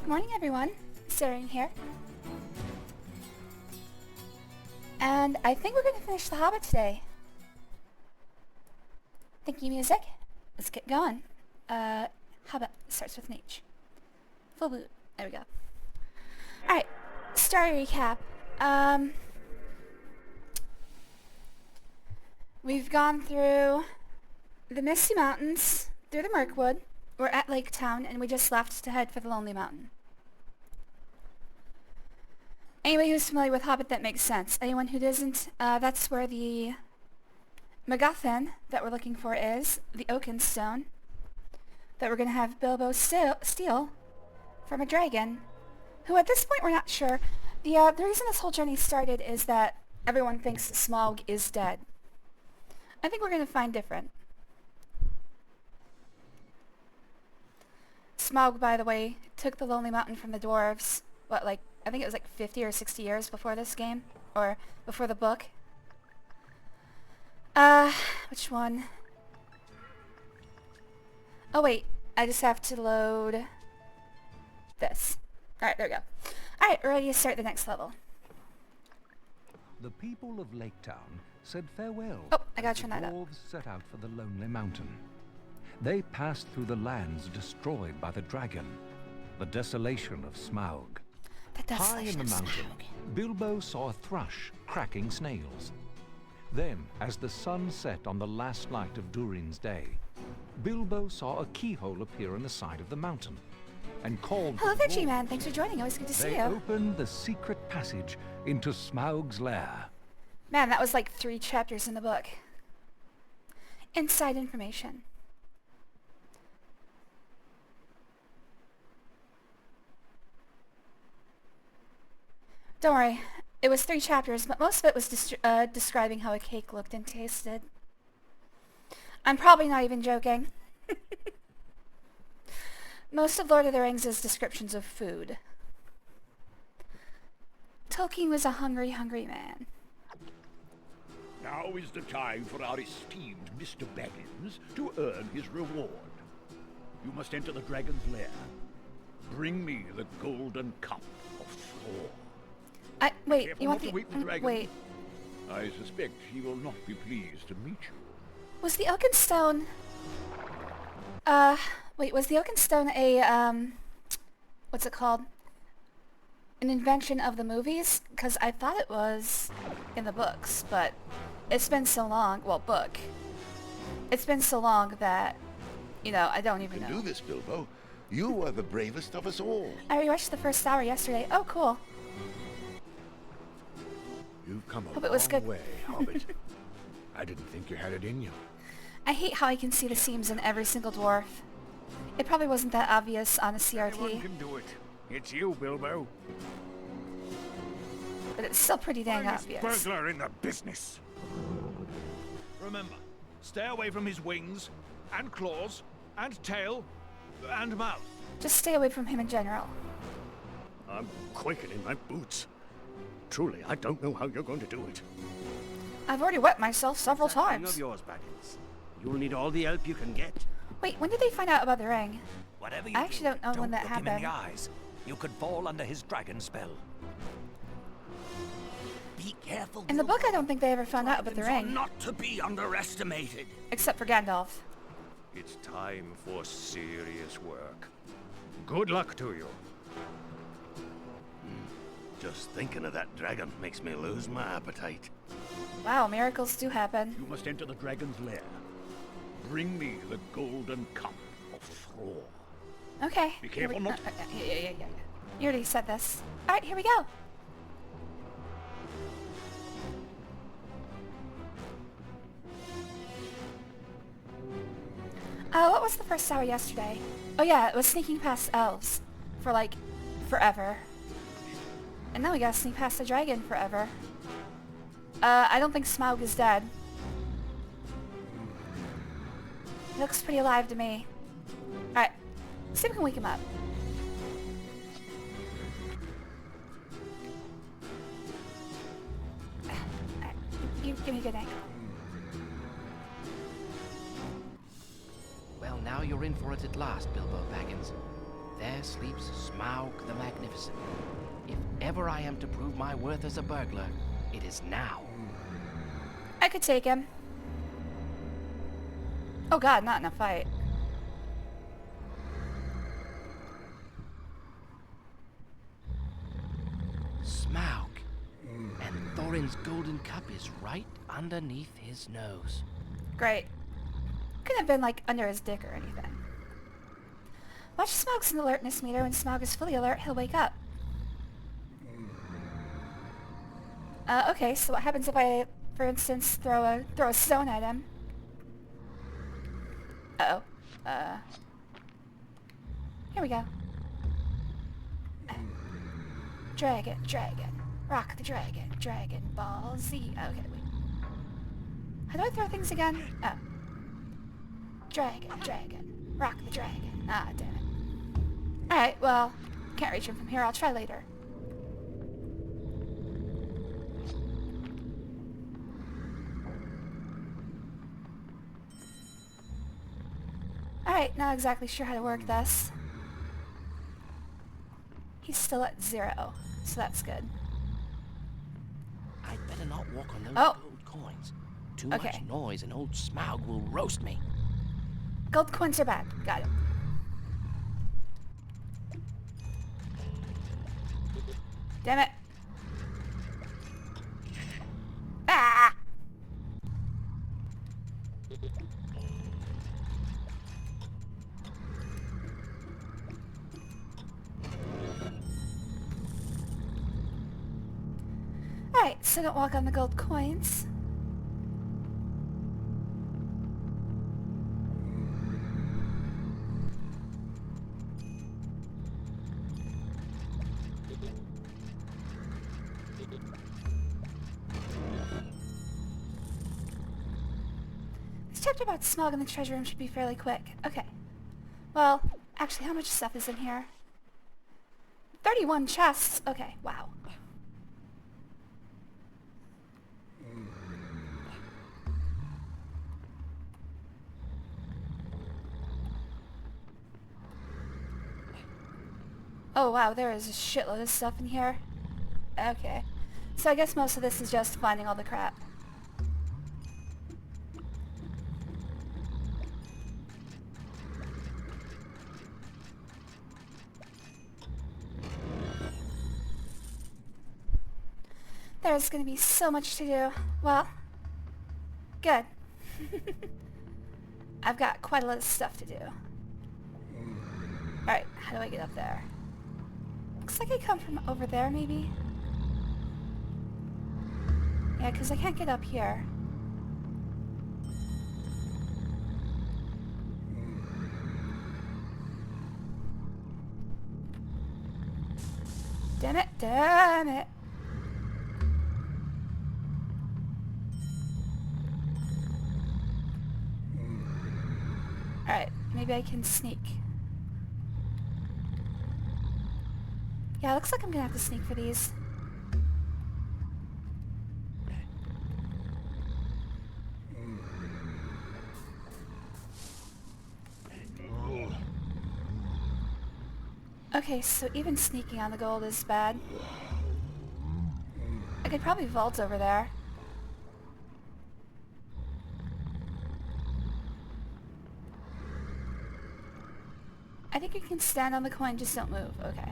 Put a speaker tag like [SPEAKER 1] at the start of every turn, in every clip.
[SPEAKER 1] Good morning, everyone. Sitting here. And I think we're going to finish The Hobbit today. Thank you, music. Let's get going. Hobbit starts with an H. Full boot. There we go. Alright, story recap. We've gone through the Misty Mountains, through the Mirkwood. We're at Lake Town, and we just left to head for the Lonely Mountain. Anybody who's familiar with Hobbit, that makes sense. Anyone who doesn't, that's where the MacGuffin that we're looking for is, the Oakenstone, that we're going to have Bilbo steal from a dragon, who at this point we're not sure. The reason this whole journey started is that everyone thinks Smaug is dead. I think we're going to find different. Smaug, by the way, took the Lonely Mountain from the dwarves, I think it was like 50 or 60 years before this game, or before the book. Which one? Oh wait, I just have to load this. Alright, there we go. Alright, we're ready to start the next level.
[SPEAKER 2] The people of Lake Town said farewell.
[SPEAKER 1] Oh, I gotta turn that up.
[SPEAKER 2] The dwarves set out for the Lonely Mountain. They passed through the lands destroyed by the dragon, the desolation of Smaug. High in the mountain, Bilbo saw a thrush cracking snails. Then, as the sun set on the last light of Durin's day, Bilbo saw a keyhole appear in the side of the mountain, and called.
[SPEAKER 1] Hello there, G-Man. Thanks for joining. Always good to see you.
[SPEAKER 2] They opened the secret passage into Smaug's lair.
[SPEAKER 1] Man, that was like 3 chapters in the book. Inside information. Don't worry, it was 3 chapters, but most of it was describing how a cake looked and tasted. I'm probably not even joking. Most of Lord of the Rings is descriptions of food. Tolkien was a hungry, hungry man.
[SPEAKER 3] Now is the time for our esteemed Mr. Baggins to earn his reward. You must enter the dragon's lair. Bring me the golden cup of Thor.
[SPEAKER 1] Wait,
[SPEAKER 3] Careful
[SPEAKER 1] you want
[SPEAKER 3] not to wake the dragon.
[SPEAKER 1] wait.
[SPEAKER 3] I suspect he will not be pleased to meet you.
[SPEAKER 1] Was the Oakenstone... was the Oakenstone a, what's it called? An invention of the movies? Because I thought it was in the books, but it's been so long, book. It's been so long that, I don't even know.
[SPEAKER 4] You can do this, Bilbo. You are the bravest of us all.
[SPEAKER 1] I rewatched the first hour yesterday. Oh, cool.
[SPEAKER 3] You've come a
[SPEAKER 1] Hope it was good.
[SPEAKER 3] long way, Hobbit. I didn't think you had it in you.
[SPEAKER 1] I hate how I can see the seams in every single dwarf. It probably wasn't that obvious on a CRT.
[SPEAKER 3] Anyone can do it. It's you, Bilbo.
[SPEAKER 1] But it's still pretty dang
[SPEAKER 3] Finest
[SPEAKER 1] obvious.
[SPEAKER 3] burglar in the business.
[SPEAKER 5] Remember, stay away from his wings, and claws, and tail, and mouth.
[SPEAKER 1] Just stay away from him in general.
[SPEAKER 3] I'm quaking in my boots. Truly, I don't know how you're going to do it.
[SPEAKER 1] I've already wet myself several
[SPEAKER 5] That ring
[SPEAKER 1] times.
[SPEAKER 5] of yours, Baggins. You'll need all the help you can get.
[SPEAKER 1] Wait, when did they find out about the ring?
[SPEAKER 6] Whatever you
[SPEAKER 1] I actually don't know when that
[SPEAKER 6] look him in
[SPEAKER 1] happened.
[SPEAKER 6] the eyes. You could fall under his dragon spell. Be careful.
[SPEAKER 1] In the book, I
[SPEAKER 6] Bilbo.
[SPEAKER 1] don't think they ever found out about the
[SPEAKER 6] Dragons are
[SPEAKER 1] ring.
[SPEAKER 6] not to be underestimated.
[SPEAKER 1] Except for Gandalf.
[SPEAKER 3] It's time for serious work. Good luck to you.
[SPEAKER 4] Just thinking of that dragon makes me lose my appetite.
[SPEAKER 1] Wow, miracles do happen.
[SPEAKER 3] You must enter the dragon's lair. Bring me the golden cup of Thor.
[SPEAKER 1] Okay.
[SPEAKER 3] Be
[SPEAKER 1] here we-
[SPEAKER 3] careful not-
[SPEAKER 1] yeah. You already said this. Alright, here we go. What was the first hour yesterday? Oh yeah, it was sneaking past elves. For forever. And now we gotta sneak past the dragon forever. I don't think Smaug is dead. He looks pretty alive to me. Alright, see if we can wake him up. Alright, you give me a good angle.
[SPEAKER 7] Well, now you're in for it at last, Bilbo Baggins. there sleeps Smaug the Magnificent. If ever I am to prove my worth as a burglar, it is now.
[SPEAKER 1] I could take him. Oh god, not in a fight.
[SPEAKER 7] Smaug. And Thorin's golden cup is right underneath his nose.
[SPEAKER 1] Great. Couldn't have been like under his dick or anything. Watch Smaug's alertness meter. When Smaug is fully alert, he'll wake up. Okay, so what happens if I, for instance, throw a stone at him? Uh-oh. Here we go. Dragon, dragon. Rock the dragon. Dragon Ball Z. Okay, wait. How do I throw things again? Oh. Dragon, dragon. Rock the dragon. Ah, damn it. Alright, well, can't reach him from here. I'll try later. Alright, not exactly sure how to work this. He's still at 0, so that's good.
[SPEAKER 7] I'd better not walk on those gold coins. Too
[SPEAKER 1] Okay.
[SPEAKER 7] much noise and old Smaug will roast me.
[SPEAKER 1] Gold coins are bad. Got it. Damn it. Ah! Alright, so don't walk on the gold coins. This chapter about Smaug in the treasure room should be fairly quick. Okay. Well, actually, how much stuff is in here? 31 chests. Okay, wow. Oh wow, there is a shitload of stuff in here. Okay. So I guess most of this is just finding all the crap. There's gonna be so much to do. Well, good. I've got quite a lot of stuff to do. Alright, how do I get up there? Looks like I come from over there, maybe? Yeah, because I can't get up here. Damn it, damn it! Alright, maybe I can sneak. Yeah, looks like I'm gonna have to sneak for these. Okay, so even sneaking on the gold is bad. I could probably vault over there. I think you can stand on the coin, just don't move. Okay.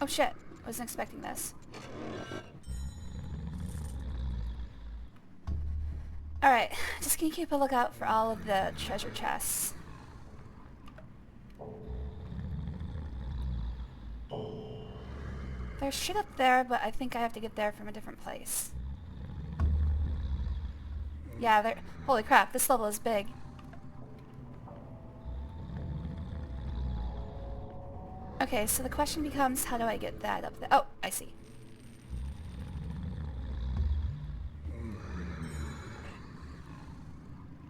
[SPEAKER 1] Oh shit, wasn't expecting this. Alright, just gonna keep a lookout for all of the treasure chests. There's shit up there, but I think I have to get there from a different place. Yeah, there. Holy crap, this level is big. Okay, so the question becomes, how do I get that up there? Oh, I see.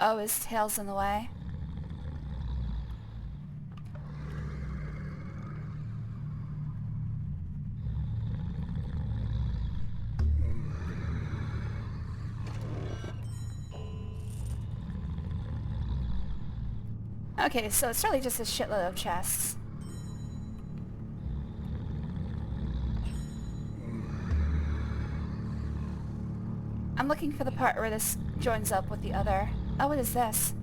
[SPEAKER 1] Oh, his tail's in the way. Okay, so it's really just a shitload of chests. I'm looking for the part where this joins up with the other. Oh, what is this?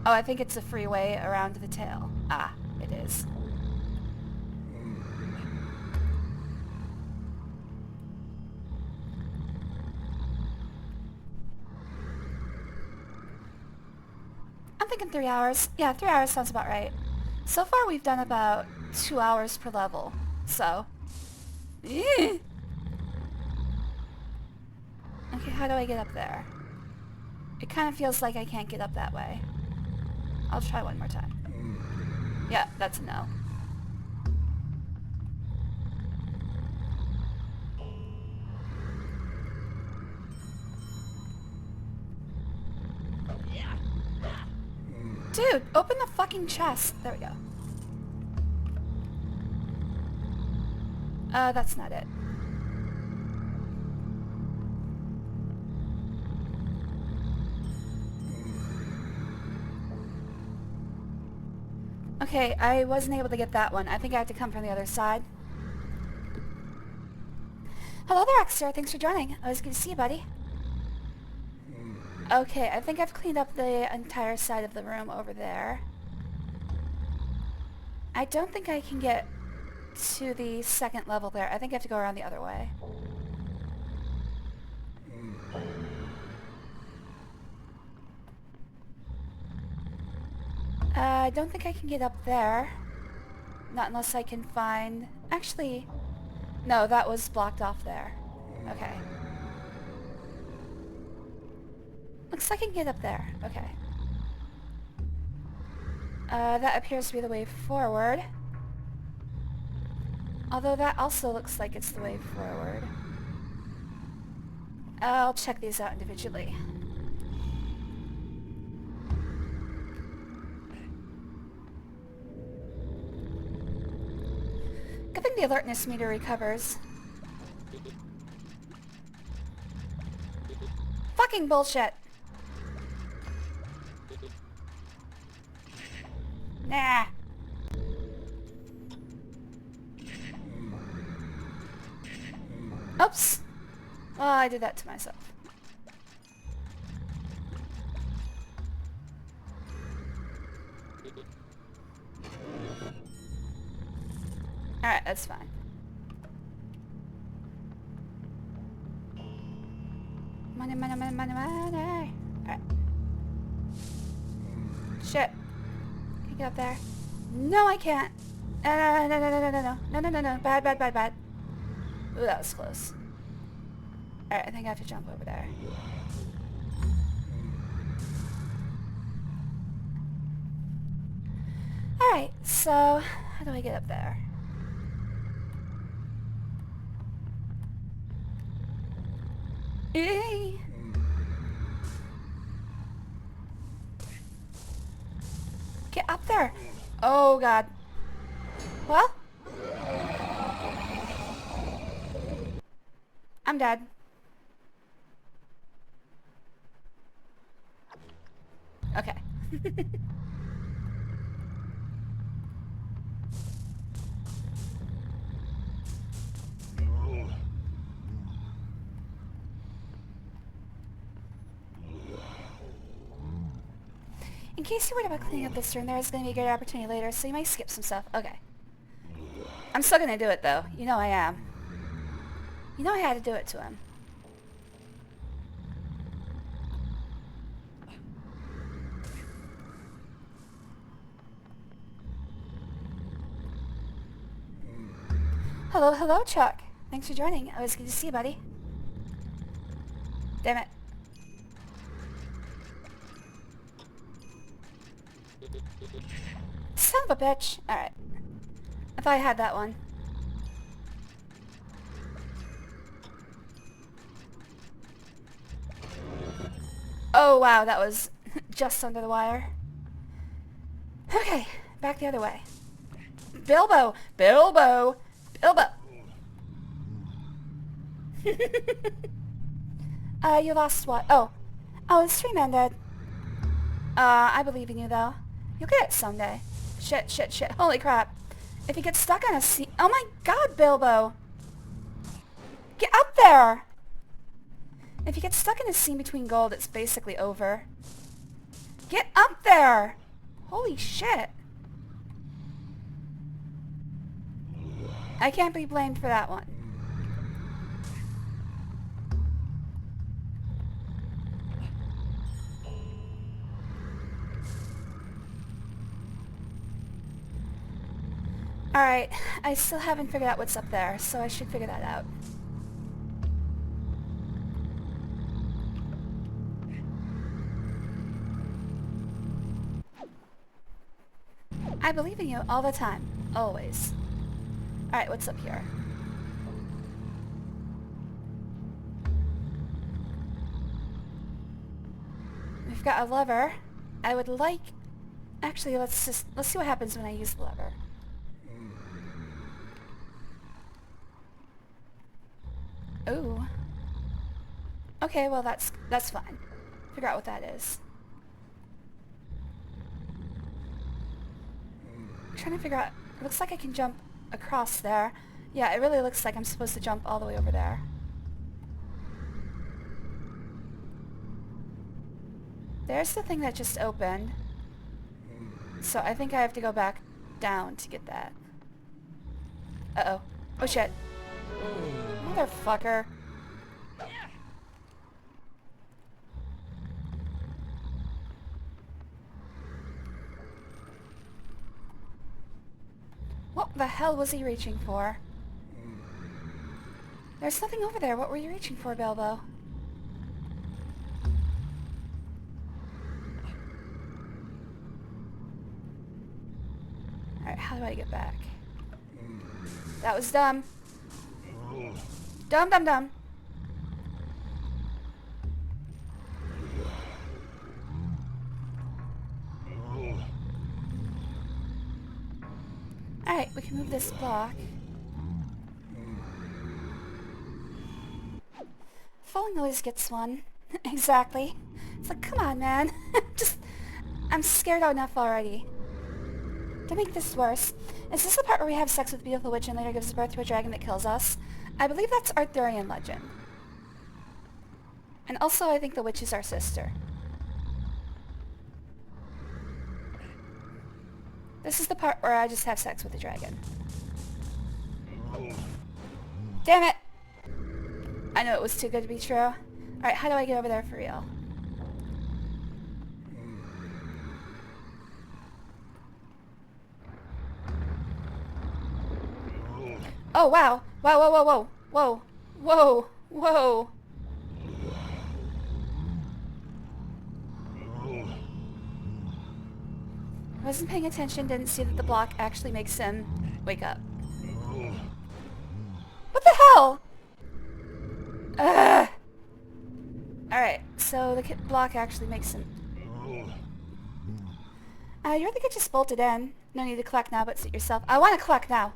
[SPEAKER 1] Oh, I think it's a freeway around the tail. Ah, it is. I'm thinking 3 hours. Yeah, 3 hours sounds about right. So far we've done about 2 hours per level, so... Eh. Okay, how do I get up there? It kind of feels like I can't get up that way. I'll try one more time. Yeah, that's a no. Dude, open the fucking chest. There we go. That's not it. Okay, I wasn't able to get that one. I think I have to come from the other side. Hello there, Exter. Thanks for joining. Always good to see you, buddy. Okay, I think I've cleaned up the entire side of the room over there. I don't think I can get to the second level there. I think I have to go around the other way. I don't think I can get up there. Not unless I can find... Actually, no, that was blocked off there. Okay. Looks like I can get up there. Okay. That appears to be the way forward. Although that also looks like it's the way forward. I'll check these out individually. Good thing the alertness meter recovers. Fucking bullshit! Nah. Oops. Oh, I did that to myself. Alright, that's fine. Money, money, money, money, money. Alright. Shit. Can I get up there? No, I can't. No, no, no, no, no, no, no. No, no, no, no. Bad, bad, bad, bad. Ooh, that was close. Alright, I think I have to jump over there. Alright, so how do I get up there? Eee. Get up there! Oh god. Well? I'm dead. Okay. In case you're worried about cleaning up this room, there is going to be a great opportunity later, so you might skip some stuff. Okay. I'm still going to do it, though. You know I am. You know I had to do it to him. Hello, hello, Chuck. Thanks for joining. Always good to see you, buddy. Damn it. Son of a bitch. Alright. I thought I had that one. Oh wow, that was just under the wire. Okay, back the other way. Bilbo! Bilbo! Bilbo! You lost what? Oh. Oh, the stream ended. I believe in you, though. You'll get it someday. Shit, shit, shit. Holy crap. If he gets stuck on a seam... Oh my god, Bilbo! Get up there! If he gets stuck in a seam between gold, it's basically over. Get up there! Holy shit. I can't be blamed for that one. Alright, I still haven't figured out what's up there, so I should figure that out. I believe in you all the time. Always. Alright, what's up here? We've got a lever. I would like... Actually, let's see what happens when I use the lever. Ooh. Okay, well that's fine. Figure out what that is. I'm trying to figure out... It looks like I can jump across there. Yeah, it really looks like I'm supposed to jump all the way over there. There's the thing that just opened. So I think I have to go back down to get that. Uh-oh. Oh shit. Motherfucker. What the hell was he reaching for? There's nothing over there. What were you reaching for, Bilbo? Alright, how do I get back? That was dumb. Dumb, dumb, dumb. Alright, we can move this block. Falling always gets one. Exactly. It's like, come on, man. I'm scared enough already. To make this worse, is this the part where we have sex with the beautiful witch and later gives birth to a dragon that kills us? I believe that's Arthurian legend. And also I think the witch is our sister. This is the part where I just have sex with the dragon. Damn it! I know it was too good to be true. Alright, how do I get over there for real? Oh, wow. Wow, whoa, whoa, whoa. Whoa. Whoa. Whoa. Wasn't paying attention, didn't see that the block actually makes him wake up. What the hell? Ugh. Alright, so the block actually makes him... you really could just bolt it in. No need to collect now, but sit yourself. I want to collect now.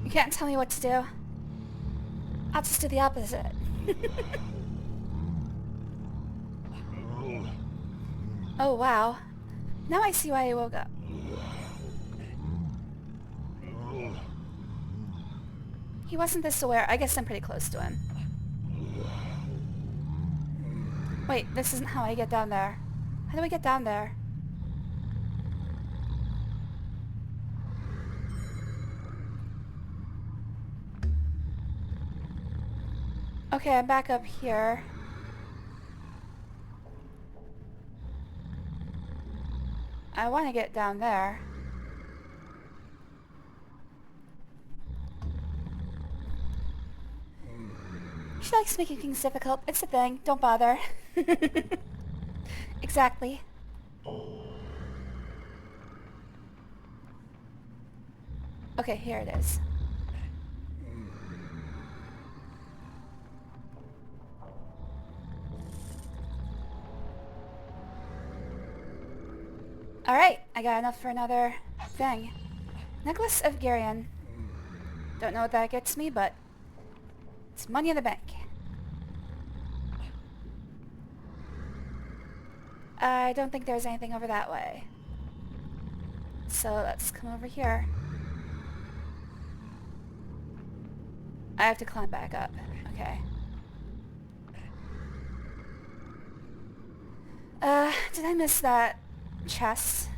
[SPEAKER 1] You can't tell me what to do. I'll just do the opposite. Oh, wow. Now I see why he woke up. He wasn't this aware. I guess I'm pretty close to him. Wait, this isn't how I get down there. How do I get down there? Okay, I'm back up here. I want to get down there. She likes making things difficult. It's a thing. Don't bother. Exactly. Okay, here it is. Alright, I got enough for another thing. Necklace of Garion. Don't know what that gets me, but it's money in the bank. I don't think there's anything over that way. So let's come over here. I have to climb back up. Okay. Did I miss that chest?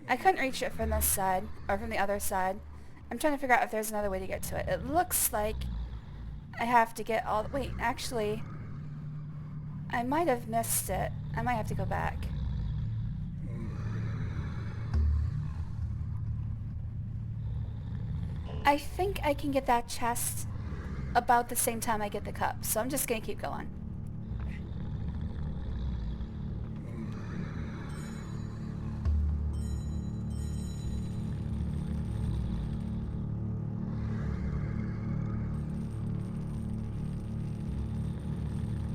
[SPEAKER 1] I couldn't reach it from this side, or from the other side. I'm trying to figure out if there's another way to get to it. It looks like I have to get all... Wait, actually, I might have missed it. I might have to go back. I think I can get that chest about the same time I get the cup, so I'm just gonna keep going.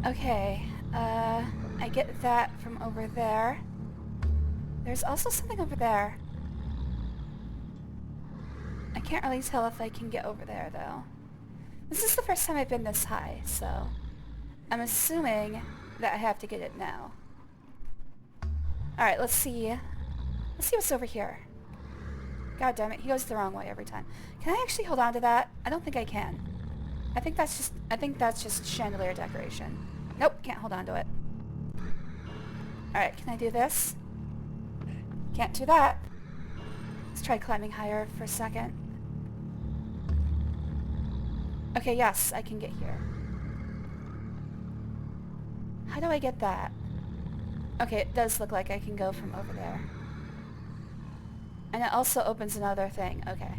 [SPEAKER 1] Okay, I get that from over there. There's also something over there. I can't really tell if I can get over there, though. This is the first time I've been this high, so I'm assuming that I have to get it now. Alright, let's see. Let's see what's over here. God damn it, he goes the wrong way every time. Can I actually hold on to that? I don't think I can. I think that's just chandelier decoration. Nope, can't hold on to it. Alright, can I do this? Can't do that. Let's try climbing higher for a second. Okay, yes, I can get here. How do I get that? Okay, it does look like I can go from over there. And it also opens another thing. Okay.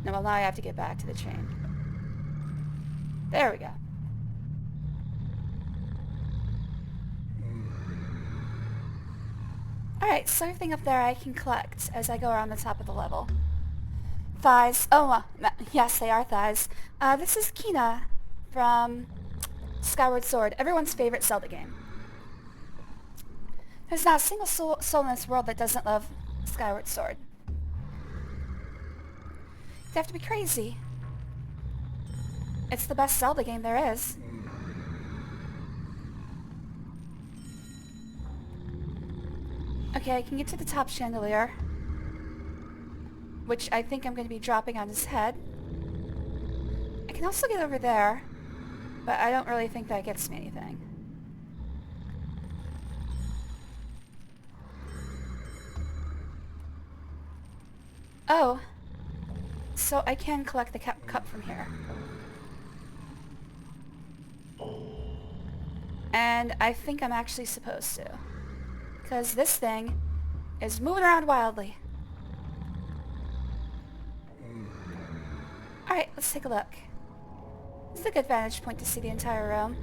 [SPEAKER 1] No, well, now I have to get back to the chain. There we go. Alright, so everything up there I can collect as I go around the top of the level. Thighs. Oh, yes, they are thighs. This is Kina from Skyward Sword, everyone's favorite Zelda game. There's not a single soul in this world that doesn't love Skyward Sword. You have to be crazy. It's the best Zelda game there is. Okay, I can get to the top chandelier, which I think I'm going to be dropping on his head. I can also get over there, but I don't really think that gets me anything. Oh, so I can collect the cup from here. And I think I'm actually supposed to, because this thing is moving around wildly. Alright, let's take a look. This is a good vantage point to see the entire room.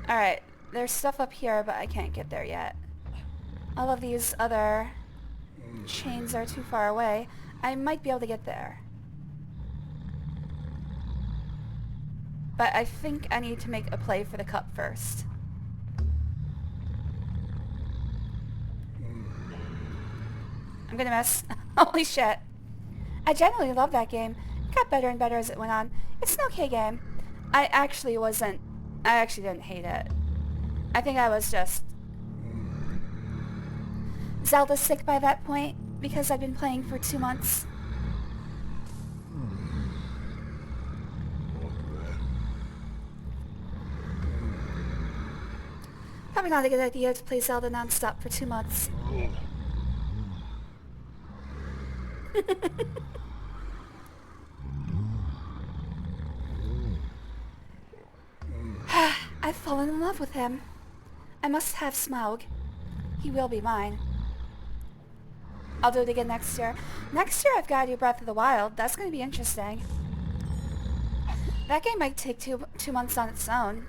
[SPEAKER 1] Alright, there's stuff up here, but I can't get there yet. All of these other chains are too far away. I might be able to get there. But I think I need to make a play for the cup first. I'm gonna miss. Holy shit. I genuinely love that game. It got better and better as it went on. It's an okay game. I actually didn't hate it. I think I was just Zelda sick by that point because I've been playing for 2 months. Probably not a good idea to play Zelda non-stop for 2 months. I've fallen in love with him. I must have Smaug. He will be mine. I'll do it again next year. Next year I've got to do Breath of the Wild. That's going to be interesting. That game might take two months on its own.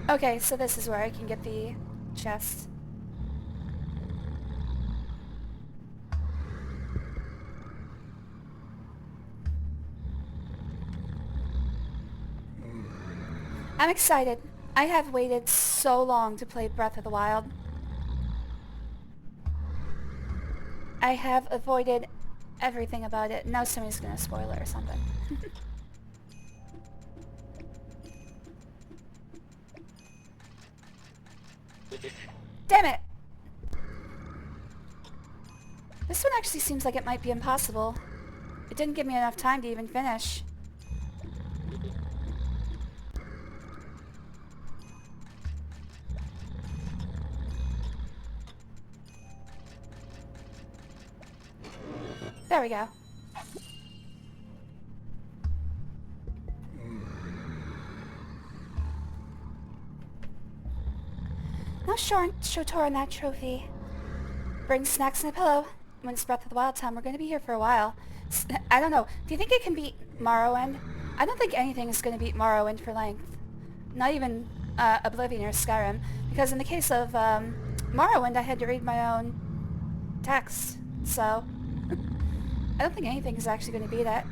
[SPEAKER 1] Okay, so this is where I can get the chest. I'm excited. I have waited so long to play Breath of the Wild. I have avoided everything about it. Now somebody's gonna spoil it or something. Damn it! This one actually seems like it might be impossible. It didn't give me enough time to even finish. There we go. Now show Torin that trophy. Bring snacks and a pillow. When it's Breath of the Wild time, we're going to be here for a while. I don't know. Do you think it can beat Morrowind? I don't think anything is going to beat Morrowind for length. Not even Oblivion or Skyrim. Because in the case of Morrowind, I had to read my own text. So, I don't think anything is actually going to beat it.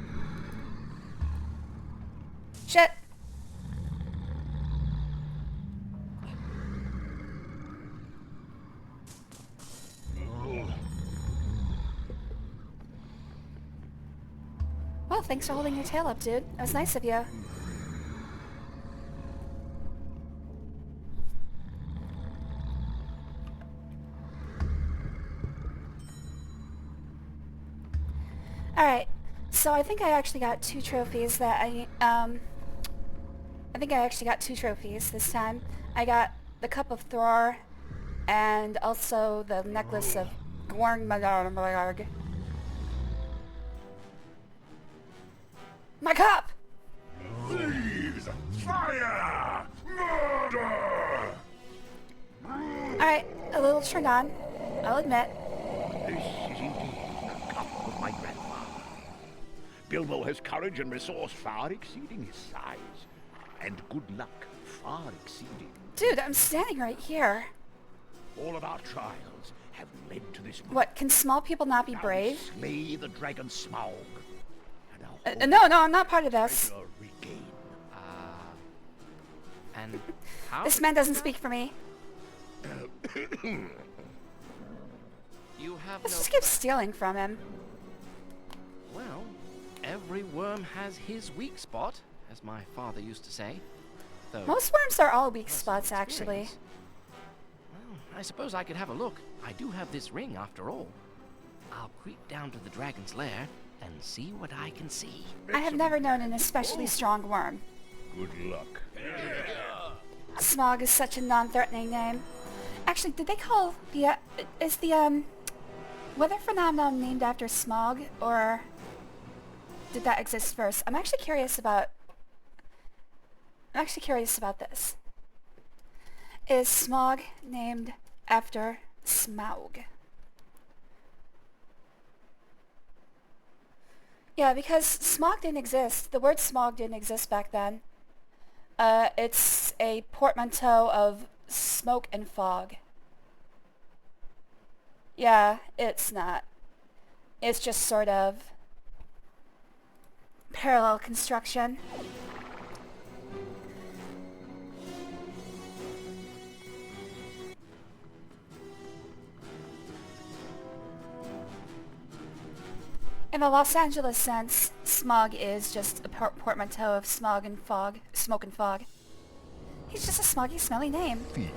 [SPEAKER 1] Shit! Well, thanks for holding your tail up, dude. That was nice of you. Alright, so I think I actually got two trophies that I think I actually got two trophies this time. I got the Cup of Thror and also the Necklace of Gorngmadarmlarg. My cup!
[SPEAKER 3] Please! Fire! Murder!
[SPEAKER 1] Alright, a little turned on, I'll admit.
[SPEAKER 3] This is indeed the cup of my grandfather. Bilbo has courage and resource far exceeding his size, and good luck far exceeding.
[SPEAKER 1] Dude, I'm standing right here.
[SPEAKER 3] All of our trials have led to this moment.
[SPEAKER 1] What, can small people not be
[SPEAKER 3] Now
[SPEAKER 1] brave?
[SPEAKER 3] slay the dragon Smaug. And our
[SPEAKER 1] No, I'm not part of this.
[SPEAKER 3] treasure regain.
[SPEAKER 7] And how?
[SPEAKER 1] This man doesn't speak for me.
[SPEAKER 7] You have
[SPEAKER 1] Let's
[SPEAKER 7] no...
[SPEAKER 1] just keep stealing from him.
[SPEAKER 7] Well, every worm has his weak spot, as my father used to say. Though,
[SPEAKER 1] Most worms are all weak
[SPEAKER 7] personal
[SPEAKER 1] spots, actually.
[SPEAKER 7] experience. Well, I suppose I could have a look. I do have this ring, after all. I'll creep down to the dragon's lair and see what I can see.
[SPEAKER 1] I have never known an especially strong worm.
[SPEAKER 3] Good luck.
[SPEAKER 1] Smog is such a non-threatening name. Actually, did they call the, is the, weather phenomenon named after smog, or did that exist first? I'm actually curious about this. Is smog named after Smaug? Yeah, because smog didn't exist. The word smog didn't exist back then. It's a portmanteau of smoke and fog. Yeah, it's not. It's just sort of parallel construction. In the Los Angeles sense, smog is just a portmanteau of smog and fog, smoke and fog. He's just a smoggy, smelly name.
[SPEAKER 8] Thief.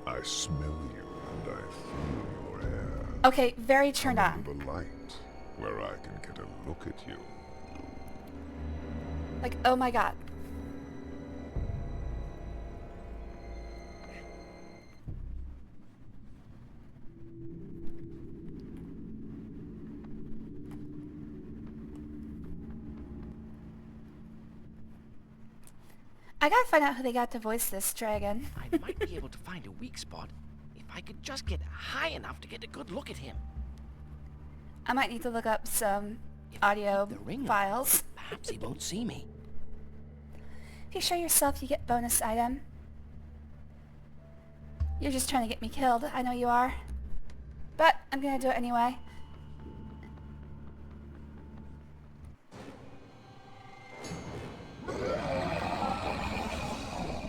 [SPEAKER 8] I smell you and I feel your air.
[SPEAKER 1] Okay, very turned on.
[SPEAKER 8] The light, where I can get a look at you.
[SPEAKER 1] Like, oh my god. I gotta find out who they got to voice this dragon.
[SPEAKER 7] I might be able to find a weak spot if I could just get high enough to get a good look at him.
[SPEAKER 1] I might need to look up some
[SPEAKER 7] If I
[SPEAKER 1] audio
[SPEAKER 7] keep the ring on,
[SPEAKER 1] files.
[SPEAKER 7] perhaps he won't see me.
[SPEAKER 1] If you show yourself, you get bonus item. You're just trying to get me killed. I know you are. But I'm gonna do it anyway.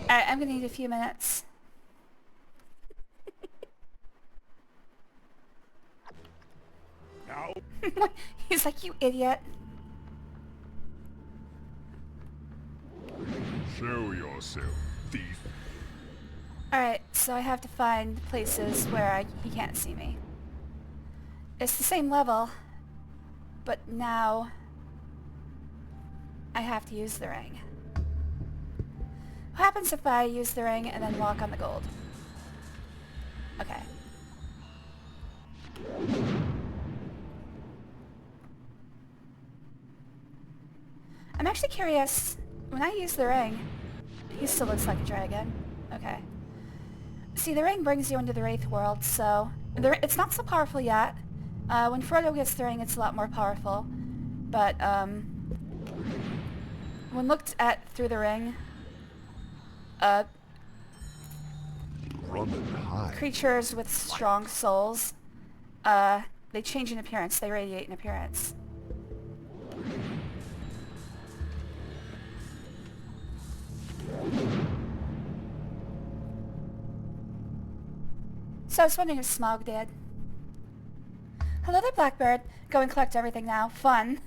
[SPEAKER 1] Alright, I'm gonna need a few minutes. He's like, you idiot.
[SPEAKER 8] Show yourself, thief.
[SPEAKER 1] Alright, so I have to find places where he can't see me. It's the same level, but now I have to use the ring. What happens if I use the ring and then walk on the gold? Okay. I'm actually curious, when I use the ring, he still looks like a dragon. Okay. See, the ring brings you into the Wraith world, so it's not so powerful yet. When Frodo gets the ring, it's a lot more powerful. But, when looked at through the ring,
[SPEAKER 8] Run and hide.
[SPEAKER 1] creatures with strong souls, they change in appearance. They radiate in appearance. So I was wondering if Smaug did. Hello there, Blackbird. Go and collect everything now. Fun.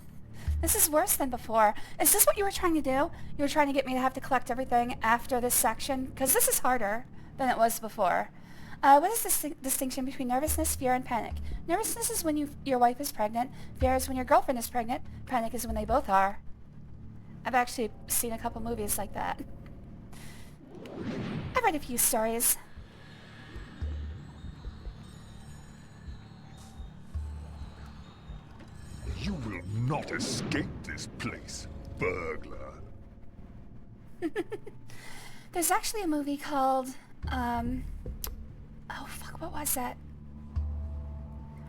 [SPEAKER 1] This is worse than before. Is this what you were trying to do? You were trying to get me to have to collect everything after this section? Because this is harder than it was before. What is the distinction between nervousness, fear, and panic? Nervousness is when your wife is pregnant. Fear is when your girlfriend is pregnant. Panic is when they both are. I've actually seen a couple movies like that. I've read a few stories.
[SPEAKER 8] You will not escape this place, burglar.
[SPEAKER 1] There's actually a movie called, oh fuck, what was that?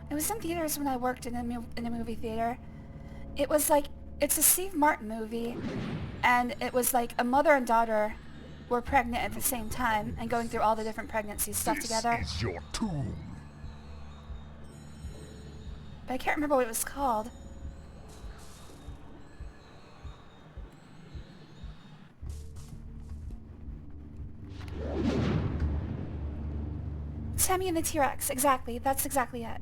[SPEAKER 1] It was in theaters when I worked in a movie theater. It was like, it's a Steve Martin movie, and it was like a mother and daughter were pregnant at the same time and going through all the different pregnancy stuff together.
[SPEAKER 8] This is your tomb.
[SPEAKER 1] But I can't remember what it was called. Tammy and the T-Rex, exactly. That's exactly it.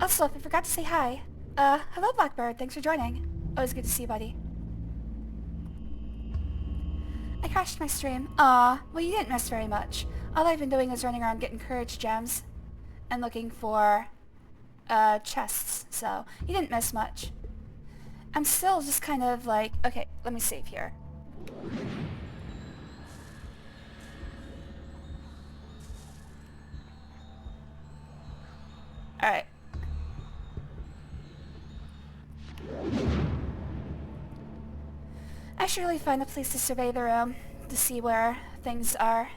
[SPEAKER 1] Also, I forgot to say hi. Hello Blackbird, thanks for joining. Always good to see you, buddy. I crashed my stream. Aw, well you didn't miss very much. All I've been doing is running around getting courage gems and looking for, chests, so you didn't miss much. I'm still just kind of like, okay, let me save here. Alright. I should really find a place to survey the room to see where things are.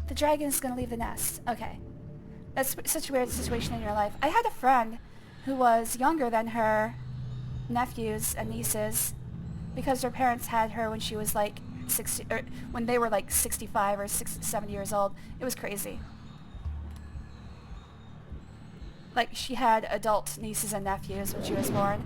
[SPEAKER 1] The dragon's gonna leave the nest. Okay. That's such a weird situation in your life. I had a friend who was younger than her nephews and nieces because her parents had her when she was like 60, or when they were like 65 or 70 years old. It was crazy. Like, she had adult nieces and nephews when she was born.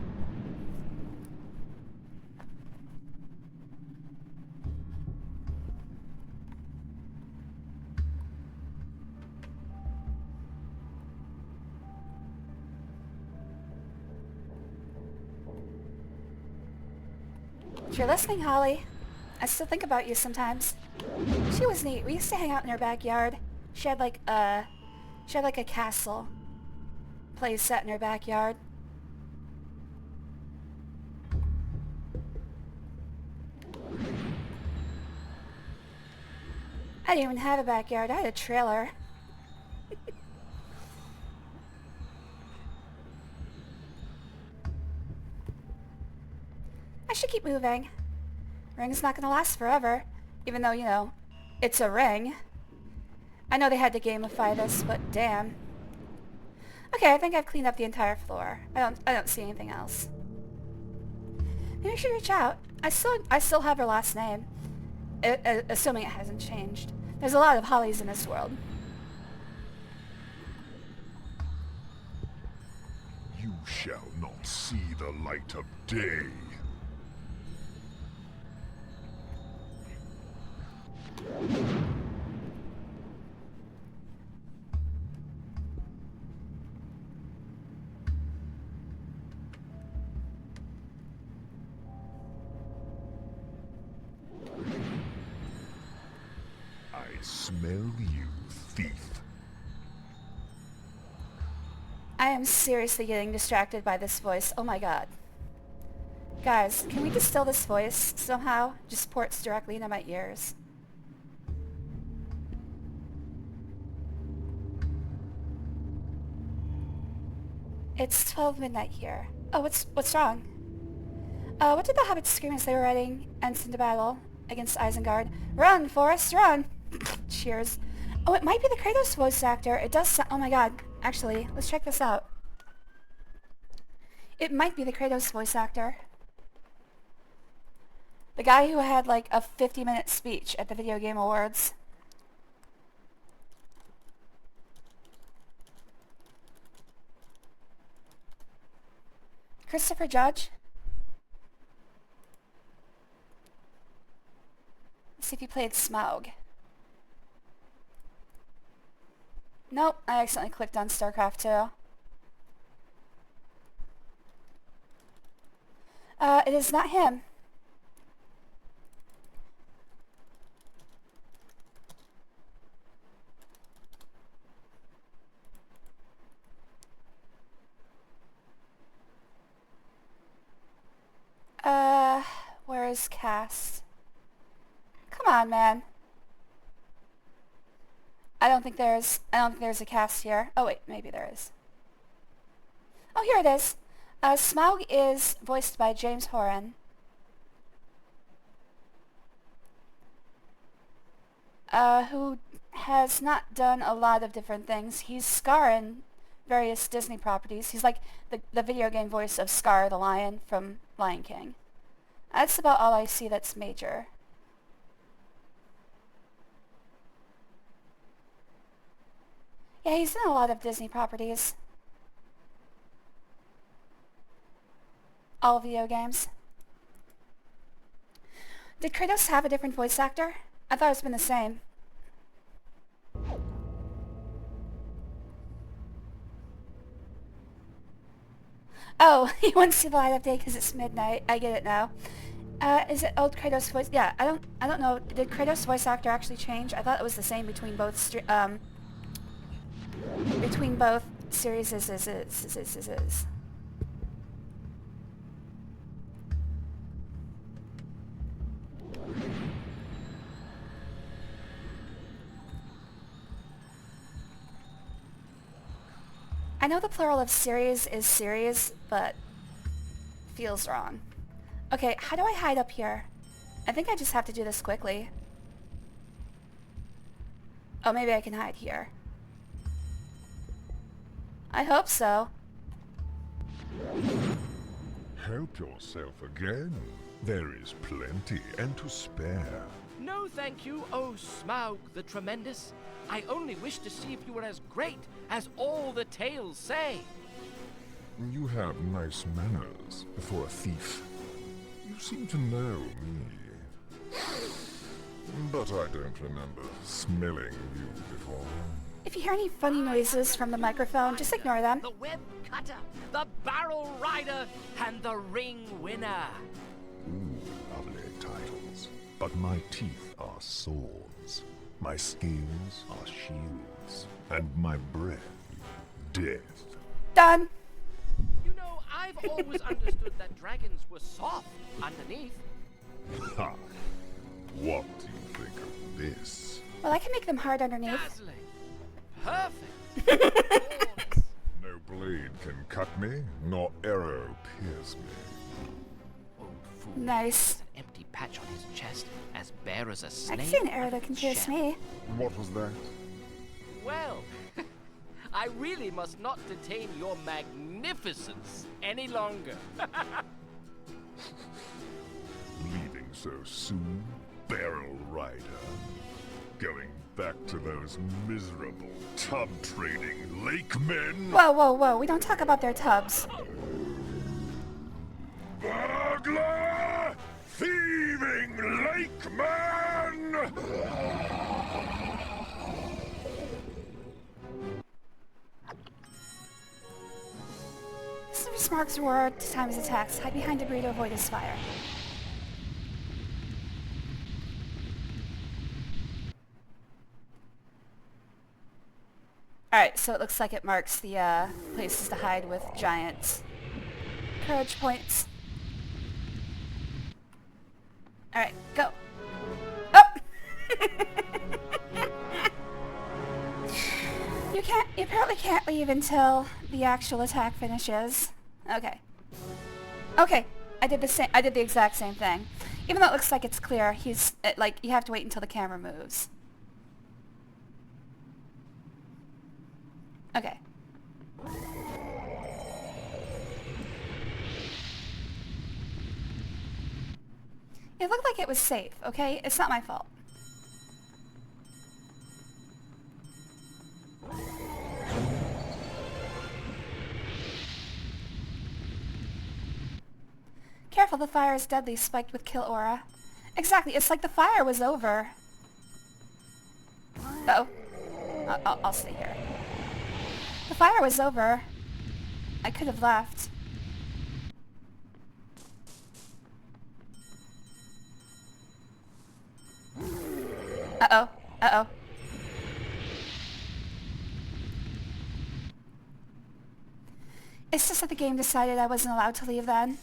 [SPEAKER 1] If you're listening, Holly, I still think about you sometimes. She was neat. We used to hang out in her backyard. She had like a castle place set in her backyard. I didn't even have a backyard. I had a trailer. I should keep moving. Ring's not gonna last forever, even though, you know, it's a ring. I know they had to gamify this, but damn. Okay, I think I've cleaned up the entire floor. I don't see anything else. Maybe I should reach out. I still have her last name, assuming it hasn't changed. There's a lot of Hollies in this world.
[SPEAKER 8] You shall not see the light of day. smell you, thief.
[SPEAKER 1] I am seriously getting distracted by this voice. Oh my god. Guys, can we distill this voice somehow? Just ports directly into my ears. It's 12 midnight here. Oh, what's wrong? What did the hobbits scream as they were riding into battle against Isengard? Run, Forrest, run! Cheers. Oh, it might be the Kratos voice actor. It does sound... Oh my god. Actually, let's check this out. It might be the Kratos voice actor. The guy who had like a 50-minute speech at the Video Game Awards. Christopher Judge? Let's see if he played Smaug. Nope, I accidentally clicked on StarCraft 2. It is not him. Where is cast? Come on, man. I don't think there's a cast here. Oh wait, maybe there is. Oh, here it is. Smaug is voiced by James Horan. Who has not done a lot of different things. He's Scar in various Disney properties. He's like the video game voice of Scar the Lion from Lion King. That's about all I see that's major. Yeah, he's in a lot of Disney properties. All video games. Did Kratos have a different voice actor? I thought it's been the same. Oh, he wants to see the light of day because it's midnight. I get it now. Is it old Kratos voice? Yeah, I don't know. Did Kratos voice actor actually change? I thought it was the same between both series. I know the plural of series is series, but feels wrong. Okay, how do I hide up here? I think I just have to do this quickly. Oh, maybe I can hide here. I hope so.
[SPEAKER 8] Help yourself again. There is plenty and to spare.
[SPEAKER 7] No, thank you, oh Smaug the Tremendous. I only wish to see if you were as great as all the tales say.
[SPEAKER 8] You have nice manners for a thief. You seem to know me. But I don't remember smelling you before.
[SPEAKER 1] If you hear any funny noises from the microphone, just ignore them.
[SPEAKER 7] The web cutter, the barrel rider, and the ring winner.
[SPEAKER 8] Ooh, lovely titles. But my teeth are swords. My scales are shields. And my breath, death.
[SPEAKER 1] Done.
[SPEAKER 7] You know, I've always understood that dragons were soft underneath.
[SPEAKER 8] Ha! What do you think of this?
[SPEAKER 1] Well, I can make them hard underneath.
[SPEAKER 7] Dazzling. Perfect. Flawless.
[SPEAKER 8] No blade can cut me, nor arrow pierce me.
[SPEAKER 7] Old fool.
[SPEAKER 1] Nice.
[SPEAKER 7] An empty patch on his chest, as bare as a
[SPEAKER 1] I
[SPEAKER 7] snake.
[SPEAKER 1] can see an arrow that can pierce me.
[SPEAKER 8] What was that?
[SPEAKER 7] Well, I really must not detain your magnificence any longer.
[SPEAKER 8] Leaving so soon, barrel rider. Going back to those miserable tub-trading lake men?
[SPEAKER 1] Whoa, whoa, whoa. We don't talk about their tubs.
[SPEAKER 8] Burglar! Thieving lake man!
[SPEAKER 1] This is Smaug's roar to time his attacks. Hide behind debris to avoid his fire. so it looks like it marks the places to hide with giant courage points. Alright, go. Oh! You apparently can't leave until the actual attack finishes. Okay. Okay, I did the exact same thing. Even though it looks like it's clear, like, you have to wait until the camera moves. Okay. It looked like it was safe, okay? It's not my fault. Careful, the fire is deadly, spiked with kill aura. Exactly, it's like the fire was over. Uh-oh. I'll stay here. The fire was over. I could have left. Uh-oh. Uh-oh. It's just that the game decided I wasn't allowed to leave then.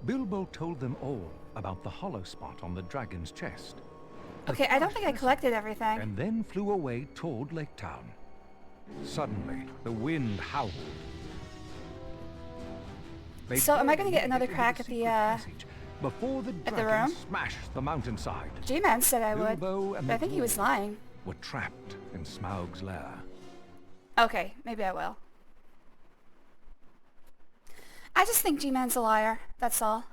[SPEAKER 2] Bilbo told them all about the hollow spot on the dragon's chest.
[SPEAKER 1] Okay, I don't think I collected everything.
[SPEAKER 2] And then flew away toward Lake Town. Suddenly, the wind howled.
[SPEAKER 1] So am I going to get another crack at the
[SPEAKER 2] before the
[SPEAKER 1] room?
[SPEAKER 2] dragon smashed the mountainside.
[SPEAKER 1] G-Man said I would,
[SPEAKER 2] Bilbo and
[SPEAKER 1] but I think he was lying.
[SPEAKER 2] were trapped in Smaug's lair.
[SPEAKER 1] Okay, maybe I will. I just think G-Man's a liar, that's all.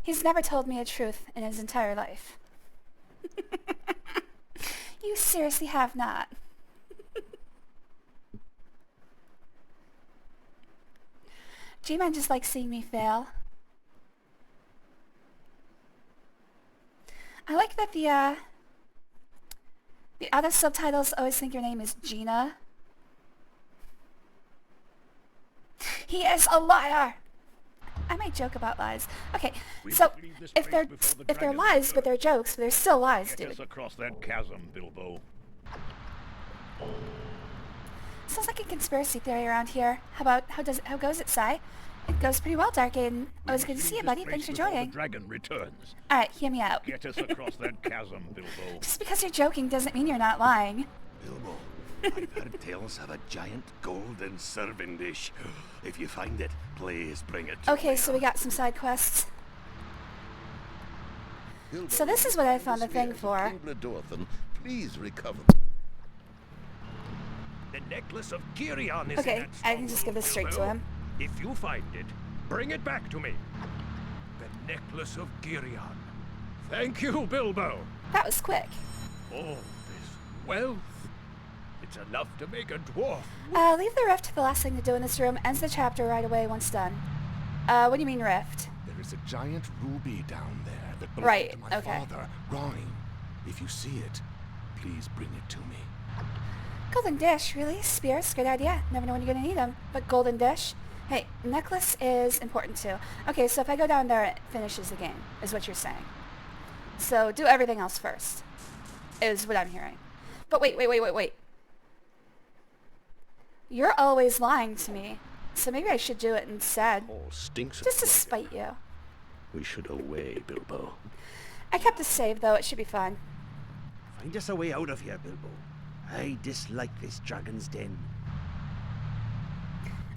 [SPEAKER 1] He's never told me a truth in his entire life. You seriously have not. G-Man just likes seeing me fail. I like that the other subtitles always think your name is Gina. He is a liar! I might joke about lies. Okay, so if they're lies, but they're jokes, they're still lies,
[SPEAKER 3] Get
[SPEAKER 1] dude.
[SPEAKER 3] us across that chasm, Bilbo.
[SPEAKER 1] Sounds like a conspiracy theory around here. How goes it, Si? It goes pretty well, Dark Aiden. I was good to see you, buddy. Thanks for
[SPEAKER 3] The
[SPEAKER 1] joining.
[SPEAKER 3] dragon returns.
[SPEAKER 1] Alright, hear me out.
[SPEAKER 3] Get us across that chasm, Bilbo.
[SPEAKER 1] Just because you're joking doesn't mean you're not lying.
[SPEAKER 4] Bilbo, I've heard tales of a giant golden serving dish. If you find it, please bring it to
[SPEAKER 1] Okay,
[SPEAKER 4] me.
[SPEAKER 1] so we got some side quests. So this is what I found the thing for.
[SPEAKER 8] Please recover.
[SPEAKER 5] The necklace of Girion is
[SPEAKER 1] Okay,
[SPEAKER 5] in that
[SPEAKER 1] I can just give this straight to
[SPEAKER 5] Bilbo.
[SPEAKER 1] him.
[SPEAKER 5] If you find it, bring it back to me. The necklace of Girion. Thank you, Bilbo.
[SPEAKER 1] That was quick.
[SPEAKER 5] All this wealth. It's enough to make a dwarf.
[SPEAKER 1] Leave the rift to the last thing to do in this room. Ends the chapter right away once done. What do you mean rift?
[SPEAKER 8] There is a giant ruby down there that belonged
[SPEAKER 1] Right,
[SPEAKER 8] to my
[SPEAKER 1] okay.
[SPEAKER 8] father, Ronnie. If you see it, please bring it to me.
[SPEAKER 1] Golden dish, really? Spears? Good idea. Never know when you're gonna need them. But golden dish? Hey, necklace is important too. Okay, so if I go down there, it finishes the game, is what you're saying. So do everything else first, is what I'm hearing. But wait. You're always lying to me, so maybe I should do it instead.
[SPEAKER 4] All stinks of
[SPEAKER 1] Just to
[SPEAKER 4] dragon.
[SPEAKER 1] spite you.
[SPEAKER 4] We should away, Bilbo.
[SPEAKER 1] I kept the save though, it should be fun.
[SPEAKER 9] Find us a way out of here, Bilbo. I dislike this dragon's den.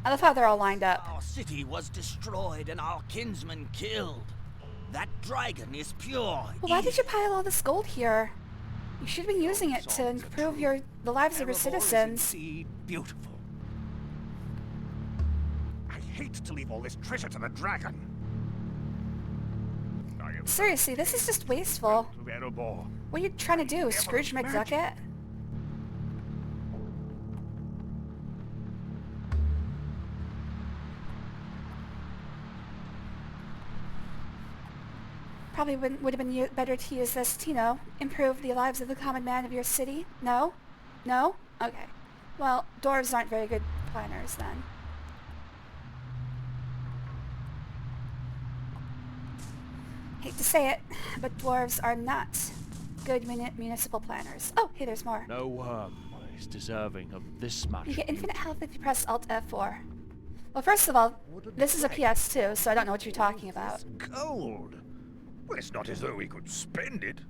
[SPEAKER 1] I love how they're all lined up.
[SPEAKER 6] Our city was destroyed and our kinsmen killed. That dragon is pure.
[SPEAKER 1] Well, why did you pile all this gold here? You should have been using it to improve the lives of your citizens.
[SPEAKER 6] Beautiful.
[SPEAKER 5] I hate to leave all this treasure to the dragon. I am
[SPEAKER 1] Seriously, this is just wasteful.
[SPEAKER 5] to Erebor.
[SPEAKER 1] What are you trying to do, Scrooge McDucket? Probably would have been better to use this to, you know, improve the lives of the common man of your city. No? No? Okay. Well, dwarves aren't very good planners then. Hate to say it, but dwarves are not good municipal planners. Oh, hey, there's more.
[SPEAKER 5] No worm is deserving of this much.
[SPEAKER 1] You get infinite health if you press Alt F4. Well, first of all, this is a PS2, so I don't know what you're talking about.
[SPEAKER 3] Gold. Well, it's not as though we could spend it.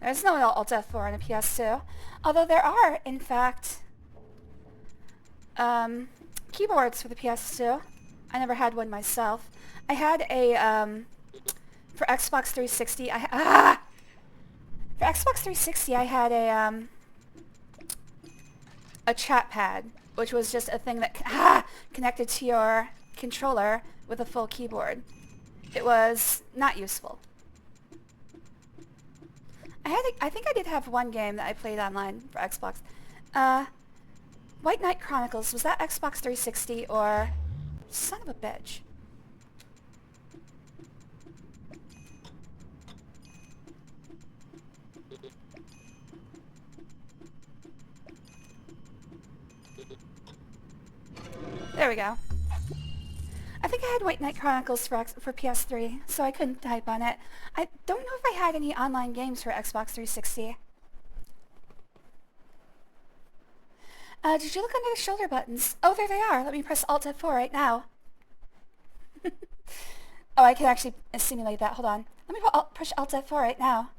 [SPEAKER 1] There's no Alt F4 on a PS2, although there are, in fact, keyboards for the PS2. I never had one myself. I had a, for Xbox 360, for Xbox 360 I had a chat pad, which was just a thing that connected to your controller with a full keyboard. It was not useful. I think I did have one game that I played online for Xbox. White Knight Chronicles, was that Xbox 360 or... Son of a bitch. There we go. I think I had White Knight Chronicles for PS3, so I couldn't type on it. I don't know if I had any online games for Xbox 360. Did you look under the shoulder buttons? Oh, there they are. Let me press Alt F4 right now. Oh, I can actually simulate that. Hold on. Let me push Alt F4 right now.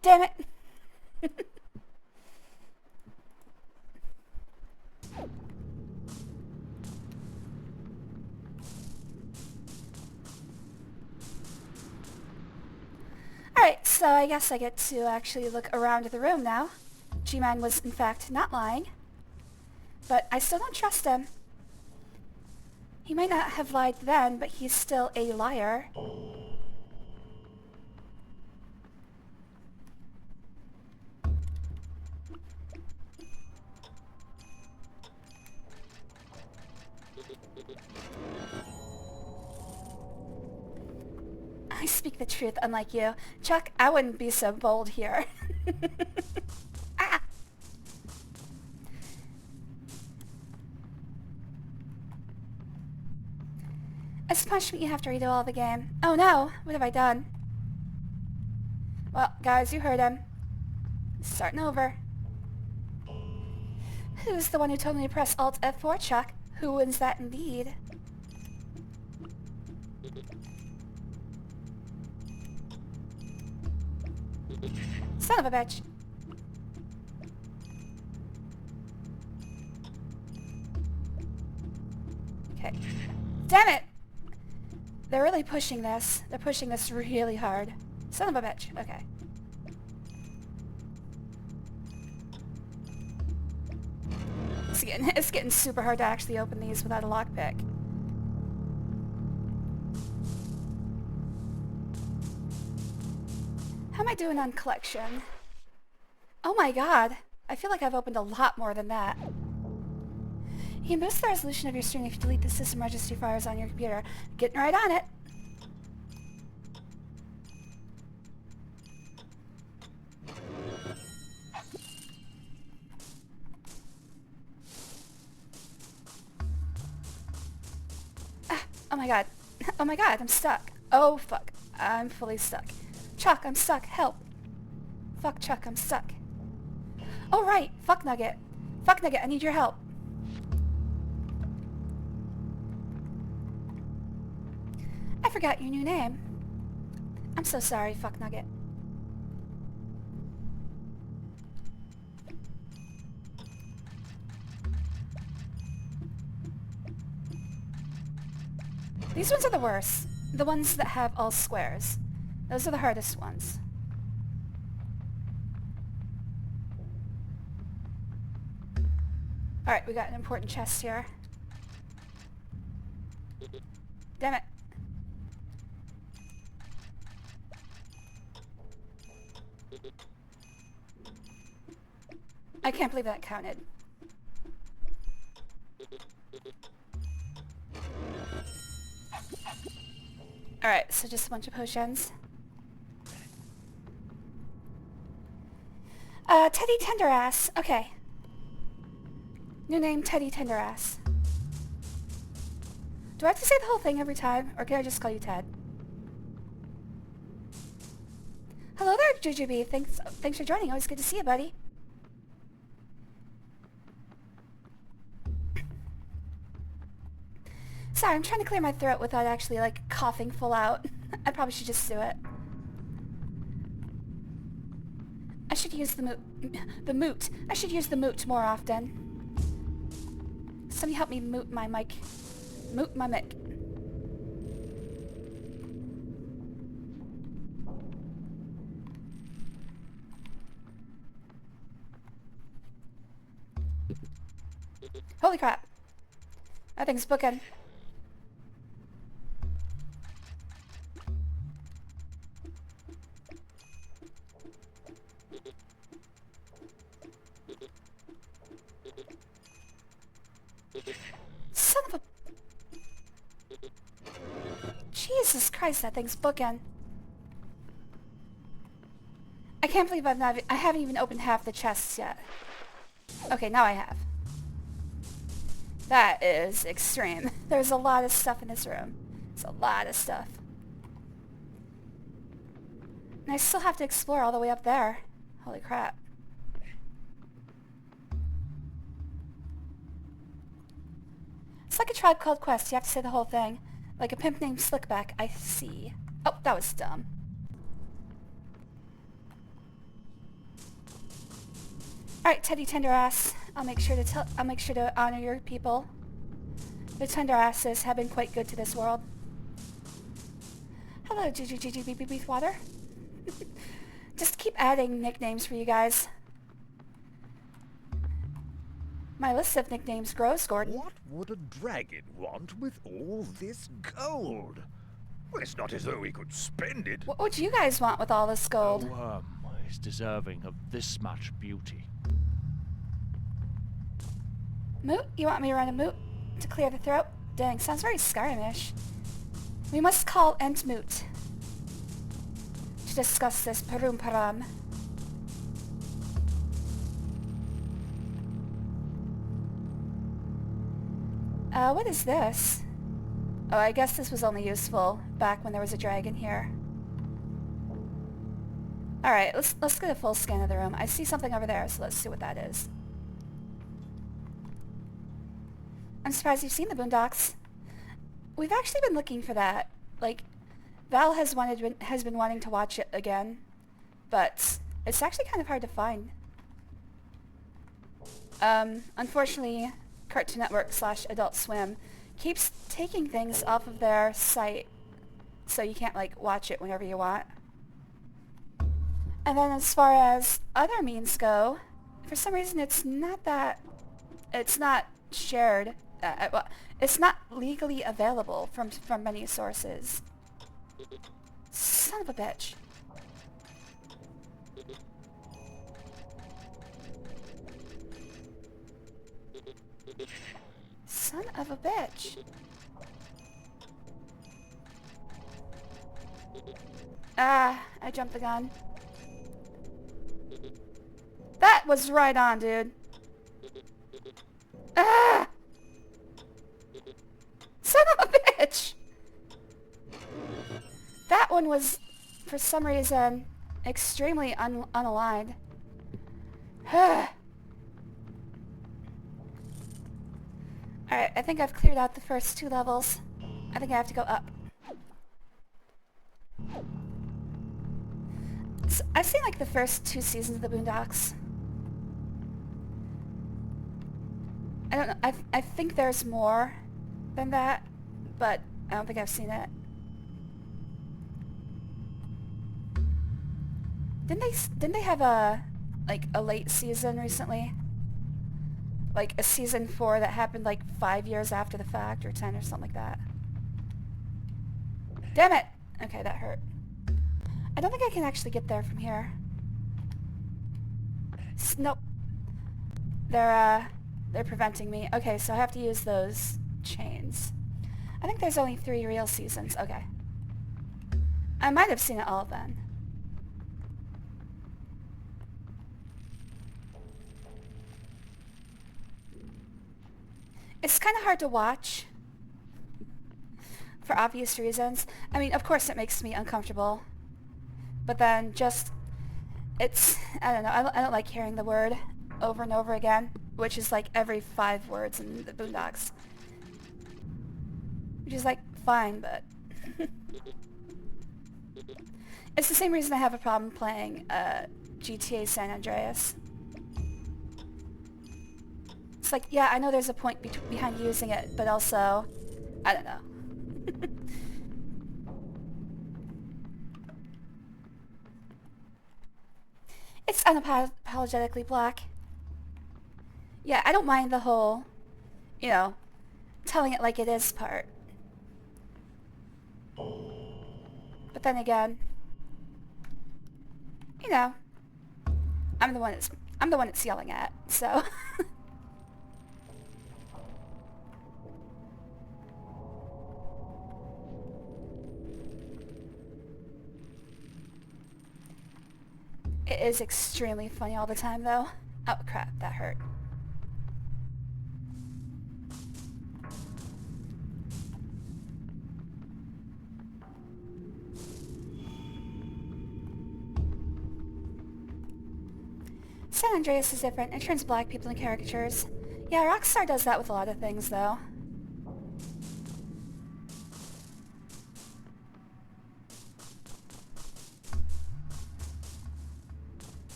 [SPEAKER 1] Damn it. Alright, so I guess I get to actually look around the room now. G-Man was in fact not lying. But I still don't trust him. He might not have lied then, but he's still a liar. I speak the truth, unlike you. Chuck, I wouldn't be so bold here. Ah! As punishment, you have to redo all the game. Oh no! What have I done? Well, guys, you heard him. Starting over. Who's the one who told me to press Alt F4, Chuck? Who wins that indeed? Son of a bitch. Okay. Damn it! They're really pushing this. They're pushing this really hard. Son of a bitch. Okay. It's getting super hard to actually open these without a lockpick. How am I doing on collection? Oh my god. I feel like I've opened a lot more than that. You can boost the resolution of your stream if you delete the system registry files on your computer. Getting right on it. Oh my god. Oh my god, I'm stuck. Oh fuck. I'm fully stuck. Chuck, I'm stuck. Help. Fuck Chuck, I'm stuck. Oh right. Fuck Nugget. Fuck Nugget, I need your help. I forgot your new name. I'm so sorry, Fuck Nugget. These ones are the worst. The ones that have all squares. Those are the hardest ones. Alright, we got an important chest here. Damn it. I can't believe that counted. Alright, so just a bunch of potions. Teddy Tenderass. Okay. New name, Teddy Tenderass. Do I have to say the whole thing every time, or can I just call you Ted? Hello there, Jujubee. Thanks for joining. Always good to see you, buddy. Sorry, I'm trying to clear my throat without actually, like, coughing full out. I probably should just do it. I should use the moot. I should use the moot more often. Somebody help me moot my mic. Moot my mic. Holy crap. That thing's booking. Son of a... Jesus Christ, that thing's booking. I can't believe I haven't even opened half the chests yet. Okay, now I have. That is extreme. There's a lot of stuff in this room. It's a lot of stuff. And I still have to explore all the way up there. Holy crap. It's like a Tribe Called Quest. You have to say the whole thing. Like a pimp named Slickback. I see. Oh, that was dumb. Alright, Teddy Tenderass. I'll make sure to honor your people. The Tenderasses have been quite good to this world. Hello, Beef Water. Just keep adding nicknames for you guys. My list of nicknames grows, Gordon.
[SPEAKER 3] What would a dragon want with all this gold? Well, it's not as though he could spend it.
[SPEAKER 1] What would you guys want with all this gold?
[SPEAKER 5] A worm is deserving of this much beauty.
[SPEAKER 1] Moot? You want me to run a moot to clear the throat? Dang, sounds very Skyrim-ish. We must call Entmoot to discuss this parum. What is this? Oh, I guess this was only useful back when there was a dragon here. Alright, let's get a full scan of the room. I see something over there, so let's see what that is. I'm surprised you've seen the Boondocks. We've actually been looking for that. Like, Val has been wanting to watch it again, but it's actually kind of hard to find. Unfortunately, Cartoon Network / Adult Swim keeps taking things off of their site, so you can't, like, watch it whenever you want. And then as far as other means go, for some reason it's not shared. Well, it's not legally available from many sources. Son of a bitch. Son of a bitch. Ah, I jumped the gun. That was right on, dude. Ah! Son of a bitch! That one was, for some reason, extremely unaligned. Alright, I think I've cleared out the first 2 levels. I think I have to go up. So I've seen like the first 2 seasons of the Boondocks. I don't know, I think there's more than that, but I don't think I've seen it. Didn't they have a late season recently? Like a season 4 that happened like 5 years after the fact, or 10 or something like that. Damn it! Okay, that hurt. I don't think I can actually get there from here. Nope. They're preventing me. Okay, so I have to use those chains. I think there's only 3 real seasons. Okay. I might have seen it all then. It's kind of hard to watch for obvious reasons. I mean, of course it makes me uncomfortable. But then just, I don't know, I don't like hearing the word over and over again, which is like every 5 words in the Boondocks. Which is like, fine, but... It's the same reason I have a problem playing GTA San Andreas. It's like, yeah, I know there's a point behind using it, but also, I don't know. It's unapologetically black. Yeah, I don't mind the whole, you know, telling it like it is part. But then again, you know, I'm the one it's yelling at, so. It is extremely funny all the time, though. Oh crap, that hurt. San Andreas is different. It turns black people into caricatures. Yeah, Rockstar does that with a lot of things, though.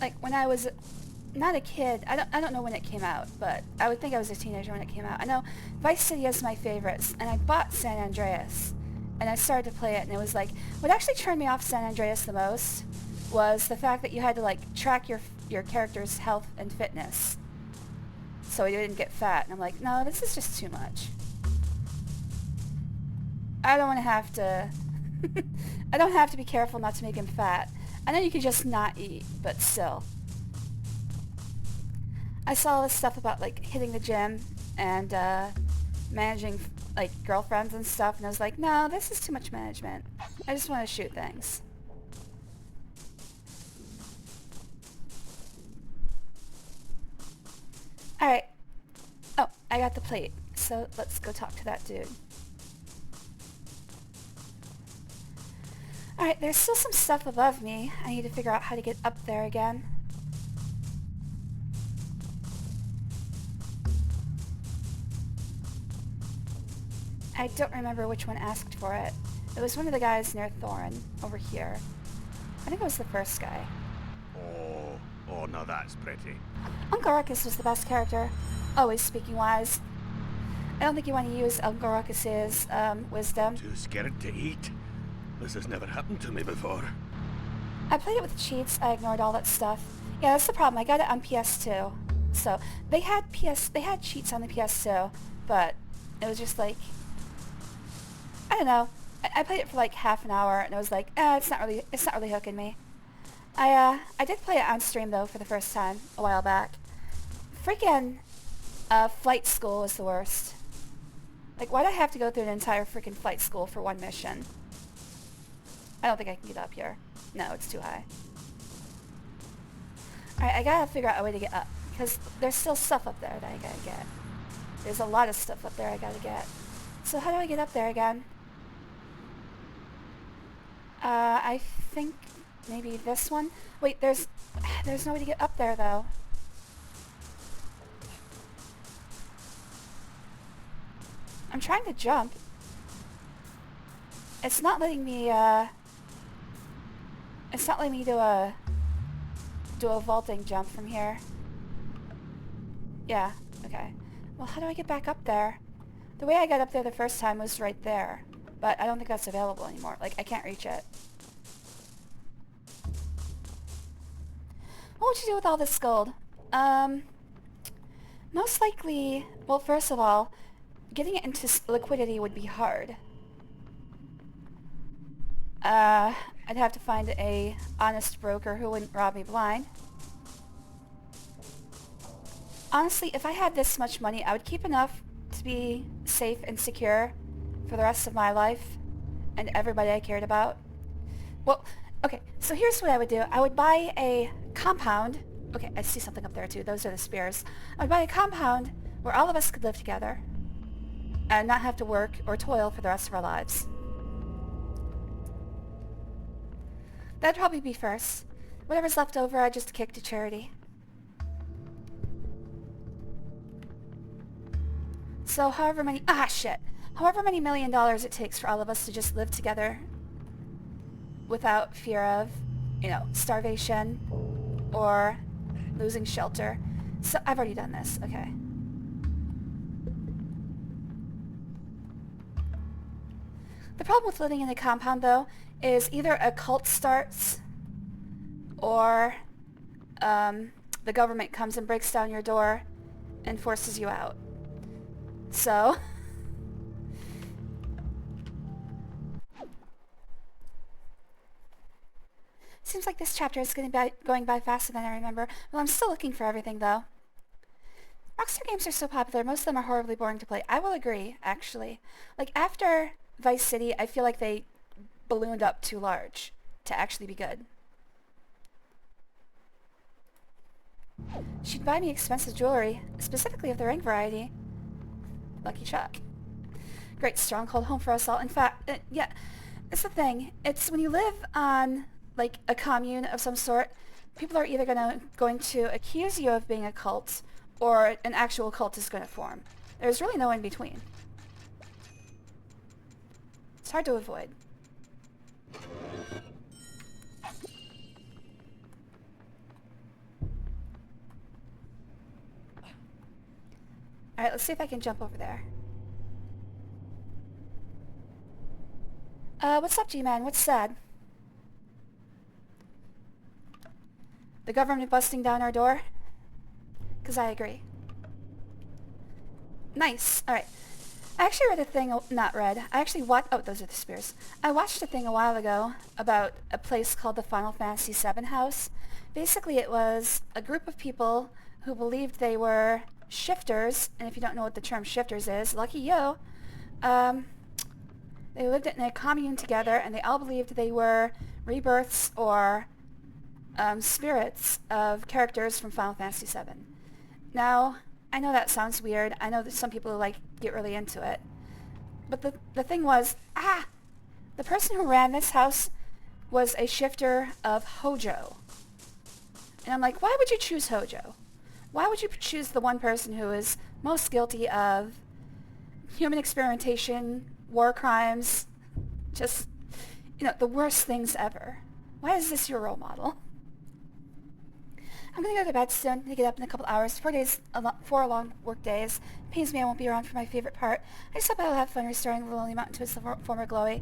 [SPEAKER 1] Like, when I was not a kid, I don't know when it came out, but I would think I was a teenager when it came out. I know Vice City is my favorites, and I bought San Andreas. And I started to play it, and it was like, what actually turned me off San Andreas the most was the fact that you had to like track your character's health and fitness so he didn't get fat. And I'm like, no, this is just too much. I don't want to have to I don't have to be careful not to make him fat. I know you can just not eat, but still. I saw all this stuff about like hitting the gym and managing like girlfriends and stuff, and I was like, no, this is too much management. I just want to shoot things. Alright. Oh, I got the plate, so let's go talk to that dude. Alright, there's still some stuff above me. I need to figure out how to get up there again. I don't remember which one asked for it. It was one of the guys near Thorin, over here. I think it was the first guy.
[SPEAKER 4] Oh, now that's pretty.
[SPEAKER 1] Uncle Ruckus was the best character, always speaking wise. I don't think you want to use Uncle Ruckus's wisdom.
[SPEAKER 4] Too scared to eat? This has never happened to me before.
[SPEAKER 1] I played it with cheats, I ignored all that stuff. Yeah, that's the problem, I got it on PS2. So, they had cheats on the PS2, but it was just like, I don't know. I played it for like half an hour, and it was like, it's not really hooking me. I did play it on stream though for the first time a while back. Freaking flight school was the worst. Like, why'd I have to go through an entire freaking flight school for one mission? I don't think I can get up here. No, it's too high. Alright, I gotta figure out a way to get up, because there's still stuff up there that I gotta get. There's a lot of stuff up there I gotta get. So how do I get up there again? I think maybe this one? Wait, there's no way to get up there though. I'm trying to jump. It's not letting me, do a vaulting jump from here. Yeah, okay. Well, how do I get back up there? The way I got up there the first time was right there, but I don't think that's available anymore. Like, I can't reach it. What would you do with all this gold? Most likely, well, first of all, getting it into liquidity would be hard. I'd have to find a honest broker who wouldn't rob me blind. Honestly, if I had this much money, I would keep enough to be safe and secure for the rest of my life and everybody I cared about. Well, okay, so here's what I would do. I would buy a compound. Okay, I see something up there too. Those are the spears. I would buy a compound where all of us could live together and not have to work or toil for the rest of our lives. That'd probably be first. Whatever's left over, I'd just kick to charity. So however many $1 million it takes for all of us to just live together without fear of, starvation or losing shelter. So I've already done this, okay. The problem with living in a compound, though, is either a cult starts or the government comes and breaks down your door and forces you out. So seems like this chapter is going by faster than I remember. Well, I'm still looking for everything, though. Rockstar games are so popular, most of them are horribly boring to play. I will agree, actually. Like, after Vice City, I feel like they ballooned up too large to actually be good. She'd buy me expensive jewelry, specifically of the ring variety. Lucky Chuck. Great stronghold home for us all. In fact, yeah, it's the thing. It's when you live on, like, a commune of some sort, people are either going to accuse you of being a cult, or an actual cult is going to form. There's really no in between. It's hard to avoid. Alright, let's see if I can jump over there. What's up, G-Man? What's sad? The government busting down our door? 'Cause I agree. Nice. Alright. I actually read a thing, not read, I actually watched, oh, those are the spears. I watched a thing a while ago about a place called the Final Fantasy VII House. Basically, it was a group of people who believed they were shifters, and if you don't know what the term shifters is, lucky you. They lived in a commune together, and they all believed they were rebirths or spirits of characters from Final Fantasy VII. Now, I know that sounds weird. I know that some people get really into it. But the thing was, the person who ran this house was a shifter of Hojo. And I'm like, why would you choose Hojo? Why would you choose the one person who is most guilty of human experimentation, war crimes, just, the worst things ever? Why is this your role model? I'm going to go to bed soon to get up in a couple hours. 4 long work days. Pains me I won't be around for my favorite part. I just hope I'll have fun restoring the Lonely Mountain to its former glory.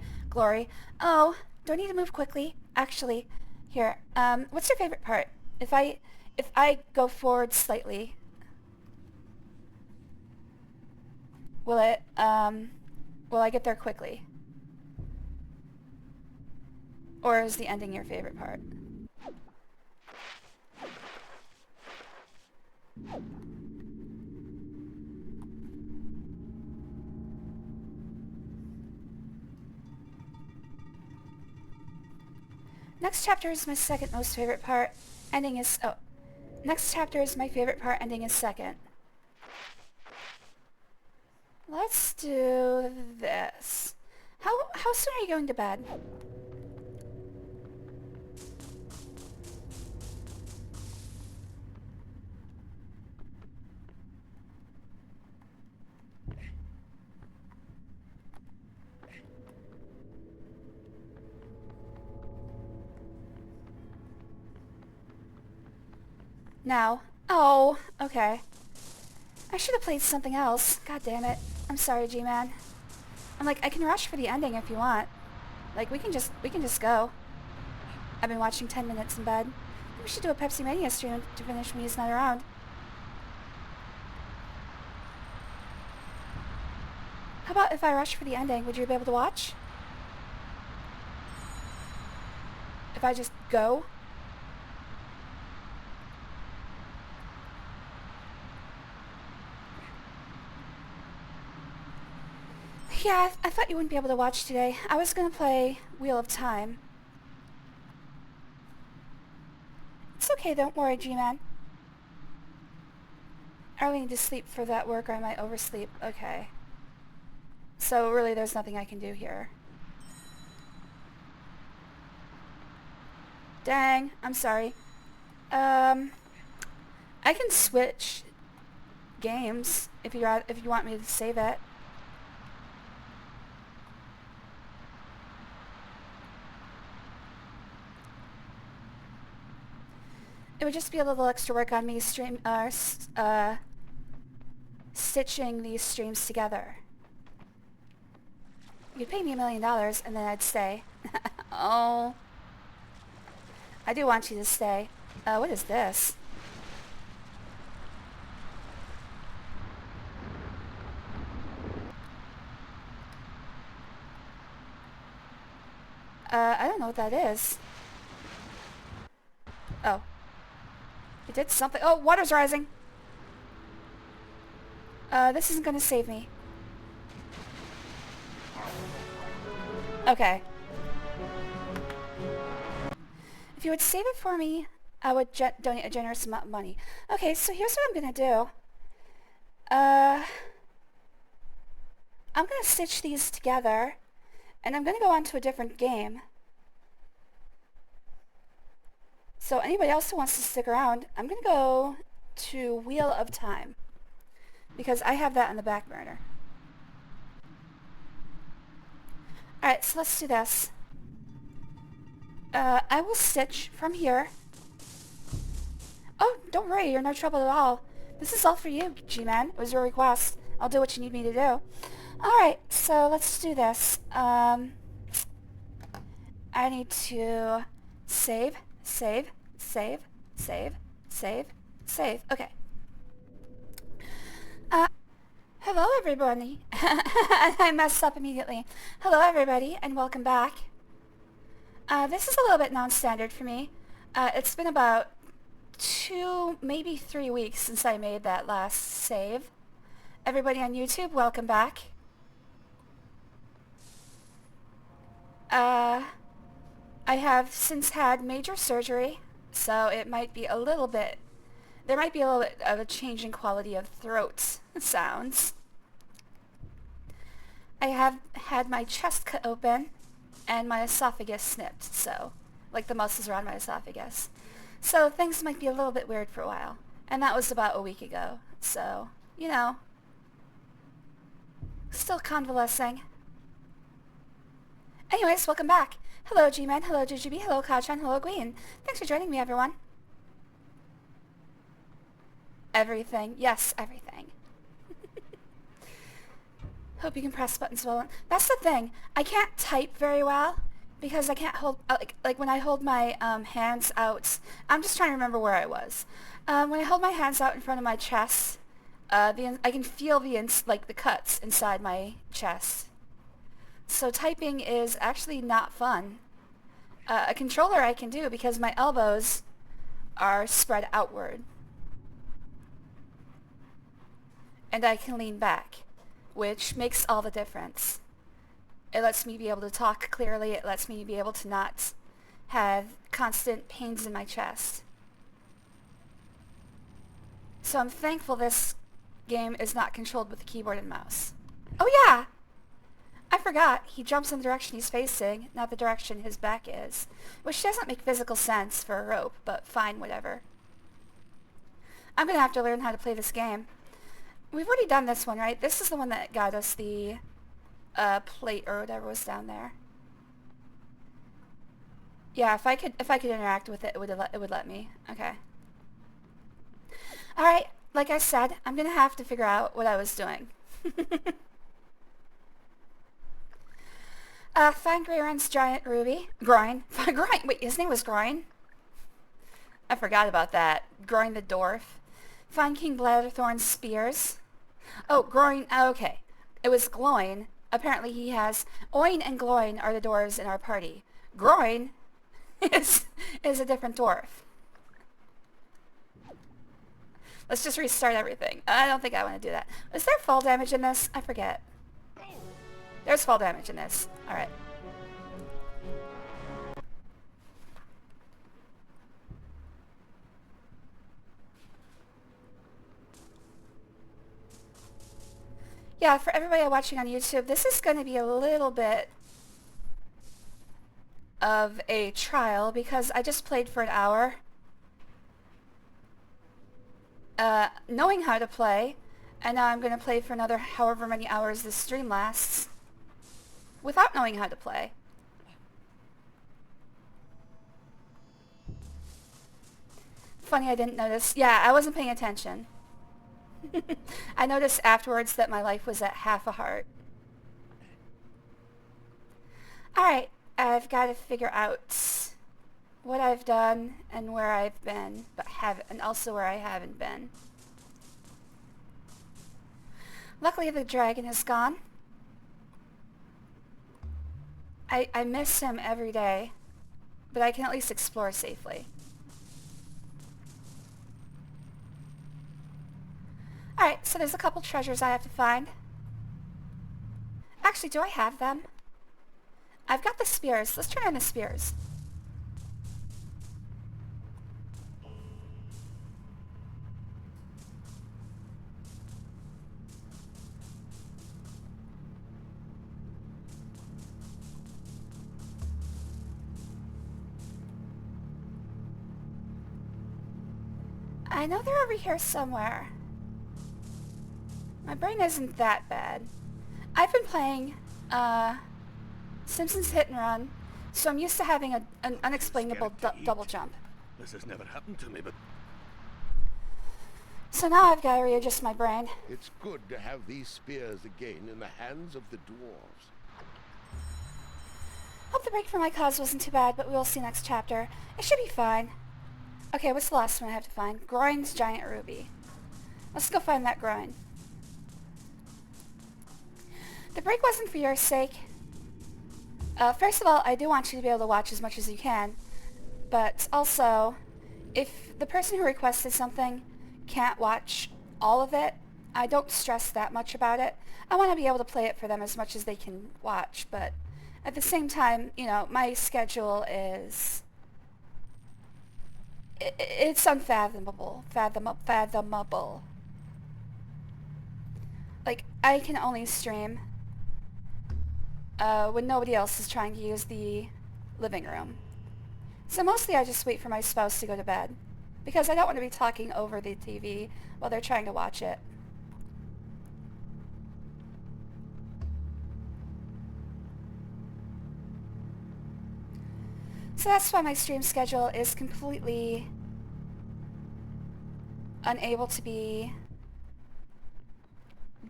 [SPEAKER 1] Oh, do I need to move quickly? Actually, here. What's your favorite part? If I go forward slightly, will I get there quickly? Or is the ending your favorite part? Next chapter is my second most favorite part. Next chapter is my favorite part. Ending is second. Let's do this. How soon are you going to bed? Now. Oh, okay. I should have played something else. God damn it. I'm sorry, G-Man. I'm like, I can rush for the ending if you want. Like, we can just go. I've been watching 10 minutes in bed. We should do a Pepsi Mania stream to finish when he's not around. How about if I rush for the ending? Would you be able to watch? If I just go? Yeah, I thought you wouldn't be able to watch today. I was going to play Wheel of Time. It's okay, don't worry, G-Man. I really need to sleep for that work or I might oversleep. Okay. So really there's nothing I can do here. Dang, I'm sorry. I can switch games if you want me to save it. It would just be a little extra work on me stitching these streams together. You'd pay me $1 million and then I'd stay. Oh. I do want you to stay. What is this? I don't know what that is. Oh. It did something. Oh, water's rising. This isn't gonna save me. Okay. If you would save it for me, I would donate a generous amount of money. Okay, so here's what I'm gonna do. I'm gonna stitch these together, and I'm gonna go on to a different game. So anybody else who wants to stick around, I'm gonna go to Wheel of Time, because I have that on the back burner. Alright, so let's do this. I will stitch from here. Oh, don't worry, you're no trouble at all. This is all for you, G-Man. It was your request. I'll do what you need me to do. Alright, so let's do this. I need to save. Okay. Hello everybody. I messed up immediately. Hello everybody, and welcome back. This is a little bit non-standard for me. It's been about 2, maybe 3 weeks since I made that last save. Everybody on YouTube, welcome back. I have since had major surgery, so it might be a little bit, there might be a little bit of a change in quality of throat sounds. I have had my chest cut open and my esophagus snipped, so, like the muscles around my esophagus. So things might be a little bit weird for a while. And that was about a week ago, so, you know, still convalescing. Anyways, welcome back. Hello G-Man, hello Jujubee, hello Kachan, hello Gween. Thanks for joining me, everyone. Everything. Yes, everything. Hope you can press buttons well. That's the thing. I can't type very well because I can't hold, like when I hold my hands out, I'm just trying to remember where I was. When I hold my hands out in front of my chest, I can feel the cuts inside my chest. So typing is actually not fun. A controller I can do because my elbows are spread outward. And I can lean back, which makes all the difference. It lets me be able to talk clearly. It lets me be able to not have constant pains in my chest. So I'm thankful this game is not controlled with the keyboard and mouse. Oh yeah! I forgot. He jumps in the direction he's facing, not the direction his back is. Which doesn't make physical sense for a rope, but fine, whatever. I'm gonna have to learn how to play this game. We've already done this one, right? This is the one that got us the plate or whatever was down there. Yeah, if I could interact with it, it would let me. Okay. All right, like I said, I'm gonna have to figure out what I was doing. Find Greyron's giant ruby. Groin. Groin. Wait, his name was Groin? I forgot about that. Groin the dwarf. Find King Bladderthorn's spears. Oh, Groin. Okay. It was Gloin. Apparently he has... Oin and Gloin are the dwarves in our party. Groin is a different dwarf. Let's just restart everything. I don't think I want to do that. Is there fall damage in this? I forget. There's fall damage in this. Alright. Yeah, for everybody watching on YouTube, this is going to be a little bit of a trial because I just played for an hour. Knowing how to play, and now I'm going to play for another however many hours this stream lasts without knowing how to play. Funny I didn't notice. Yeah, I wasn't paying attention. I noticed afterwards that my life was at half a heart. Alright, I've got to figure out what I've done and where I've been, and also where I haven't been. Luckily the dragon is gone. I miss him every day, but I can at least explore safely. Alright, so there's a couple treasures I have to find. Actually, do I have them? I've got the spears. Let's turn on the spears. I know they're over here somewhere. My brain isn't that bad. I've been playing Simpsons Hit and Run, so I'm used to having an unexplainable double jump.
[SPEAKER 4] This has never happened to me, but...
[SPEAKER 1] So now I've got to readjust my brain.
[SPEAKER 4] It's good to have these spears again in the hands of the dwarves.
[SPEAKER 1] Hope the break for my cause wasn't too bad, but we'll see next chapter. It should be fine. Okay, what's the last one I have to find? Groin's Giant Ruby. Let's go find that groin. The break wasn't for your sake. First of all, I do want you to be able to watch as much as you can. But also, if the person who requested something can't watch all of it, I don't stress that much about it. I want to be able to play it for them as much as they can watch, but at the same time, you know, my schedule is... It's unfathomable. Fathomable. Like, I can only stream when nobody else is trying to use the living room. So mostly I just wait for my spouse to go to bed, because I don't want to be talking over the TV while they're trying to watch it. So that's why my stream schedule is completely unable to be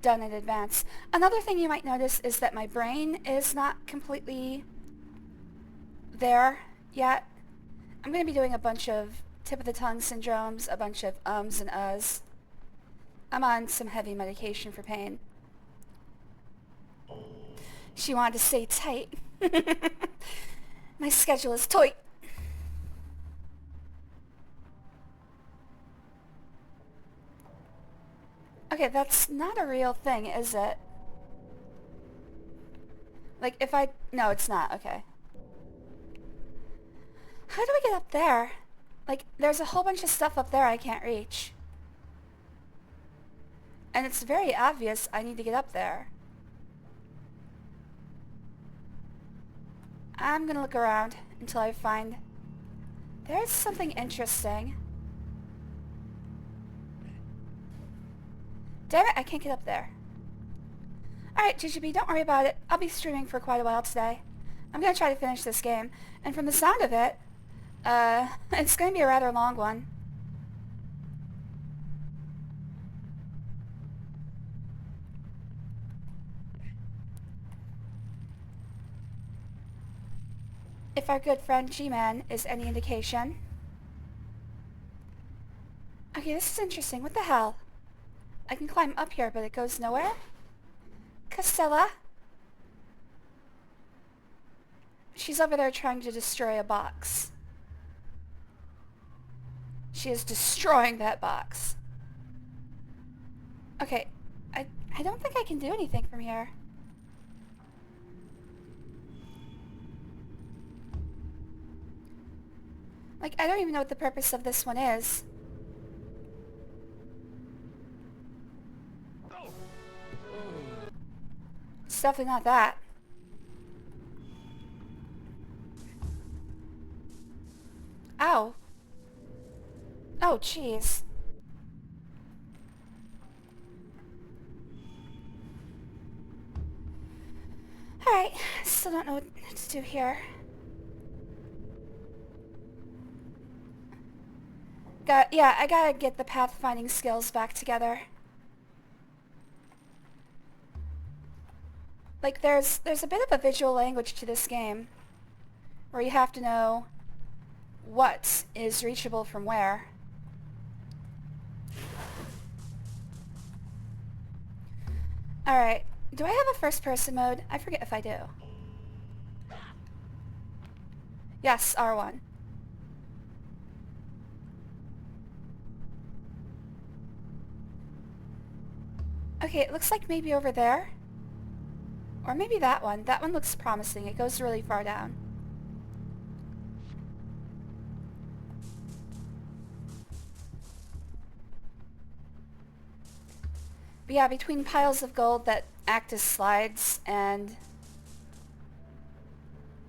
[SPEAKER 1] done in advance. Another thing you might notice is that my brain is not completely there yet. I'm going to be doing a bunch of tip of the tongue syndromes, a bunch of ums and uhs. I'm on some heavy medication for pain. She wanted to stay tight. My schedule is tight. Okay, that's not a real thing, is it? Like, if I... No, it's not. Okay. How do I get up there? Like, there's a whole bunch of stuff up there I can't reach. And it's very obvious I need to get up there. I'm gonna look around until I find... There's something interesting. Damn it, I can't get up there. Alright, GGB, don't worry about it. I'll be streaming for quite a while today. I'm gonna try to finish this game. And from the sound of it, it's gonna be a rather long one. If our good friend G-Man is any indication. Okay, this is interesting. What the hell? I can climb up here, but it goes nowhere? Castella? She's over there trying to destroy a box. She is destroying that box. Okay, I don't think I can do anything from here. Like, I don't even know what the purpose of this one is. definitely not that. Ow. Oh, jeez. Alright, still don't know what to do here. I gotta get the pathfinding skills back together. Like, there's a bit of a visual language to this game, where you have to know what is reachable from where. Alright, do I have a first-person mode? I forget if I do. Yes, R1. Okay, it looks like maybe over there. Or maybe that one. That one looks promising. It goes really far down. But yeah, between piles of gold that act as slides and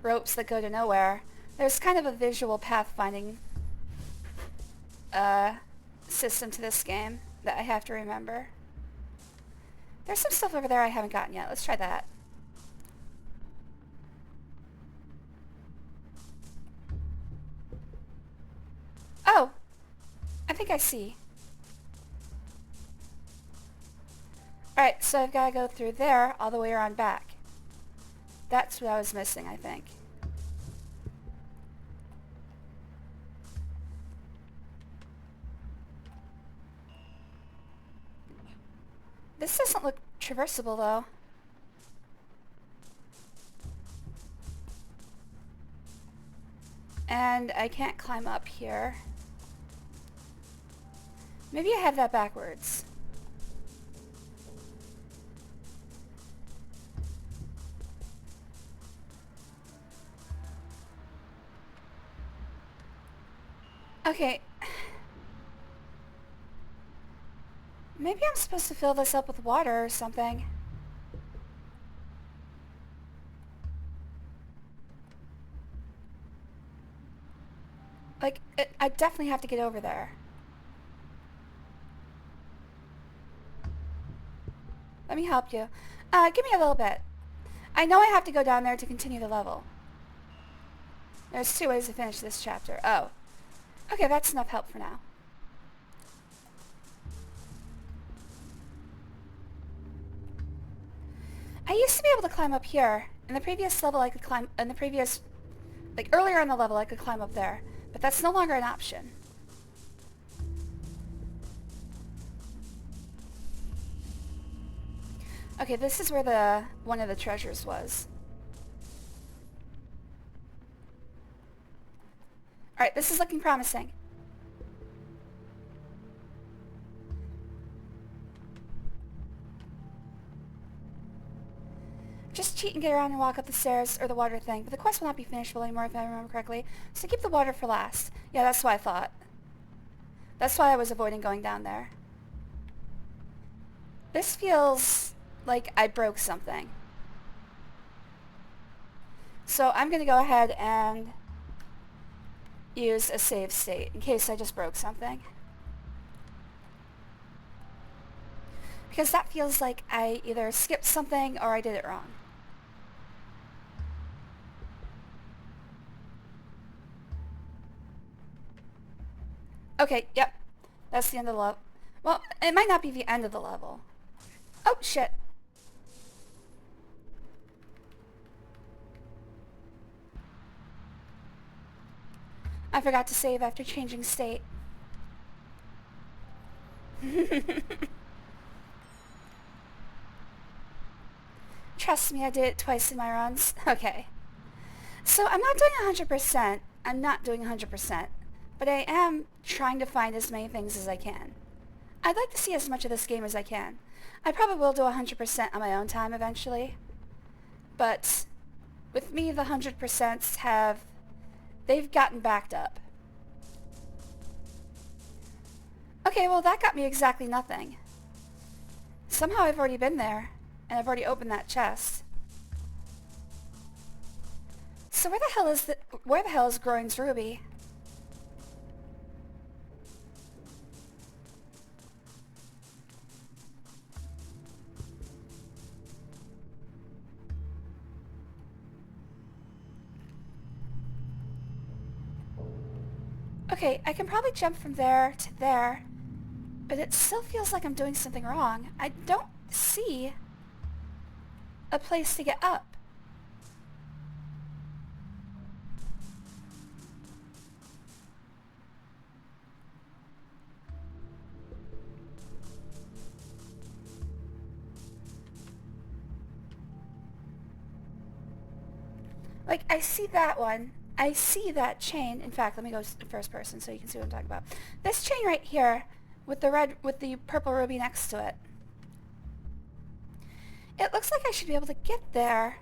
[SPEAKER 1] ropes that go to nowhere, there's kind of a visual pathfinding system to this game that I have to remember. There's some stuff over there I haven't gotten yet. Let's try that. Oh! I think I see. Alright, so I've got to go through there all the way around back. That's what I was missing, I think. This doesn't look traversable, though. And I can't climb up here. Maybe I have that backwards. Okay. Maybe I'm supposed to fill this up with water or something. Like, I definitely have to get over there. Let me help you. Give me a little bit. I know I have to go down there to continue the level. There's 2 ways to finish this chapter. Oh. Okay, that's enough help for now. I used to be able to climb up here. In the previous level I could climb, like earlier in the level I could climb up there. But that's no longer an option. Okay, this is where one of the treasures was. Alright, this is looking promising. Just cheat and get around and walk up the stairs or the water thing, but the quest will not be finishable anymore if I remember correctly, so keep the water for last. Yeah, that's what I thought. That's why I was avoiding going down there. This feels like I broke something. So I'm going to go ahead and use a save state in case I just broke something. Because that feels like I either skipped something or I did it wrong. Okay, yep. That's the end of the level. Well, it might not be the end of the level. Oh, shit. I forgot to save after changing state. Trust me, I did it twice in my runs. Okay. So I'm not doing 100%. I'm not doing 100%. But I am trying to find as many things as I can. I'd like to see as much of this game as I can. I probably will do 100% on my own time eventually. But with me, the 100% they've gotten backed up. Okay, well that got me exactly nothing. Somehow I've already been there, and I've already opened that chest. So where the hell is Groin's ruby? Okay, I can probably jump from there to there, but it still feels like I'm doing something wrong. I don't see a place to get up. Like, I see that one. I see that chain. In fact, let me go first person so you can see what I'm talking about. This chain right here with the purple ruby next to it. It looks like I should be able to get there.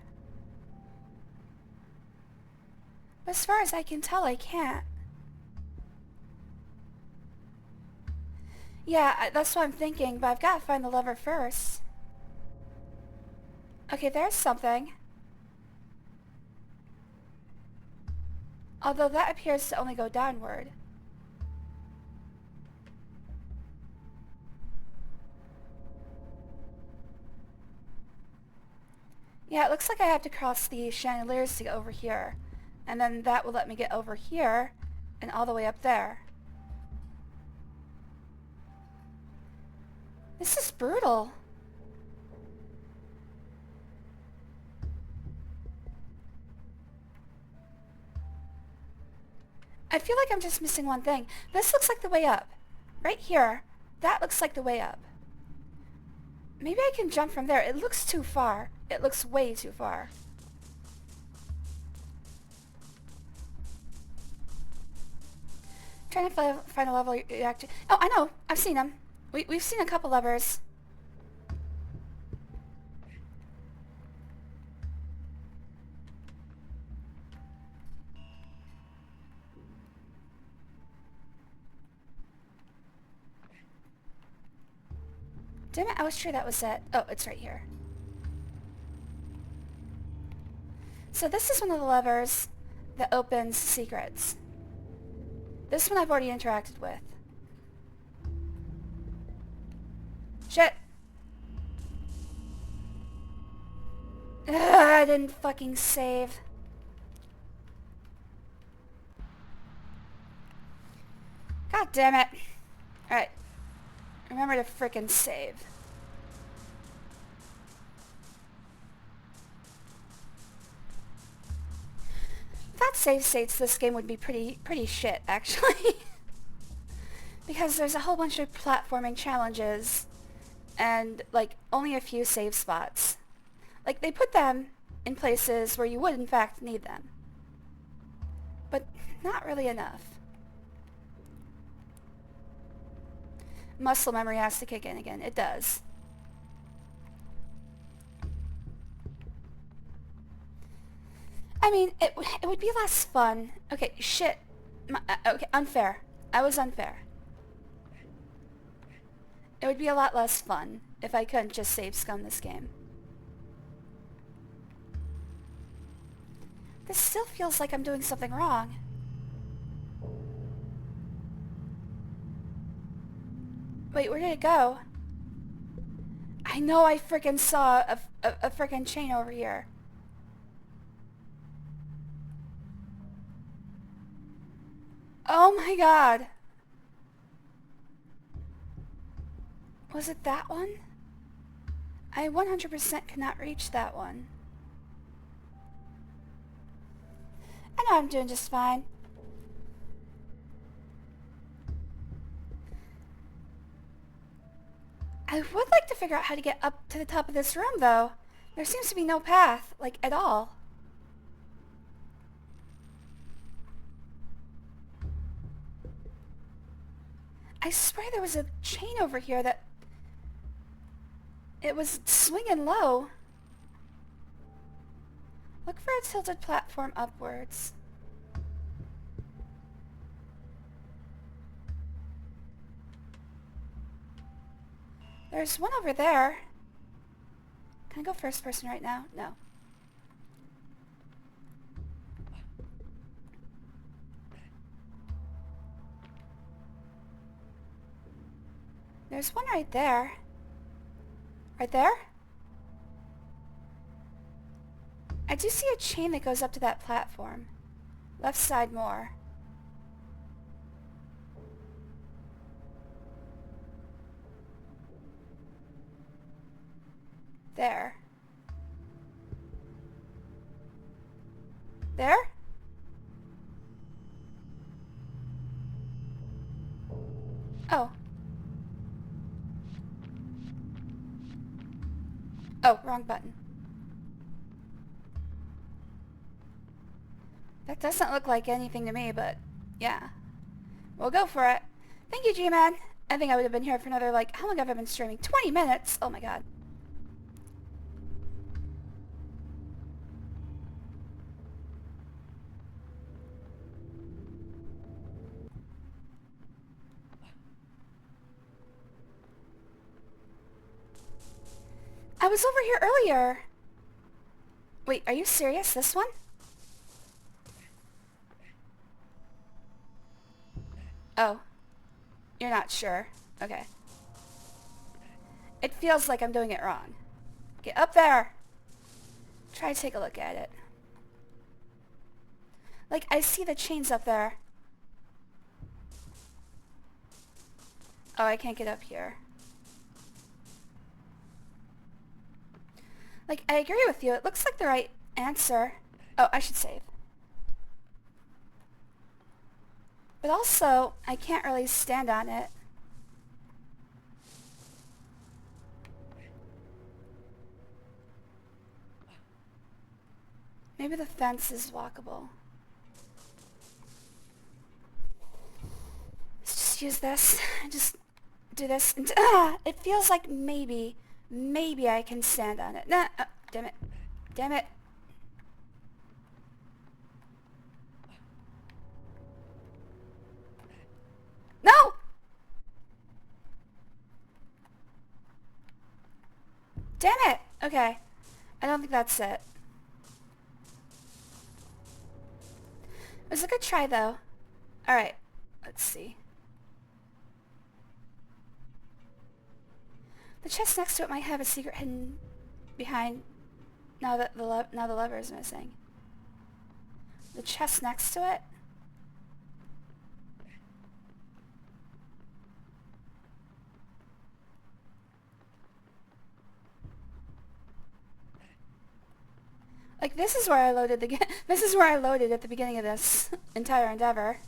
[SPEAKER 1] But as far as I can tell, I can't. Yeah, that's what I'm thinking, but I've got to find the lever first. Okay, there's something. Although that appears to only go downward. Yeah, it looks like I have to cross the chandeliers to get over here. And then that will let me get over here and all the way up there. This is brutal. I feel like I'm just missing one thing. This looks like the way up. Right here. That looks like the way up. Maybe I can jump from there. It looks too far. It looks way too far. Trying to find a level you actually... Oh, I know. I've seen them. We've seen a couple levers. Damn it, I was sure that was it. Oh, it's right here. So this is one of the levers that opens secrets. This one I've already interacted with. Shit! Ugh, I didn't fucking save. God damn it. Alright. Remember to frickin' save. Without save states, this game would be pretty shit, actually. Because there's a whole bunch of platforming challenges and, like, only a few save spots. Like, they put them in places where you would, in fact, need them. But not really enough. Muscle memory has to kick in again. It does. I mean, it would be less fun. Okay, shit. Okay, unfair. I was unfair. It would be a lot less fun if I couldn't just save scum this game. This still feels like I'm doing something wrong. Wait, where did it go? I know I frickin' saw a frickin' chain over here. Oh my god. Was it that one? I 100% cannot reach that one. I know I'm doing just fine. I would like to figure out how to get up to the top of this room, though. There seems to be no path, like, at all. I swear there was a chain over here that... It was swinging low. Look for a tilted platform upwards. There's one over there. Can I go first person right now? No. There's one right there. Right there? I do see a chain that goes up to that platform. Left side more. There. There? Oh. Oh, wrong button. That doesn't look like anything to me, but yeah. We'll go for it. Thank you, G-Man. I think I would have been here for another, like, how long have I been streaming? 20 minutes? Oh my god. I was over here earlier. Wait, are you serious? This one? Oh. You're not sure. Okay. It feels like I'm doing it wrong. Get up there! Try to take a look at it. Like, I see the chains up there. Oh, I can't get up here. Like, I agree with you. It looks like the right answer. Oh, I should save. But also, I can't really stand on it. Maybe the fence is walkable. Let's just use this. Just do this. And, it feels like maybe I can stand on it. Nah, damn it. Damn it. No! Damn it! Okay. I don't think that's it. It was a good try, though. Alright. Let's see. The chest next to it might have a secret hidden behind. Now that the lever is missing. The chest next to it. Like, this is where I loaded this is where I loaded at the beginning of this entire endeavor.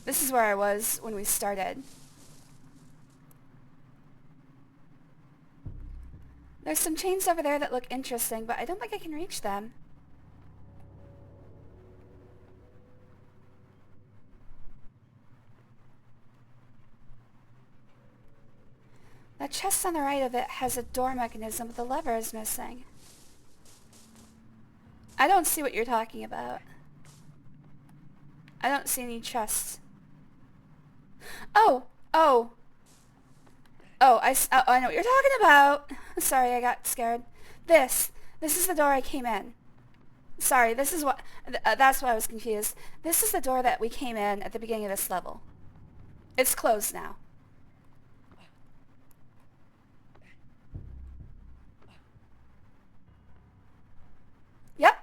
[SPEAKER 1] This is where I was when we started. There's some chains over there that look interesting, but I don't think I can reach them. That chest on the right of it has a door mechanism, but the lever is missing. I don't see what you're talking about. I don't see any chests. Oh! Oh! Oh, I know what you're talking about! Sorry, I got scared. This is the door I came in. Sorry, this is what... that's why I was confused. This is the door that we came in at the beginning of this level. It's closed now. Yep.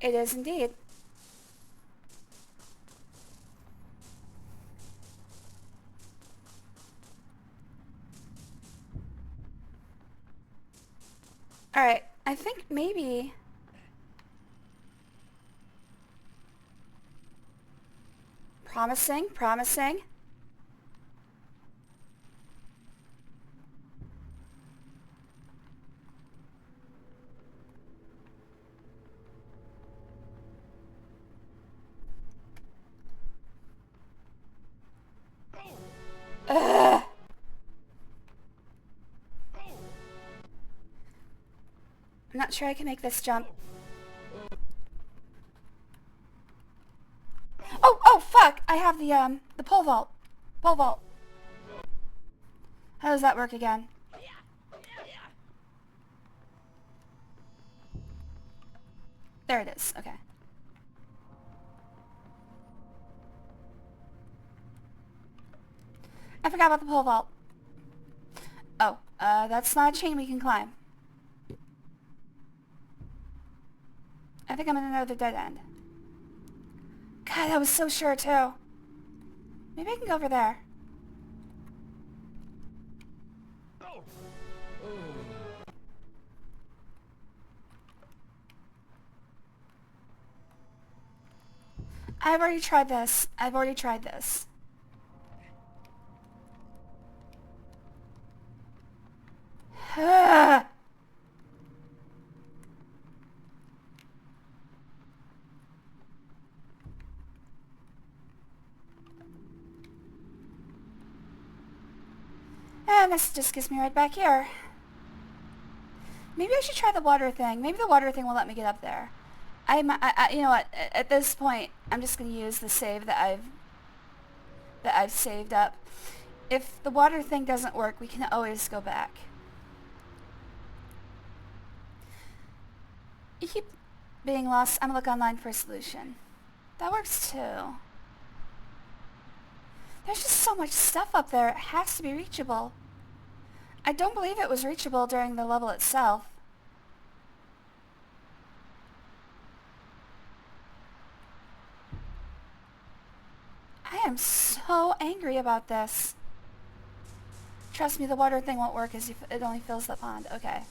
[SPEAKER 1] It is indeed. Alright, I think maybe... Promising, promising. Ugh. I'm not sure I can make this jump. Oh, fuck! I have the pole vault. Pole vault. How does that work again? There it is, okay. I forgot about the pole vault. Oh, that's not a chain we can climb. I think I'm in another dead end. God, I was so sure too. Maybe I can go over there. I've already tried this. I've already tried this. And this just gets me right back here. Maybe I should try the water thing. Maybe the water thing will let me get up there. You know what? At this point, I'm just going to use the save that I've saved up. If the water thing doesn't work, we can always go back. You keep being lost. I'm going to look online for a solution. That works too. There's just so much stuff up there. It has to be reachable. I don't believe it was reachable during the level itself. I am so angry about this. Trust me, the water thing won't work as it only fills the pond. Okay.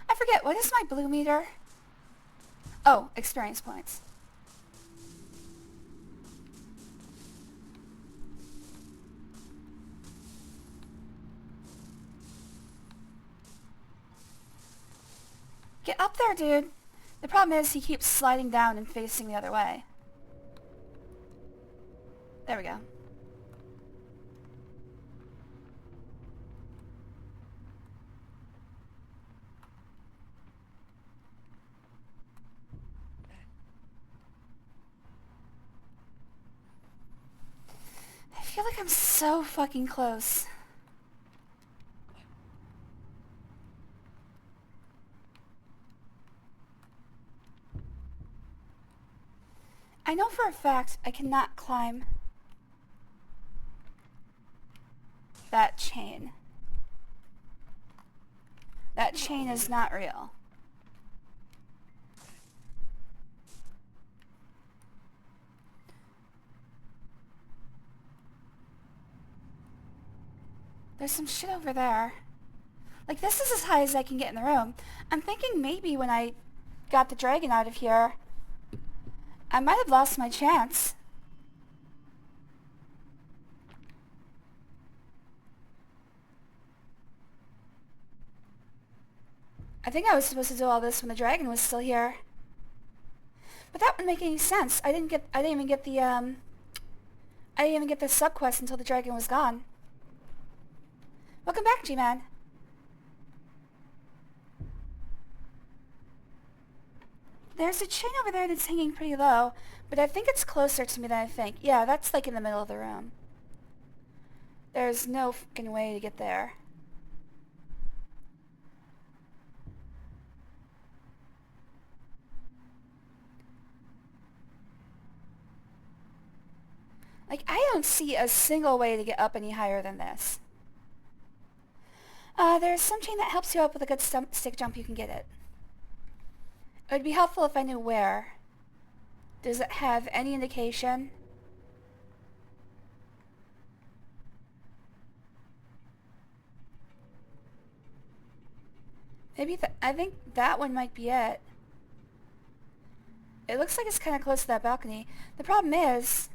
[SPEAKER 1] I forget, what is my blue meter? Oh, experience points. Get up there, dude. The problem is he keeps sliding down and facing the other way. There we go. I feel like I'm so fucking close. I know for a fact I cannot climb that chain. That chain is not real. There's some shit over there. Like, this is as high as I can get in the room. I'm thinking maybe when I got the dragon out of here, I might have lost my chance. I think I was supposed to do all this when the dragon was still here. But that wouldn't make any sense. I didn't even get the sub-quest until the dragon was gone. Welcome back, G-Man. There's a chain over there that's hanging pretty low, but I think it's closer to me than I think. Yeah, that's like in the middle of the room. There's no fucking way to get there. Like, I don't see a single way to get up any higher than this. There's some chain that helps you up with a good stick jump. You can get it. It would be helpful if I knew where. Does it have any indication? Maybe I think that one might be it. It looks like it's kind of close to that balcony. The problem is,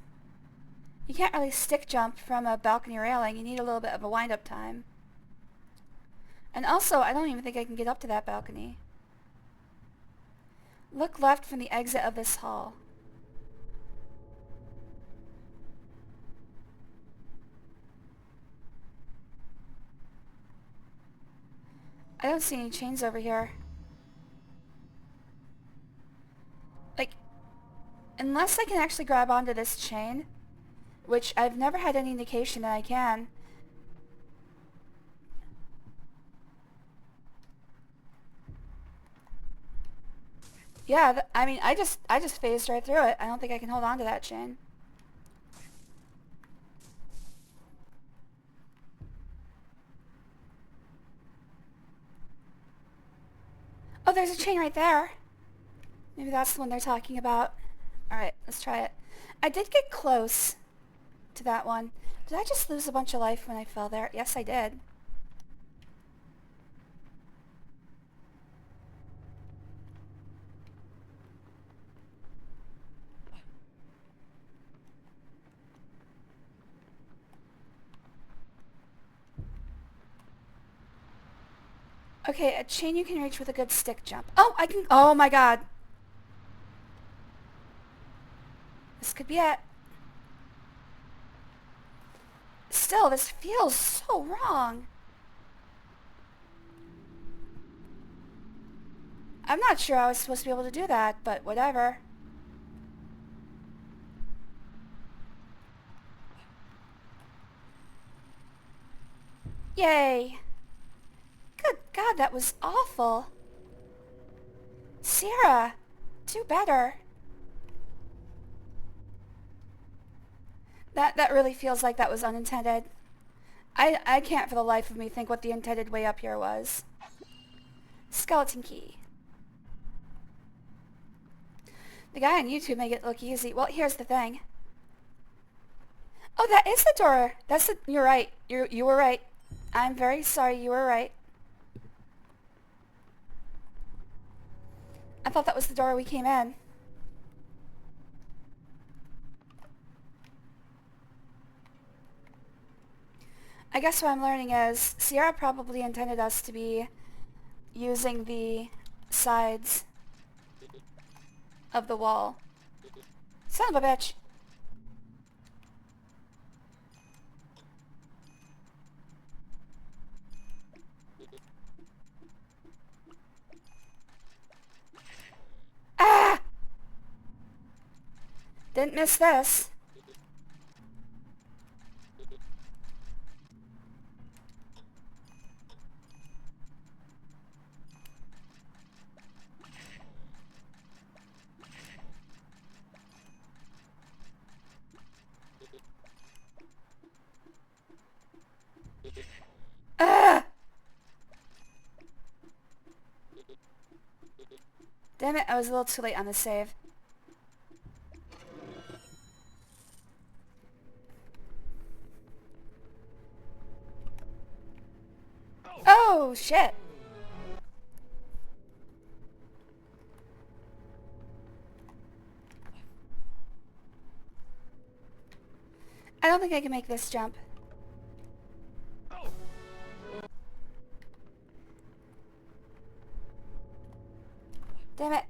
[SPEAKER 1] you can't really stick jump from a balcony railing. You need a little bit of a wind-up time. And also, I don't even think I can get up to that balcony. Look left from the exit of this hall. I don't see any chains over here. Like, unless I can actually grab onto this chain, which I've never had any indication that I can. Yeah, I mean, I just phased right through it. I don't think I can hold on to that chain. Oh, there's a chain right there. Maybe that's the one they're talking about. Alright, let's try it. I did get close to that one. Did I just lose a bunch of life when I fell there? Yes, I did. Okay, a chain you can reach with a good stick jump. Oh, I can... Oh my god. This could be it. Still, this feels so wrong. I'm not sure I was supposed to be able to do that, but whatever. Yay. Good God, that was awful. Sierra, do better. That really feels like that was unintended. I can't for the life of me think what the intended way up here was. Skeleton key. The guy on YouTube make it look easy. Well, here's the thing. Oh, that is the door. You're right. You were right. I'm very sorry, you were right. I thought that was the door we came in. I guess what I'm learning is Sierra probably intended us to be using the sides of the wall. Son of a bitch. Ah! Didn't miss this. Ah! Damn it, I was a little too late on the save. Oh, shit. I don't think I can make this jump. Damn it.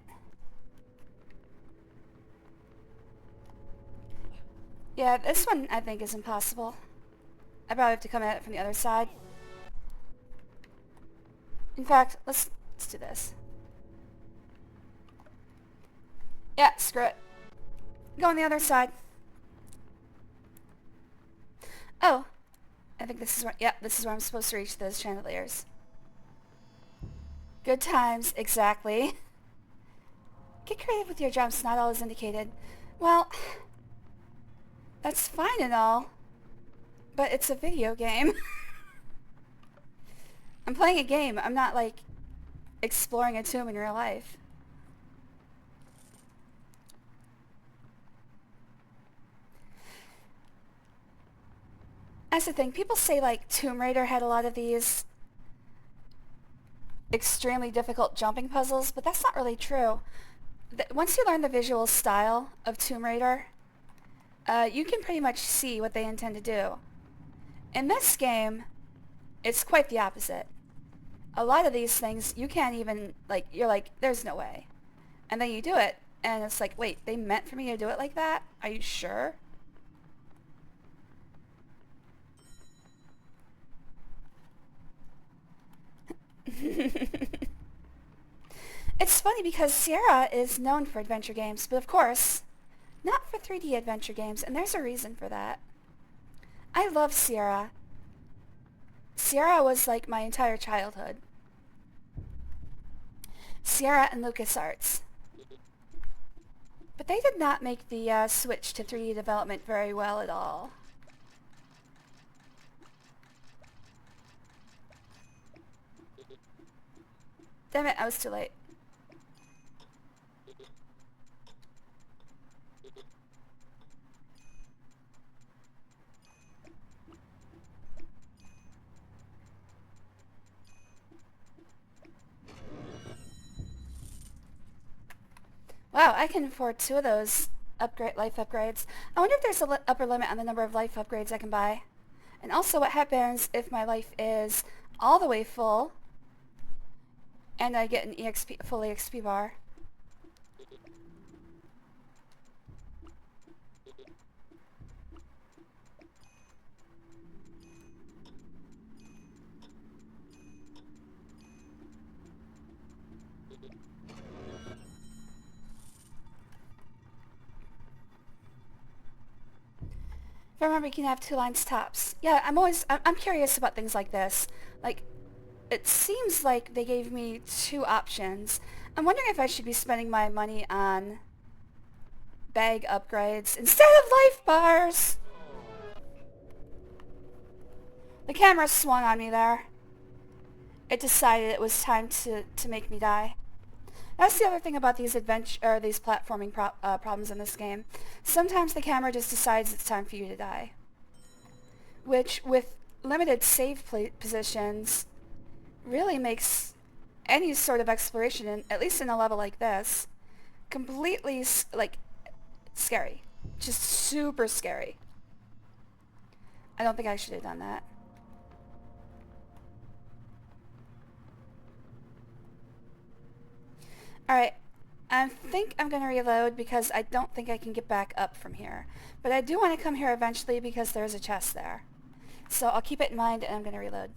[SPEAKER 1] Yeah, this one I think is impossible. I probably have to come at it from the other side. In fact, let's do this. Yeah, screw it. Go on the other side. Oh. I think this is where, yeah, this is where I'm supposed to reach those chandeliers. Good times, exactly. Get creative with your jumps, not all is indicated. Well, that's fine and all, but it's a video game. I'm playing a game. I'm not, like, exploring a tomb in real life. That's the thing. People say, like, Tomb Raider had a lot of these extremely difficult jumping puzzles, but that's not really true. Once you learn the visual style of Tomb Raider, you can pretty much see what they intend to do. In this game, it's quite the opposite. A lot of these things, you can't even, like, you're like, there's no way. And then you do it, and it's like, wait, they meant for me to do it like that? Are you sure? It's funny because Sierra is known for adventure games, but of course, not for 3D adventure games, and there's a reason for that. I love Sierra. Sierra was like my entire childhood. Sierra and LucasArts. But they did not make the switch to 3D development very well at all. Damn it, I was too late. Wow, I can afford 2 of those life upgrades. I wonder if there's a upper limit on the number of life upgrades I can buy. And also what happens if my life is all the way full and I get an full EXP bar. If I remember, you can have 2 lines tops. Yeah, I'm curious about things like this. Like, it seems like they gave me 2 options. I'm wondering if I should be spending my money on bag upgrades instead of life bars. The camera swung on me there. It decided it was time to make me die. That's the other thing about these these platforming problems in this game. Sometimes the camera just decides it's time for you to die. Which, with limited save positions, really makes any sort of exploration, at least in a level like this, completely, like, scary. Just super scary. I don't think I should have done that. Alright, I think I'm going to reload because I don't think I can get back up from here. But I do want to come here eventually because there's a chest there. So I'll keep it in mind and I'm going to reload.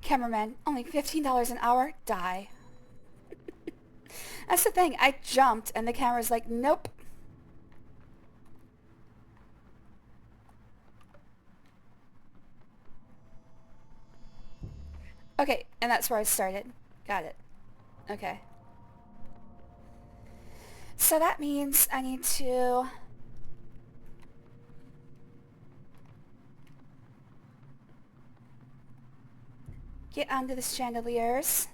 [SPEAKER 1] Cameraman, only $15 an hour? Die. That's the thing, I jumped and the camera's like, nope. Okay, and that's where I started. Got it. Okay. So that means I need to get onto the chandeliers.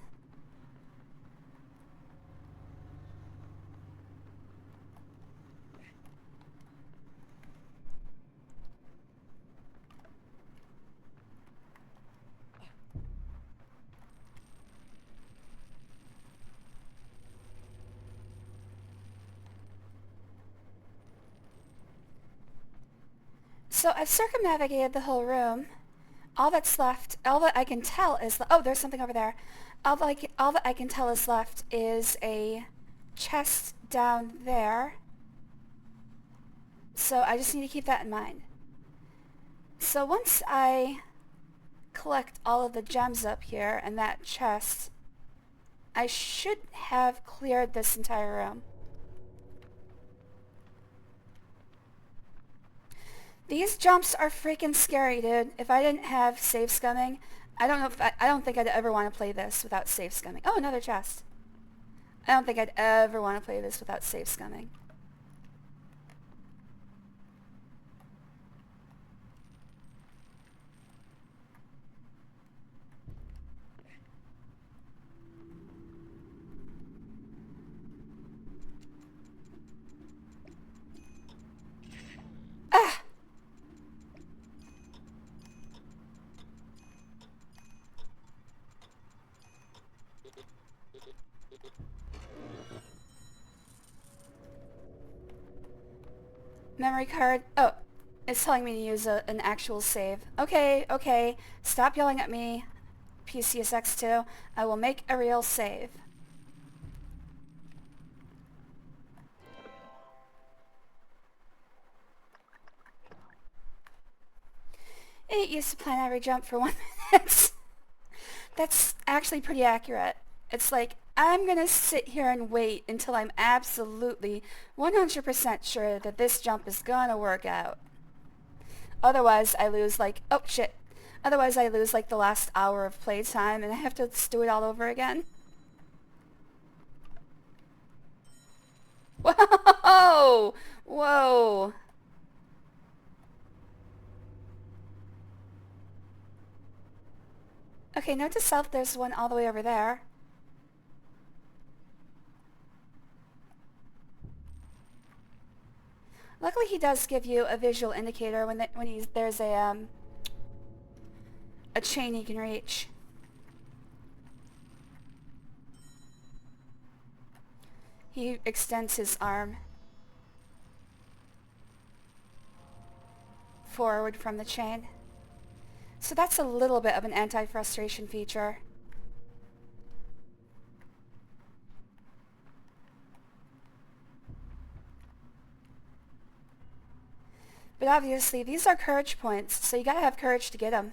[SPEAKER 1] So I've circumnavigated the whole room. All that's left, all that I can tell is, oh, there's something over there. All that I can tell is left is a chest down there. So I just need to keep that in mind. So once I collect all of the gems up here and that chest, I should have cleared this entire room. These jumps are freaking scary, dude. If I didn't have save scumming, I don't think I'd ever want to play this without save scumming. Oh, another chest. I don't think I'd ever want to play this without save scumming. Ah! Memory card. Oh, it's telling me to use an actual save. Okay, okay. Stop yelling at me, PCSX2. I will make a real save. It used to plan every jump for 1 minute. That's actually pretty accurate. It's like, I'm gonna sit here and wait until I'm absolutely 100% sure that this jump is gonna work out. Otherwise, I lose like, oh shit. Otherwise, I lose like the last hour of playtime and I have to do it all over again. Whoa! Whoa! Okay, note to self, there's one all the way over there. Luckily, he does give you a visual indicator when there's a chain he can reach. He extends his arm forward from the chain. So that's a little bit of an anti-frustration feature. But obviously, these are courage points, so you gotta have courage to get them.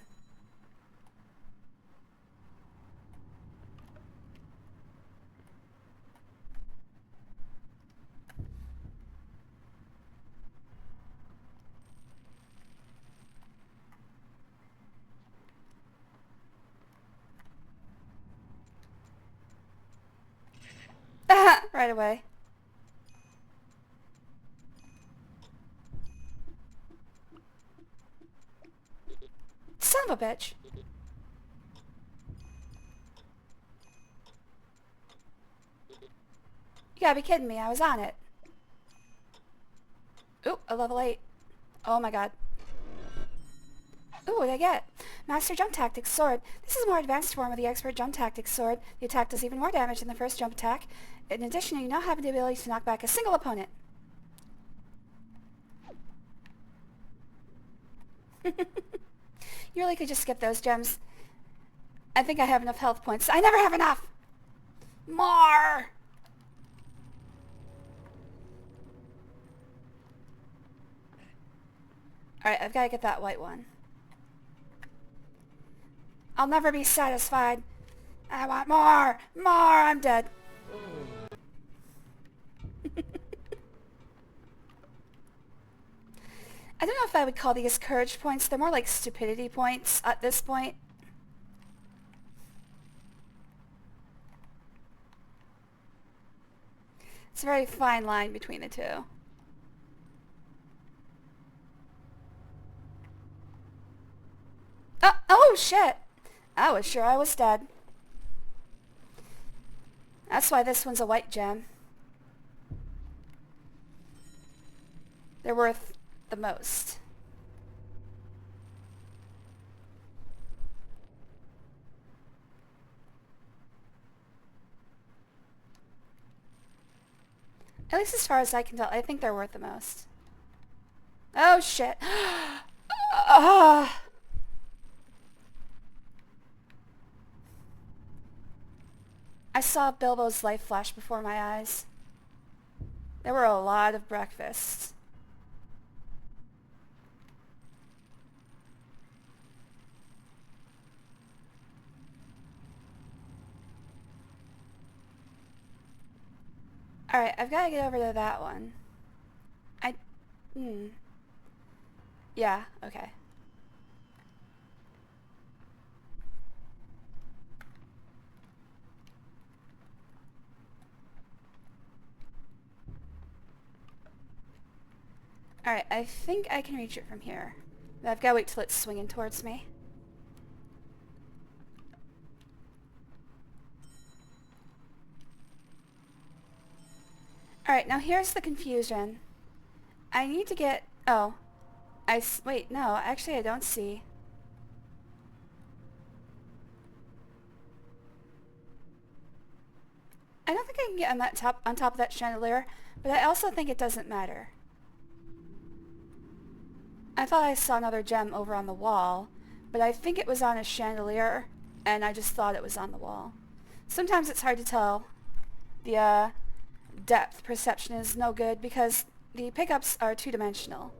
[SPEAKER 1] Right away. Son of a bitch. You gotta be kidding me, I was on it. Ooh, a level 8. Oh my god. Ooh, what did I get? Master Jump Tactics Sword. This is a more advanced form of the Expert Jump Tactics Sword. The attack does even more damage than the first jump attack. In addition, you now have the ability to knock back a single opponent. You really could just skip those gems. I think I have enough health points. I never have enough! More! Alright, I've got to get that white one. I'll never be satisfied. I want more! More! I'm dead. I don't know if I would call these courage points. They're more like stupidity points at this point. It's a very fine line between the two. Oh shit! I was sure I was dead. That's why this one's a white gem. They're worth the most. At least as far as I can tell, I think they're worth the most. Oh shit! I saw Bilbo's life flash before my eyes. There were a lot of breakfasts. Alright, I've got to get over to that one. Yeah, okay. Alright, I think I can reach it from here. But I've got to wait till it's swinging towards me. Alright, now here's the confusion. I need to get... Oh. Wait, no, actually I don't see. I don't think I can get on top of that chandelier, but I also think it doesn't matter. I thought I saw another gem over on the wall, but I think it was on a chandelier, and I just thought it was on the wall. Sometimes it's hard to tell. The depth perception is no good because the pickups are two-dimensional.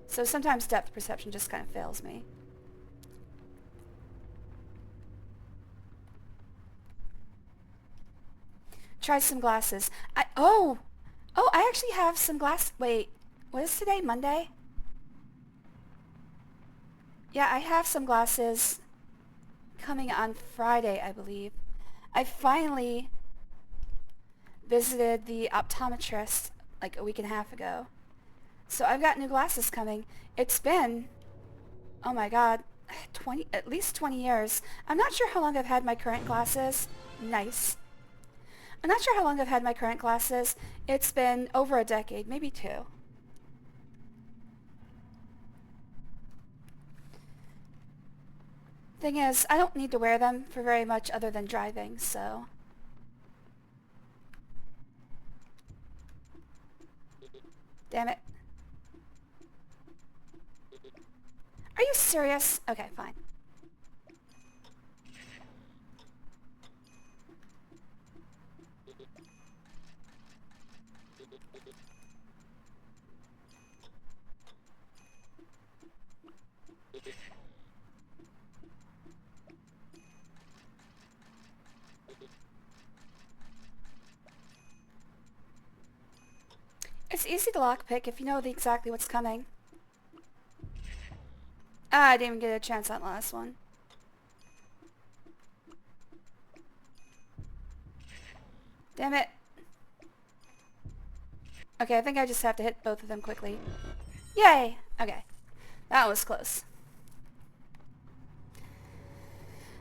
[SPEAKER 1] So sometimes depth perception just kind of fails me. Try some glasses. Oh, I actually have some wait, what is today? Monday? Yeah, I have some glasses coming on Friday, I believe. I finally visited the optometrist like a week and a half ago. So I've got new glasses coming. It's been, oh my god, at least 20 years. I'm not sure how long I've had my current glasses. Nice. I'm not sure how long I've had my current glasses. It's been over a decade, maybe 2. Thing is, I don't need to wear them for very much other than driving, so... Damn it. Are you serious? Okay, fine. It's easy to lockpick if you know exactly what's coming. Ah, I didn't even get a chance on the last one. Damn it. Okay, I think I just have to hit both of them quickly. Yay! Okay. That was close.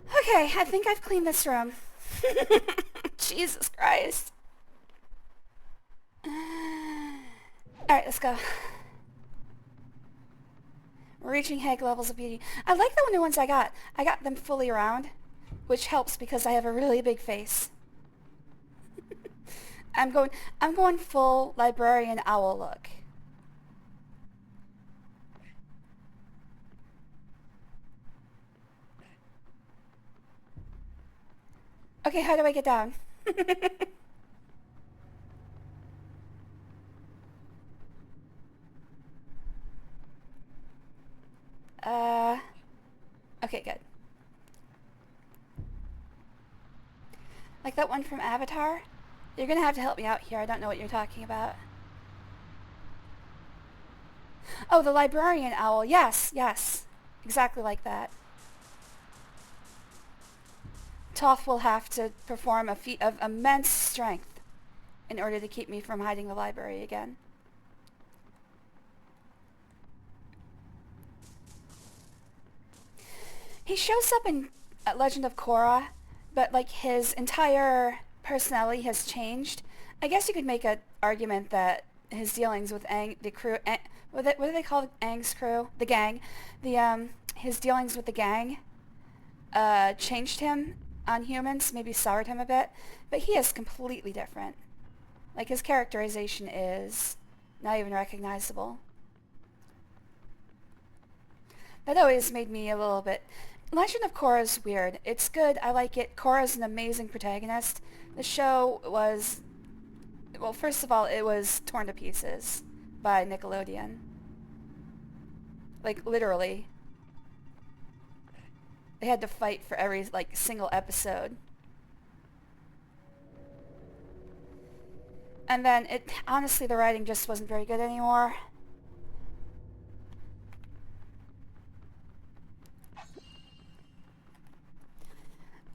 [SPEAKER 1] Okay, I think I've cleaned this room. Jesus Christ. Alright, let's go. We're reaching Hague levels of beauty. I like the new ones I got. I got them fully round, which helps because I have a really big face. I'm going full librarian owl look. Okay, how do I get down? Okay, good. Like that one from Avatar? You're gonna have to help me out here. I don't know what you're talking about. Oh, the librarian owl. Yes, yes. Exactly like that. Toph will have to perform a feat of immense strength in order to keep me from hiding the library again. He shows up in Legend of Korra, but like his entire personality has changed. I guess you could make an argument that his dealings with the crew, what do they call Aang's crew? The gang. His dealings with the gang changed him on humans, maybe soured him a bit, but he is completely different. Like his characterization is not even recognizable. That always made me a little bit... Legend of Korra is weird. It's good. I like it. Korra's an amazing protagonist. The show was... Well, first of all, it was torn to pieces by Nickelodeon. Like, literally. They had to fight for every, like, single episode. And then, honestly, the writing just wasn't very good anymore.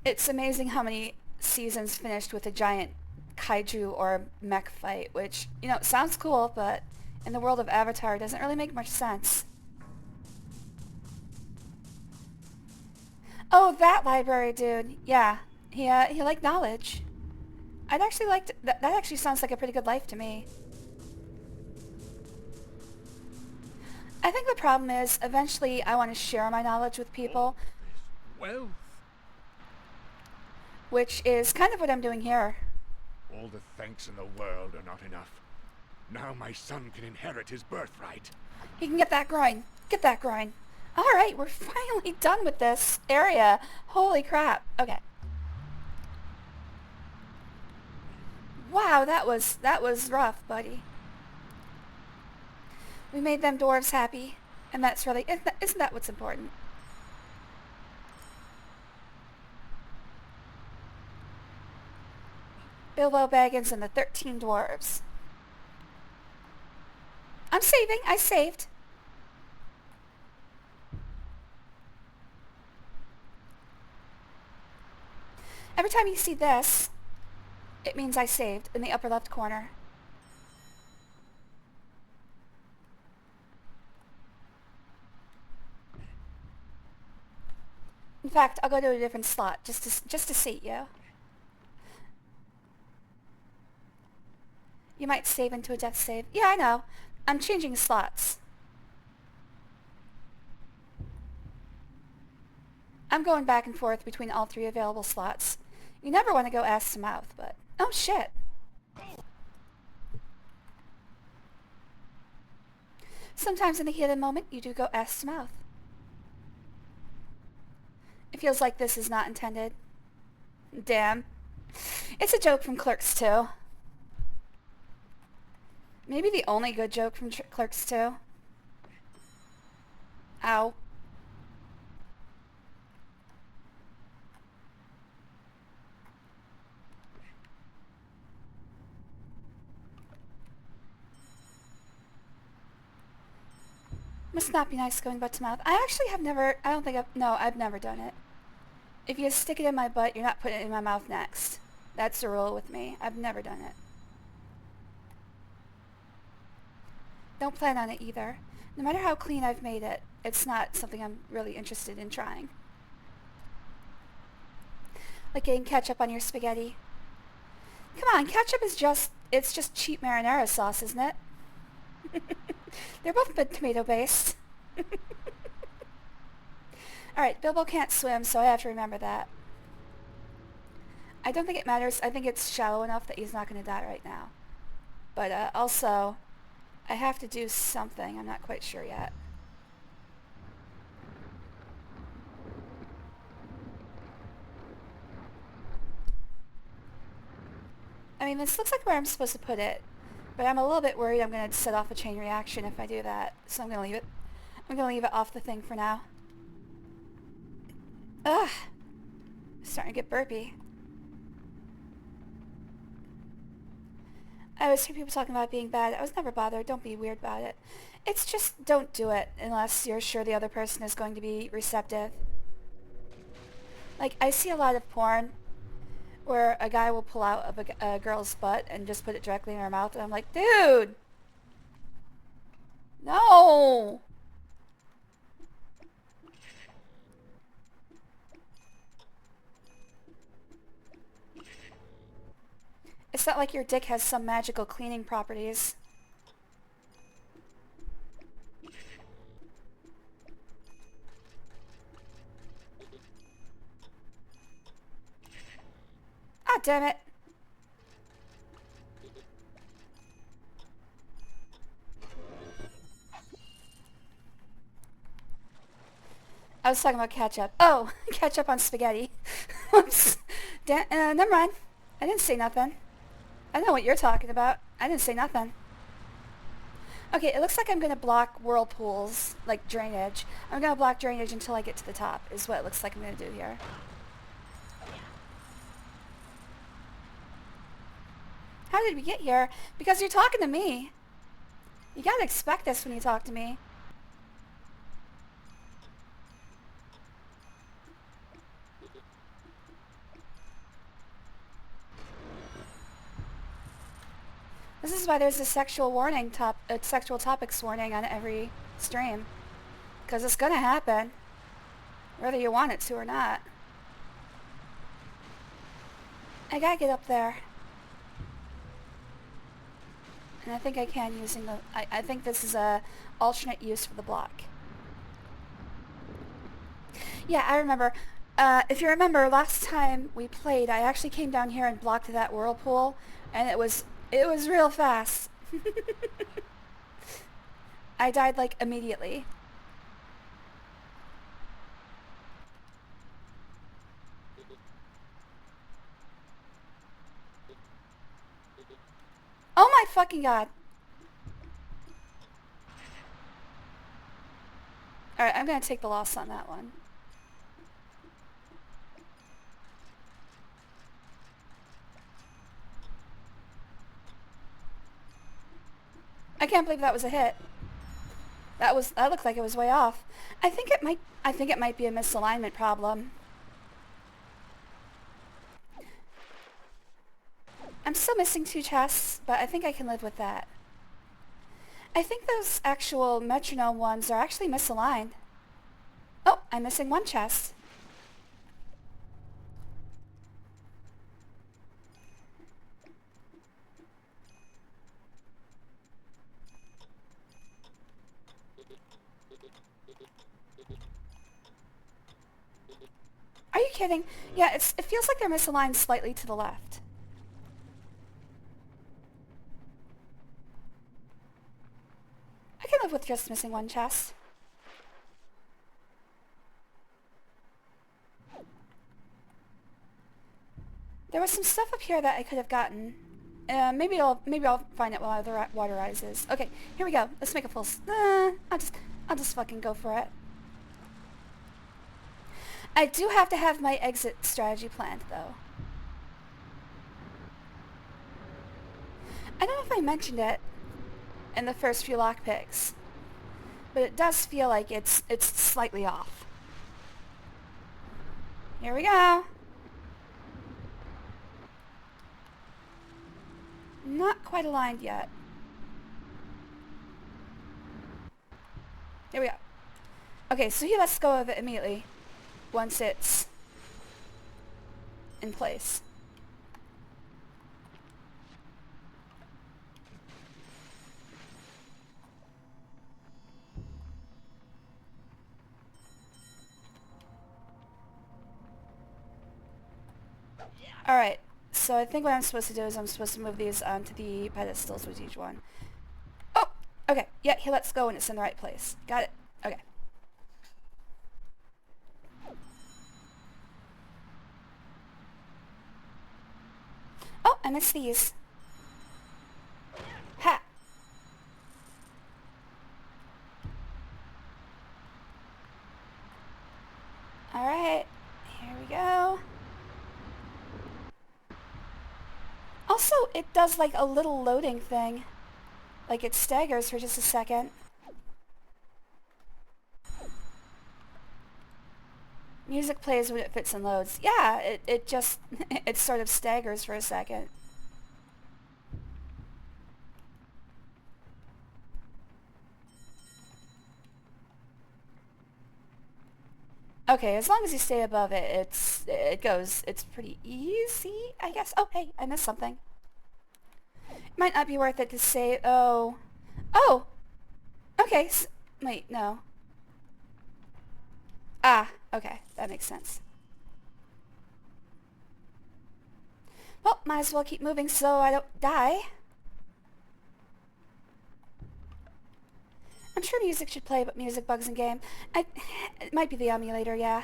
[SPEAKER 1] It's amazing how many seasons finished with a giant kaiju or mech fight, which, you know, sounds cool, but in the world of Avatar doesn't really make much sense. Oh, that library dude. Yeah, he liked knowledge. I'd actually like to, that actually sounds like a pretty good life to me. I think the problem is, eventually I want to share my knowledge with people.
[SPEAKER 3] Well,
[SPEAKER 1] Which is kind of what I'm doing here.
[SPEAKER 4] All the thanks in the world are not enough. Now my son can inherit his birthright.
[SPEAKER 1] He can get that groin. Get that groin. Alright, we're finally done with this area. Holy crap. Okay. Wow, that was rough, buddy. We made them dwarves happy, and that's really, isn't that what's important? Bilbo Baggins and the 13 Dwarves. I'm saving. I saved. Every time you see this, it means I saved in the upper left corner. In fact, I'll go to a different slot just to seat you. You might save into a death save. Yeah, I know. I'm changing slots. I'm going back and forth between all three available slots. You never want to go ass to mouth, but... Oh, shit. Sometimes in the heat of the moment, you do go ass to mouth. It feels like this is not intended. Damn. It's a joke from Clerks 2. Maybe the only good joke from Clerks 2. Ow. Must not be nice going butt to mouth. I actually have never, I've never done it. If you stick it in my butt, you're not putting it in my mouth next. That's the rule with me. I've never done it. Don't plan on it either. No matter how clean I've made it, it's not something I'm really interested in trying. Like getting ketchup on your spaghetti. Come on, ketchup is it's just cheap marinara sauce, isn't it? They're both tomato-based. Alright, Bilbo can't swim, so I have to remember that. I don't think it matters. I think it's shallow enough that he's not going to die right now. But also, I have to do something. I'm not quite sure yet. I mean, this looks like where I'm supposed to put it. But I'm a little bit worried I'm going to set off a chain reaction if I do that. So I'm going to leave it. I'm going to leave it off the thing for now. Ugh. I'm starting to get burpy. I always hear people talking about being bad. I was never bothered. Don't be weird about it. It's just don't do it unless you're sure the other person is going to be receptive. Like, I see a lot of porn where a guy will pull out of a girl's butt and just put it directly in her mouth, and I'm like, dude! No! It's not like your dick has some magical cleaning properties. Ah, damn it. I was talking about ketchup. Oh, ketchup on spaghetti. Whoops. Never mind. I didn't say nothing. I know what you're talking about. I didn't say nothing. Okay, it looks like I'm going to block whirlpools, like drainage. I'm going to block drainage until I get to the top, is what it looks like I'm going to do here. How did we get here? Because you're talking to me. You gotta expect this when you talk to me. This is why there's a sexual topics warning on every stream. Because it's gonna happen. Whether you want it to or not. I gotta get up there. And I think I can using the... I think this is a alternate use for the block. Yeah, I remember. If you remember, last time we played, I actually came down here and blocked that whirlpool, and it was real fast. I died, like, immediately. Oh my fucking god. Alright, I'm gonna take the loss on that one. I can't believe that was a hit. That looked like it was way off. I think it might be a misalignment problem. I'm still missing 2 chests, but I think I can live with that. I think those actual metronome ones are actually misaligned. Oh, I'm missing 1 chest. Are you kidding? Yeah, it feels like they're misaligned slightly to the left. I can live with just missing one chest. There was some stuff up here that I could have gotten. Maybe I'll find it while the water rises. Okay, here we go. Let's make a full. I'll just fucking go for it. I do have to have my exit strategy planned, though. I don't know if I mentioned it in the first few lockpicks, but it does feel like it's slightly off. Here we go. Not quite aligned yet. There we go. Okay, so he lets go of it immediately once it's in place. Alright, so I think what I'm supposed to do is I'm supposed to move these onto the pedestals with each one. Oh! Okay, yeah, he lets go when it's in the right place. Got it. Okay. Oh, I missed these. Ha! Alright, here we go. Also, it does like a little loading thing. Like it staggers for just a second. Music plays when it fits and loads. Yeah, it just, it sort of staggers for a second. Okay, as long as you stay above it, it's pretty easy, I guess. Oh, hey, I missed something. It might not be worth it to say, oh. Oh! Okay, wait, no. Ah, okay, that makes sense. Well, might as well keep moving so I don't die. I'm sure music should play, but music bugs in game. It might be the emulator, yeah.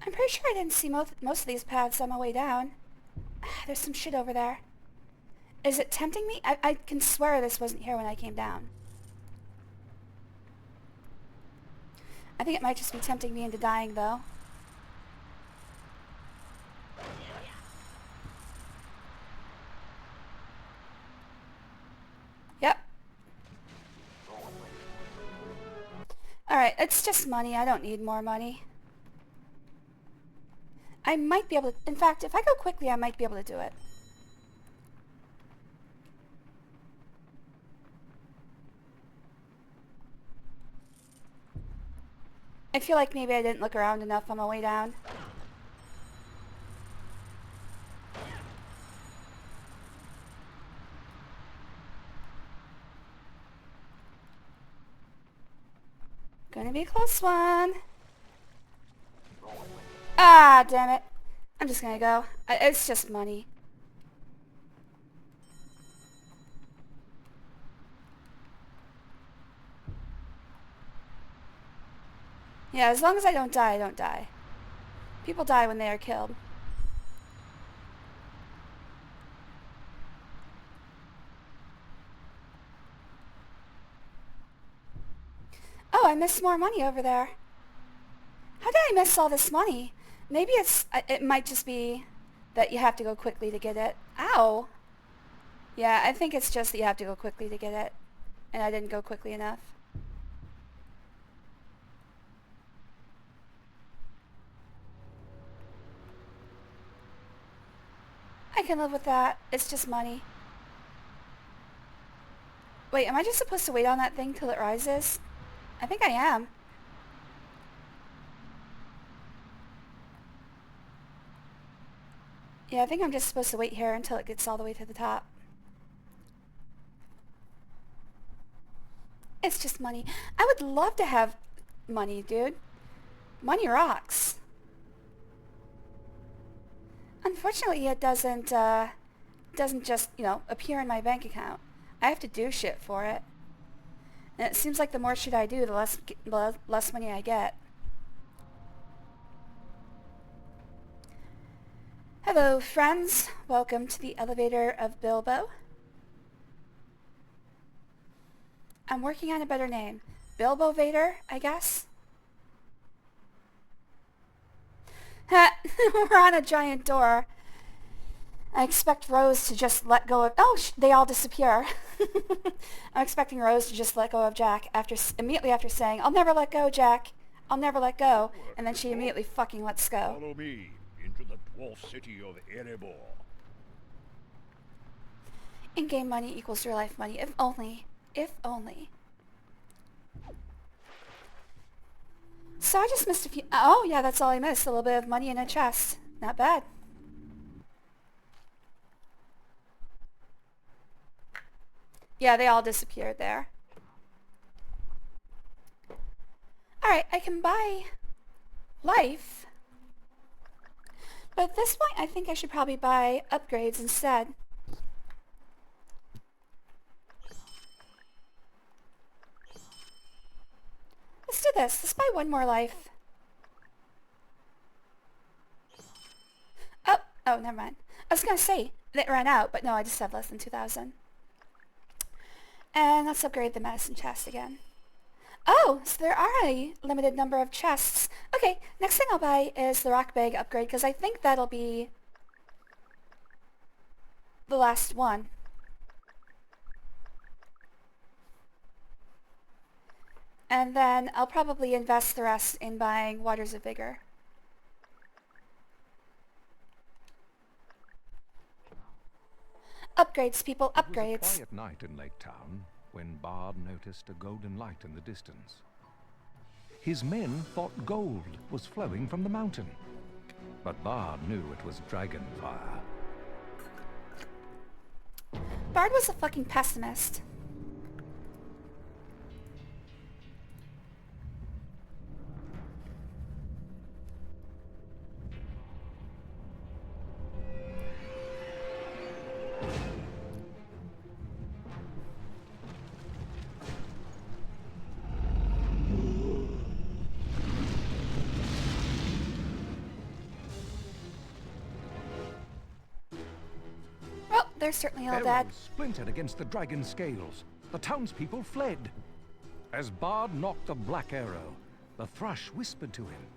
[SPEAKER 1] I'm pretty sure I didn't see most of these paths on my way down. There's some shit over there. Is it tempting me? I can swear this wasn't here when I came down. I think it might just be tempting me into dying, though. Yep. Alright, it's just money. I don't need more money. I might be able to... In fact, if I go quickly, I might be able to do it. I feel like maybe I didn't look around enough on my way down. Gonna be a close one. Ah, damn it. I'm just gonna go. It's just money. Yeah, as long as I don't die, I don't die. People die when they are killed. Oh, I missed more money over there. How did I miss all this money? Maybe it might just be that you have to go quickly to get it. Ow! Yeah, I think it's just that you have to go quickly to get it. And I didn't go quickly enough. I can live with that. It's just money. Wait, am I just supposed to wait on that thing till it rises? I think I am. Yeah, I think I'm just supposed to wait here until it gets all the way to the top. It's just money. I would love to have money, dude. Money rocks. Unfortunately, it doesn't just, you know, appear in my bank account. I have to do shit for it. And it seems like the more shit I do, the less money I get. Hello, friends. Welcome to the elevator of Bilbo. I'm working on a better name. Bilbo Vader, I guess? We're on a giant door. I expect Rose to just let go of... Oh, they all disappear. I'm expecting Rose to just let go of Jack immediately after saying, "I'll never let go, Jack. I'll never let go." And then she immediately fucking lets go.
[SPEAKER 3] Follow me into the dwarf city of Erebor.
[SPEAKER 1] In-game money equals real life money. If only. If only. So I just missed a few... Oh, yeah, that's all I missed. A little bit of money in a chest. Not bad. Yeah, they all disappeared there. Alright, I can buy life. But at this point, I think I should probably buy upgrades instead. Let's do this. Let's buy one more life. Oh, never mind. I was going to say, it ran out, but no, I just have less than 2,000. And let's upgrade the medicine chest again. Oh, so there are a limited number of chests. Okay, next thing I'll buy is the rock bag upgrade, because I think that'll be the last one. And then I'll probably invest the rest in buying Waters of Vigor. Upgrades, people, upgrades.
[SPEAKER 2] It was a quiet night in Lake Town when Bard noticed a golden light in the distance. His men thought gold was flowing from the mountain, but Bard knew it was dragon fire.
[SPEAKER 1] Bard was a fucking pessimist. They're certainly all dead.
[SPEAKER 2] Arrows splintered against the dragon's scales. The townspeople fled. As Bard knocked the black arrow, the thrush whispered to him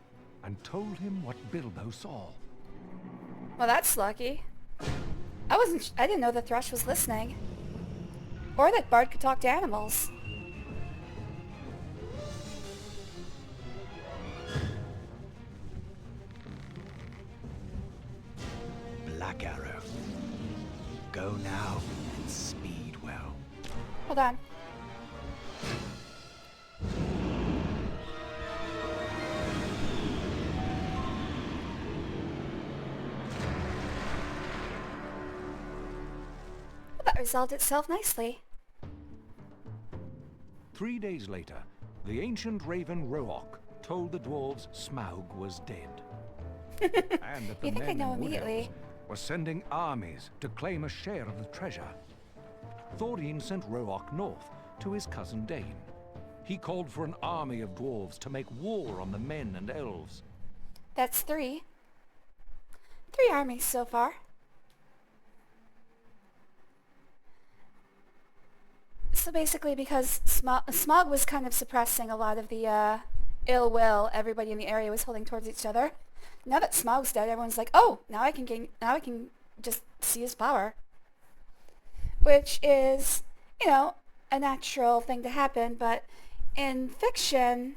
[SPEAKER 2] and told him what Bilbo saw.
[SPEAKER 1] Well, that's lucky. I didn't know the thrush was listening. Or that Bard could talk to animals.
[SPEAKER 9] Black arrow. Go now and speed well.
[SPEAKER 1] Hold on. Well, that resolved itself nicely.
[SPEAKER 2] 3 days later, the ancient raven Rook told the dwarves Smaug was dead. And that the
[SPEAKER 1] You think I
[SPEAKER 2] men
[SPEAKER 1] know
[SPEAKER 2] in Wood
[SPEAKER 1] immediately?
[SPEAKER 2] Elves were sending armies to claim a share of the treasure. Thorin sent Rook north to his cousin Dane. He called for an army of dwarves to make war on the men and elves.
[SPEAKER 1] That's 3. 3 armies so far. So basically, because Smaug was kind of suppressing a lot of the ill will everybody in the area was holding towards each other. Now that Smaug's dead, everyone's like, "Oh, now I can just see his power," which is, you know, a natural thing to happen. But in fiction,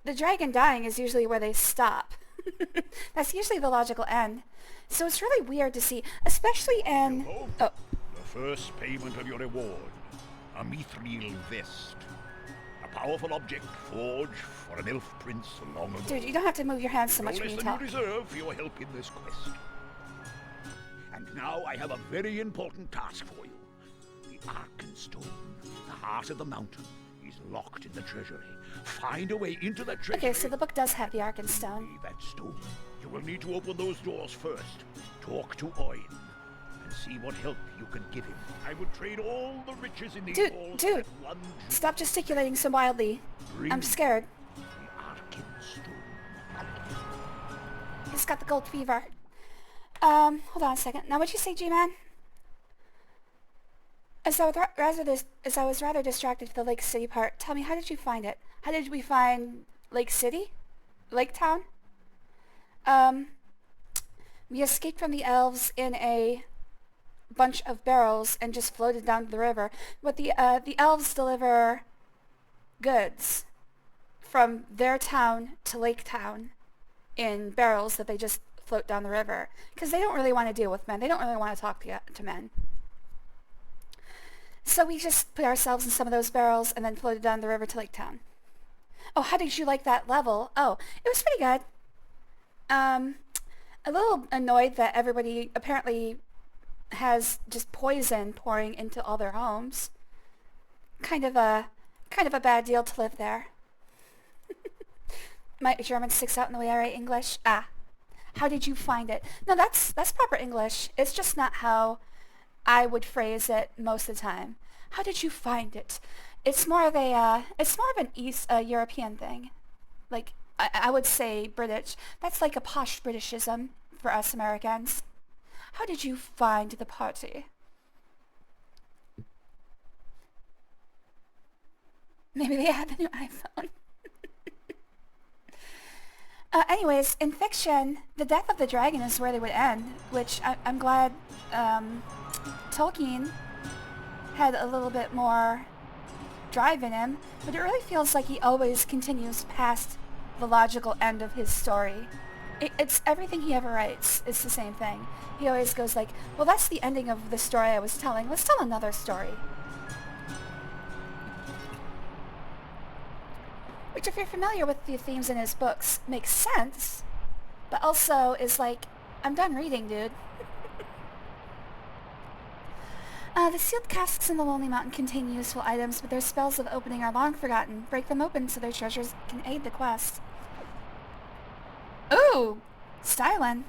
[SPEAKER 1] the dragon dying is usually where they stop. That's usually the logical end. So it's really weird to see, especially in...
[SPEAKER 3] The first payment of your reward. A mithril vest. A powerful object forged for an elf prince long ago.
[SPEAKER 1] Dude, you don't have to move your hands so much
[SPEAKER 3] No
[SPEAKER 1] when
[SPEAKER 3] less
[SPEAKER 1] you
[SPEAKER 3] than
[SPEAKER 1] talk.
[SPEAKER 3] you deserve for your help in this quest. And now I have a very important task for you. The Arkenstone, the heart of the mountain, is locked in the treasury. Find a way into the treasury.
[SPEAKER 1] Okay, so the book does have the Arkenstone.
[SPEAKER 3] That stone. You will need to open those doors first. Talk to Oin and see what help you can give him. I would trade all the riches in these halls
[SPEAKER 1] Dude,
[SPEAKER 3] for one dream.
[SPEAKER 1] Stop gesticulating so wildly. I'm scared.
[SPEAKER 3] The Arkenstone.
[SPEAKER 1] He's got the gold fever. Hold on a second. Now, what'd you say, G-Man? As I was rather distracted to the Lake City part, tell me, how did you find it? How did we find Lake City? Lake Town? We escaped from the elves in a bunch of barrels and just floated down to the river. But the elves deliver goods from their town to Lake Town in barrels that they just float down the river. Because they don't really want to deal with men. They don't really want to talk to men. So we just put ourselves in some of those barrels and then floated down the river to Lake Town. Oh, how did you like that level? Oh, it was pretty good. A little annoyed that everybody apparently has just poison pouring into all their homes. Kind of a bad deal to live there. My German sticks out in the way I write English. How did you find it? No, that's proper English. It's just not how I would phrase it most of the time. How did you find it? It's more of an East European thing. Like, I would say British. That's like a posh Britishism for us Americans. How did you find the party? Maybe they have a new iPhone. Anyways, in fiction, the death of the dragon is where they would end, which I'm glad Tolkien had a little bit more drive in him, but it really feels like he always continues past the logical end of his story. It's everything he ever writes. It's the same thing. He always goes like, well, that's the ending of the story I was telling. Let's tell another story. Which, if you're familiar with the themes in his books, makes sense, but also is like, I'm done reading, dude. The sealed casks in the Lonely Mountain contain useful items, but their spells of opening are long forgotten. Break them open so their treasures can aid the quest. Ooh! Stylin'.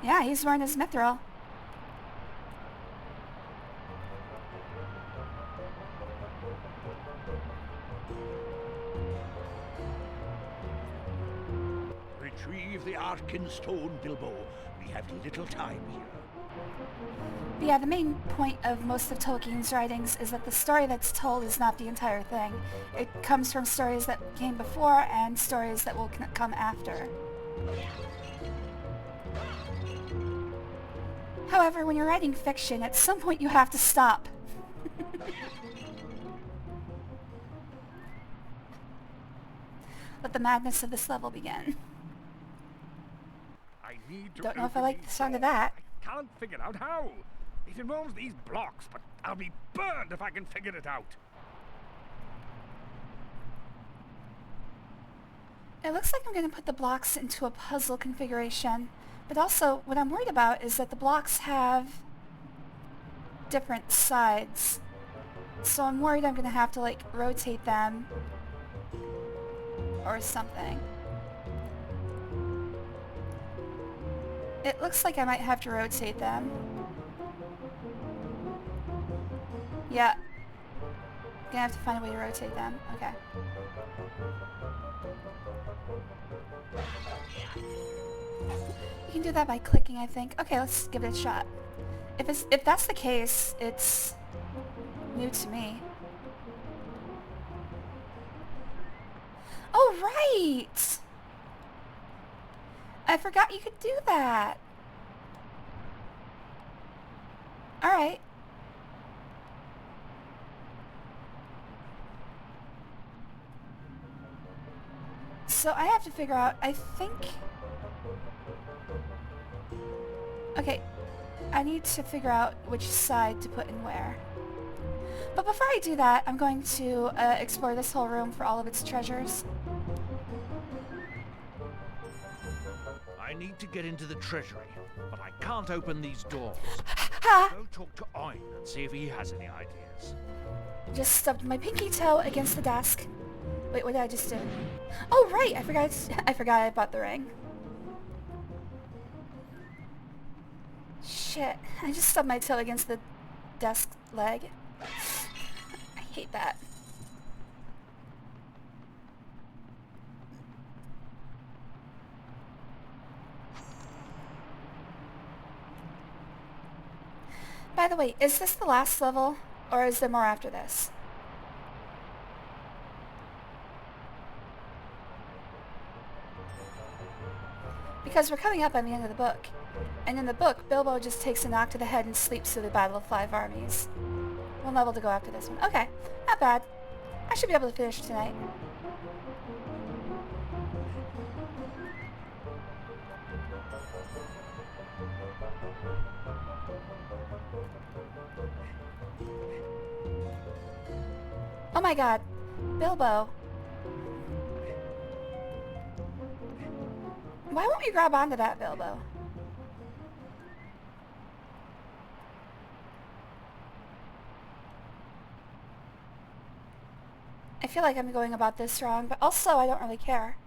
[SPEAKER 1] Yeah, he's wearing his mithril.
[SPEAKER 3] Retrieve the Arkenstone, Bilbo. We have little time here.
[SPEAKER 1] Yeah, the main point of most of Tolkien's writings is that the story that's told is not the entire thing. It comes from stories that came before and stories that will come after. However, when you're writing fiction, at some point you have to stop. Let the madness of this level begin.
[SPEAKER 3] I need to
[SPEAKER 1] Don't know if I
[SPEAKER 3] open
[SPEAKER 1] like the
[SPEAKER 3] these
[SPEAKER 1] sound of
[SPEAKER 3] doors.
[SPEAKER 1] that.
[SPEAKER 3] I can't figure out how. It involves these blocks, but I'll be burned if I can figure it out.
[SPEAKER 1] It looks like I'm going to put the blocks into a puzzle configuration, but also what I'm worried about is that the blocks have different sides. So I'm worried I'm going to have to like rotate them or something. It looks like I might have to rotate them. Yeah. Gonna have to find a way to rotate them. Okay. You can do that by clicking, I think. Okay, let's give it a shot. If that's the case, it's new to me. Oh, right! I forgot you could do that. Alright. So I have to figure out, I think... Okay, I need to figure out which side to put in where. But before I do that, I'm going to explore this whole room for all of its treasures.
[SPEAKER 5] I need to get into the treasury. but I can't open these doors.
[SPEAKER 1] Ha!
[SPEAKER 5] Go talk to Oin and see if he has any ideas.
[SPEAKER 1] Just stubbed my pinky toe against the desk. Wait, what did I just do? Oh, right! I forgot I bought the ring. Shit. I just stubbed my toe against the desk leg. I hate that. By the way, is this the last level, or is there more after this? Because we're coming up on the end of the book. And in the book, Bilbo just takes a knock to the head and sleeps through the Battle of 5 Armies. One level to go after this one. Okay, not bad. I should be able to finish tonight. Oh my god. Bilbo. Why won't you grab onto that, Bilbo? I feel like I'm going about this wrong, but also I don't really care.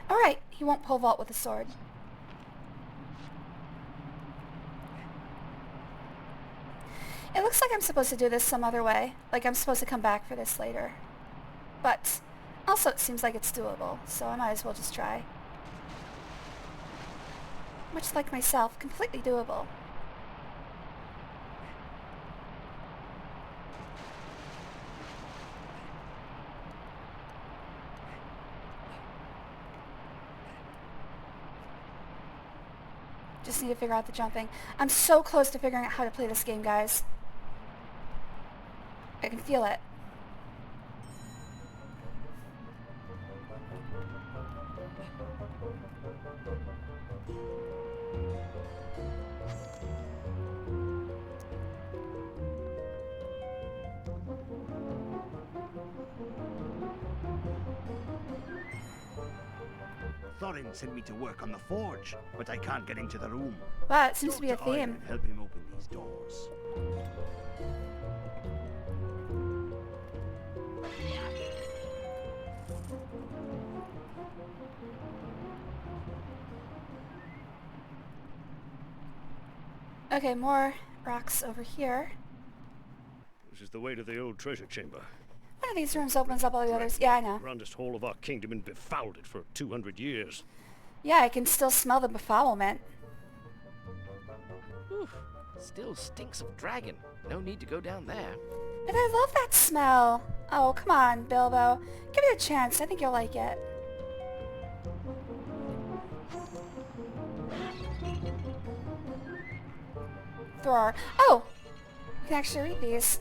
[SPEAKER 1] Alright, he won't pole vault with a sword. It looks like I'm supposed to do this some other way. Like I'm supposed to come back for this later. But also it seems like it's doable, so I might as well just try. Much like myself, completely doable. Just need to figure out the jumping. I'm so close to figuring out how to play this game, guys. I can feel it.
[SPEAKER 9] Thorin sent me to work on the forge, but I can't get into the room.
[SPEAKER 1] Wow, it seems to be a
[SPEAKER 9] Talk to Oin
[SPEAKER 1] theme.
[SPEAKER 9] and help him open these doors.
[SPEAKER 1] Okay, more rocks over here.
[SPEAKER 10] This is the way to the old treasure chamber.
[SPEAKER 1] One of these rooms opens up all the others. Yeah, I know.
[SPEAKER 10] Grandest hall of our kingdom and befouled it for 200 years.
[SPEAKER 1] Yeah, I can still smell the befoulment.
[SPEAKER 7] Whew, still stinks of dragon. No need to go down there.
[SPEAKER 1] But I love that smell. Oh, come on, Bilbo. Give it a chance. I think you'll like it. Thrower. Oh! You can actually read these.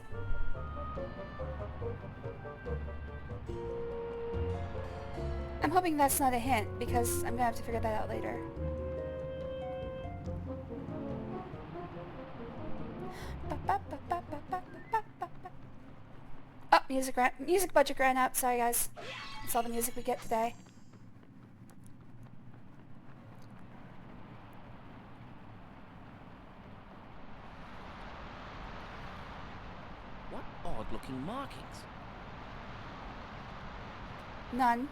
[SPEAKER 1] I'm hoping that's not a hint, because I'm gonna have to figure that out later. Oh, music budget ran out. Sorry, guys. That's all the music we get today.
[SPEAKER 7] What odd-looking markings?
[SPEAKER 1] None.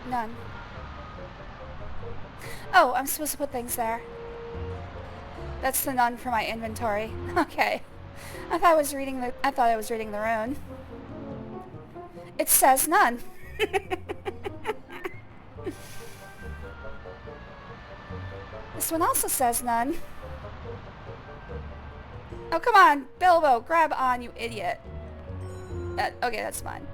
[SPEAKER 1] None. Oh, I'm supposed to put things there. That's the none for my inventory. Okay. I thought I was reading the rune. It says none. This one also says none. Oh, come on, Bilbo, grab on, you idiot. Okay, that's fine.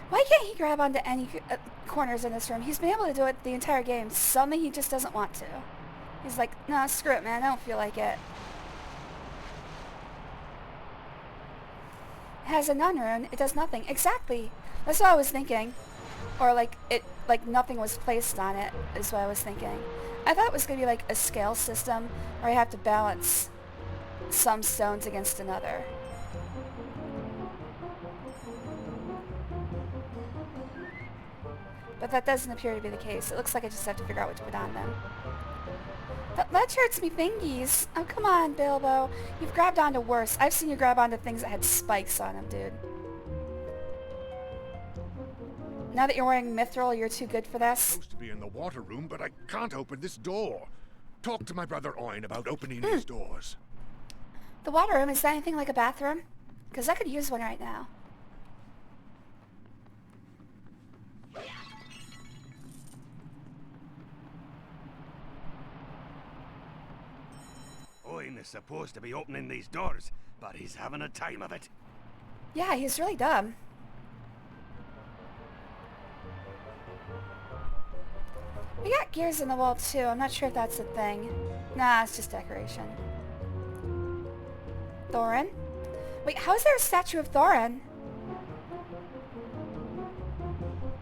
[SPEAKER 1] Why can't he grab onto any corners in this room? He's been able to do it the entire game. Suddenly he just doesn't want to. He's like, nah, screw it, man. I don't feel like it. It has a none rune. It does nothing. Exactly. That's what I was thinking. Or like nothing was placed on it is what I was thinking. I thought it was going to be like a scale system where I have to balance some stones against another. But that doesn't appear to be the case. It looks like I just have to figure out what to put on them. That ledge hurts me fingies. Oh, come on, Bilbo. You've grabbed onto worse. I've seen you grab onto things that had spikes on them, dude. Now that you're wearing mithril, you're too good for this.
[SPEAKER 8] Supposed to be in the water room, but I can't open this door. Talk to my brother Oin about opening these doors.
[SPEAKER 1] The water room, is that anything like a bathroom? Because I could use one right now.
[SPEAKER 4] Oin is supposed to be opening these doors, but he's having a time of it.
[SPEAKER 1] Yeah, he's really dumb. We got gears in the wall too. I'm not sure if that's a thing. Nah, it's just decoration. Thorin? Wait, how is there a statue of Thorin?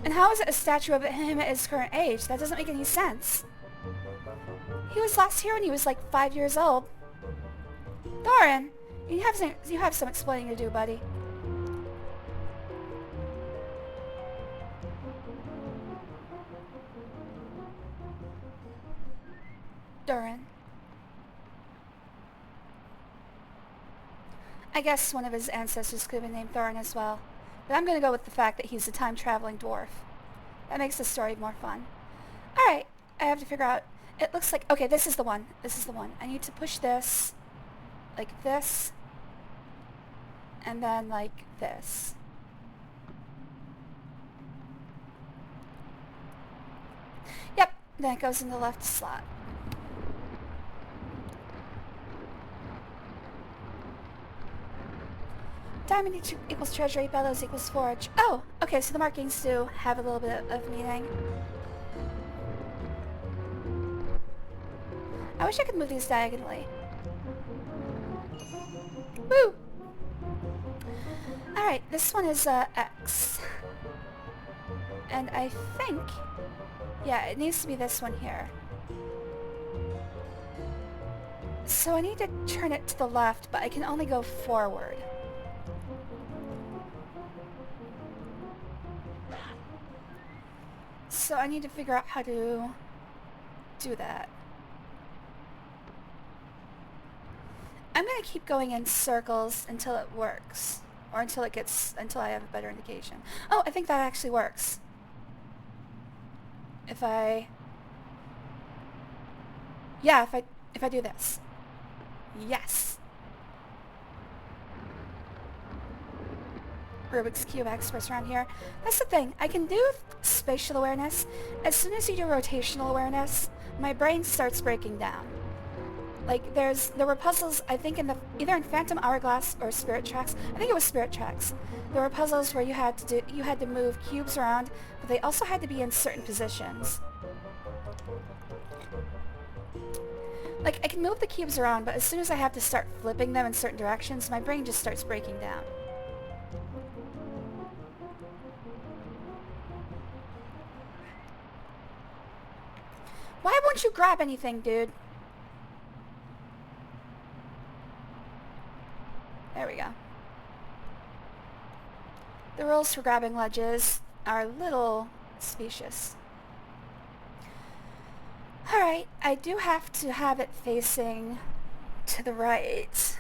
[SPEAKER 1] And how is it a statue of him at his current age? That doesn't make any sense. He was last here when he was like 5 years old. Thorin, you have some explaining to do, buddy. Durin. I guess one of his ancestors could have been named Thorin as well. But I'm going to go with the fact that he's a time-traveling dwarf. That makes the story more fun. Alright, I have to figure out... It looks like... Okay, this is the one. This is the one. I need to push this. Like this. And then like this. Yep, then it goes in the left slot. Diamond equals treasury, bellows equals forge. Oh, okay, so the markings do have a little bit of meaning. I wish I could move these diagonally. Woo! Alright, this one is X. And I think... Yeah, it needs to be this one here. So I need to turn it to the left, but I can only go forward. So I need to figure out how to do that. I'm going to keep going in circles until it works. Or until I have a better indication. Oh, I think that actually works. If I do this. Yes. Rubik's Cube experts around here. That's the thing. I can do spatial awareness. As soon as you do rotational awareness, my brain starts breaking down. Like, there were puzzles, I think, either in Phantom Hourglass or Spirit Tracks. I think it was Spirit Tracks. There were puzzles where you had to move cubes around, but they also had to be in certain positions. Like, I can move the cubes around, but as soon as I have to start flipping them in certain directions, my brain just starts breaking down. Why won't you grab anything, dude? There we go. The rules for grabbing ledges are a little specious. Alright, I do have to have it facing to the right.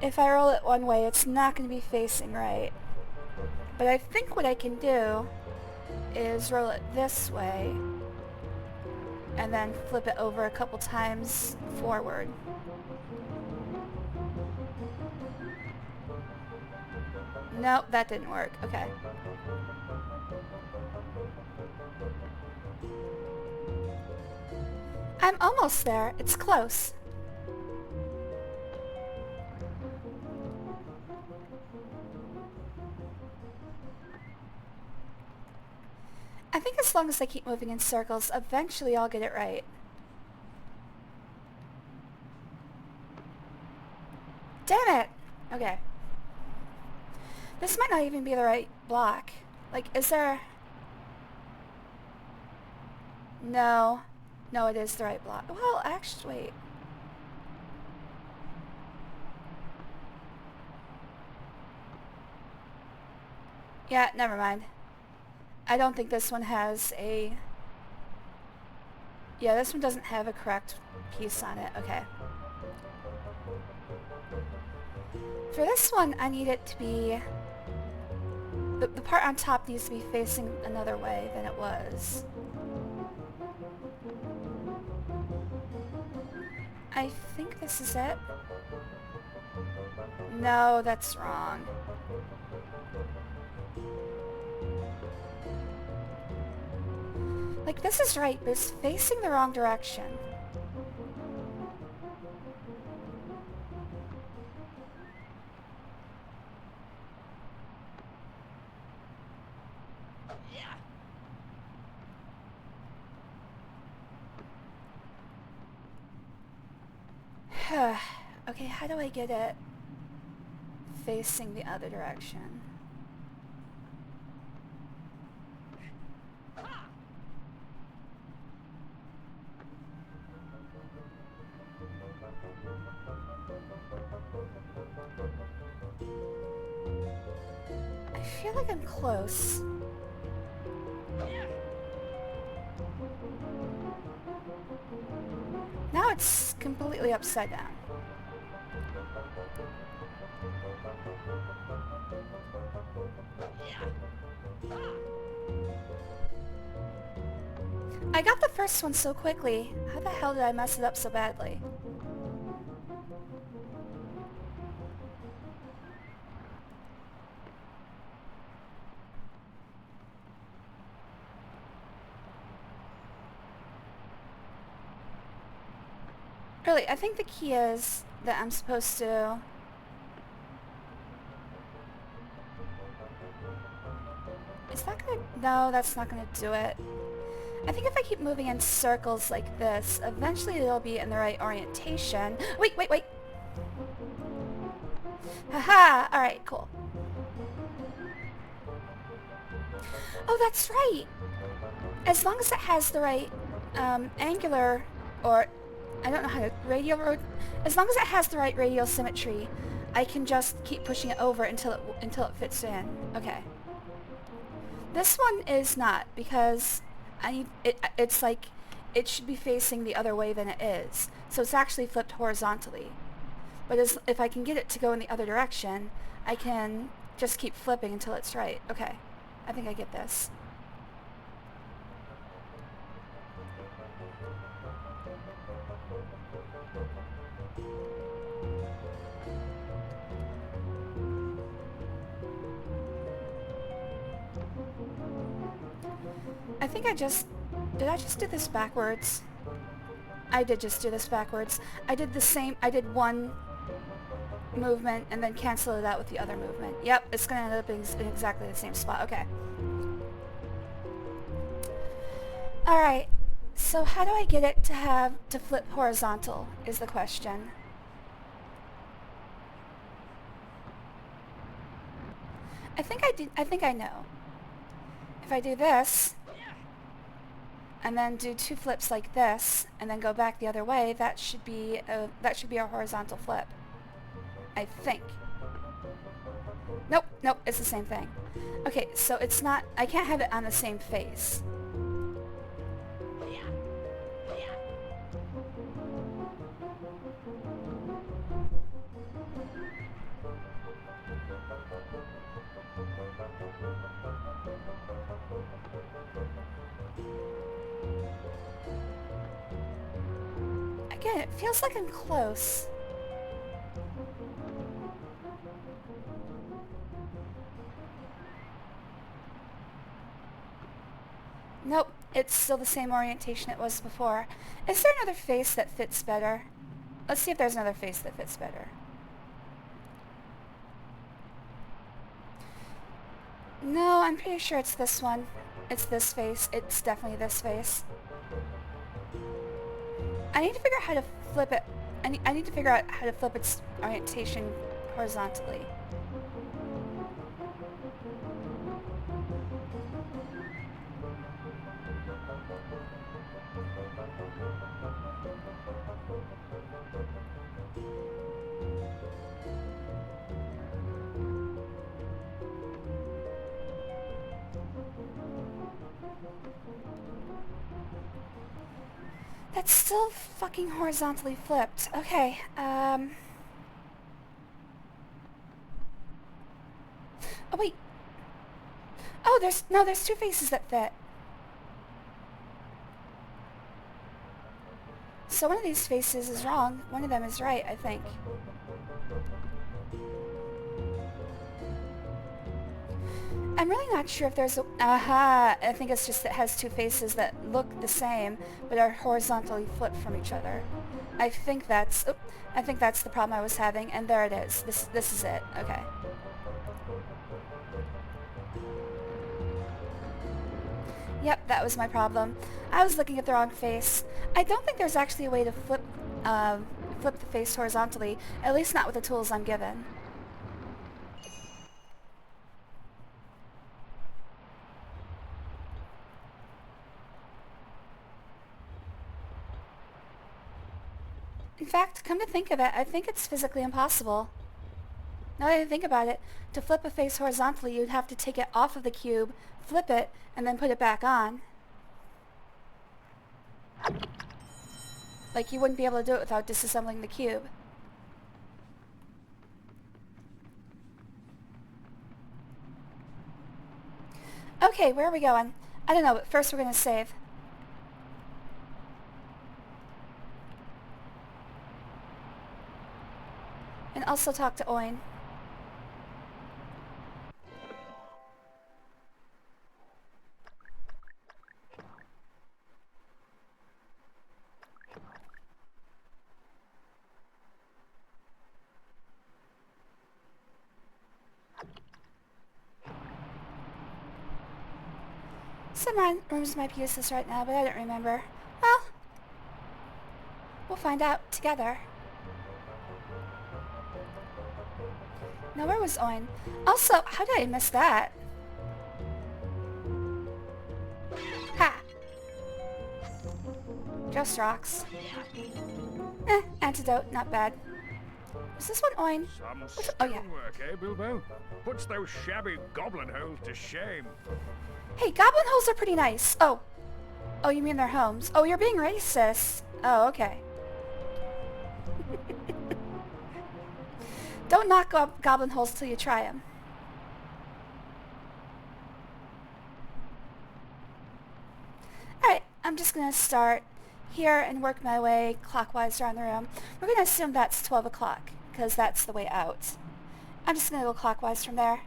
[SPEAKER 1] If I roll it one way, it's not going to be facing right. But I think what I can do is roll it this way and then flip it over a couple times forward. Nope, that didn't work. Okay. I'm almost there. It's close. I think as long as I keep moving in circles, eventually I'll get it right. Damn it! Okay. This might not even be the right block. Like, is there... No. No, it is the right block. Well, actually, wait. Yeah, never mind. I don't think this one has a... Yeah, this one doesn't have a correct piece on it. Okay. For this one, I need it to be... The part on top needs to be facing another way than it was. I think this is it. No, that's wrong. Like, this is right, but it's facing the wrong direction. Okay, how do I get it facing the other direction? I feel like I'm close. Now it's completely upside down. I got the first one so quickly. How the hell did I mess it up so badly? Really, I think the key is that I'm supposed to... Is that gonna... No, that's not gonna do it. I think if I keep moving in circles like this, eventually it'll be in the right orientation. Wait, wait, wait! Haha! Alright, cool. Oh, that's right! As long as it has the right angular, or I don't know how to, radial, as long as it has the right radial symmetry, I can just keep pushing it over until it fits in. Okay. This one is not, because it's like, it should be facing the other way than it is. So it's actually flipped horizontally. But if I can get it to go in the other direction, I can just keep flipping until it's right. Okay. I think I get this. I think did I just do this backwards? I did just do this backwards. I did one movement and then cancel it out with the other movement. Yep, it's gonna end up in exactly the same spot. Okay. Alright, so how do I get it to flip horizontal is the question. I think I know. If I do this, and then do two flips like this, and then go back the other way, that should be a horizontal flip. I think. Nope, nope, it's the same thing. Okay, so it's not, I can't have it on the same face. Again, it feels like I'm close. Nope, it's still the same orientation it was before. Is there another face that fits better? Let's see if there's another face that fits better. No, I'm pretty sure it's this one. It's this face. It's definitely this face. I need to figure out how to flip it. I need to figure out how to flip its orientation horizontally. That's still fucking horizontally flipped. Okay, Oh, wait. Oh, there's two faces that fit. So one of these faces is wrong. One of them is right, I think. I'm really not sure if there's a... Aha! I think it's just it has two faces that look the same, but are horizontally flipped from each other. I think that's the problem I was having, and there it is. This is it. Okay. Yep, that was my problem. I was looking at the wrong face. I don't think there's actually a way to flip the face horizontally, at least not with the tools I'm given. In fact, come to think of it, I think it's physically impossible. Now that I think about it, to flip a face horizontally, you'd have to take it off of the cube, flip it, and then put it back on. Like, you wouldn't be able to do it without disassembling the cube. Okay, where are we going? I don't know, but first we're going to save. And also talk to Oin. Some rooms might be useless right now, but I don't remember. Well, we'll find out together. Now, where was Oin? Also, how did I miss that? Ha! Just rocks. Antidote, not bad. Is this one Oin? Oh, yeah.
[SPEAKER 3] Work, eh, Bilbo? Puts those shabby goblin holes to shame.
[SPEAKER 1] Hey, goblin holes are pretty nice. Oh. Oh, you mean their homes. Oh, you're being racist. Oh, okay. Don't knock goblin holes till you try them. Alright, I'm just going to start here and work my way clockwise around the room. We're going to assume that's 12 o'clock, because that's the way out. I'm just going to go clockwise from there.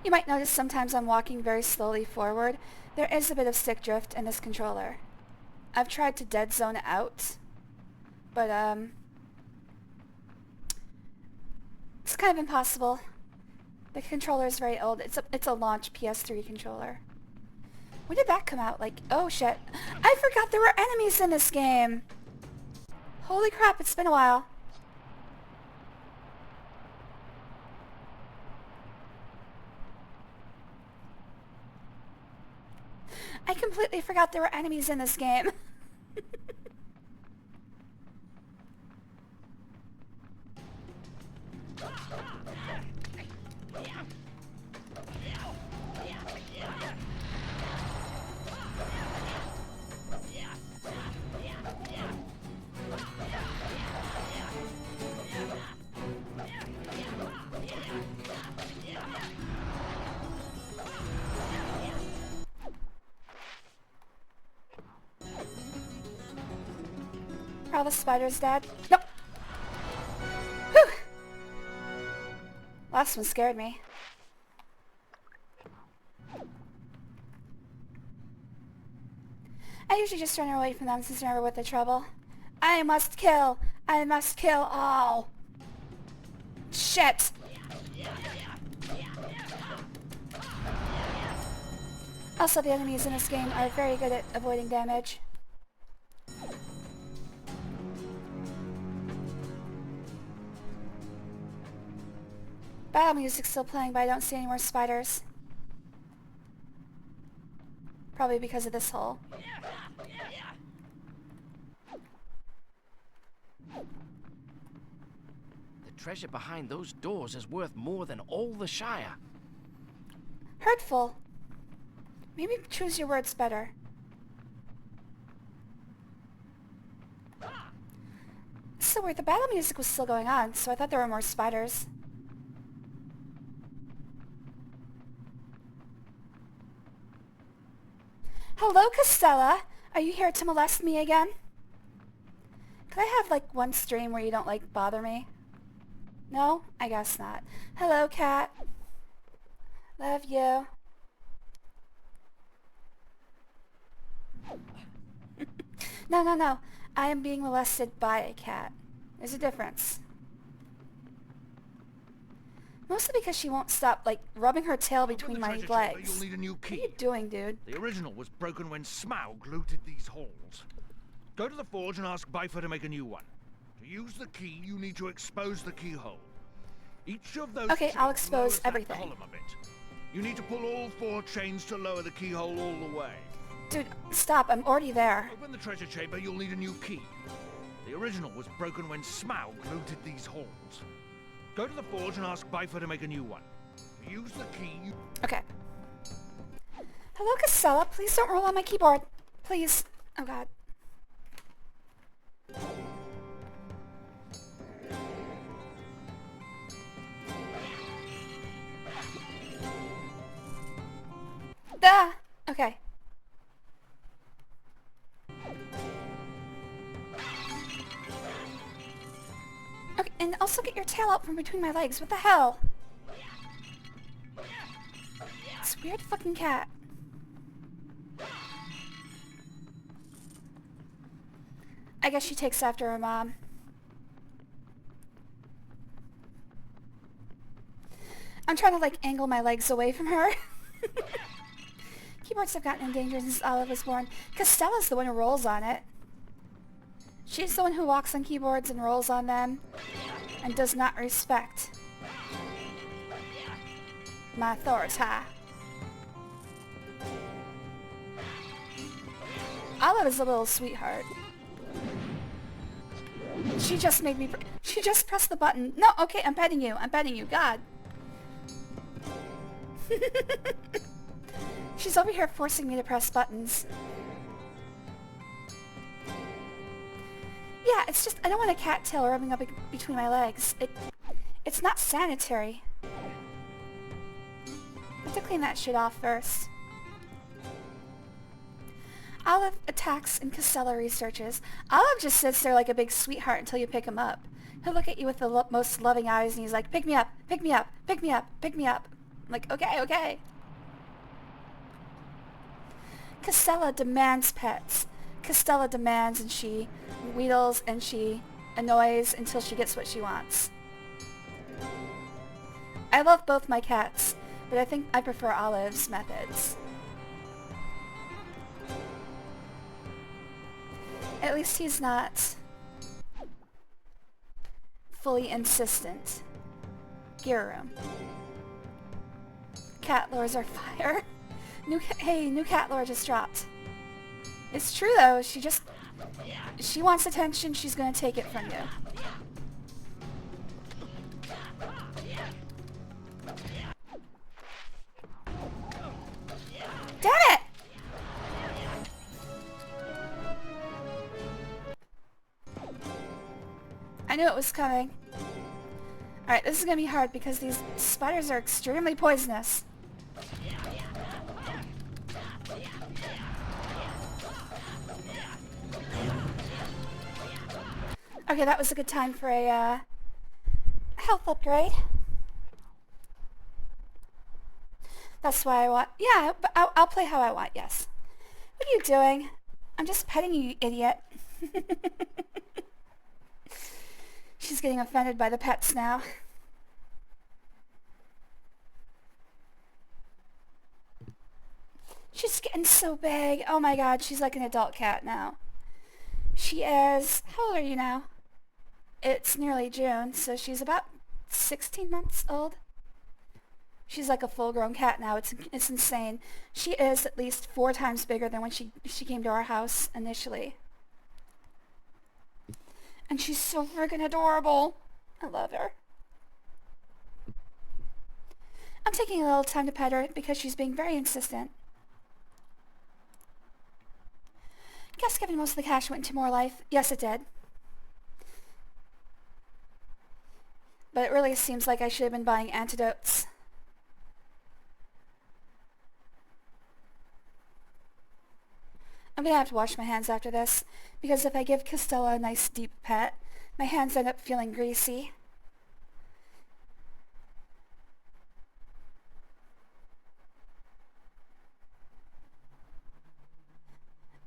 [SPEAKER 1] You might notice sometimes I'm walking very slowly forward. There is a bit of stick drift in this controller. I've tried to dead zone it out, but it's kind of impossible. The controller is very old. It's a launch PS3 controller. When did that come out? Like, oh shit. I forgot there were enemies in this game. Holy crap, it's been a while. I completely forgot there were enemies in this game. Are all the spiders dead? Nope. Whew. Last one scared me. I usually just run away from them since they're never with the trouble. I must kill all. Shit. Also, the enemies in this game are very good at avoiding damage. Battle music's still playing, but I don't see any more spiders. Probably because of this hole.
[SPEAKER 7] The treasure behind those doors is worth more than all the Shire.
[SPEAKER 1] Hurtful. Maybe choose your words better. so weird. The battle music was still going on, so I thought there were more spiders. Hello, Costella. Are you here to molest me again? Can I have, like, one stream where you don't, like, bother me? No? I guess not. Hello, cat. Love you. No, no, no. I am being molested by a cat. There's a difference. Mostly because she won't stop, like, rubbing her tail between my legs.
[SPEAKER 5] You'll need a new key.
[SPEAKER 1] What are you doing, dude?
[SPEAKER 5] The original was broken when Smaug looted these halls. Go to the forge and ask Bifer to make a new one. To use the key, you need to expose the keyhole. Each of those
[SPEAKER 1] Okay, I'll
[SPEAKER 5] chains
[SPEAKER 1] expose
[SPEAKER 5] lowers that
[SPEAKER 1] everything.
[SPEAKER 5] column a bit. You need to pull all 4 chains to lower the keyhole all the way.
[SPEAKER 1] Dude, stop. I'm already there.
[SPEAKER 5] Open the treasure chamber, you'll need a new key. The original was broken when Smaug looted these halls. Go to the forge and ask Bifer to make a new one. To use the key, you...
[SPEAKER 1] Okay. Hello, Casella. Please don't roll on my keyboard. Please. Oh, God. Ah! Okay. Okay, and also get your tail out from between my legs. What the hell? This weird fucking cat. I guess she takes after her mom. I'm trying to, like, angle my legs away from her. Keyboards have gotten endangered since Olive was born. Costella's the one who rolls on it. She's the one who walks on keyboards and rolls on them and does not respect my authority. Olive is a little sweetheart. She just made me... she just pressed the button. No, okay, I'm petting you. I'm petting you. God. She's over here forcing me to press buttons. Yeah, it's just... I don't want a cat tail rubbing up between my legs. It's not sanitary. I have to clean that shit off first. Olive attacks and Casella researches. Olive just sits there like a big sweetheart until you pick him up. He'll look at you with the most loving eyes and he's like, pick me up, pick me up, pick me up, pick me up. I'm like, okay, okay. Casella demands pets. Costella demands and she wheedles and she annoys until she gets what she wants. I love both my cats, but I think I prefer Olive's methods. At least he's not fully insistent. Gear room. Cat lures are fire. New cat lore just dropped. It's true though, she wants attention, she's gonna take it from you. Damn it! I knew it was coming. Alright, this is gonna be hard because these spiders are extremely poisonous. Okay, that was a good time for a health upgrade. That's why I want... yeah, but I'll play how I want, yes. What are you doing? I'm just petting you, you idiot. She's getting offended by the pets now. She's getting so big. Oh my god, she's like an adult cat now. She is... how old are you now? It's nearly June, so she's about 16 months old. She's like a full-grown cat now. It's insane. She is at least 4 times bigger than when she came to our house initially. And she's so friggin' adorable. I love her. I'm taking a little time to pet her because she's being very insistent. Guess given most of the cash went into more life. Yes, it did. But it really seems like I should have been buying antidotes. I'm gonna have to wash my hands after this, because if I give Costella a nice deep pet, my hands end up feeling greasy.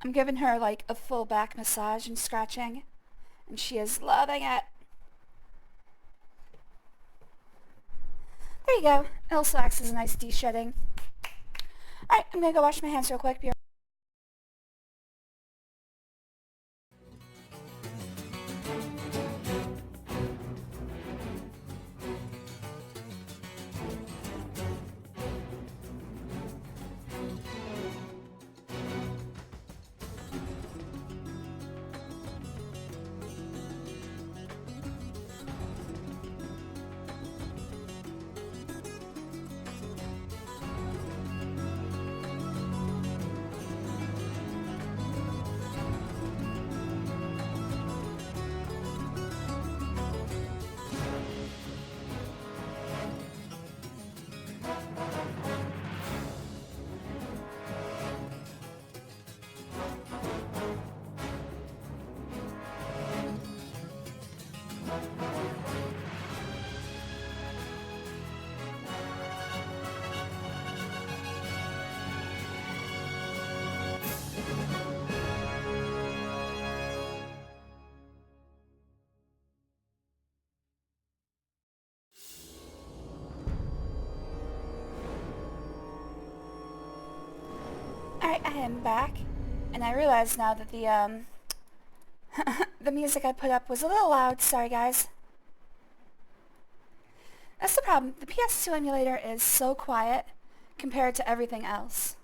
[SPEAKER 1] I'm giving her like a full back massage and scratching, and she is loving it. There you go. It also acts as a nice de-shedding. Alright, I'm gonna go wash my hands real quick. Alright, I am back, and I realize now that the the music I put up was a little loud. Sorry, guys. That's the problem. The PS2 emulator is so quiet compared to everything else.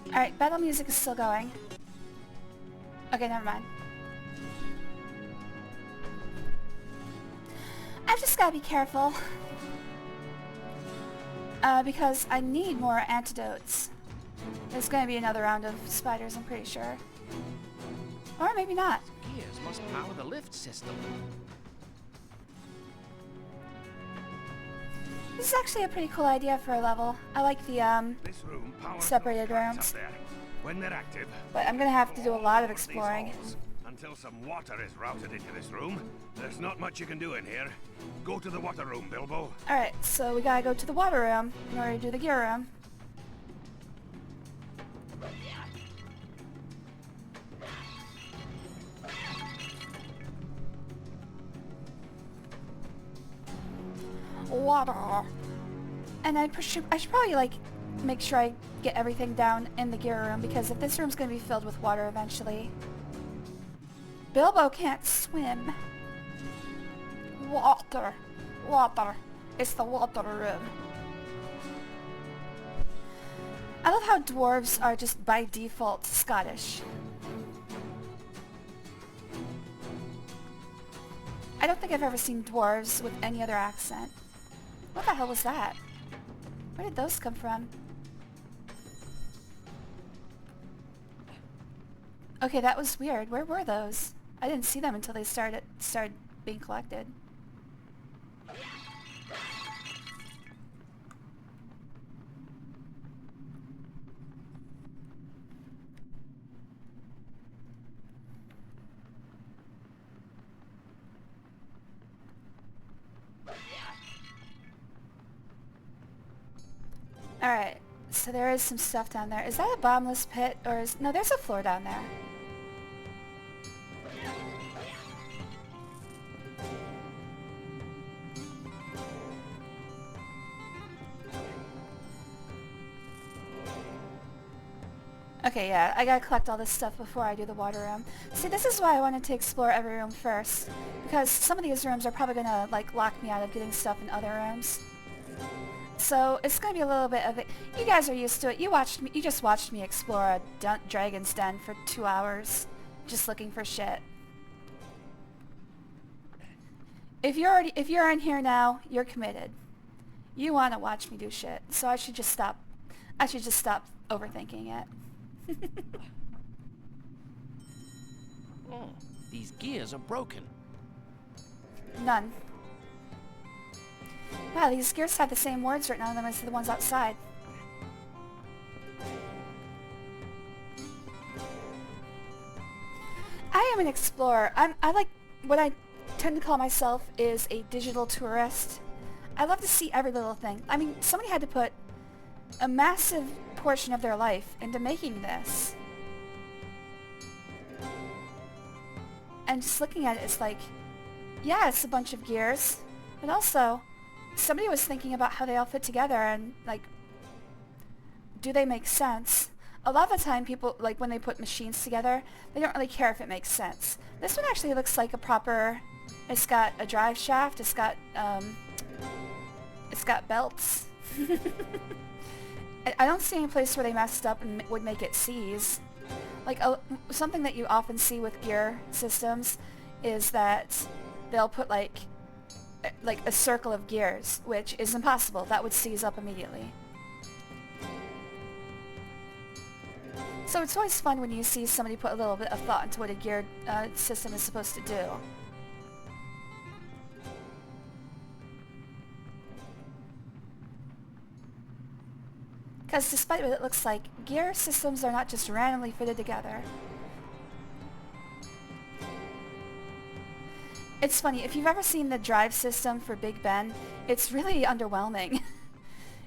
[SPEAKER 1] Alright, battle music is still going. Okay, never mind. I've just gotta be careful. Because I need more antidotes. There's gonna be another round of spiders, I'm pretty sure. Or maybe not.
[SPEAKER 7] Gears must power the lift system.
[SPEAKER 1] This is actually a pretty cool idea for a level. I like the,
[SPEAKER 4] This room powers
[SPEAKER 1] separated
[SPEAKER 4] those tracks
[SPEAKER 1] rooms.
[SPEAKER 4] up there. When they're active,
[SPEAKER 1] But I'm gonna have to do a lot of
[SPEAKER 4] these
[SPEAKER 1] exploring.
[SPEAKER 4] halls. Until some water is routed into this room, there's not much you can do in here. Go to the water room, Bilbo.
[SPEAKER 1] Alright, so we gotta go to the water room in order to do the gear room. Water. And I should probably like make sure I get everything down in the gear room, because if this room's gonna be filled with water eventually. Bilbo can't swim. Water. Water. It's the water room. I love how dwarves are just by default Scottish. I don't think I've ever seen dwarves with any other accent. What the hell was that? Where did those come from? Okay, that was weird. Where were those? I didn't see them until they started being collected. Alright, so there is some stuff down there. Is that a bottomless pit, or is... No, there's a floor down there. Okay, yeah, I gotta collect all this stuff before I do the water room. See, this is why I wanted to explore every room first, because some of these rooms are probably gonna, like, lock me out of getting stuff in other rooms. So, it's gonna be a little bit of it. You guys are used to it. You just watched me explore a dragon's den for 2 hours, just looking for shit. If you're in here now, you're committed. You wanna watch me do shit, so I should just stop I should just stop overthinking it.
[SPEAKER 7] Oh, these gears are broken.
[SPEAKER 1] None. Wow, these gears have the same words written on them as the ones outside. I am an explorer. I like what I tend to call myself is a digital tourist. I love to see every little thing. I mean, somebody had to put a massive portion of their life into making this. And just looking at it, it's like, yeah, it's a bunch of gears, but also somebody was thinking about how they all fit together and, like, do they make sense? A lot of the time people, like, when they put machines together, they don't really care if it makes sense. This one actually looks like a proper, it's got a drive shaft, it's got belts. I don't see any place where they messed up and would make it seize. Like, something that you often see with gear systems is that they'll put, like a circle of gears, which is impossible. That would seize up immediately. So it's always fun when you see somebody put a little bit of thought into what a geared system is supposed to do. Because despite what it looks like, gear systems are not just randomly fitted together. It's funny, if you've ever seen the drive system for Big Ben, it's really underwhelming.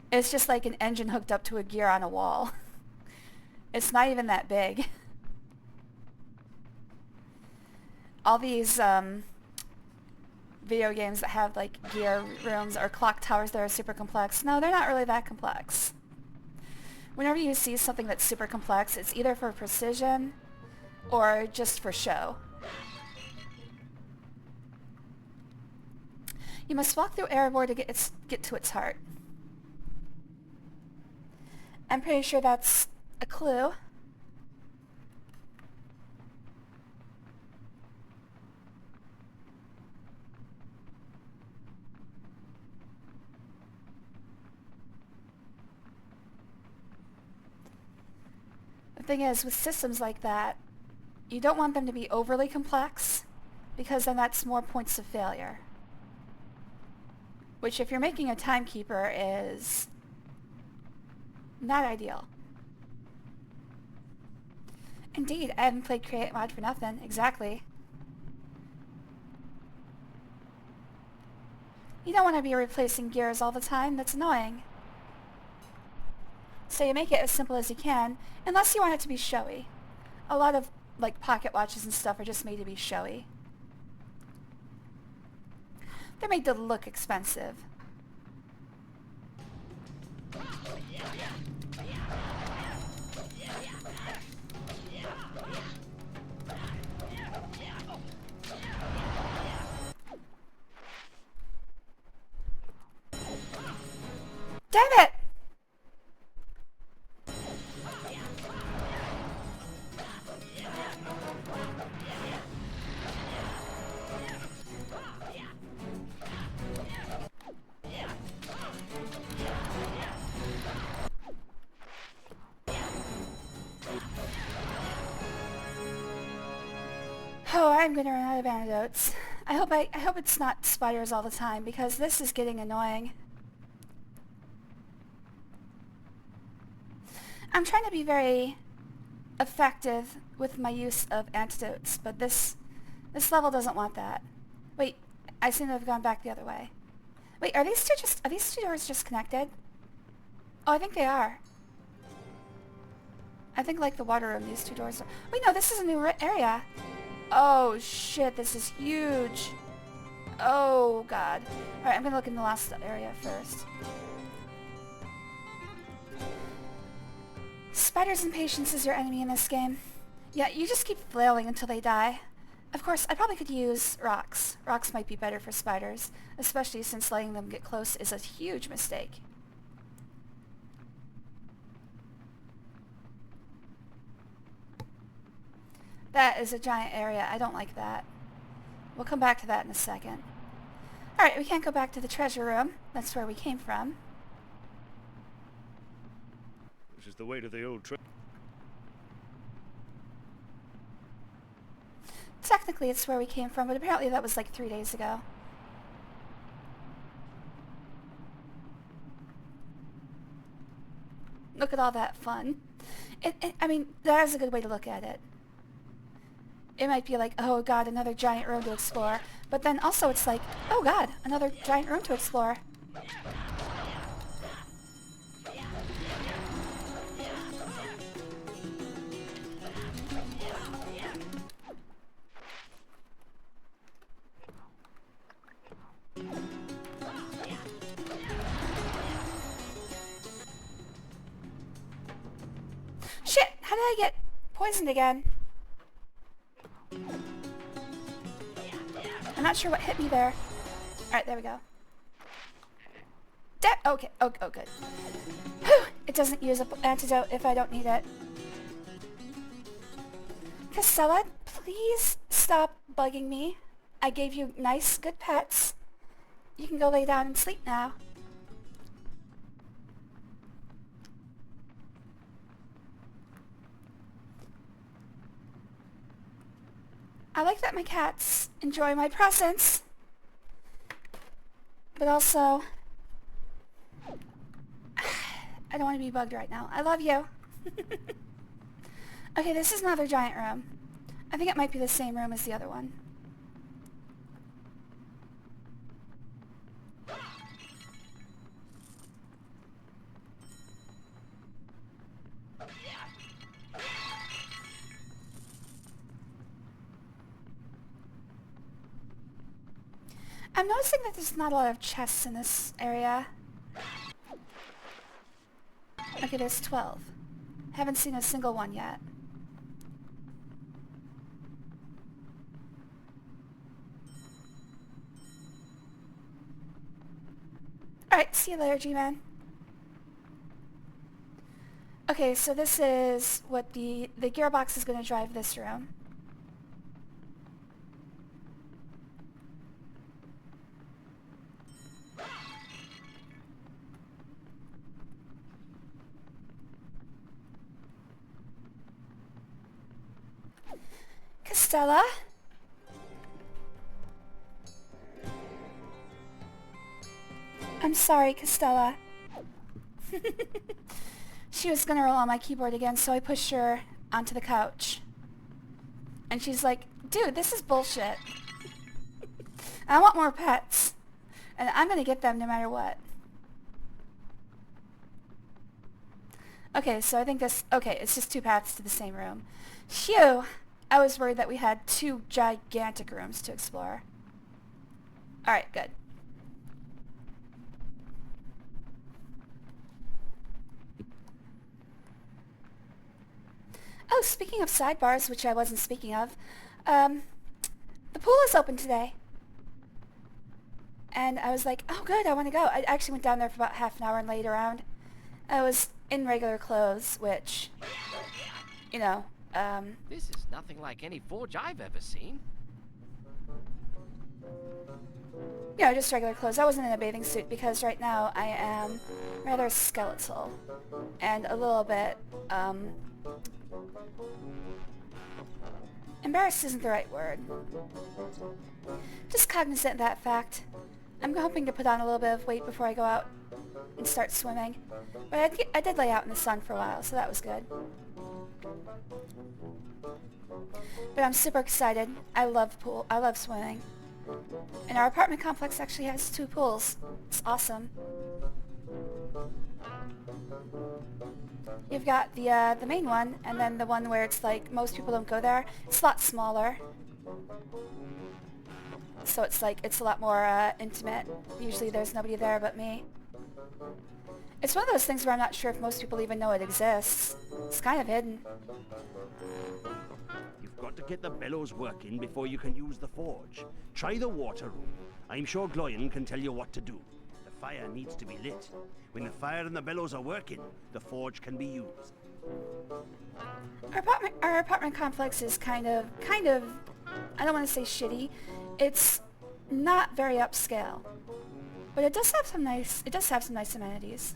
[SPEAKER 1] It's just like an engine hooked up to a gear on a wall. It's not even that big. All these video games that have like gear rooms or clock towers that are super complex, no, they're not really that complex. Whenever you see something that's super complex, it's either for precision or just for show. You must walk through Erebor to get to its heart. I'm pretty sure that's a clue. The thing is, with systems like that, you don't want them to be overly complex, because then that's more points of failure. Which, if you're making a timekeeper, is not ideal. Indeed, I haven't played Create Mod for nothing, exactly. You don't want to be replacing gears all the time, that's annoying. So you make it as simple as you can, unless you want it to be showy. A lot of, like, pocket watches and stuff are just made to be showy. They're made to look expensive. Damn it! Oh, I'm gonna run out of antidotes. I hope it's not spiders all the time, because this is getting annoying. I'm trying to be very effective with my use of antidotes, but this level doesn't want that. Wait, I seem to have gone back the other way. Wait, are these two doors just connected? Oh, I think they are. I think, like, the water room, these two doors are... Wait, no, this is a new area. Oh, shit, this is huge. Oh, God. Alright, I'm gonna look in the last area first. Spiders' impatience is your enemy in this game. Yeah, you just keep flailing until they die. Of course, I probably could use rocks. Rocks might be better for spiders, especially since letting them get close is a huge mistake. That is a giant area. I don't like that. We'll come back to that in a second. Alright, we can't go back to the treasure room. That's where we came from.
[SPEAKER 10] is the way to the old
[SPEAKER 1] Technically, it's where we came from, but apparently that was like 3 days ago. Look at all that fun. I mean, that is a good way to look at it. It might be like, oh god, another giant room to explore. But then also it's like, oh god, another giant room to explore. Shit! How did I get poisoned again? I'm not sure what hit me there. Alright, there we go. Okay, oh good. Whew! It doesn't use an antidote if I don't need it. Castella, please stop bugging me. I gave you nice, good pets. You can go lay down and sleep now. I like that my cats enjoy my presence, but also, I don't want to be bugged right now. I love you. Okay, this is another giant room. I think it might be the same room as the other one. I'm noticing that there's not a lot of chests in this area. Okay, there's 12. Haven't seen a single one yet. Alright, see you later, G-Man. Okay, so this is what the gearbox is going to drive this room. Castella? I'm sorry, Castella. She was gonna roll on my keyboard again, so I pushed her onto the couch. And she's like, dude, this is bullshit. I want more pets. And I'm gonna get them no matter what. Okay, so I think this... Okay, it's just 2 paths to the same room. Phew! I was worried that we had 2 gigantic rooms to explore. Alright, good. Oh, speaking of sidebars, which I wasn't speaking of, the pool is open today. And I was like, oh good, I want to go. I actually went down there for about half an hour and laid around. I was in regular clothes, which, you know,
[SPEAKER 7] This is nothing like any forge I've ever seen.
[SPEAKER 1] you know, just regular clothes. I wasn't in a bathing suit because right now I am rather skeletal and a little bit, embarrassed isn't the right word. Just cognizant of that fact. I'm hoping to put on a little bit of weight before I go out and start swimming. But I did lay out in the sun for a while, so that was good. But I'm super excited. I love pool. I love swimming. And our apartment complex actually has 2 pools. It's awesome. You've got the main one, and then the one where it's like most people don't go there. It's a lot smaller. So it's like, it's a lot more intimate. Usually there's nobody there but me. It's one of those things where I'm not sure if most people even know it exists. It's kind of hidden.
[SPEAKER 9] You've got to get the bellows working before you can use the forge. Try the water room. I'm sure Gloyan can tell you what to do. The fire needs to be lit. When the fire and the bellows are working, the forge can be used.
[SPEAKER 1] Our apartment complex is kind of, I don't want to say shitty. It's not very upscale. But it does have some nice amenities.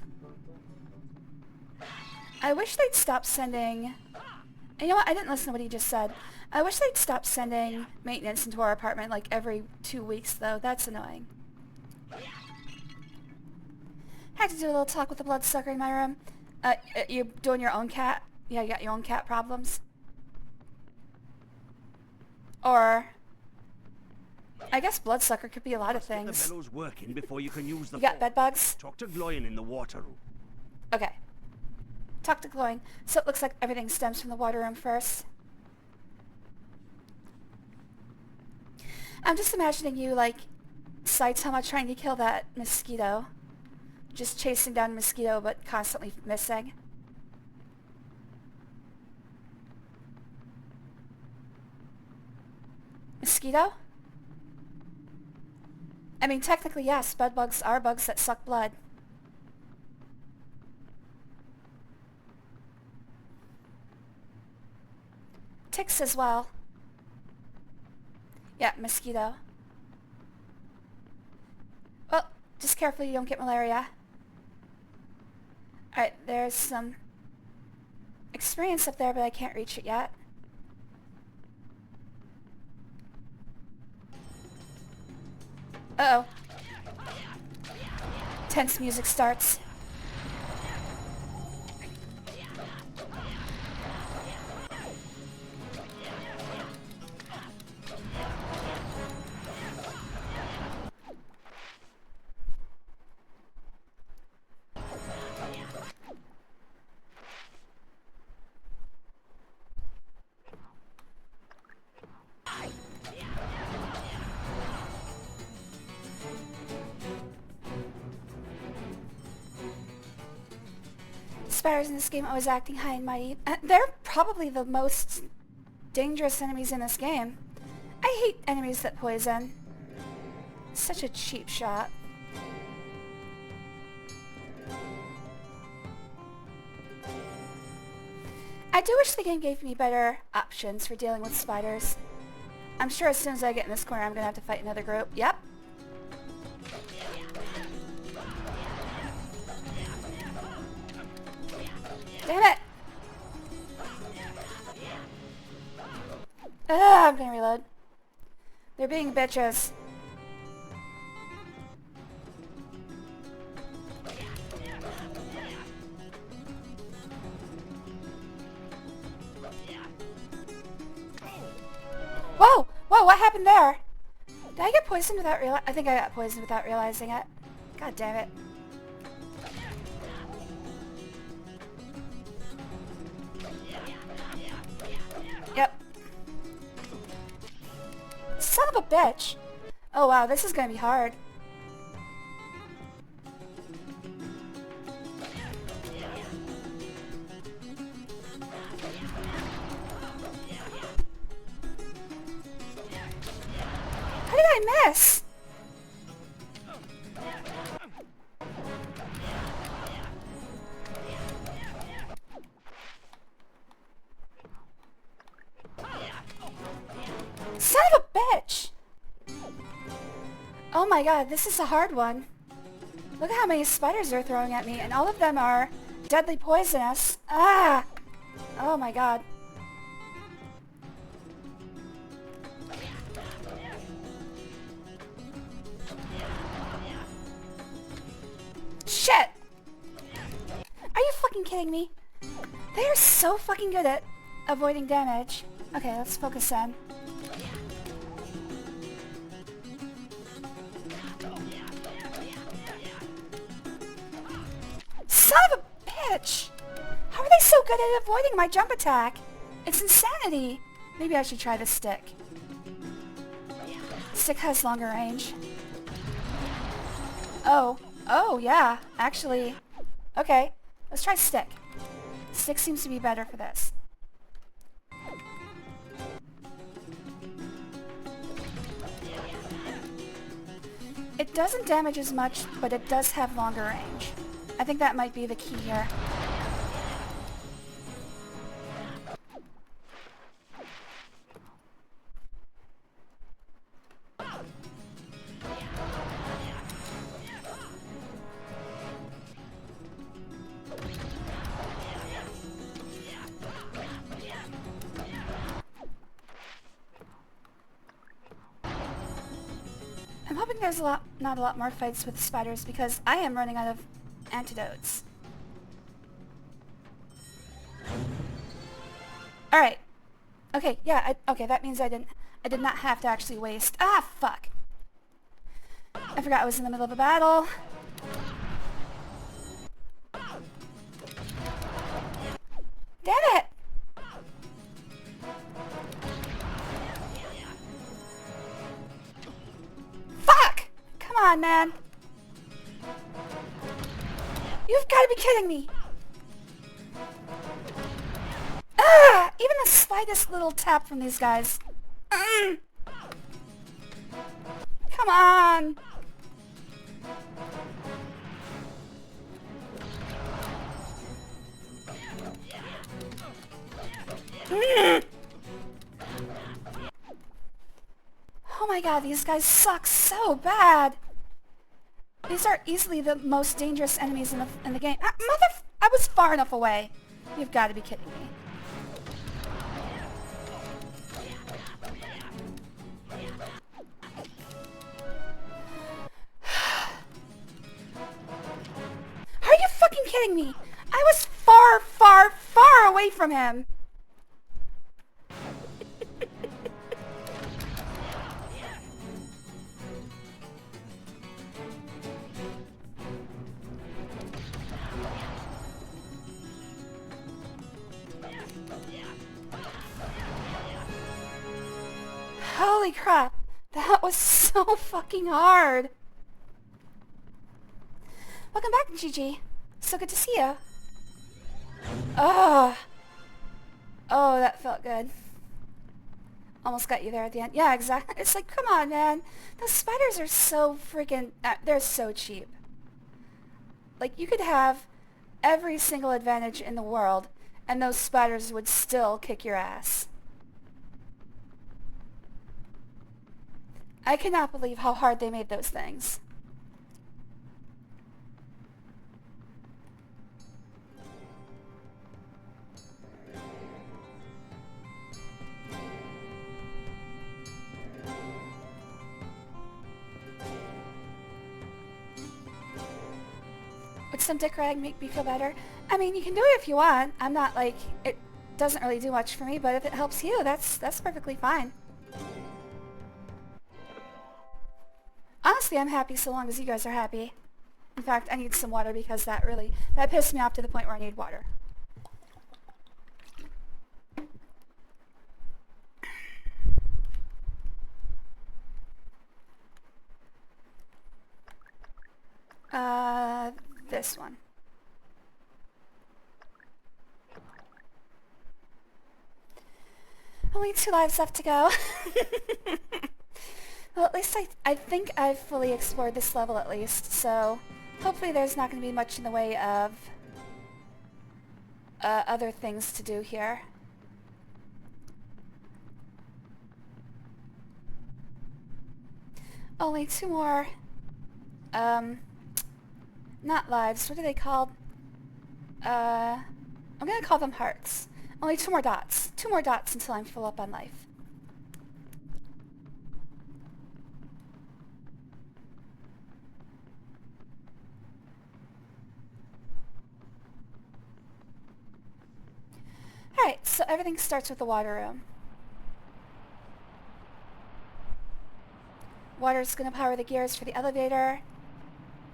[SPEAKER 1] I wish they'd stop sending... You know what? I didn't listen to what he just said. I wish they'd stop sending maintenance into our apartment like every 2 weeks, though. That's annoying. Had to do a little talk with the bloodsucker in my room. You doing your own cat? Yeah, you got your own cat problems? Or... I guess bloodsucker could be a lot of things.
[SPEAKER 9] The bellows working before you can use the
[SPEAKER 1] You got
[SPEAKER 9] forge.
[SPEAKER 1] bed bugs?
[SPEAKER 9] Talk to Gloyan in the water room.
[SPEAKER 1] Okay. Talk to Gloin. So it looks like everything stems from the water room first. I'm just imagining you, like, Saitama trying to kill that mosquito. Just chasing down a mosquito, but constantly missing. Mosquito? I mean, technically, yes, bed bugs are bugs that suck blood. Ticks as well. Yeah, mosquito. Well, just careful you don't get malaria. Alright, there's some experience up there, but I can't reach it yet. Uh-oh. Tense music starts. Spiders in this game always acting high and mighty. They're probably the most dangerous enemies in this game. I hate enemies that poison. Such a cheap shot. I do wish the game gave me better options for dealing with spiders. I'm sure as soon as I get in this corner I'm gonna have to fight another group. Yep. Damn it! I'm gonna reload. They're being bitches. Whoa! Whoa, what happened there? Did I get poisoned without I think I got poisoned without realizing it. God damn it. Yep. Son of a bitch! Oh wow, this is gonna be hard. How did I miss? Son of a bitch! Oh my god, this is a hard one. Look at how many spiders they're throwing at me, and all of them are deadly poisonous. Ah! Oh my god. Shit! Are you fucking kidding me? They are so fucking good at avoiding damage. Okay, let's focus in. Son of a bitch! How are they so good at avoiding my jump attack? It's insanity! Maybe I should try the stick. Stick has longer range. Oh. Oh, yeah. Actually. Okay. Let's try stick. Stick seems to be better for this. It doesn't damage as much, but it does have longer range. I think that might be the key here. hoping there's not a lot more fights with spiders because I am running out of antidotes. Alright. Okay, yeah, okay, that means I did not have to actually waste. Ah, fuck. I forgot I was in the middle of a battle. Damn it! Fuck! Come on, man. You've got to be kidding me. Ah! Even the slightest little tap from these guys. Come on! Oh my god, these guys suck so bad! These are easily the most dangerous enemies in the game. I was far enough away. You've got to be kidding me. Are you fucking kidding me? I was far, far, far away from him. Holy crap, that was so fucking hard. Welcome back, Gigi. So good to see you. Oh, that felt good. Almost got you there at the end. Yeah, exactly. It's like, come on, man. Those spiders are so freaking... they're so cheap. Like, you could have every single advantage in the world, and those spiders would still kick your ass. I cannot believe how hard they made those things. Would some dick rag make me feel better? I mean, you can do it if you want. I'm not like, it doesn't really do much for me, but if it helps you, that's perfectly fine. Honestly, I'm happy so long as you guys are happy. In fact, I need some water because that pissed me off to the point where I need water. This one. Only 2 lives left to go. Well, at least I think I've fully explored this level at least, so hopefully there's not going to be much in the way of other things to do here. Only 2 more, not lives, what are they called? I'm going to call them hearts. Only 2 more dots. 2 more dots until I'm full up on life. Alright, so everything starts with the water room. Water's going to power the gears for the elevator.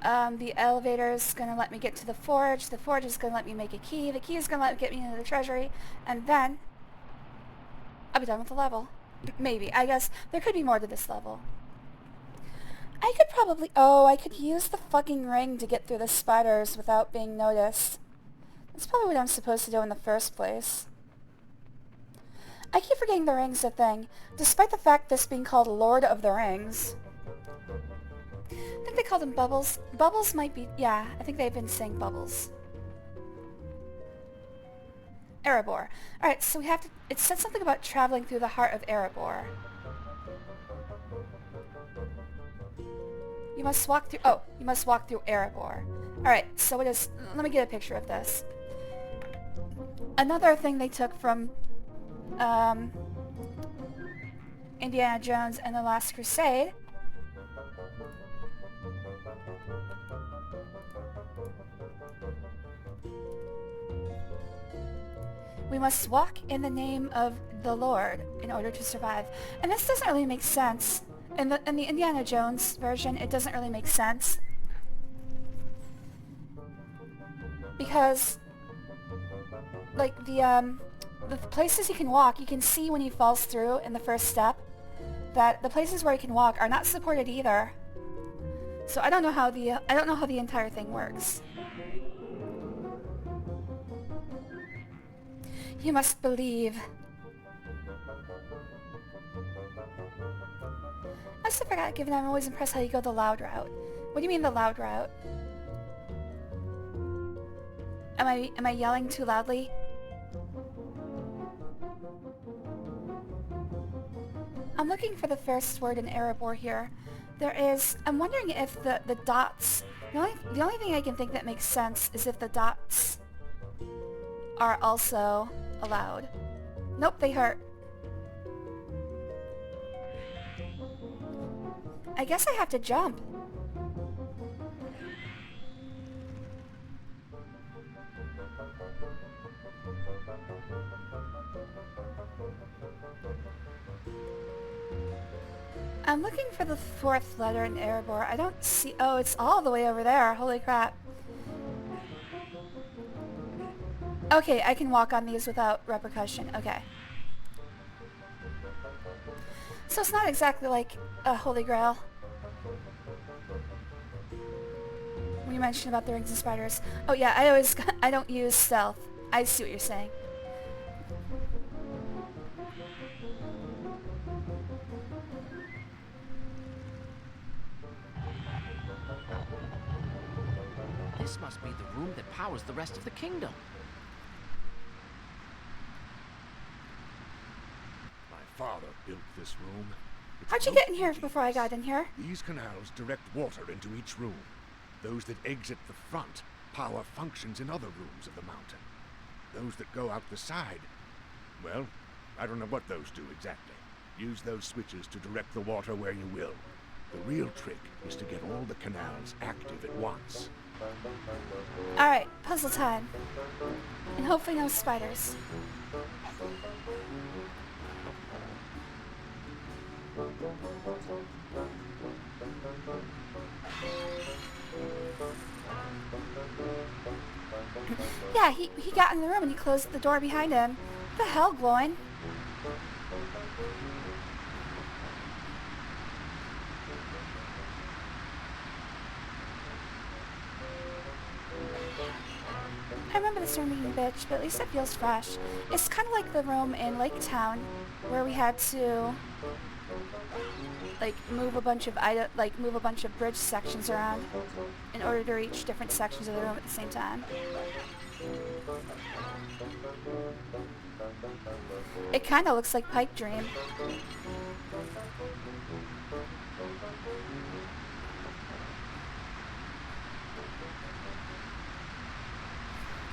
[SPEAKER 1] The elevator's going to let me get to the forge. The forge is going to let me make a key. The key is going to get me into the treasury. And then I'll be done with the level. Maybe. I guess there could be more to this level. I could probably... Oh, I could use the fucking ring to get through the spiders without being noticed. That's probably what I'm supposed to do in the first place. I keep forgetting the ring's a thing, despite the fact this being called Lord of the Rings. I think they called them bubbles. Bubbles might be... Yeah, I think they've been saying bubbles. Erebor. Alright, so we have to... It said something about traveling through the heart of Erebor. You must walk through... Oh, you must walk through Erebor. Alright, so it is... Let me get a picture of this. Another thing they took from... Indiana Jones and the Last Crusade We must walk in the name of the Lord in order to survive. And this doesn't really make sense. In the Indiana Jones version, it doesn't really make sense. Because, like, the places he can walk, you can see when he falls through in the first step, that the places where he can walk are not supported either. So I don't know how the entire thing works. You must believe. I still forgot, given I'm always impressed how you go the loud route. What do you mean the loud route? Am I yelling too loudly? I'm looking for the first word in Erebor here. I'm wondering if the dots, the only thing I can think that makes sense is if the dots are also allowed. Nope, they hurt. I guess I have to jump. I'm looking for the fourth letter in Erebor. I don't see... Oh, it's all the way over there. Holy crap. Okay, I can walk on these without repercussion. Okay. So it's not exactly like a Holy Grail. When you mentioned about the rings and spiders. Oh yeah, I don't use stealth. I see what you're saying.
[SPEAKER 7] This must be the room that powers the rest of the kingdom.
[SPEAKER 3] My father built this room.
[SPEAKER 1] How'd you get in here before I got in here?
[SPEAKER 3] These canals direct water into each room. Those that exit the front power functions in other rooms of the mountain. Those that go out the side, well, I don't know what those do exactly. Use those switches to direct the water where you will. The real trick is to get all the canals active at once.
[SPEAKER 1] Alright, puzzle time. And hopefully no spiders. Yeah, he got in the room and he closed the door behind him. What the hell, glowing? I remember this room being a bitch, but at least it feels fresh. It's kind of like the room in Lake Town, where we had to move a bunch of bridge sections around in order to reach different sections of the room at the same time. It kind of looks like Pipe Dream.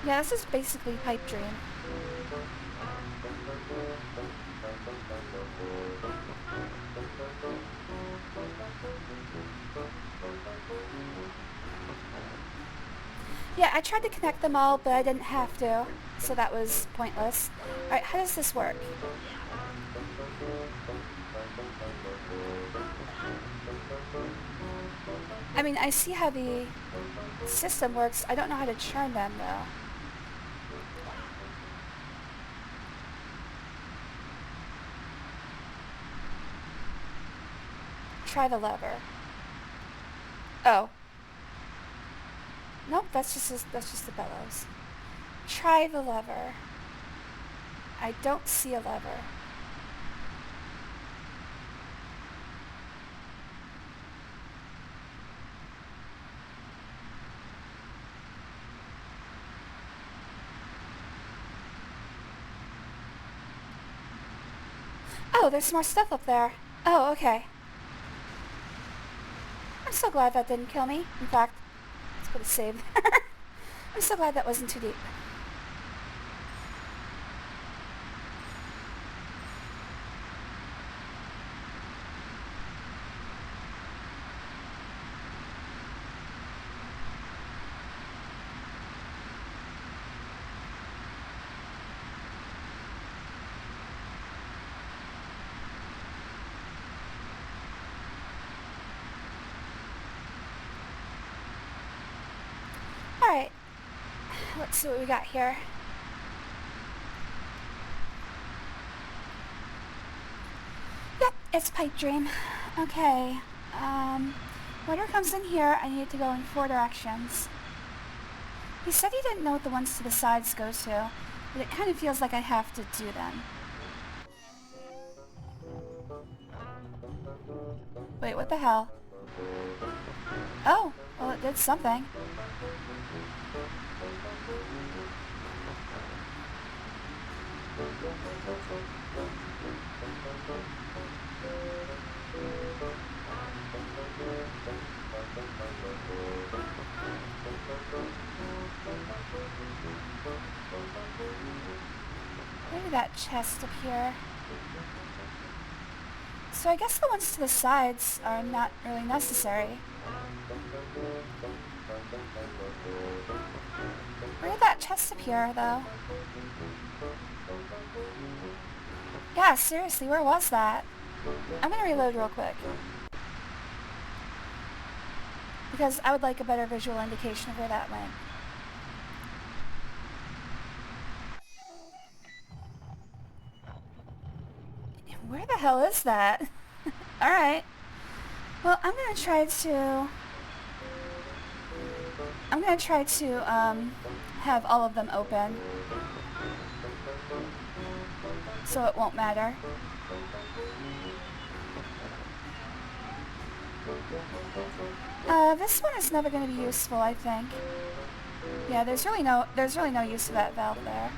[SPEAKER 1] Yeah, this is basically Pipe Dream. Yeah, I tried to connect them all, but I didn't have to, so that was pointless. Alright, how does this work? I mean, I see how the system works. I don't know how to turn them, though. Try the lever. Oh. Nope, that's just the bellows. Try the lever. I don't see a lever. Oh, there's more stuff up there. Oh, okay. I'm so glad that didn't kill me. In fact, let's put a save there. I'm so glad that wasn't too deep. Let's see what we got here. Yep, it's Pipe Dream. Okay. Whatever comes in here, I need to go in 4 directions. He said he didn't know what the ones to the sides go to, but it kind of feels like I have to do them. Wait, what the hell? Oh, well it did something. Where did that chest appear? So I guess the ones to the sides are not really necessary. Where did that chest appear, though? Yeah, seriously, where was that? I'm gonna reload real quick. Because I would like a better visual indication of where that went. Where the hell is that? Alright. Well, I'm gonna try to have all of them open. So it won't matter. This one is never gonna be useful, I think. Yeah, there's really no use of that valve there.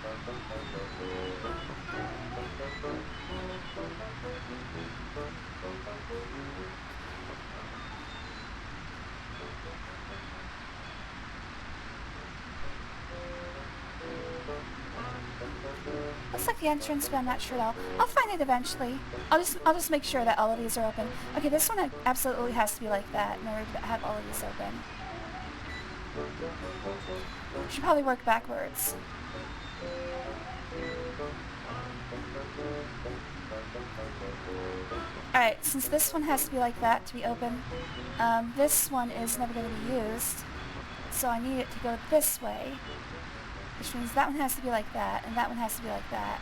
[SPEAKER 1] Looks like the entrance, but I'm not sure at all. I'll find it eventually. I'll just make sure that all of these are open. Okay, this one absolutely has to be like that in order to have all of these open. Should probably work backwards. Alright, since this one has to be like that to be open, this one is never going to be used, so I need it to go this way. Which means that one has to be like that, and that one has to be like that.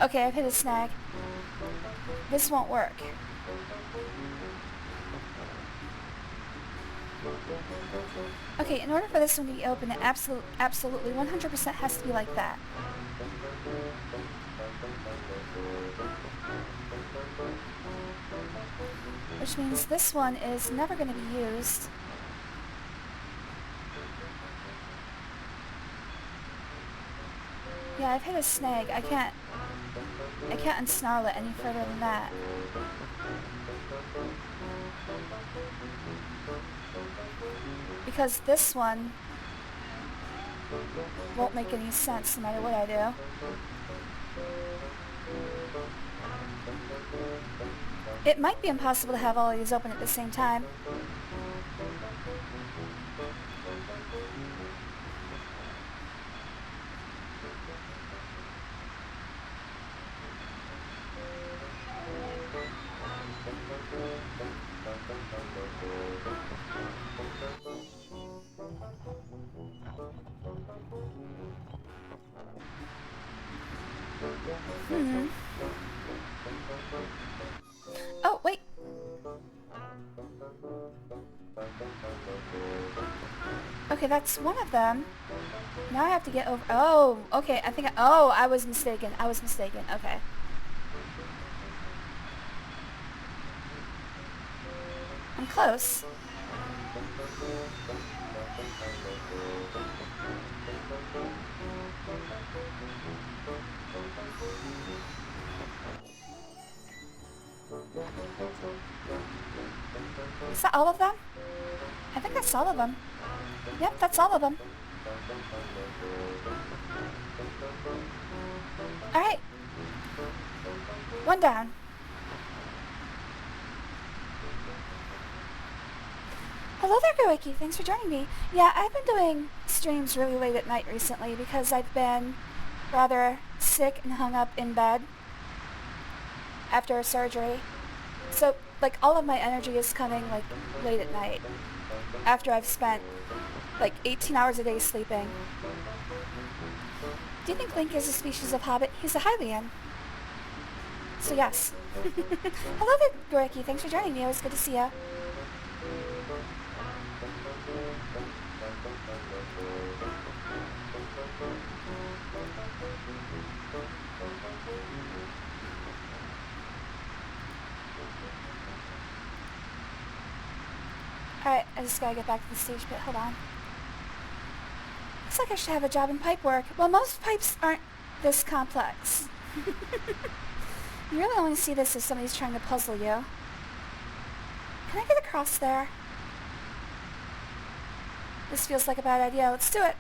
[SPEAKER 1] Okay, I've hit a snag. This won't work. Okay, in order for this one to be open, it absolutely 100% has to be like that. Which means this one is never going to be used. Yeah, I've hit a snag. I can't unsnarl it any further than that. Because this one won't make any sense no matter what I do. It might be impossible to have all of these open at the same time. Oh, wait. Okay, that's one of them. Now I have to get over... Oh, okay, I was mistaken. Okay. I'm close. Is that all of them? I think that's all of them. Yep, that's all of them. Alright. One down. Hello there, Goiki. Thanks for joining me. Yeah, I've been doing streams really late at night recently because I've been rather sick and hung up in bed after surgery. So, like, all of my energy is coming, like, late at night. After I've spent, like, 18 hours a day sleeping. Do you think Link is a species of Hobbit? He's a Hylian. So, yes. Hello there, Goriki. Thanks for joining me. It was good to see you. Alright, I just gotta get back to the stage bit. Hold on. Looks like I should have a job in pipe work. Well, most pipes aren't this complex. You really only see this if somebody's trying to puzzle you. Can I get across there? This feels like a bad idea. Let's do it.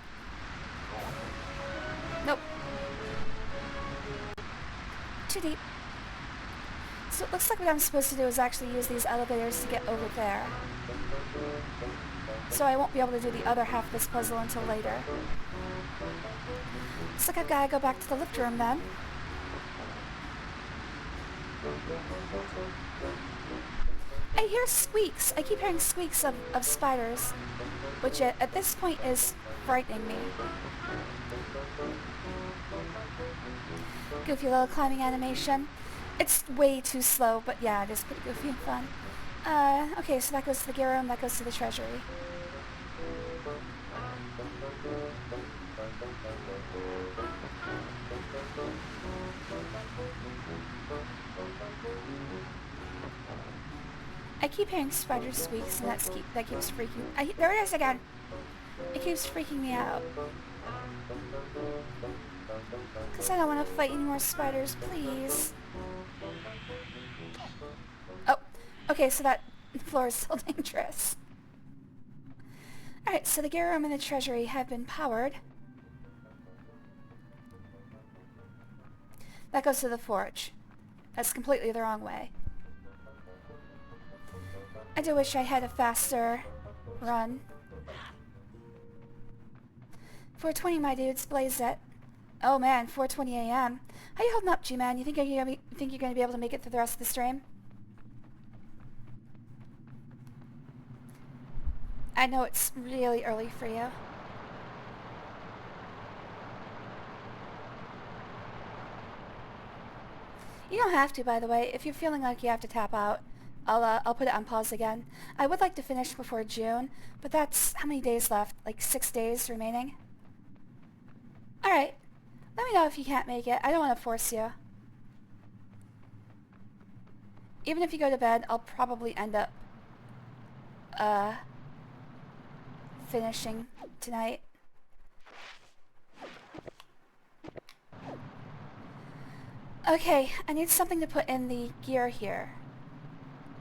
[SPEAKER 1] Nope. Too deep. So it looks like what I'm supposed to do is actually use these elevators to get over there. So I won't be able to do the other half of this puzzle until later. Looks like I've got to go back to the lift room then. I hear squeaks. I keep hearing squeaks of spiders, which at this point is frightening me. Goofy little climbing animation. It's way too slow, but yeah, it is pretty goofy and fun. Okay, so that goes to the gear room, that goes to the treasury. I keep hearing spider squeaks, and that keeps freaking... there it is again! It keeps freaking me out. Because I don't want to fight any more spiders, please. Oh, okay, so that floor is still dangerous. Alright, so the gear room and the treasury have been powered. That goes to the forge. That's completely the wrong way. I do wish I had a faster run. 4:20, my dudes, blaze it. Oh man, 4:20 a.m. How you holding up, G-Man? You think you're gonna be able to make it through the rest of the stream? I know it's really early for you. You don't have to, by the way. If you're feeling like you have to tap out, I'll put it on pause again. I would like to finish before June, but that's how many days left? Like 6 days remaining? Alright. Let me know if you can't make it. I don't want to force you. Even if you go to bed, I'll probably end up finishing tonight. Okay, I need something to put in the gear here.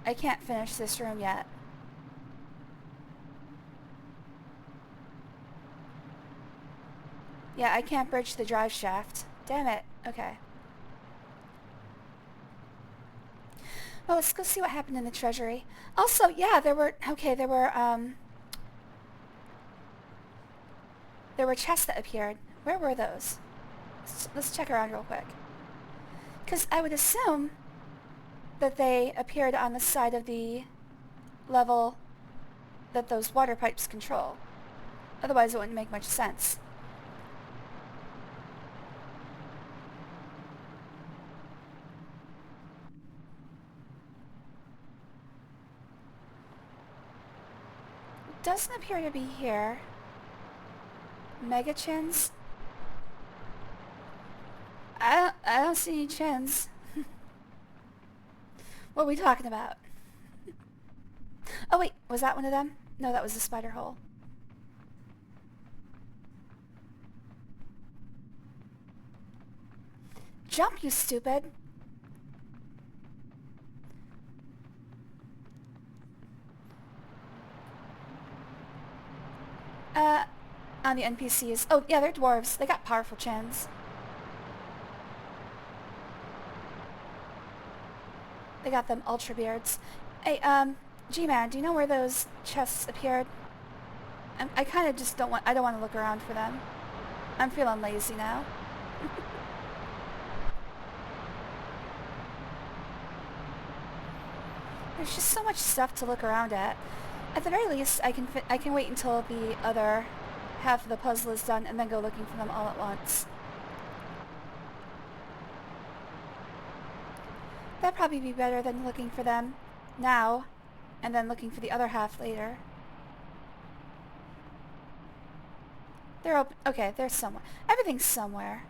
[SPEAKER 1] I can't finish this room yet. Yeah, I can't bridge the drive shaft. Damn it. Okay. Well, let's go see what happened in the treasury. Also, yeah, there were chests that appeared. Where were those? Let's check around real quick. Because I would assume that they appeared on the side of the level that those water pipes control. Otherwise, it wouldn't make much sense. It doesn't appear to be here. Mega chins? I don't see any chins. What are we talking about? Oh wait, was that one of them? No, that was the spider hole. Jump, you stupid! On the NPCs. Oh, yeah, they're dwarves. They got powerful chins. They got them ultra beards. Hey, G-Man, do you know where those chests appeared? I kind of just don't want... I don't want to look around for them. I'm feeling lazy now. There's just so much stuff to look around at. At the very least, I can wait until the other half of the puzzle is done and then go looking for them all at once. That'd probably be better than looking for them now and then looking for the other half later. They're open. Okay, they're somewhere. Everything's somewhere.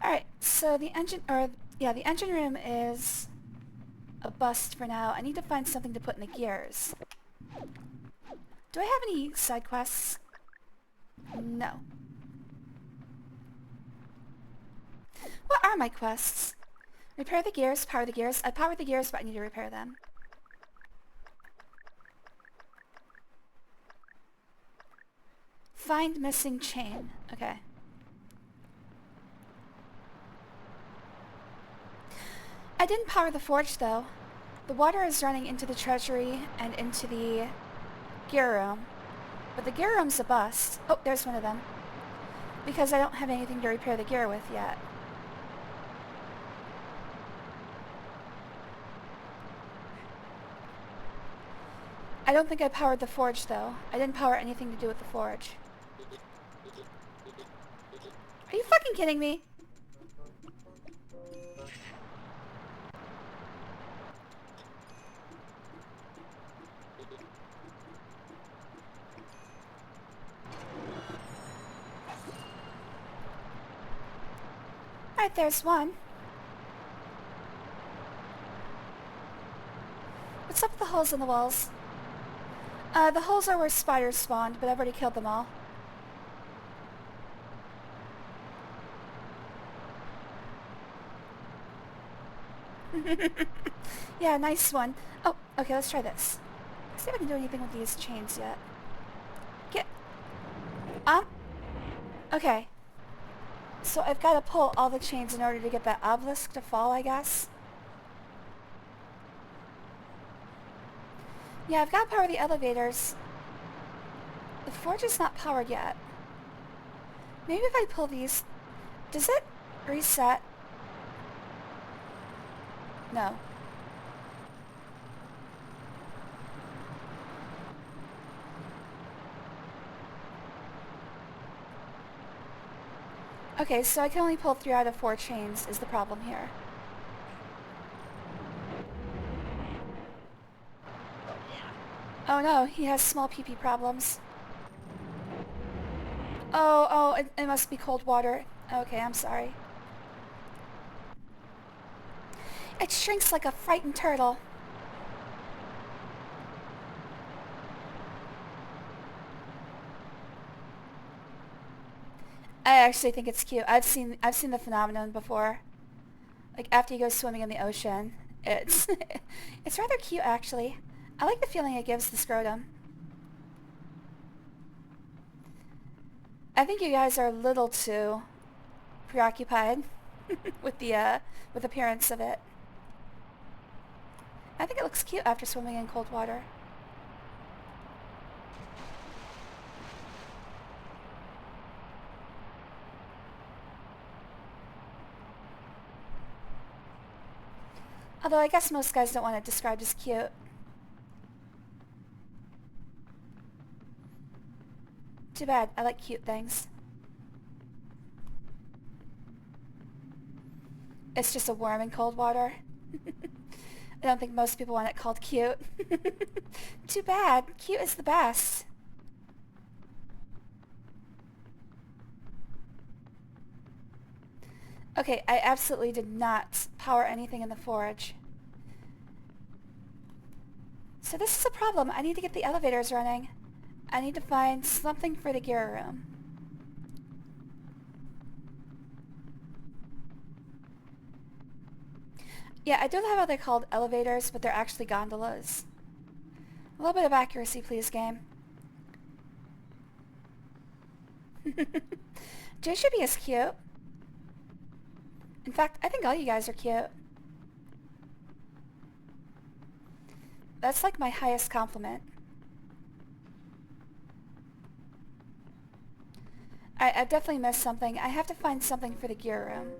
[SPEAKER 1] Alright, so the engine room is a bust for now. I need to find something to put in the gears. Do I have any side quests? No. What are my quests? Repair the gears, power the gears. I powered the gears, but I need to repair them. Find missing chain. Okay. I didn't power the forge, though. The water is running into the treasury and into the gear room. But the gear room's a bust. Oh, there's one of them. Because I don't have anything to repair the gear with yet. I don't think I powered the forge, though. I didn't power anything to do with the forge. Are you fucking kidding me? Alright, there's one. What's up with the holes in the walls? The holes are where spiders spawned, but I've already killed them all. Yeah, nice one. Oh, okay, let's try this. Let's see if I can do anything with these chains yet. Get... Okay. So I've got to pull all the chains in order to get that obelisk to fall, I guess. Yeah, I've got to power the elevators. The forge is not powered yet. Maybe if I pull these... Does it reset? No. Okay, so I can only pull 3 out of 4 chains is the problem here. Oh no, he has small pee-pee problems. Oh, it must be cold water. Okay, I'm sorry. It shrinks like a frightened turtle. I actually think it's cute. I've seen the phenomenon before. Like after you go swimming in the ocean, it's it's rather cute actually. I like the feeling it gives the scrotum. I think you guys are a little too preoccupied with the appearance of it. I think it looks cute after swimming in cold water. Although I guess most guys don't want it described as cute. Too bad. I like cute things. It's just a worm in cold water. I don't think most people want it called cute. Too bad. Cute is the best. Okay, I absolutely did not power anything in the forge. So this is a problem. I need to get the elevators running. I need to find something for the gear room. Yeah, I do love how they're called elevators, but they're actually gondolas. A little bit of accuracy, please, game. Jay should be as cute. In fact, I think all you guys are cute. That's like my highest compliment. I've definitely missed something. I have to find something for the gear room.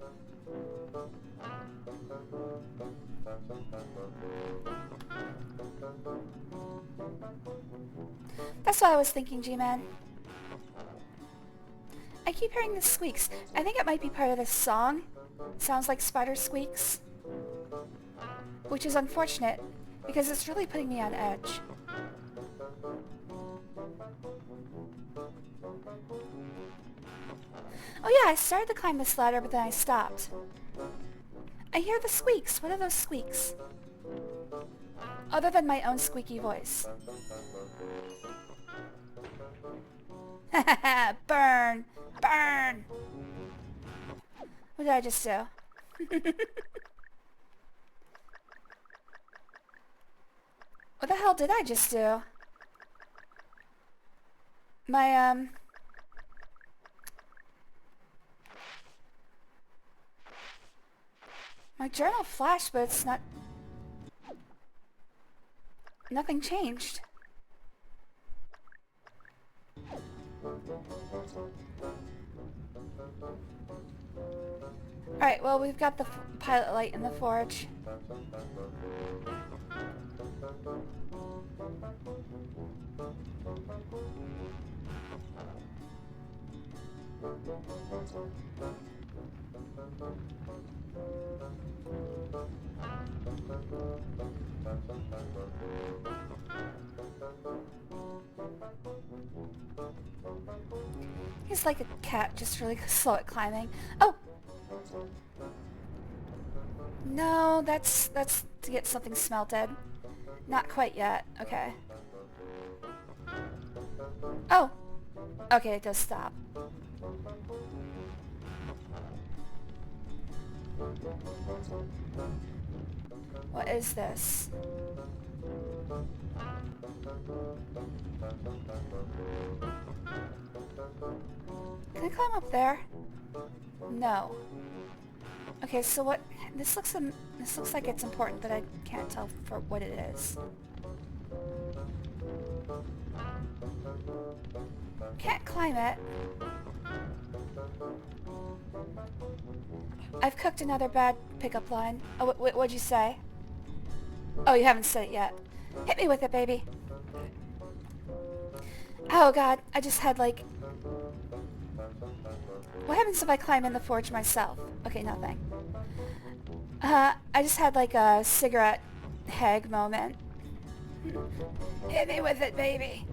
[SPEAKER 1] That's what I was thinking, G-Man. I keep hearing the squeaks. I think it might be part of this song. Sounds like spider squeaks. Which is unfortunate, because it's really putting me on edge. Oh yeah, I started to climb this ladder, but then I stopped. I hear the squeaks. What are those squeaks? Other than my own squeaky voice. Burn! Burn! What did I just do? What the hell did I just do? My journal flashed, but it's not... Nothing changed. Alright, well, we've got the pilot light in the forge. He's like a cat, just really slow at climbing. Oh! No, that's to get something smelted. Not quite yet. Okay. Oh! Okay, it does stop. What is this? Can I climb up there? No. Okay, so what? This looks like it's important, but I can't tell for what it is. Can't climb it. I've cooked another bad pickup line. Oh, what'd you say? Oh, you haven't said it yet. Hit me with it, baby. Oh god, I just had like... What happens if I climb in the forge myself? Okay, nothing. I just had like a cigarette hag moment. Hit me with it, baby.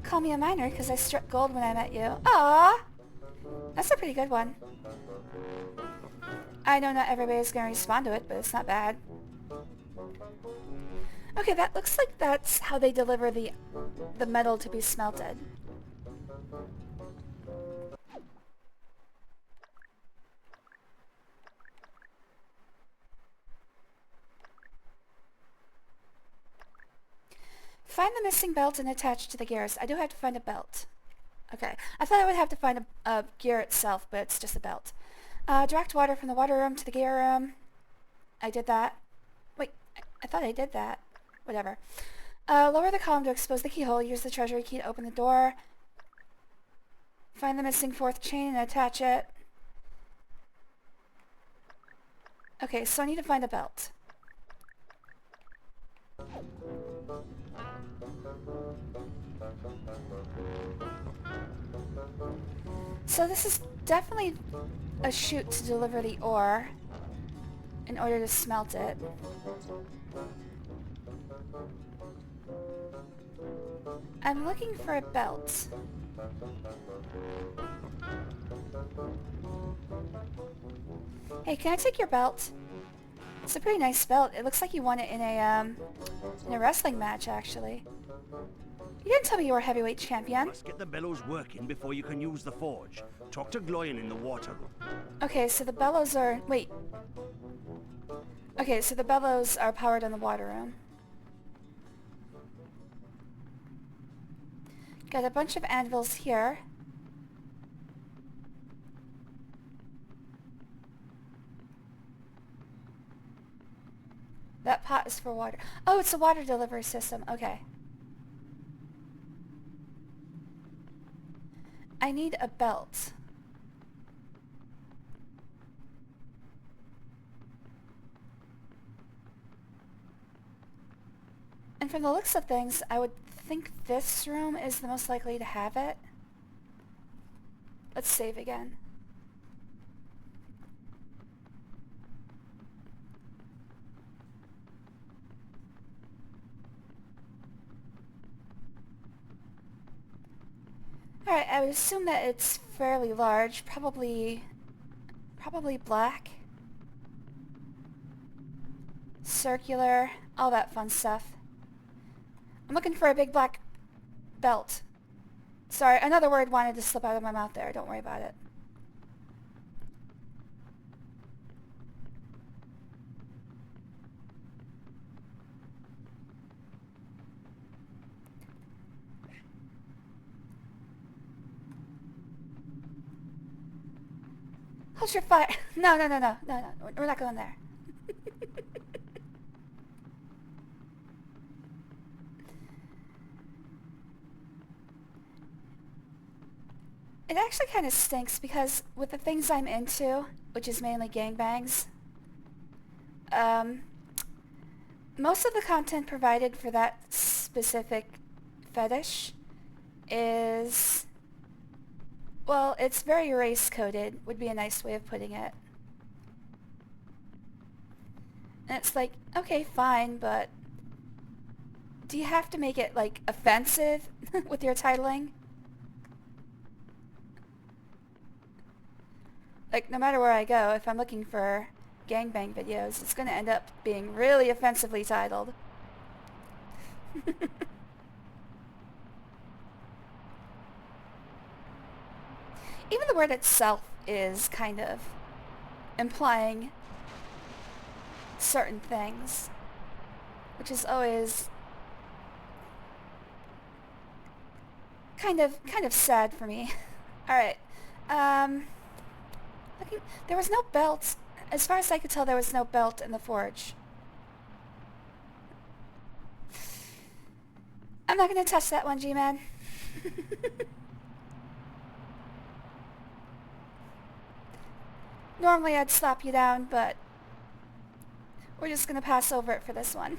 [SPEAKER 1] Call me a miner because I struck gold when I met you. Aww! That's a pretty good one. I know not everybody's gonna respond to it, but it's not bad. Okay, that looks like that's how they deliver the metal to be smelted. Find the missing belt and attach to the gears. I do have to find a belt. Okay. I thought I would have to find a gear itself, but it's just a belt. Direct water from the water room to the gear room. I did that. Wait, I thought I did that. Whatever. Lower the column to expose the keyhole. Use the treasury key to open the door. Find the missing fourth chain and attach it. Okay, so I need to find a belt. So this is definitely a chute to deliver the ore in order to smelt it. I'm looking for a belt. Hey, can I take your belt? It's a pretty nice belt. It looks like you won it in a wrestling match, actually. You didn't tell me you were a heavyweight champion.
[SPEAKER 9] Must get the bellows working before you can use the forge. Talk to Gloyan in the water room.
[SPEAKER 1] Okay, so the bellows are... Wait. Okay, so the bellows are powered in the water room. Got a bunch of anvils here. That pot is for water. Oh, it's a water delivery system. Okay. I need a belt. And from the looks of things, I would think this room is the most likely to have it. Let's save again. Alright, I would assume that it's fairly large, probably black, circular, all that fun stuff. I'm looking for a big black belt. Sorry, another word wanted to slip out of my mouth there, don't worry about it. Hold your fire. No, no, no, no, no, no. We're not going there. It actually kind of stinks because with the things I'm into, which is mainly gangbangs, most of the content provided for that specific fetish is, well, it's very race-coded, would be a nice way of putting it. And it's like, okay, fine, but do you have to make it, like, offensive with your titling? Like, no matter where I go, if I'm looking for gangbang videos, it's going to end up being really offensively titled. Even the word itself is kind of implying certain things, which is always kind of sad for me. All right. There was no belt. As far as I could tell, there was no belt in the forge. I'm not going to touch that one, G-Man. Normally I'd slap you down, but we're just going to pass over it for this one.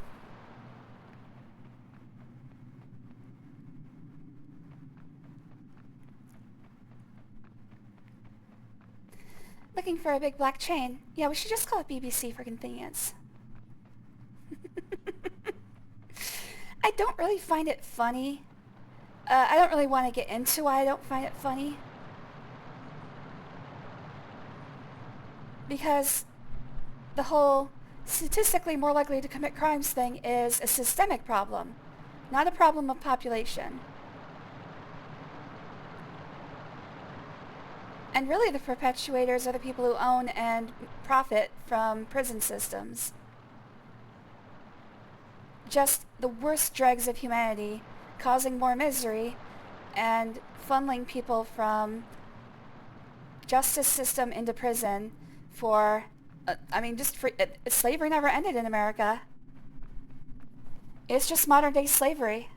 [SPEAKER 1] Looking for a big black chain. Yeah, we should just call it BBC for convenience. I don't really find it funny. I don't really want to get into why I don't find it funny. Because the whole statistically more likely to commit crimes thing is a systemic problem, not a problem of population. And really the perpetuators are the people who own and profit from prison systems. Just the worst dregs of humanity, causing more misery and funneling people from justice system into prison for, slavery never ended in America. It's just modern day slavery.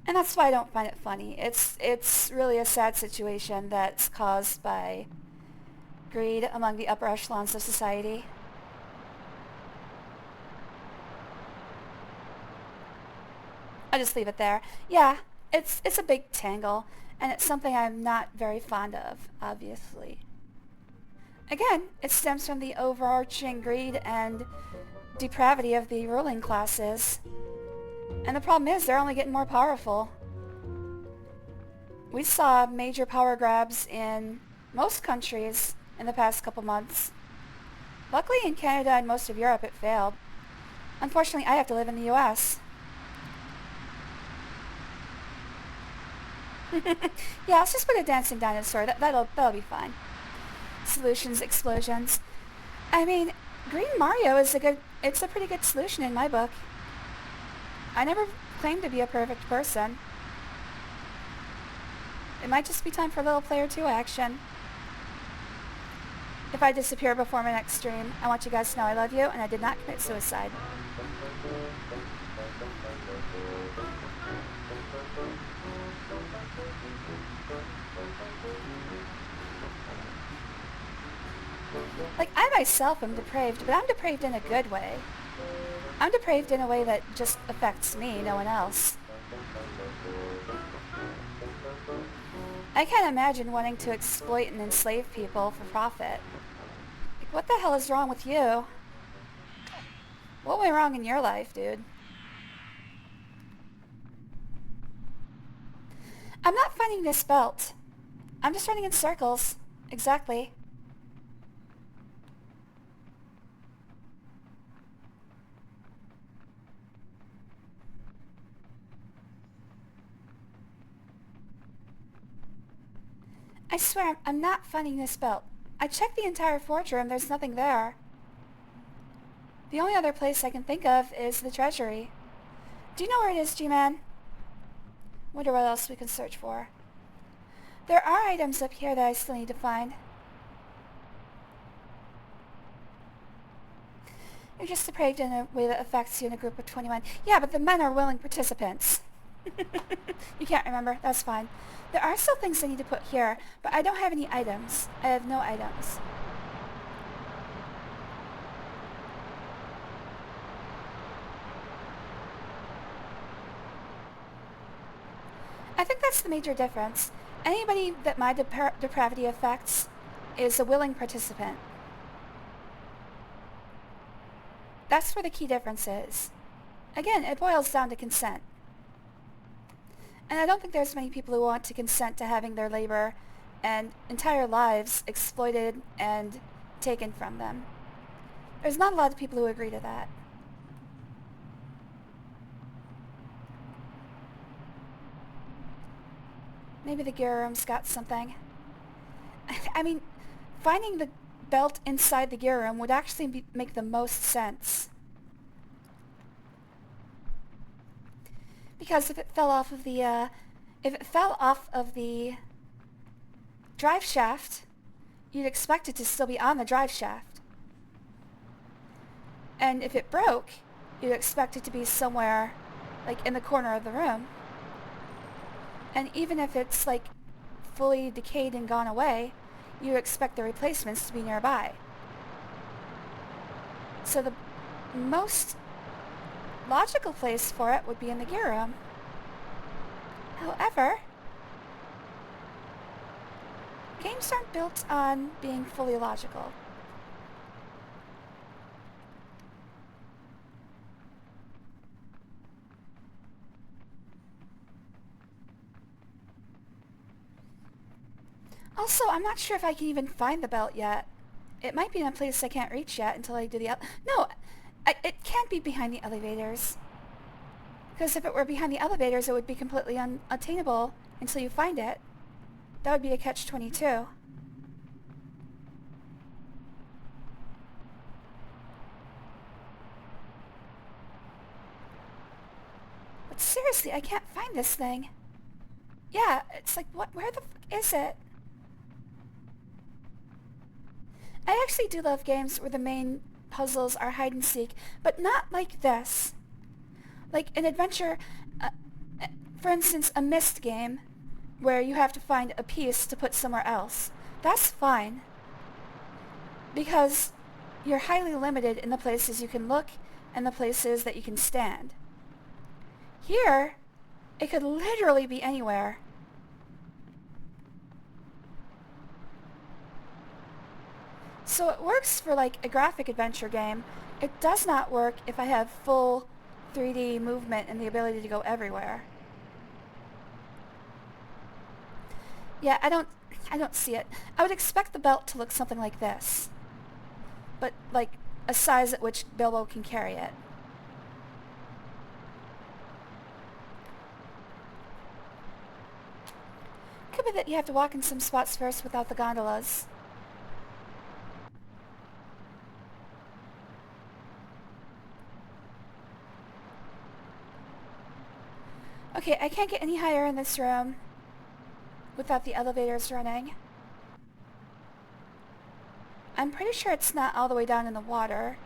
[SPEAKER 1] And that's why I don't find it funny. It's really a sad situation that's caused by greed among the upper echelons of society. I'll just leave it there. Yeah, it's a big tangle, and it's something I'm not very fond of, obviously. Again, it stems from the overarching greed and depravity of the ruling classes. And the problem is they're only getting more powerful. We saw major power grabs in most countries in the past couple months. Luckily in Canada and most of Europe it failed. Unfortunately, I have to live in the US. Yeah, let's just put a dancing dinosaur. That'll be fine. Solutions, explosions. I mean, Green Mario is it's a pretty good solution in my book. I never claimed to be a perfect person. It might just be time for a little player 2 action. If I disappear before my next stream, I want you guys to know I love you and I did not commit suicide. Like, I myself am depraved, but I'm depraved in a good way. I'm depraved in a way that just affects me, no one else. I can't imagine wanting to exploit and enslave people for profit. Like, what the hell is wrong with you? What went wrong in your life, dude? I'm not finding this belt. I'm just running in circles. Exactly. I swear, I'm not finding this belt. I checked the entire forge room, there's nothing there. The only other place I can think of is the treasury. Do you know where it is, G-Man? Wonder what else we can search for. There are items up here that I still need to find. You're just depraved in a way that affects you in a group of 21. Yeah, but the men are willing participants. You can't remember, that's fine. There are still things I need to put here, but I don't have any items. I have no items. I think that's the major difference. Anybody that my depravity affects is a willing participant. That's where the key difference is. Again, it boils down to consent. And I don't think there's many people who want to consent to having their labor and entire lives exploited and taken from them. There's not a lot of people who agree to that. Maybe the gear room's got something. I mean, finding the belt inside the gear room would actually make the most sense. Because if it fell off of the drive shaft, you'd expect it to still be on the drive shaft. And if it broke, you'd expect it to be somewhere, like, in the corner of the room. And even if it's, like, fully decayed and gone away, you expect the replacements to be nearby. So the most logical place for it would be in the gear room. However, games aren't built on being fully logical. Also, I'm not sure if I can even find the belt yet. It might be in a place I can't reach yet until I do the... No! It can't be behind the elevators. Because if it were behind the elevators, it would be completely unattainable until you find it. That would be a catch-22. But seriously, I can't find this thing. Yeah, it's like, what? Where the fuck is it? I actually do love games where the main puzzles are hide and seek, but not like this. Like an adventure, for instance, a Myst game, where you have to find a piece to put somewhere else. That's fine, because you're highly limited in the places you can look and the places that you can stand. Here, it could literally be anywhere. So it works for like a graphic adventure game. It does not work if I have full 3D movement and the ability to go everywhere. Yeah, I don't see it. I would expect the belt to look something like this. But like a size at which Bilbo can carry it. Could be that you have to walk in some spots first without the gondolas. Okay, I can't get any higher in this room without the elevators running. I'm pretty sure it's not all the way down in the water.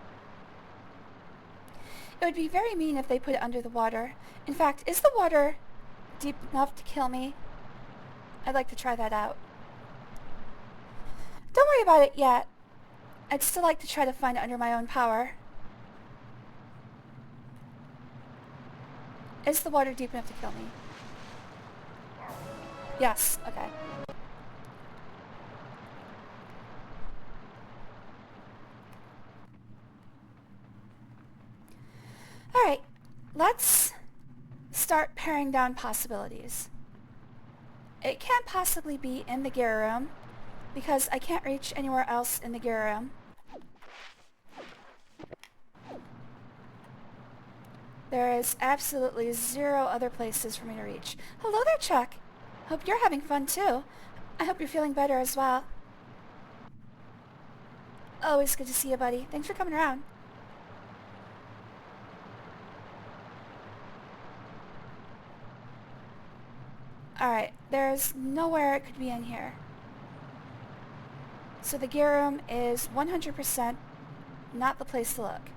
[SPEAKER 1] It would be very mean if they put it under the water. In fact, is the water deep enough to kill me? I'd like to try that out. Don't worry about it yet. I'd still like to try to find it under my own power. Is the water deep enough to kill me? Yes, okay. Alright, let's start paring down possibilities. It can't possibly be in the gear room, because I can't reach anywhere else in the gear room. There is absolutely zero other places for me to reach. Hello there, Chuck. Hope you're having fun too. I hope you're feeling better as well. Always good to see you, buddy. Thanks for coming around. Alright, there's nowhere it could be in here. So the gear room is 100% not the place to look.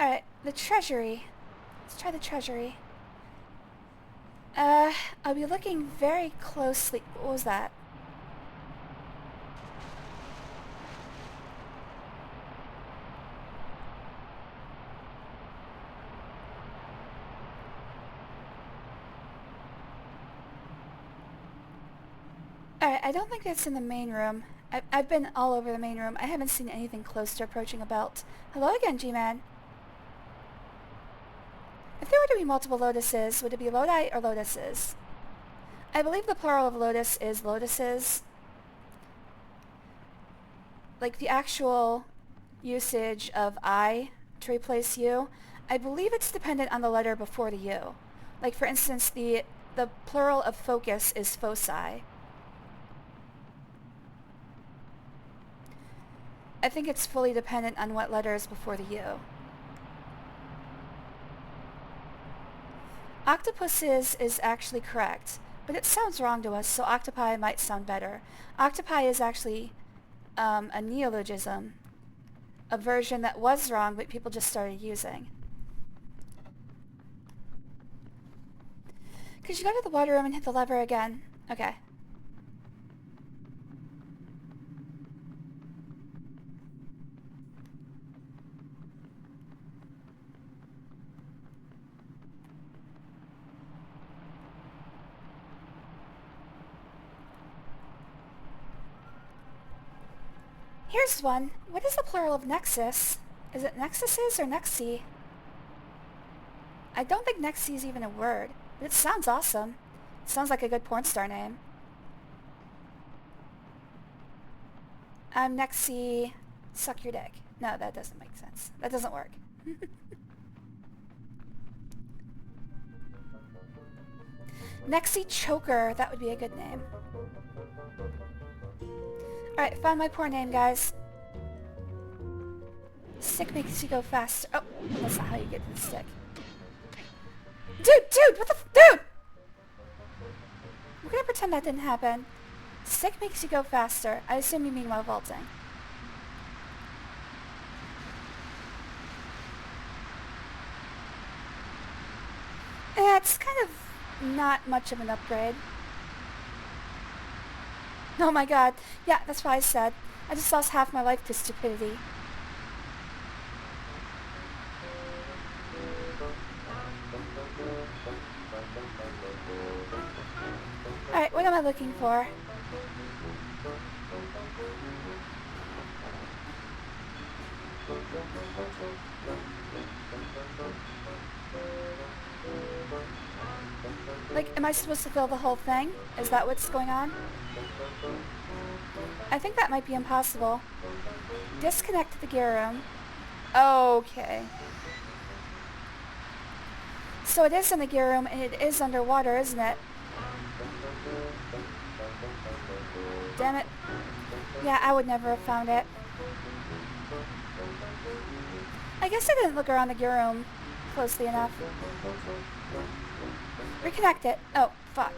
[SPEAKER 1] Alright, the treasury. Let's try the treasury. I'll be looking very closely. What was that? Alright, I don't think that's in the main room. I've been all over the main room. I haven't seen anything close to approaching a belt. Hello again, G-Man. If there were to be multiple lotuses, would it be lodi or lotuses? I believe the plural of lotus is lotuses. Like the actual usage of I to replace U, I believe it's dependent on the letter before the U. Like for instance, the plural of focus is foci. I think it's fully dependent on what letter is before the U. Octopuses is actually correct, but it sounds wrong to us, so octopi might sound better. Octopi is actually a neologism, a version that was wrong, but people just started using. Could you go to the water room and hit the lever again? Okay. Here's one. What is the plural of nexus? Is it nexuses or nexi? I don't think nexi is even a word, but it sounds awesome. It sounds like a good porn star name. I'm nexi, suck your dick. No, that doesn't make sense. That doesn't work. Nexi choker, that would be a good name. Alright, found my poor name, guys. Stick makes you go faster. Oh, that's not how you get to the stick. Dude, what the dude! We're gonna pretend that didn't happen. Stick makes you go faster. I assume you mean while vaulting. It's kind of not much of an upgrade. Oh my god. Yeah, that's what I said. I just lost half my life to stupidity. Alright, what am I looking for? Like, am I supposed to fill the whole thing? Is that what's going on? I think that might be impossible. Disconnect the gear room. Okay. So it is in the gear room and it is underwater, isn't it? Damn it. Yeah, I would never have found it. I guess I didn't look around the gear room closely enough. Reconnect it. Oh, fuck.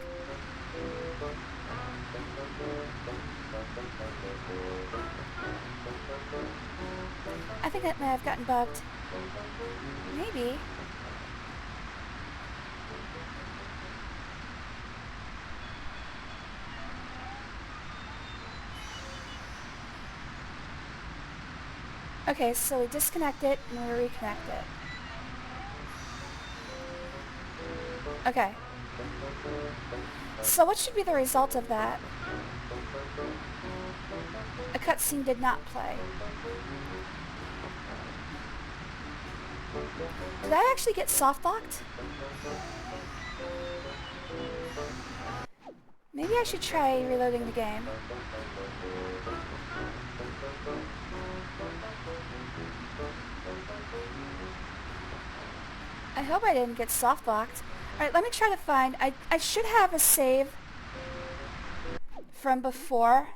[SPEAKER 1] I think that may have gotten bugged. Maybe. Okay, so we disconnect it and we reconnect it. Okay. So what should be the result of that? A cutscene did not play. Did I actually get softlocked? Maybe I should try reloading the game. I hope I didn't get softlocked. Alright, let me try to find... I should have a save from before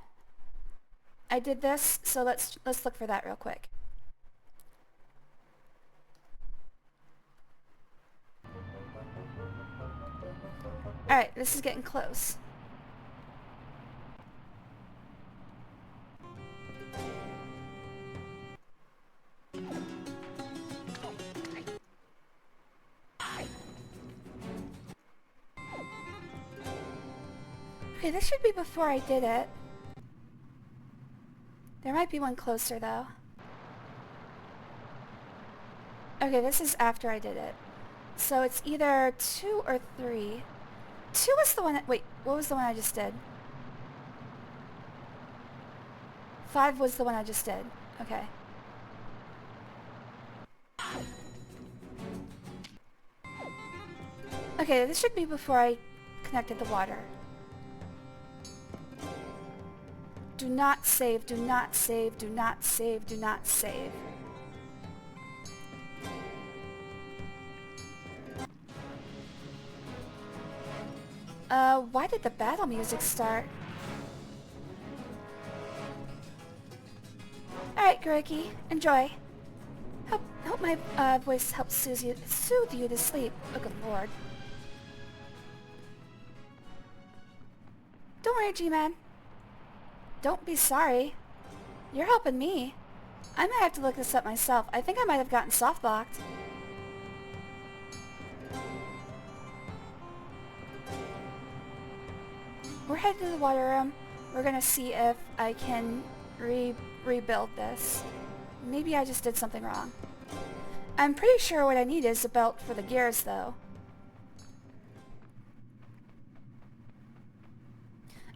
[SPEAKER 1] I did this, so let's look for that real quick. Alright, this is getting close. Okay, this should be before I did it. There might be one closer, though. Okay, this is after I did it. So it's either 2 or 3. 2 was the one that... Wait, what was the one I just did? 5 was the one I just did. Okay. Okay, this should be before I connected the water. Do not save, do not save, do not save, do not save. Why did the battle music start? Alright, Guriki, enjoy. Hope my voice helps soothe you to sleep. Oh, good lord. Don't worry, G-Man. Don't be sorry. You're helping me. I might have to look this up myself. I think I might have gotten softlocked. We're headed to the water room. We're gonna see if I can rebuild this. Maybe I just did something wrong. I'm pretty sure what I need is a belt for the gears, though.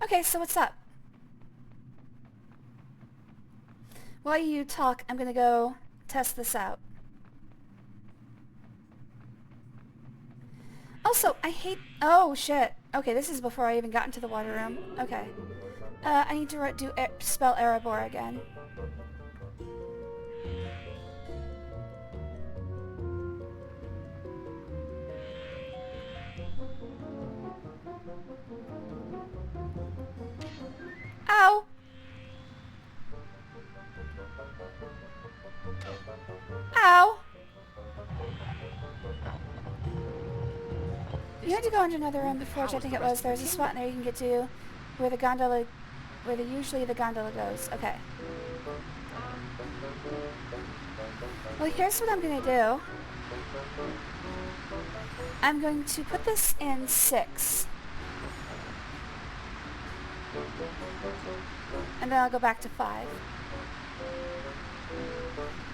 [SPEAKER 1] Okay, so what's up? While you talk, I'm gonna go test this out. Also, I hate... Oh, shit. Okay, this is before I even got into the water room. Okay. I need to spell Erebor again. Ow! Ow! You had to go into another room before, which I think it was. There's a spot in there you can get to where the gondola, usually the gondola goes. Okay. Well, here's what I'm gonna do. I'm going to put this in 6. And then I'll go back to 5.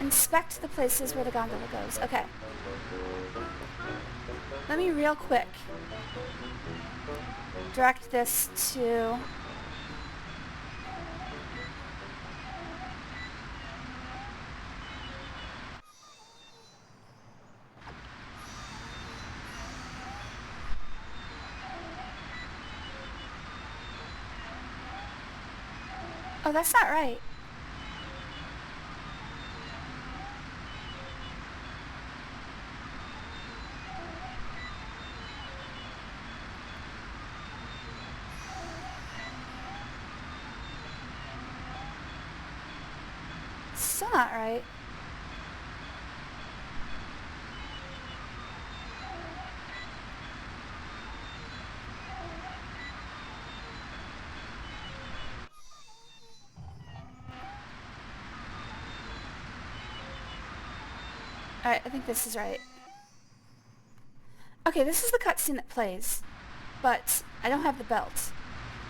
[SPEAKER 1] Inspect the places where the gondola goes. Okay. Let me real quick direct this to... Oh, that's not right. Still not right. Alright, I think this is right. Okay, this is the cutscene that plays, but I don't have the belt.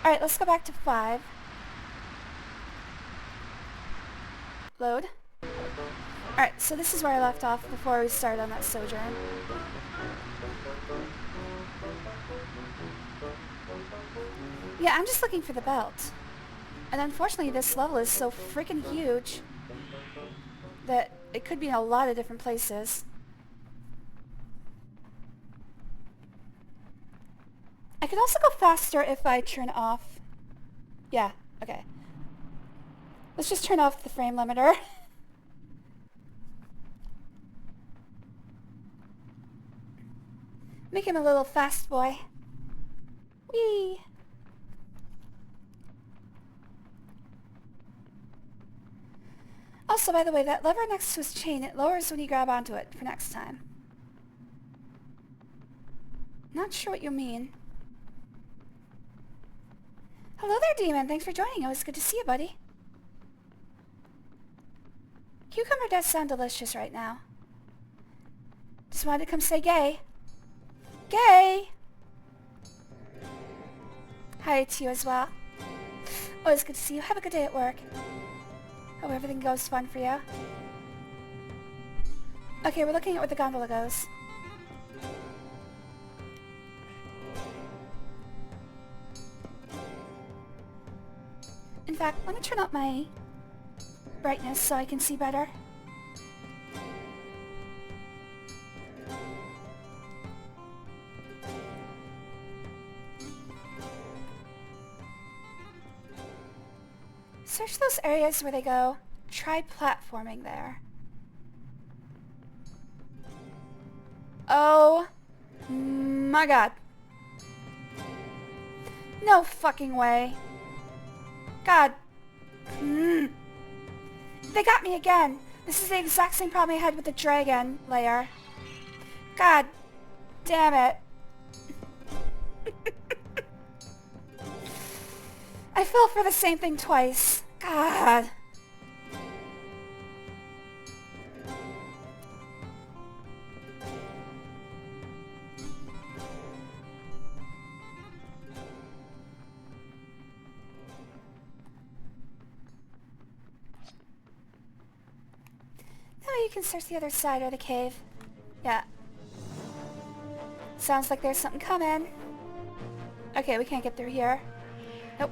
[SPEAKER 1] Alright, let's go back to 5. Load. Alright, so this is where I left off before we started on that sojourn. Yeah, I'm just looking for the belt. And unfortunately this level is so freaking huge that it could be in a lot of different places. I could also go faster if I turn off... Yeah, okay. Let's just turn off the frame limiter. Make him a little fast boy. Whee! Also, by the way, that lever next to his chain, it lowers when you grab onto it for next time. Not sure what you mean. Hello there, Demon. Thanks for joining. It was good to see you, buddy. Cucumber does sound delicious right now. Just wanted to come say gay. Gay! Hi to you as well. Always good to see you. Have a good day at work. Hope everything goes fun for you. Okay, we're looking at where the gondola goes. In fact, let me turn up my brightness so I can see better. Search those areas where they go. Try platforming there. Oh my god. No fucking way. God. They got me again. This is the exact same problem I had with the dragon layer. God damn it. I fell for the same thing twice. God. Now you can search the other side of the cave. Yeah. Sounds like there's something coming. Okay, we can't get through here. Nope.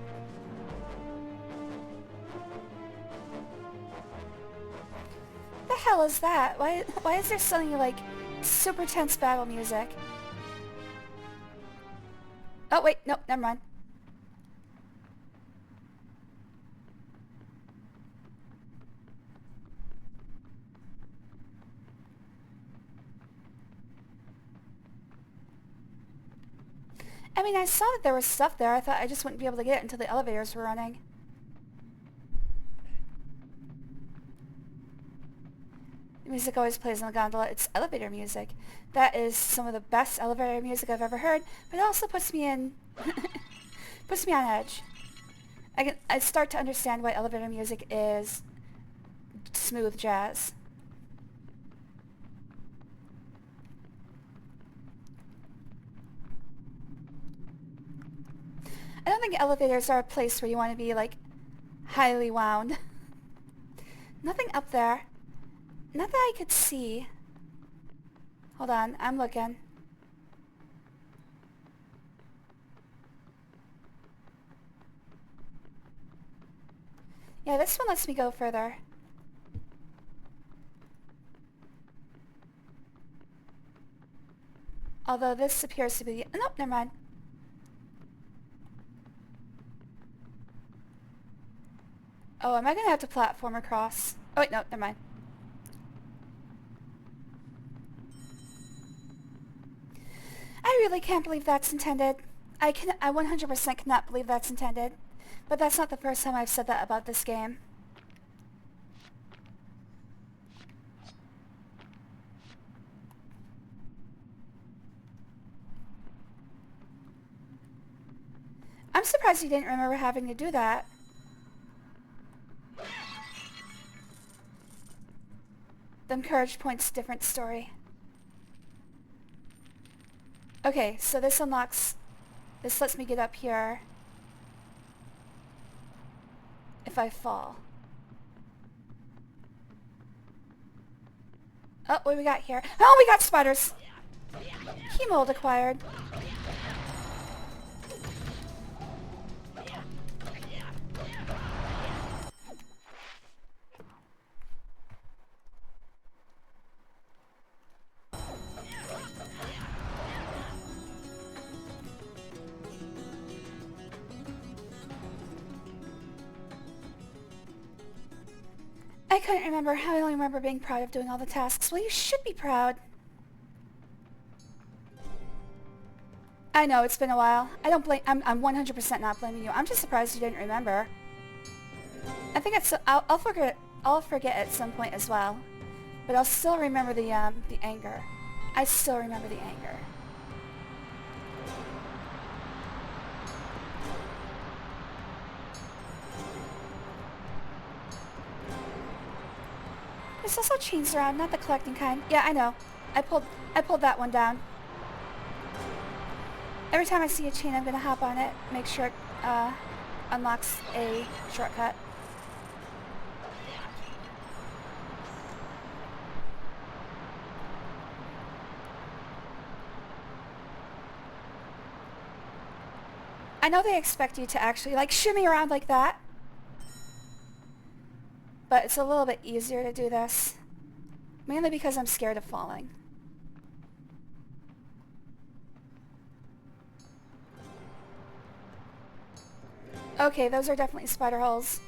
[SPEAKER 1] What the hell is that? Why is there suddenly like super tense battle music? Oh wait, nope, never mind. I mean, I saw that there was stuff there. I thought I just wouldn't be able to get it until the elevators were running. The music always plays on the gondola. It's elevator music. That is some of the best elevator music I've ever heard, but it also puts me in... puts me on edge. I start to understand why elevator music is smooth jazz. I don't think elevators are a place where you want to be, like, highly wound. Nothing up there. Not that I could see. Hold on, I'm looking. Yeah, this one lets me go further. Although this appears to be... Nope, never mind. Oh, am I gonna have to platform across? Oh wait, no, never mind. I really can't believe that's intended. I 100% cannot believe that's intended. But that's not the first time I've said that about this game. I'm surprised you didn't remember having to do that. Them courage points, different story. Okay, so this unlocks... This lets me get up here if I fall. Oh, what do we got here? Oh, we got spiders! Key mold acquired. I couldn't remember. I only remember being proud of doing all the tasks. Well, you should be proud. I know, it's been a while. I don't blame... I'm 100% not blaming you. I'm just surprised you didn't remember. I think it's... I'll forget at some point as well. But I'll still remember the anger. I still remember the anger. There's also chains around, not the collecting kind. Yeah, I know. I pulled that one down. Every time I see a chain, I'm gonna hop on it, make sure it unlocks a shortcut. I know they expect you to actually, like, shimmy around like that. But it's a little bit easier to do this. Mainly because I'm scared of falling. Okay, those are definitely spider holes.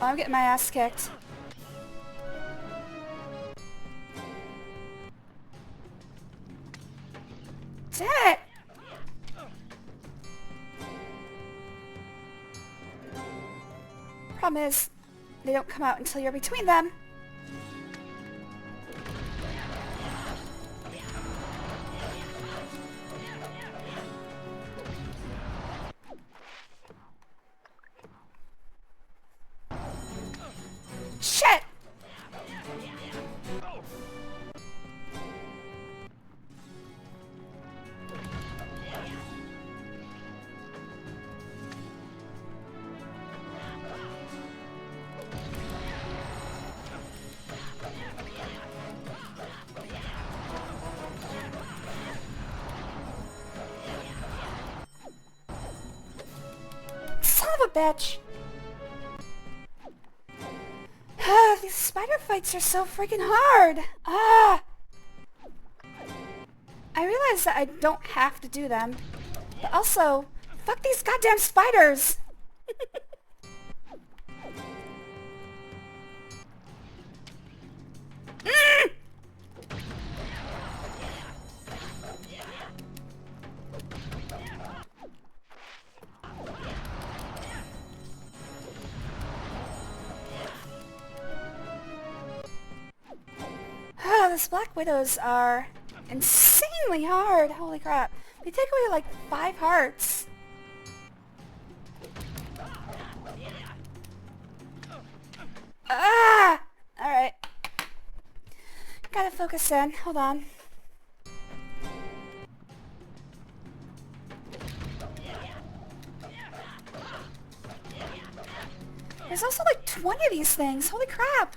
[SPEAKER 1] Oh, I'm getting my ass kicked. Damn it! Problem is, they don't come out until you're between them. Shit! Son of a bitch! These spider fights are so freaking hard! Ah! I realize that I don't have to do them, but also, fuck these goddamn spiders! Mm! Those Black Widows are insanely hard. Holy crap. They take away like 5 hearts. Ah! Alright. Gotta focus in. Hold on. There's also like 20 of these things. Holy crap.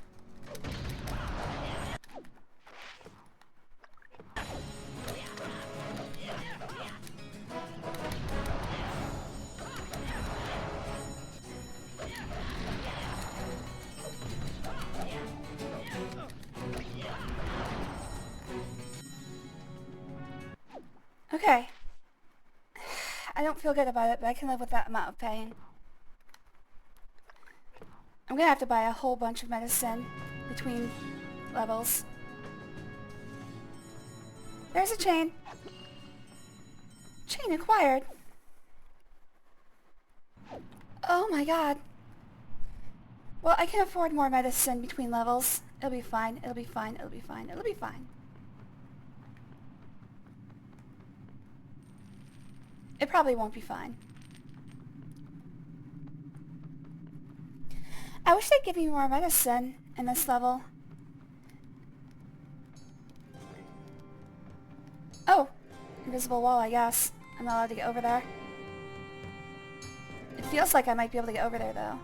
[SPEAKER 1] Okay. I don't feel good about it, but I can live with that amount of pain. I'm gonna have to buy a whole bunch of medicine between levels. There's a chain. Chain acquired. Oh my god. Well, I can afford more medicine between levels. It'll be fine. It'll be fine. It'll be fine. It'll be fine. It probably won't be fine. I wish they'd give me more medicine in this level. Oh! Invisible wall, I guess. I'm not allowed to get over there. It feels like I might be able to get over there, though.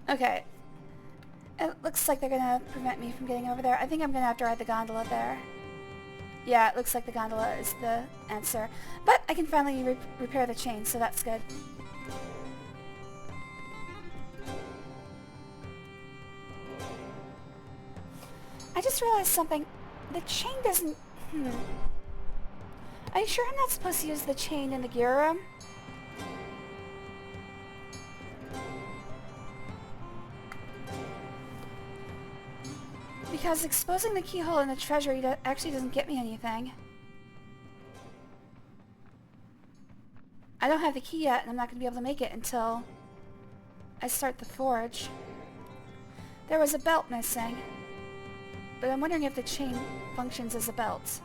[SPEAKER 1] Okay. It looks like they're gonna prevent me from getting over there. I think I'm gonna have to ride the gondola there. Yeah, it looks like the gondola is the answer. But I can finally repair the chain, so that's good. I just realized something. The chain doesn't... Are you sure I'm not supposed to use the chain in the gear room? Because exposing the keyhole in the treasury actually doesn't get me anything. I don't have the key yet, and I'm not going to be able to make it until I start the forge. There was a belt missing, but I'm wondering if the chain functions as a belt.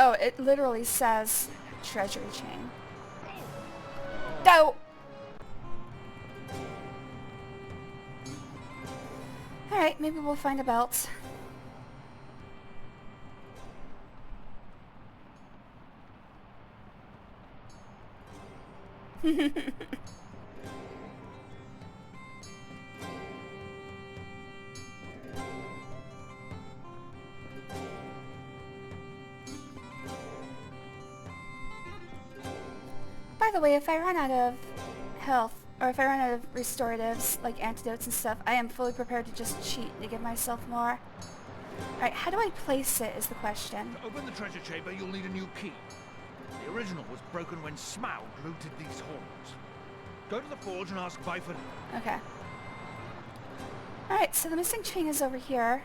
[SPEAKER 1] Oh, it literally says treasury chain. No! Alright, maybe we'll find a belt. By the way, if I run out of health, or if I run out of restoratives, like antidotes and stuff, I am fully prepared to just cheat to give myself more. Alright, how do I place it is the question.
[SPEAKER 5] To open the treasure chamber, you'll need a new key. The original was broken when Smaug looted these halls. Go to the forge and ask Byford.
[SPEAKER 1] Okay. Alright, so the missing chain is over here.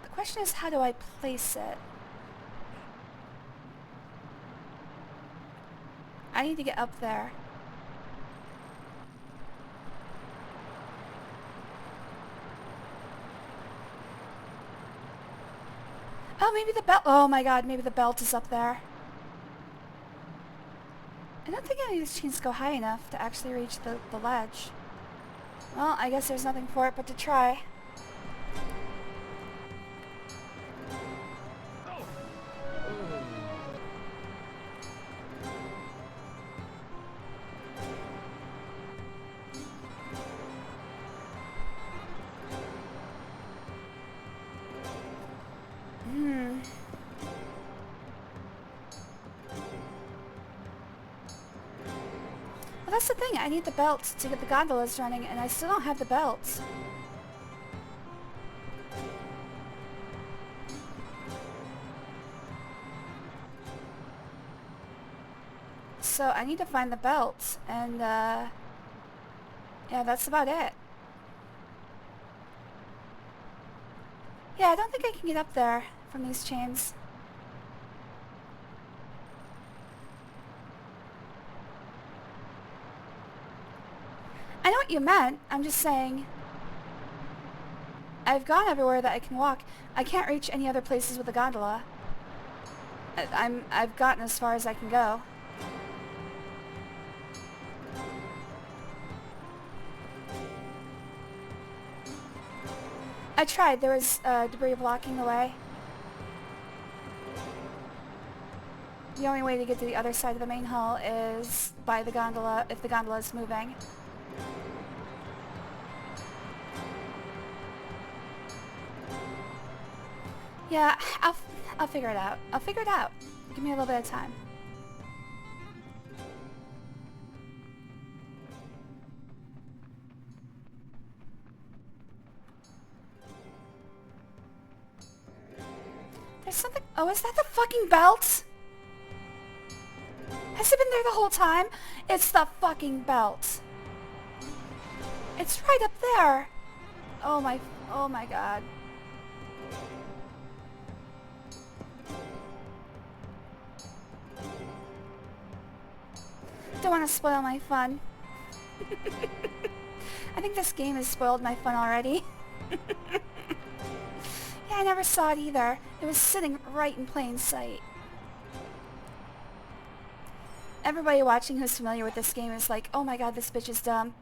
[SPEAKER 1] The question is, how do I place it? I need to get up there. Oh, maybe the belt. Oh my god, maybe the belt is up there. I don't think any of these chains go high enough to actually reach the ledge. Well, I guess there's nothing for it but to try. Well, that's the thing. I need the belt to get the gondolas running, and I still don't have the belt. So I need to find the belt, and yeah, that's about it. Yeah, I don't think I can get up there from these chains. I know what you meant. I'm just saying I've gone everywhere that I can walk. I can't reach any other places with a gondola. I've gotten as far as I can go. I tried. There was debris blocking the way. The only way to get to the other side of the main hall is by the gondola, if the gondola is moving. Yeah, I'll figure it out. I'll figure it out. Give me a little bit of time. There's something... Oh, is that the fucking belt? Has it been there the whole time? It's the fucking belt. It's right up there. Oh my god. Don't want to spoil my fun. I think this game has spoiled my fun already. Yeah, I never saw it either. It was sitting right in plain sight. Everybody watching who's familiar with this game is like, oh my god, this bitch is dumb.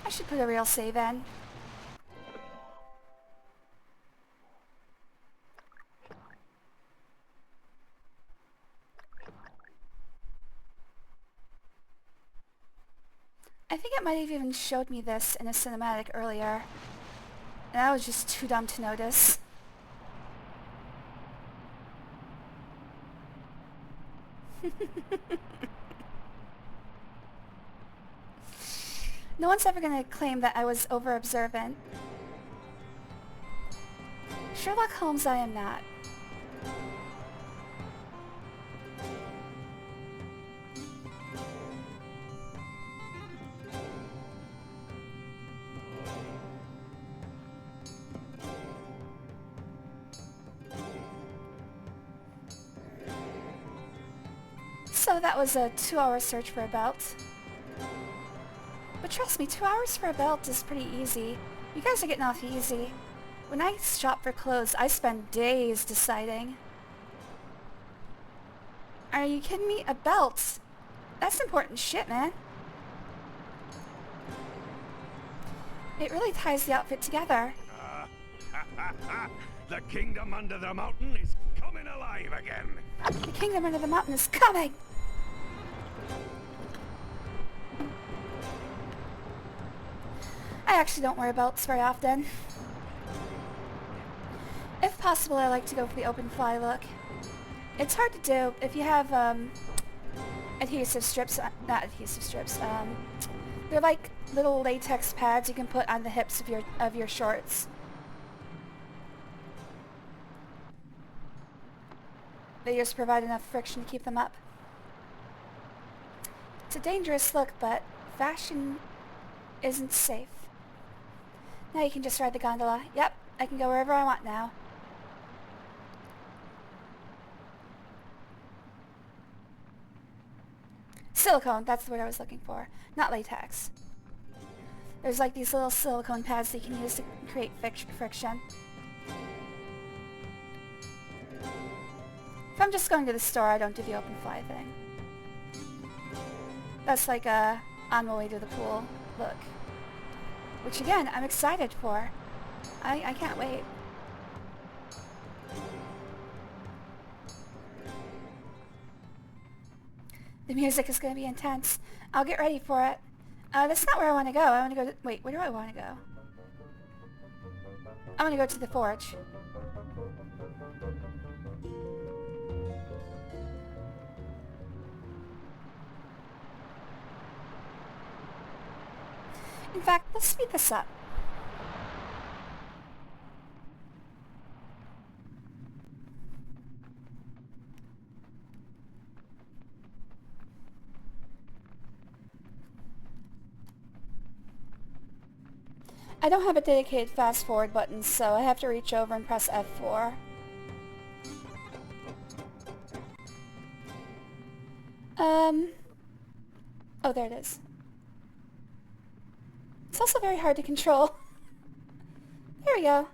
[SPEAKER 1] I should put a real save in. I think it might have even showed me this in a cinematic earlier, and I was just too dumb to notice. No one's ever going to claim that I was over-observant. Sherlock Holmes, I am not. So that was a 2-hour search for a belt. But trust me, 2 hours for a belt is pretty easy. You guys are getting off easy. When I shop for clothes, I spend days deciding. Are you kidding me? A belt? That's important shit, man. It really ties the outfit together.
[SPEAKER 4] The kingdom under the mountain is coming alive again.
[SPEAKER 1] The kingdom under the mountain is coming! I actually don't wear belts very often. If possible, I like to go for the open fly look. It's hard to do if you have adhesive strips, not adhesive strips, they're like little latex pads you can put on the hips of your shorts. They just provide enough friction to keep them up. It's a dangerous look, but fashion isn't safe. Now you can just ride the gondola. Yep, I can go wherever I want now. Silicone, that's the word I was looking for. Not latex. There's like these little silicone pads that you can use to create friction. If I'm just going to the store, I don't do the open fly thing. That's like a on my way to the pool look. Which again, I'm excited for. I can't wait. The music is going to be intense. I'll get ready for it. That's not where I want to go. I want to go to... Wait, where do I want to go? I want to go to the forge. In fact, let's speed this up. I don't have a dedicated fast forward button, so I have to reach over and press F4. Oh, there it is. It's also very hard to control. There we go.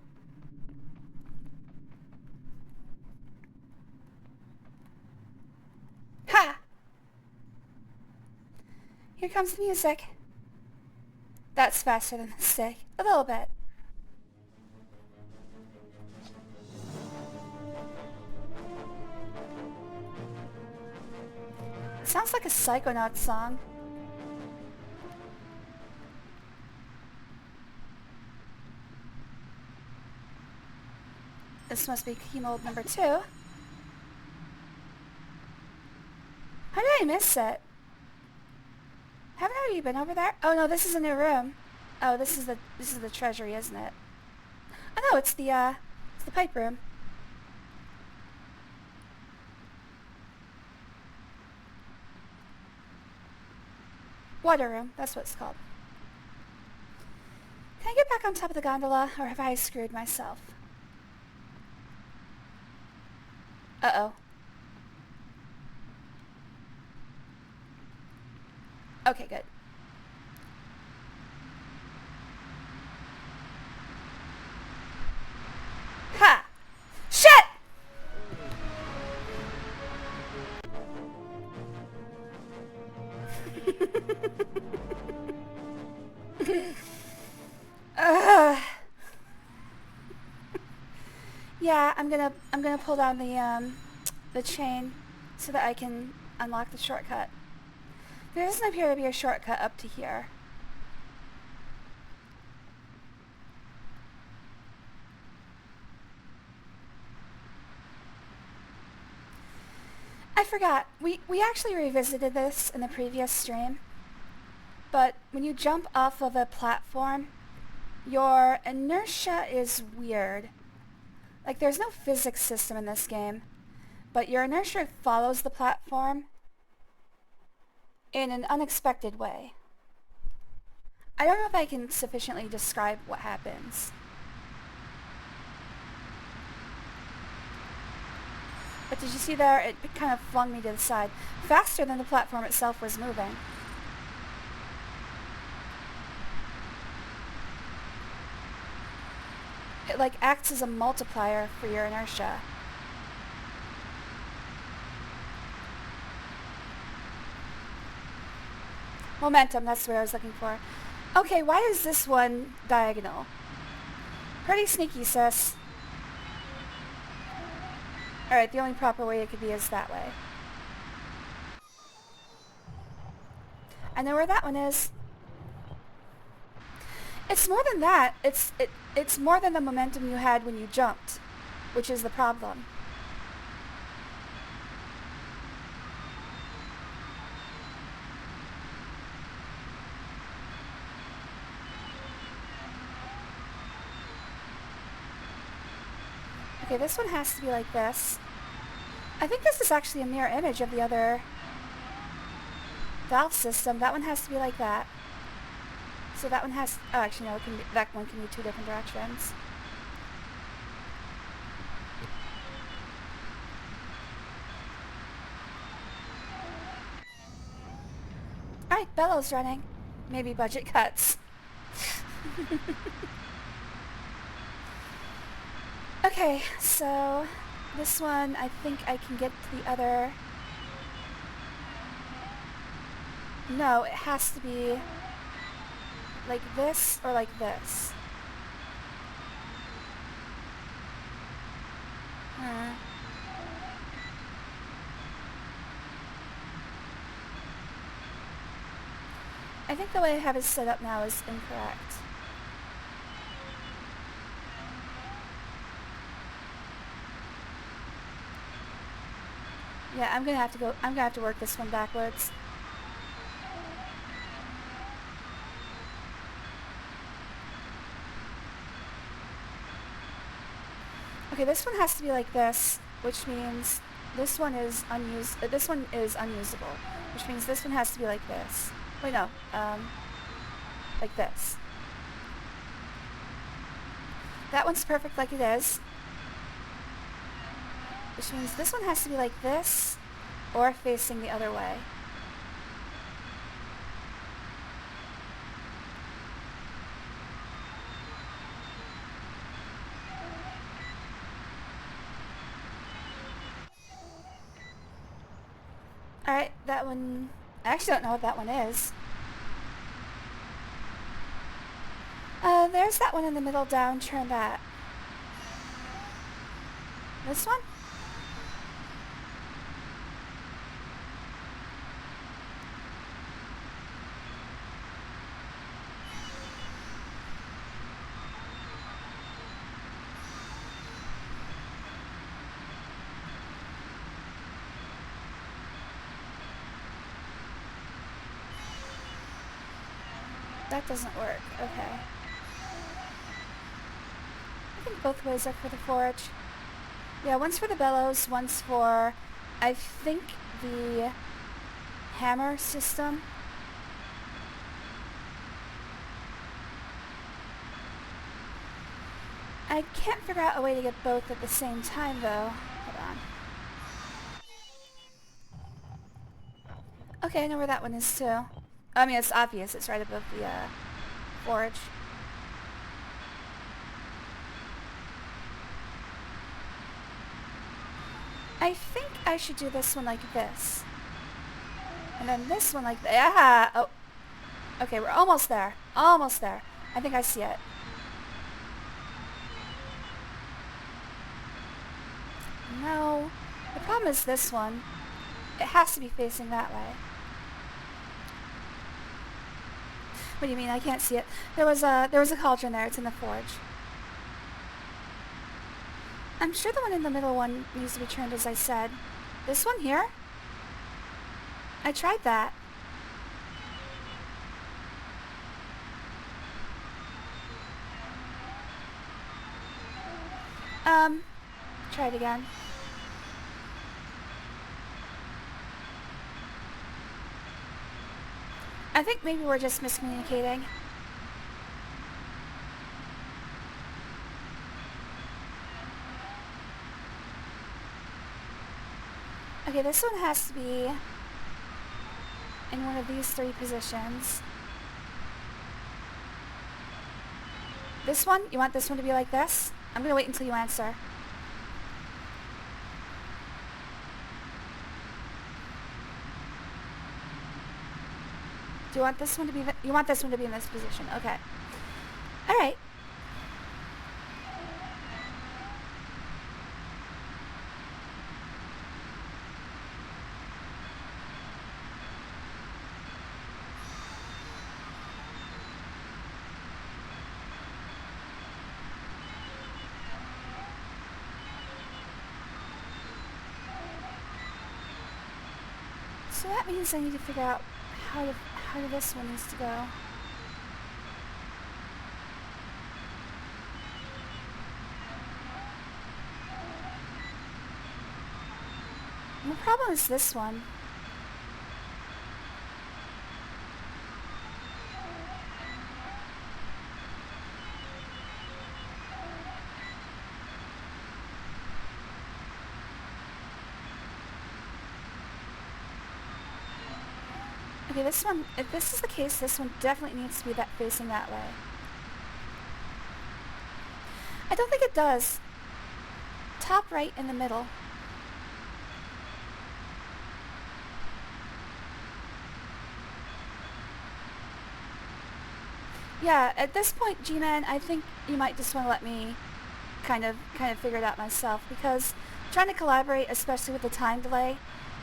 [SPEAKER 1] Ha! Here comes the music. That's faster than the stick. A little bit. It sounds like a Psychonauts song. This must be key mold number 2. How did I miss it? Haven't I already been over there? Oh no, this is a new room. Oh, this is the treasury, isn't it? Oh no, it's the the pipe room. Water room, that's what it's called. Can I get back on top of the gondola, or have I screwed myself? Uh-oh. Okay, good. Ha! Shit! Yeah, I'm gonna pull down the chain so that I can unlock the shortcut. There doesn't appear to be a shortcut up to here. I forgot. We actually revisited this in the previous stream. But when you jump off of a platform, your inertia is weird. Like, there's no physics system in this game, but your inertia follows the platform in an unexpected way. I don't know if I can sufficiently describe what happens. But did you see there? It kind of flung me to the side, faster than the platform itself was moving. It like acts as a multiplier for your inertia. Momentum, that's what I was looking for. Okay, why is this one diagonal? Pretty sneaky, sis. Alright, the only proper way it could be is that way. I know where that one is. It's more than that. It's more than the momentum you had when you jumped, which is the problem. Okay, this one has to be like this. I think this is actually a mirror image of the other valve system. That one has to be like that. So that one has... Oh, actually, no, that one can be two different directions. Alright, bellows running. Maybe budget cuts. Okay, so this one, I think I can get to the other... No, it has to be like this or like this. I think the way I have it set up now is incorrect. Yeah, I'm gonna have to work this one backwards. Okay, this one has to be like this, which means this one is unusable, which means this one has to be like this. Wait, no, like this. That one's perfect like it is, which means this one has to be like this, or facing the other way. Alright, that one... I actually don't know what that one is. There's that one in the middle down, turn that. This one? That doesn't work. Okay. think both ways are for the forge. Yeah, one's for the bellows, one's for, I think, the hammer system. I can't figure out a way to get both at the same time, though. Hold on. Okay, I know where that one is, too. I mean, it's obvious. It's right above the, forge. I think I should do this one like this. And then this one like that. Ah! Oh. Okay, we're almost there. Almost there. I think I see it. No. The problem is this one. It has to be facing that way. What do you mean? I can't see it. There was a cauldron there. It's in the forge. I'm sure the one in the middle one needs to be turned, as I said. This one here? I tried that. Try it again. I think maybe we're just miscommunicating. Okay, this one has to be in one of these three positions. This one? You want this one to be like this? I'm gonna wait until you answer. Do you want this one to be you want this one to be in this position? Okay. Alright. So that means I need to figure out how this one needs to go. And the problem is this one. Okay, this one, if this is the case, this one definitely needs to be facing that way. I don't think it does. Top right in the middle. Yeah, at this point, G-Man, I think you might just want to let me kind of figure it out myself, because trying to collaborate, especially with the time delay,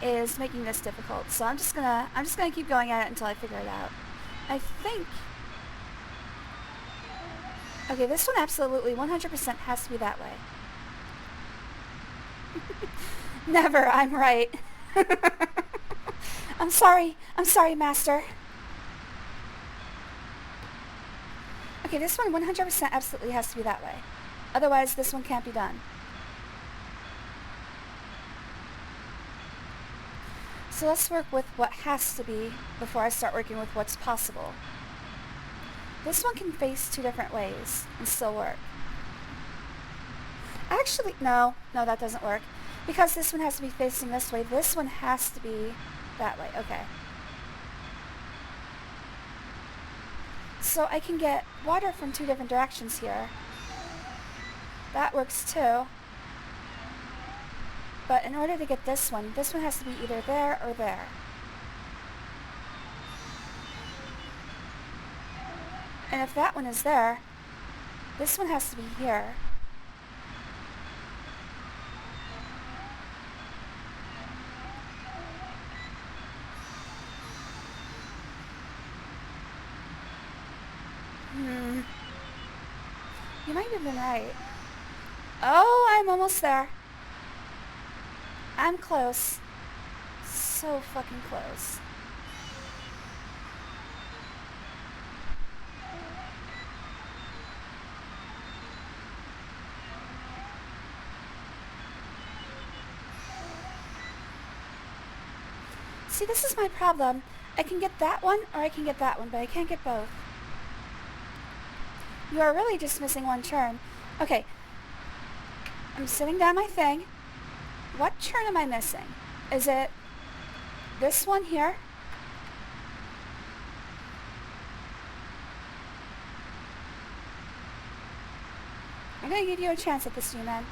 [SPEAKER 1] is making this difficult. So I'm just gonna keep going at it until I figure it out. I think. Okay, this one absolutely 100% has to be that way. Never, I'm right. I'm sorry, Master. Okay, this one 100% absolutely has to be that way. Otherwise, this one can't be done. So let's work with what has to be before I start working with what's possible. This one can face two different ways and still work. Actually, no, that doesn't work. Because this one has to be facing this way, this one has to be that way. Okay. So I can get water from two different directions here. That works too. But in order to get this one has to be either there or there. And if that one is there, this one has to be here. You might have been right. Oh, I'm almost there. I'm close. So fucking close. See, this is my problem. I can get that one or I can get that one, but I can't get both. You are really just missing one turn. Okay. I'm sitting down my thing. What turn am I missing? Is it this one here? I'm gonna give you a chance at this, human.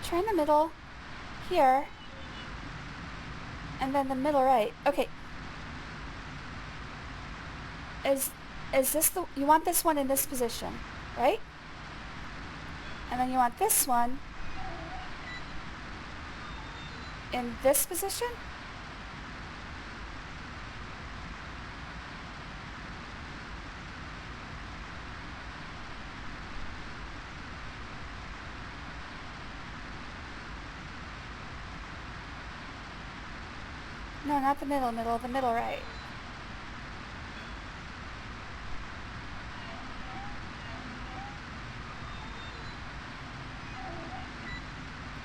[SPEAKER 1] Try in the middle, here, and then the middle right. Okay. Is this the... You want this one in this position, right? And then you want this one in this position? No, not the middle, the middle right.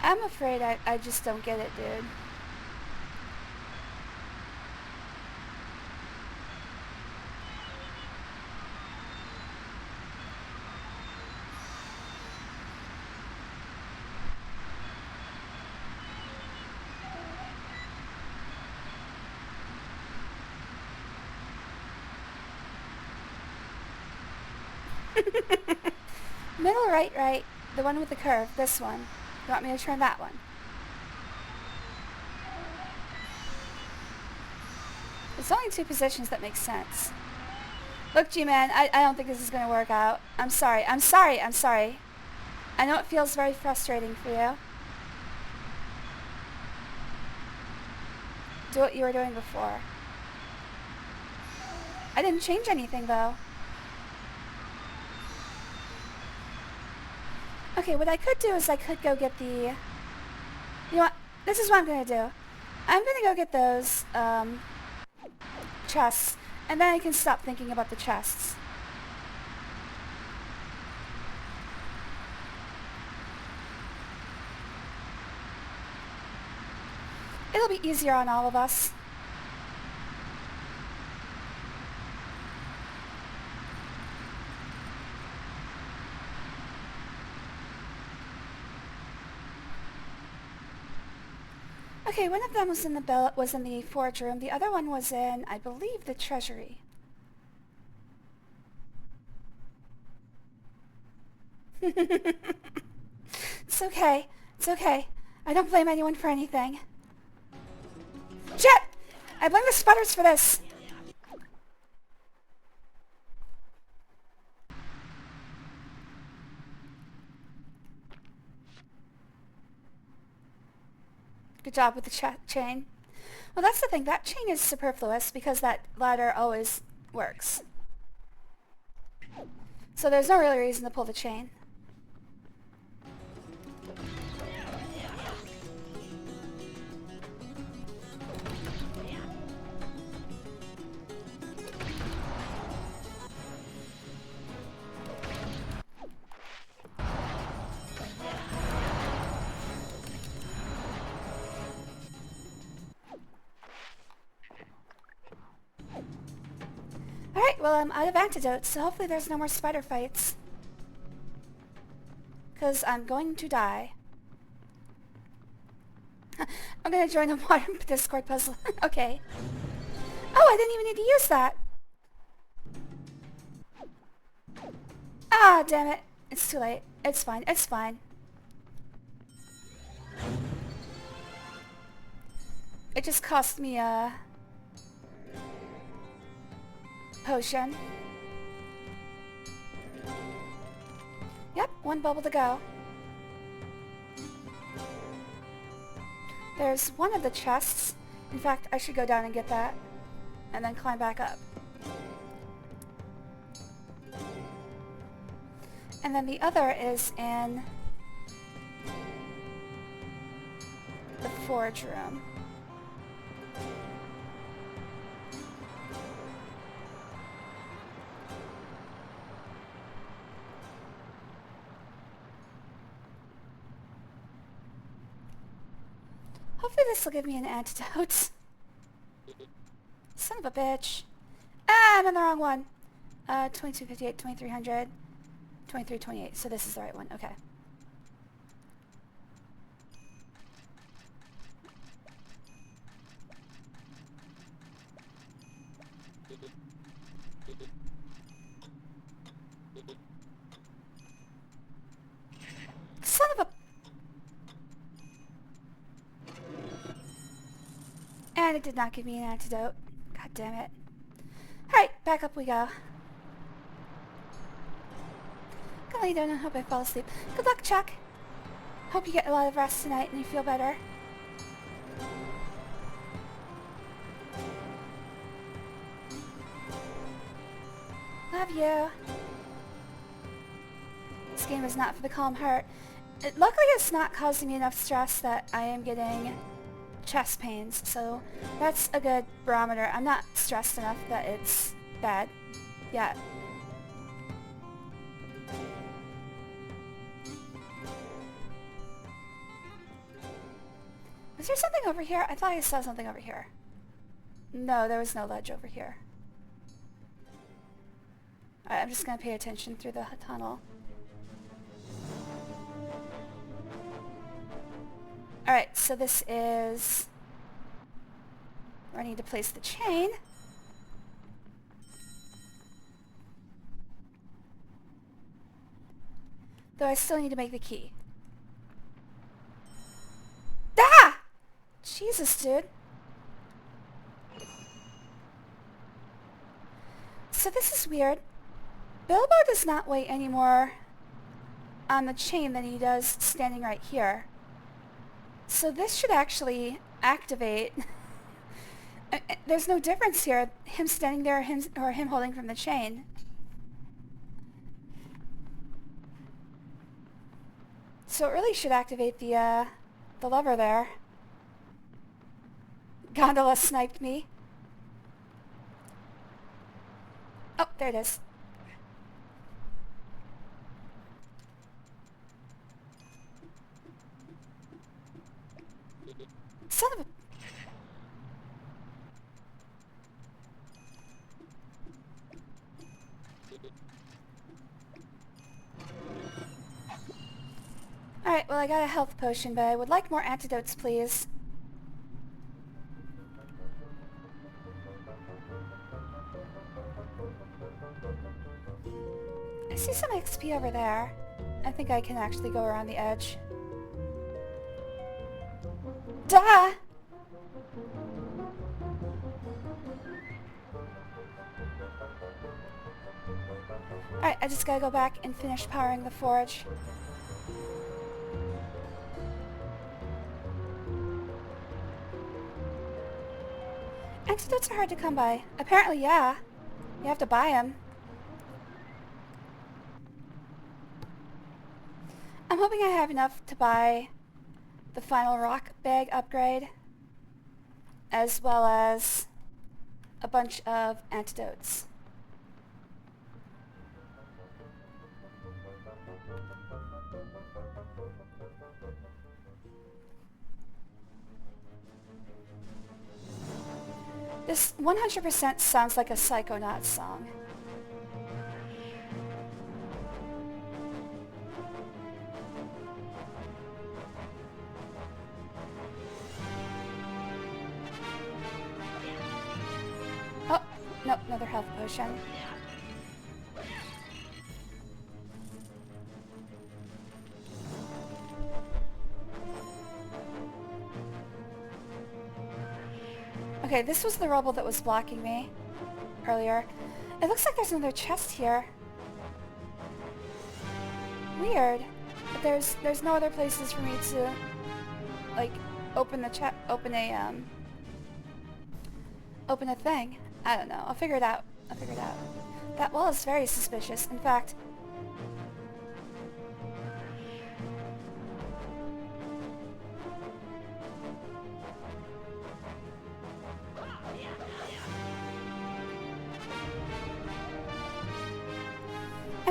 [SPEAKER 1] I'm afraid I just don't get it, dude. Middle right, right. The one with the curve, this one. You want me to turn that one? There's only two positions that make sense. Look, G-Man, I don't think this is going to work out. I'm sorry. I'm sorry. I'm sorry. I know it feels very frustrating for you. Do what you were doing before. I didn't change anything, though. Okay, what I could do is I could go get the... You know what? This is what I'm going to do. I'm going to go get those chests, and then I can stop thinking about the chests. It'll be easier on all of us. Okay, one of them was in the forge room. The other one was in, I believe, the treasury. It's okay. It's okay. I don't blame anyone for anything. Shit! I blame the sputters for this. Good job with the chain. Well, that's the thing. That chain is superfluous because that ladder always works. So there's no really reason to pull the chain. Alright, well, I'm out of antidotes, so hopefully there's no more spider fights. Because I'm going to die. I'm going to join a modern Discord puzzle. Okay. Oh, I didn't even need to use that. Ah, damn it. It's too late. It's fine. It's fine. It just cost me a... potion. Yep, one bubble to go. There's one of the chests. In fact, I should go down and get that. And then climb back up. And then the other is in the forge room. Hopefully this will give me an antidote. Son of a bitch. Ah, I'm on the wrong one. 2258, 2300, 2328. So this is the right one. Okay. Son of a... And it did not give me an antidote. God damn it. Alright, back up we go. Gonna lay down and hope I fall asleep. Good luck, Chuck. Hope you get a lot of rest tonight and you feel better. Love you. This game is not for the calm heart. Luckily it's not causing me enough stress that I am getting chest pains, so that's a good barometer. I'm not stressed enough that it's bad yet. Was there something over here? I thought I saw something over here. No, there was no ledge over here. Alright, I'm just gonna pay attention through the tunnel. Alright, so this is where I need to place the chain. Though I still need to make the key. Ah! Jesus, dude. So this is weird. Bilbo does not weigh any more on the chain than he does standing right here. So this should actually activate. There's no difference here, him standing there or him holding from the chain. So it really should activate the lever there. Gondola sniped me. Oh, there it is. Son of a... Alright, well I got a health potion, but I would like more antidotes, please. I see some XP over there. I think I can actually go around the edge. Duh! Alright, I just gotta go back and finish powering the forge. Antidotes are hard to come by. Apparently, yeah. You have to buy them. I'm hoping I have enough to buy the final rock bag upgrade, as well as a bunch of antidotes. This 100% sounds like a Psychonauts song. Oh, nope, another health potion. Okay, this was the rubble that was blocking me earlier. It looks like there's another chest here. Weird. But there's no other places for me to like open a thing. I don't know. I'll figure it out. That wall is very suspicious. In fact,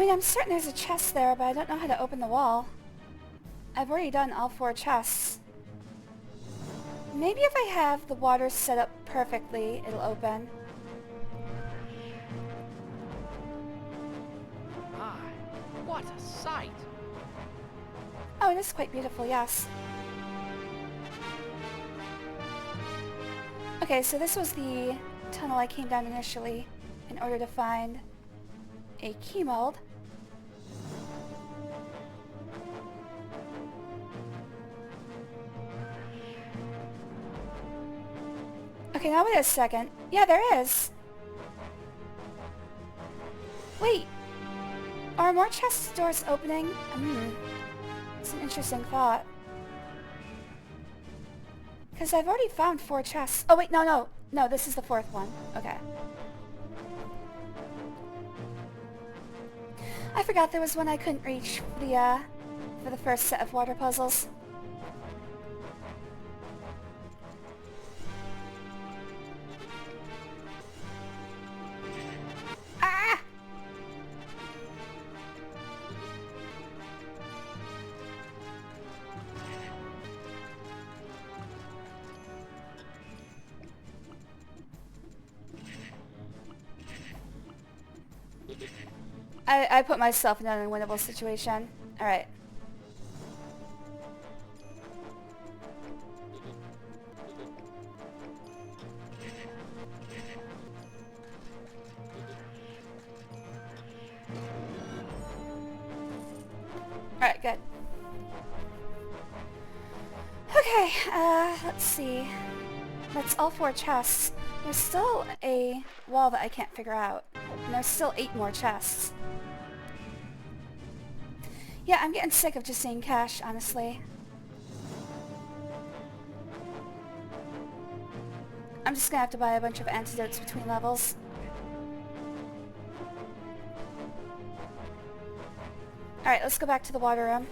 [SPEAKER 1] I'm certain there's a chest there, but I don't know how to open the wall. I've already done all 4 chests. Maybe if I have the water set up perfectly, it'll open.
[SPEAKER 7] My, what a sight!
[SPEAKER 1] Oh, it is quite beautiful, yes. Okay, so this was the tunnel I came down initially in order to find a key mold. Okay, now wait a second. Yeah, there is. Wait. Are more chest doors opening? It's an interesting thought. Because I've already found 4 chests. Oh wait, no, this is the 4th one. Okay. I forgot there was one I couldn't reach for the first set of water puzzles. Ah! I put myself in an unwinnable situation. Alright. Alright, good. Okay, let's see. That's all 4 chests. There's still a wall that I can't figure out. And there's still 8 more chests. Yeah, I'm getting sick of just seeing cash, honestly. I'm just gonna have to buy a bunch of antidotes between levels. Alright, let's go back to the water room.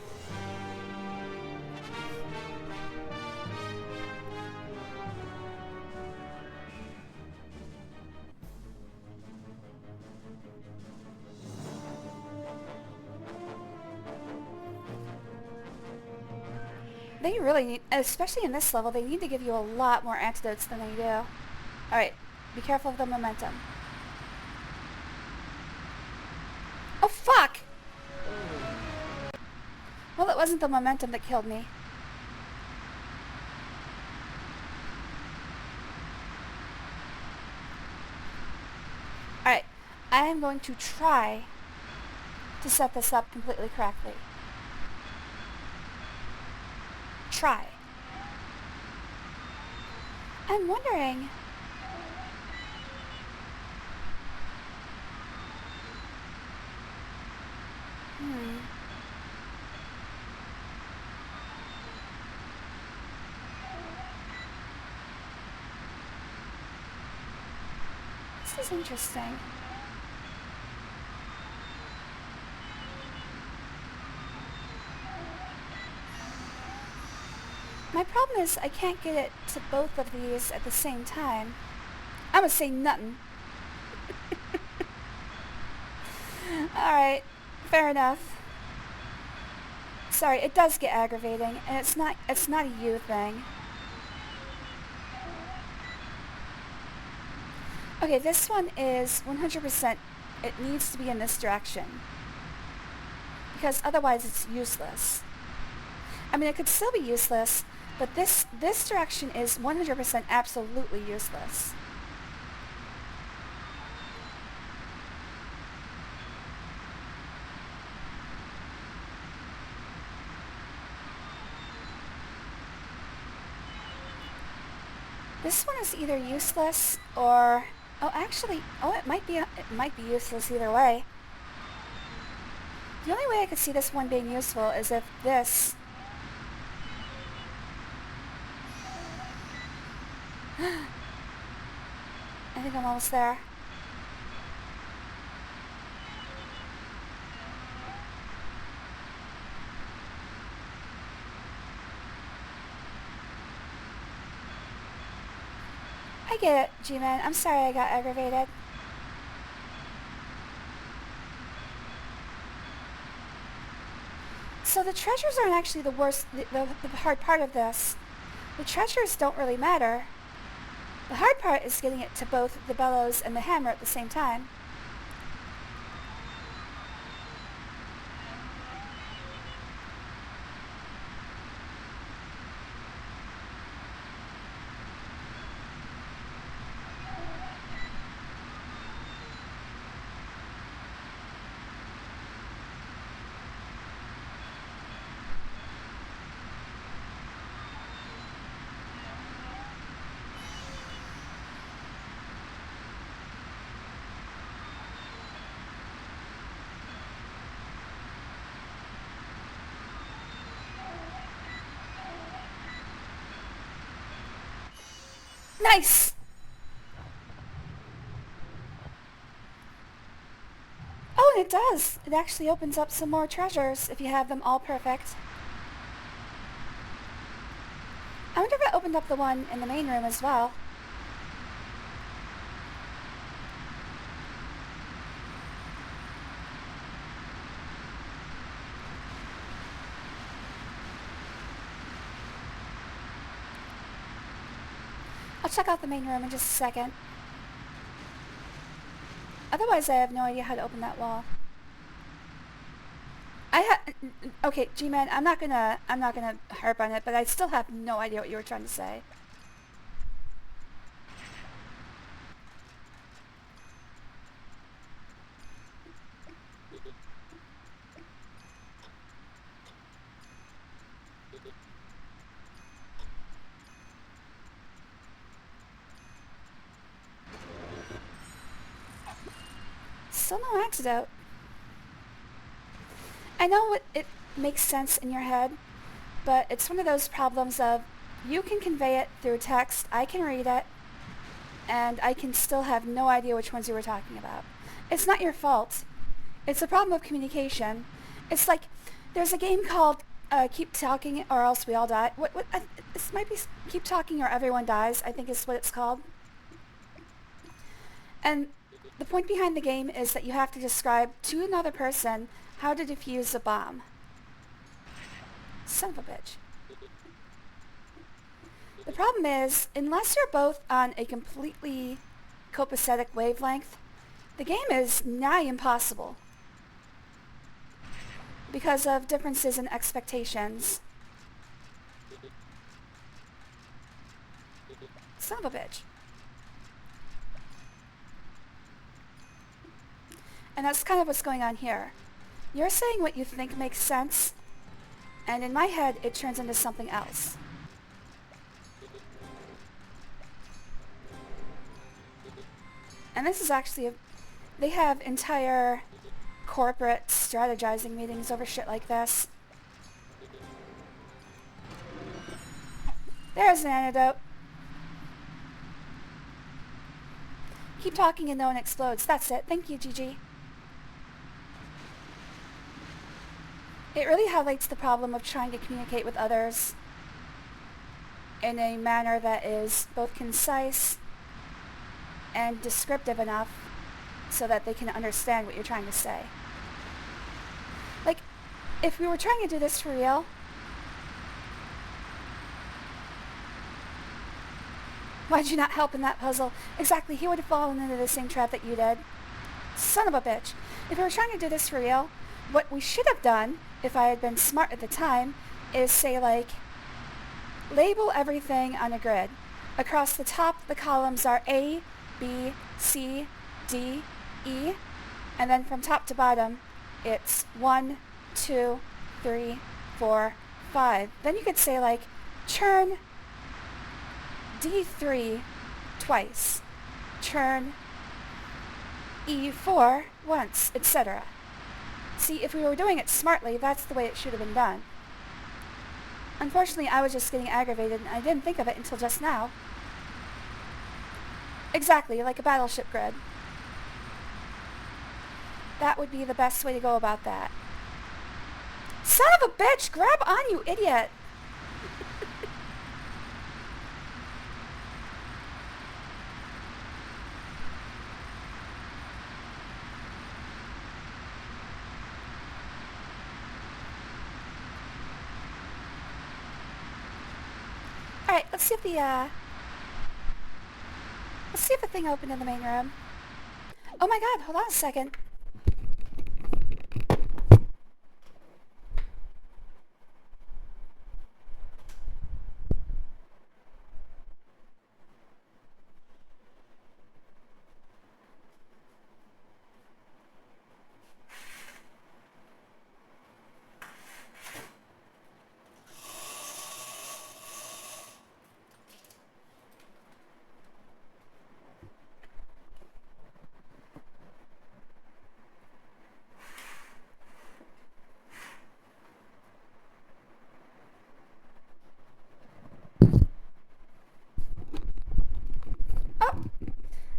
[SPEAKER 1] They really need, especially in this level, they need to give you a lot more antidotes than they do. Alright, be careful of the momentum. Oh fuck! Well, it wasn't the momentum that killed me. Alright, I am going to try to set this up completely correctly. Try. I'm wondering... This is interesting. My problem is I can't get it to both of these at the same time. I'm gonna say nothing. Alright, fair enough. Sorry, it does get aggravating, and it's not a you thing. Okay, this one is 100%, it needs to be in this direction. Because otherwise it's useless. I mean, it could still be useless, but this direction is 100% absolutely useless. This one is either useless or... Oh, actually, it might be useless either way. The only way I could see this one being useful is if this... I think I'm almost there. I get it, G-Man. I'm sorry I got aggravated. So the treasures aren't actually the worst, the hard part of this. The treasures don't really matter. The hard part is getting it to both the bellows and the hammer at the same time. Nice! Oh, and it does! It actually opens up some more treasures if you have them all perfect. I wonder if it opened up the one in the main room as well. I'll check out the main room in just a second. Otherwise, I have no idea how to open that wall. Okay, G-Man, I'm not gonna harp on it, but I still have no idea what you were trying to say. Still no antidote. I know it makes sense in your head, but it's one of those problems of you can convey it through text, I can read it, and I can still have no idea which ones you were talking about. It's not your fault. It's a problem of communication. It's like, there's a game called Keep Talking or Else We All Die. This might be Keep Talking or Everyone Dies, I think is what it's called. And the point behind the game is that you have to describe to another person how to defuse a bomb. Son of a bitch. The problem is, unless you're both on a completely copacetic wavelength, the game is nigh impossible because of differences in expectations. Son of a bitch. And that's kind of what's going on here. You're saying what you think makes sense, and in my head it turns into something else. And this is actually they have entire corporate strategizing meetings over shit like this. There's an antidote. Keep talking and no one explodes. That's it. Thank you, GG. It really highlights the problem of trying to communicate with others in a manner that is both concise and descriptive enough so that they can understand what you're trying to say. Like, if we were trying to do this for real, why'd you not help in that puzzle? Exactly, he would have fallen into the same trap that you did. Son of a bitch. If we were trying to do this for real, what we should have done, if I had been smart at the time, is say like, label everything on a grid. Across the top, the columns are A, B, C, D, E, and then from top to bottom, it's 1, 2, 3, 4, 5. Then you could say like, churn D3 twice, churn E4 once, etc. See, if we were doing it smartly, that's the way it should have been done. Unfortunately, I was just getting aggravated and I didn't think of it until just now. Exactly, like a battleship grid. That would be the best way to go about that. Son of a bitch! Grab on, you idiot! Alright, let's see if the thing opened in the main room. Oh my god, hold on a second.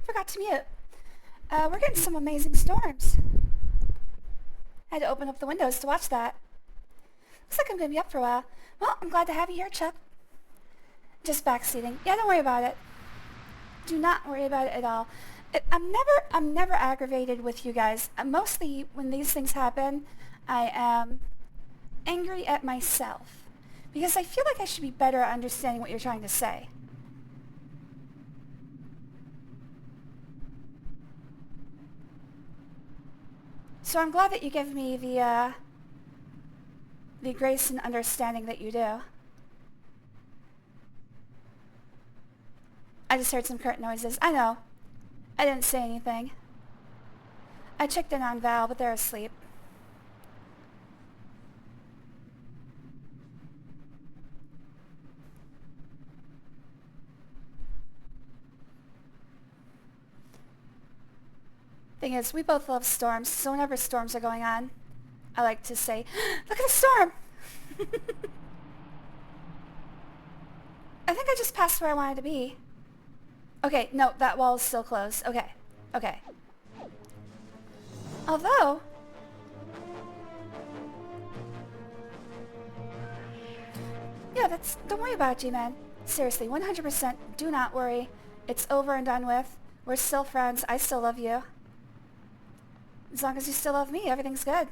[SPEAKER 1] Forgot to mute. We're getting some amazing storms. I had to open up the windows to watch that. Looks like I'm going to be up for a while. Well, I'm glad to have you here, Chuck. Just backseating. Yeah, don't worry about it. Do not worry about it at all. I'm never aggravated with you guys. Mostly when these things happen, I am angry at myself. Because I feel like I should be better at understanding what you're trying to say. So I'm glad that you give me the grace and understanding that you do. I just heard some curtain noises. I know. I didn't say anything. I checked in on Val, but they're asleep. Thing is, we both love storms, so whenever storms are going on, I like to say, look at the storm! I think I just passed where I wanted to be. Okay, no, that wall is still closed. Okay, okay. Although... yeah, don't worry about it, G-Man. Seriously, 100%, do not worry. It's over and done with. We're still friends. I still love you. As long as you still love me, everything's good.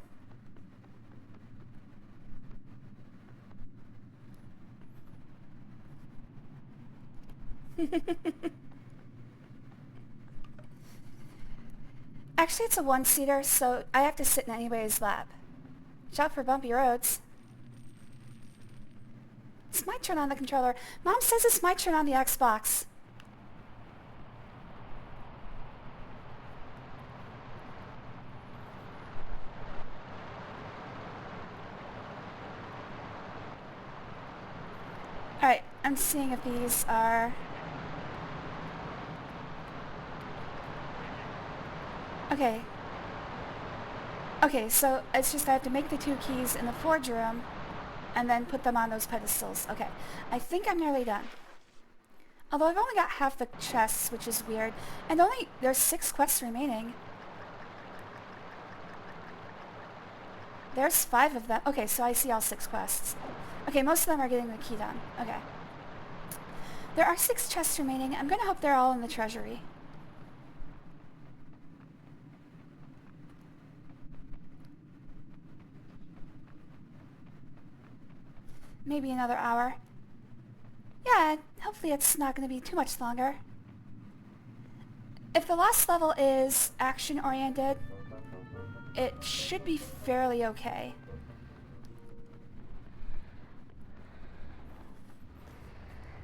[SPEAKER 1] Actually, it's a one-seater, so I have to sit in anybody's lap. Watch out for bumpy roads. It's my turn on the controller. Mom says it's my turn on the Xbox. Alright, I'm seeing if these are... okay. Okay, so it's just I have to make the 2 keys in the forge room and then put them on those pedestals. Okay, I think I'm nearly done. Although I've only got half the chests, which is weird. And there's 6 quests remaining. There's 5 of them. Okay, so I see all 6 quests. Okay, most of them are getting the key done. Okay. There are 6 chests remaining. I'm gonna hope they're all in the treasury. Maybe another hour. Yeah, hopefully it's not gonna be too much longer. If the last level is action-oriented, it should be fairly okay.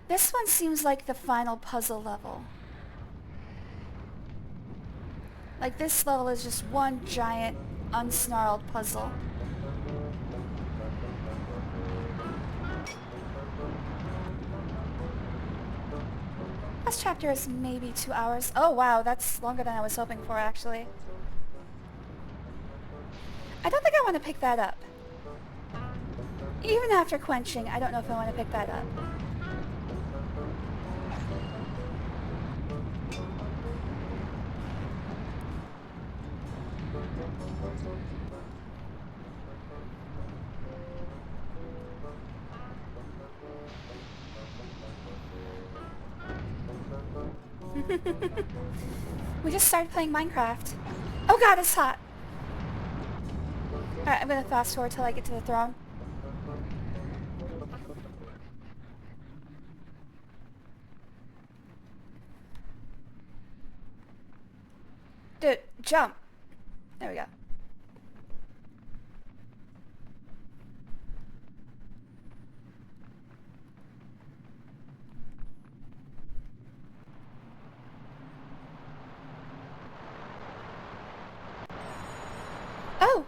[SPEAKER 1] This one seems like the final puzzle level. Like this level is just one giant, unsnarled puzzle. Last chapter is maybe 2 hours. Oh wow, that's longer than I was hoping for actually. I don't think I want to pick that up. Even after quenching, I don't know if I want to pick that up. We just started playing Minecraft. Oh god, it's hot! Alright, I'm gonna fast forward till I get to the throne. Dude, jump. There we go. Oh!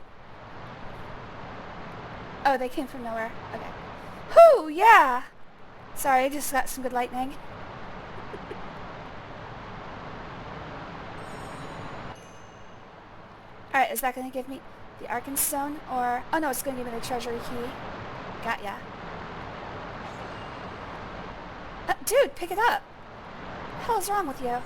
[SPEAKER 1] Oh, they came from nowhere. Okay. Whoo! Yeah! Sorry, I just got some good lightning. Alright, is that going to give me the Arkenstone? Or... Oh no, it's going to give me the treasury key. Got ya. Dude, pick it up! What the hell is wrong with you?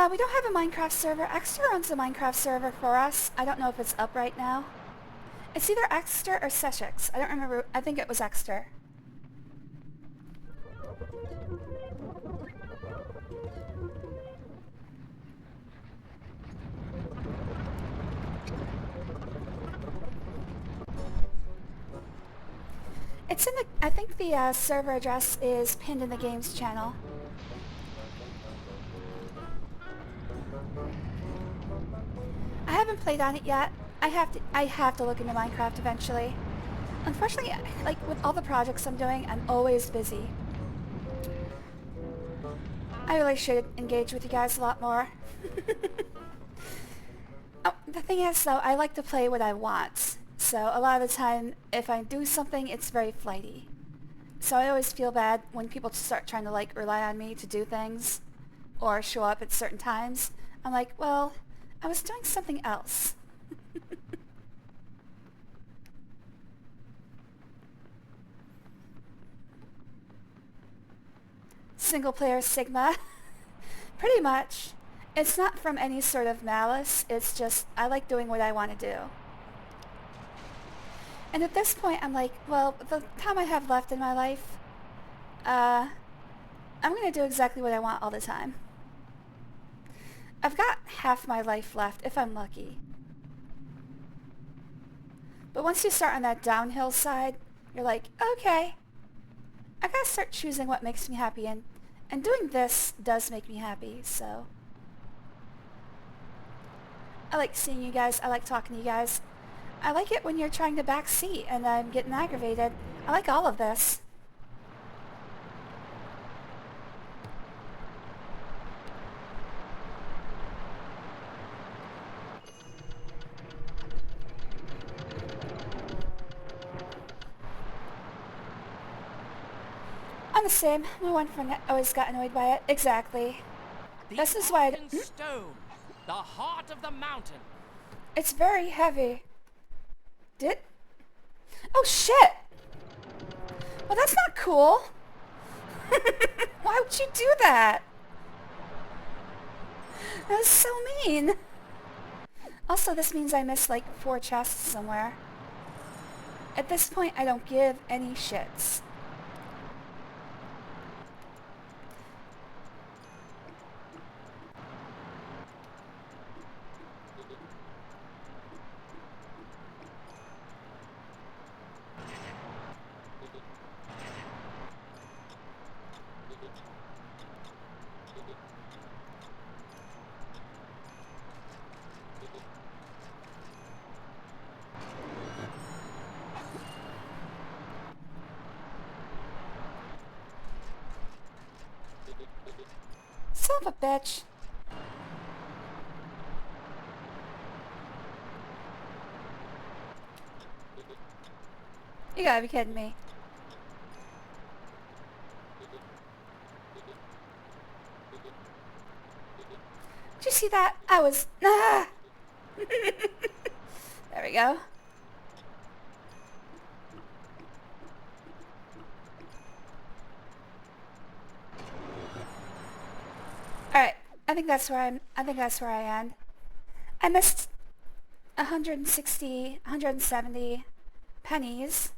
[SPEAKER 1] We don't have a Minecraft server. Exeter runs a Minecraft server for us. I don't know if it's up right now. It's either Exeter or Sussex. I don't remember. I think it was Exeter. It's in the... I think the server address is pinned in the games channel. I haven't played on it yet. I have to look into Minecraft eventually. Unfortunately, like with all the projects I'm doing, I'm always busy. I really should engage with you guys a lot more. Oh, the thing is though, I like to play what I want. So a lot of the time, if I do something, it's very flighty. So I always feel bad when people start trying to like rely on me to do things or show up at certain times. I'm like, well, I was doing something else. Single player Sigma. Pretty much. It's not from any sort of malice, it's just I like doing what I want to do. And at this point I'm like, well, the time I have left in my life, I'm going to do exactly what I want all the time. I've got half my life left, if I'm lucky. But once you start on that downhill side, you're like, okay, I gotta start choosing what makes me happy, and doing this does make me happy, so. I like seeing you guys, I like talking to you guys. I like it when you're trying to backseat and I'm getting aggravated. I like all of this. I'm the same. My one friend always got annoyed by it. Exactly. This is why
[SPEAKER 7] Stone, the heart of the mountain.
[SPEAKER 1] It's very heavy. Oh shit! Well, that's not cool. Why would you do that? That was so mean. Also, this means I missed like 4 chests somewhere. At this point, I don't give any shits. Son of a bitch. You gotta be kidding me. Did you see that? I was... Ah! There we go. Alright, I think that's where I end. I missed 160, 170 pennies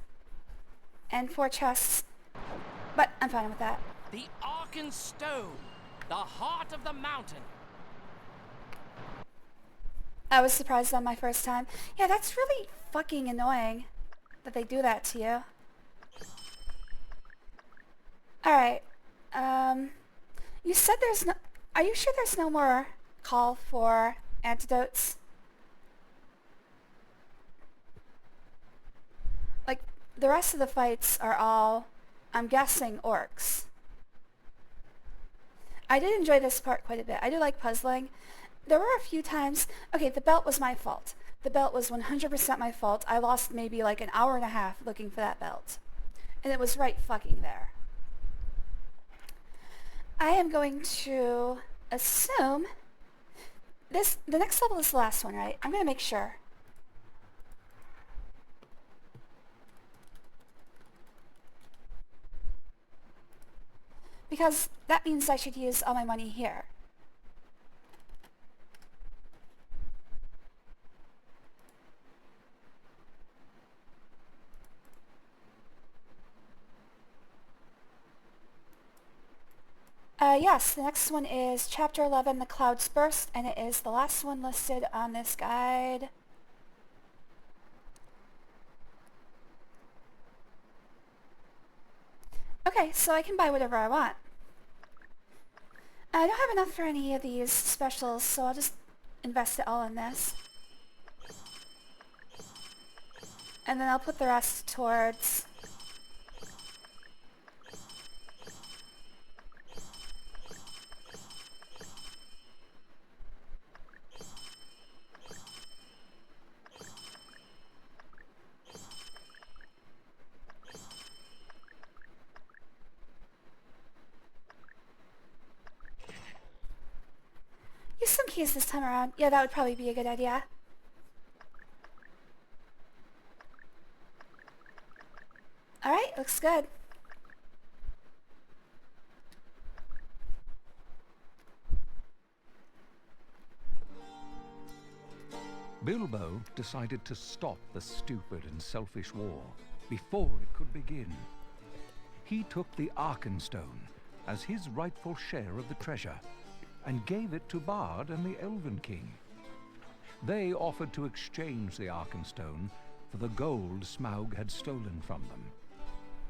[SPEAKER 1] and 4 chests, but I'm fine with that.
[SPEAKER 7] The Arkenstone, the heart of the mountain.
[SPEAKER 1] I was surprised on my first time. Yeah, that's really fucking annoying that they do that to you. Alright, You said there's no... Are you sure there's no more call for antidotes? Like, the rest of the fights are all, I'm guessing, orcs. I did enjoy this part quite a bit. I do like puzzling. There were a few times... Okay, the belt was my fault. The belt was 100% my fault. I lost maybe like an hour and a half looking for that belt. And it was right fucking there. I am going to assume the next level is the last one, right? I'm going to make sure. Because that means I should use all my money here. Yes, the next one is Chapter 11, The Clouds Burst, and it is the last one listed on this guide. Okay, so I can buy whatever I want. I don't have enough for any of these specials, so I'll just invest it all in this. And then I'll put the rest towards... Use some keys this time around. Yeah, that would probably be a good idea. Alright, looks good.
[SPEAKER 2] Bilbo decided to stop the stupid and selfish war before it could begin. He took the Arkenstone as his rightful share of the treasure and gave it to Bard and the Elven King. They offered to exchange the Arkenstone for the gold Smaug had stolen from them.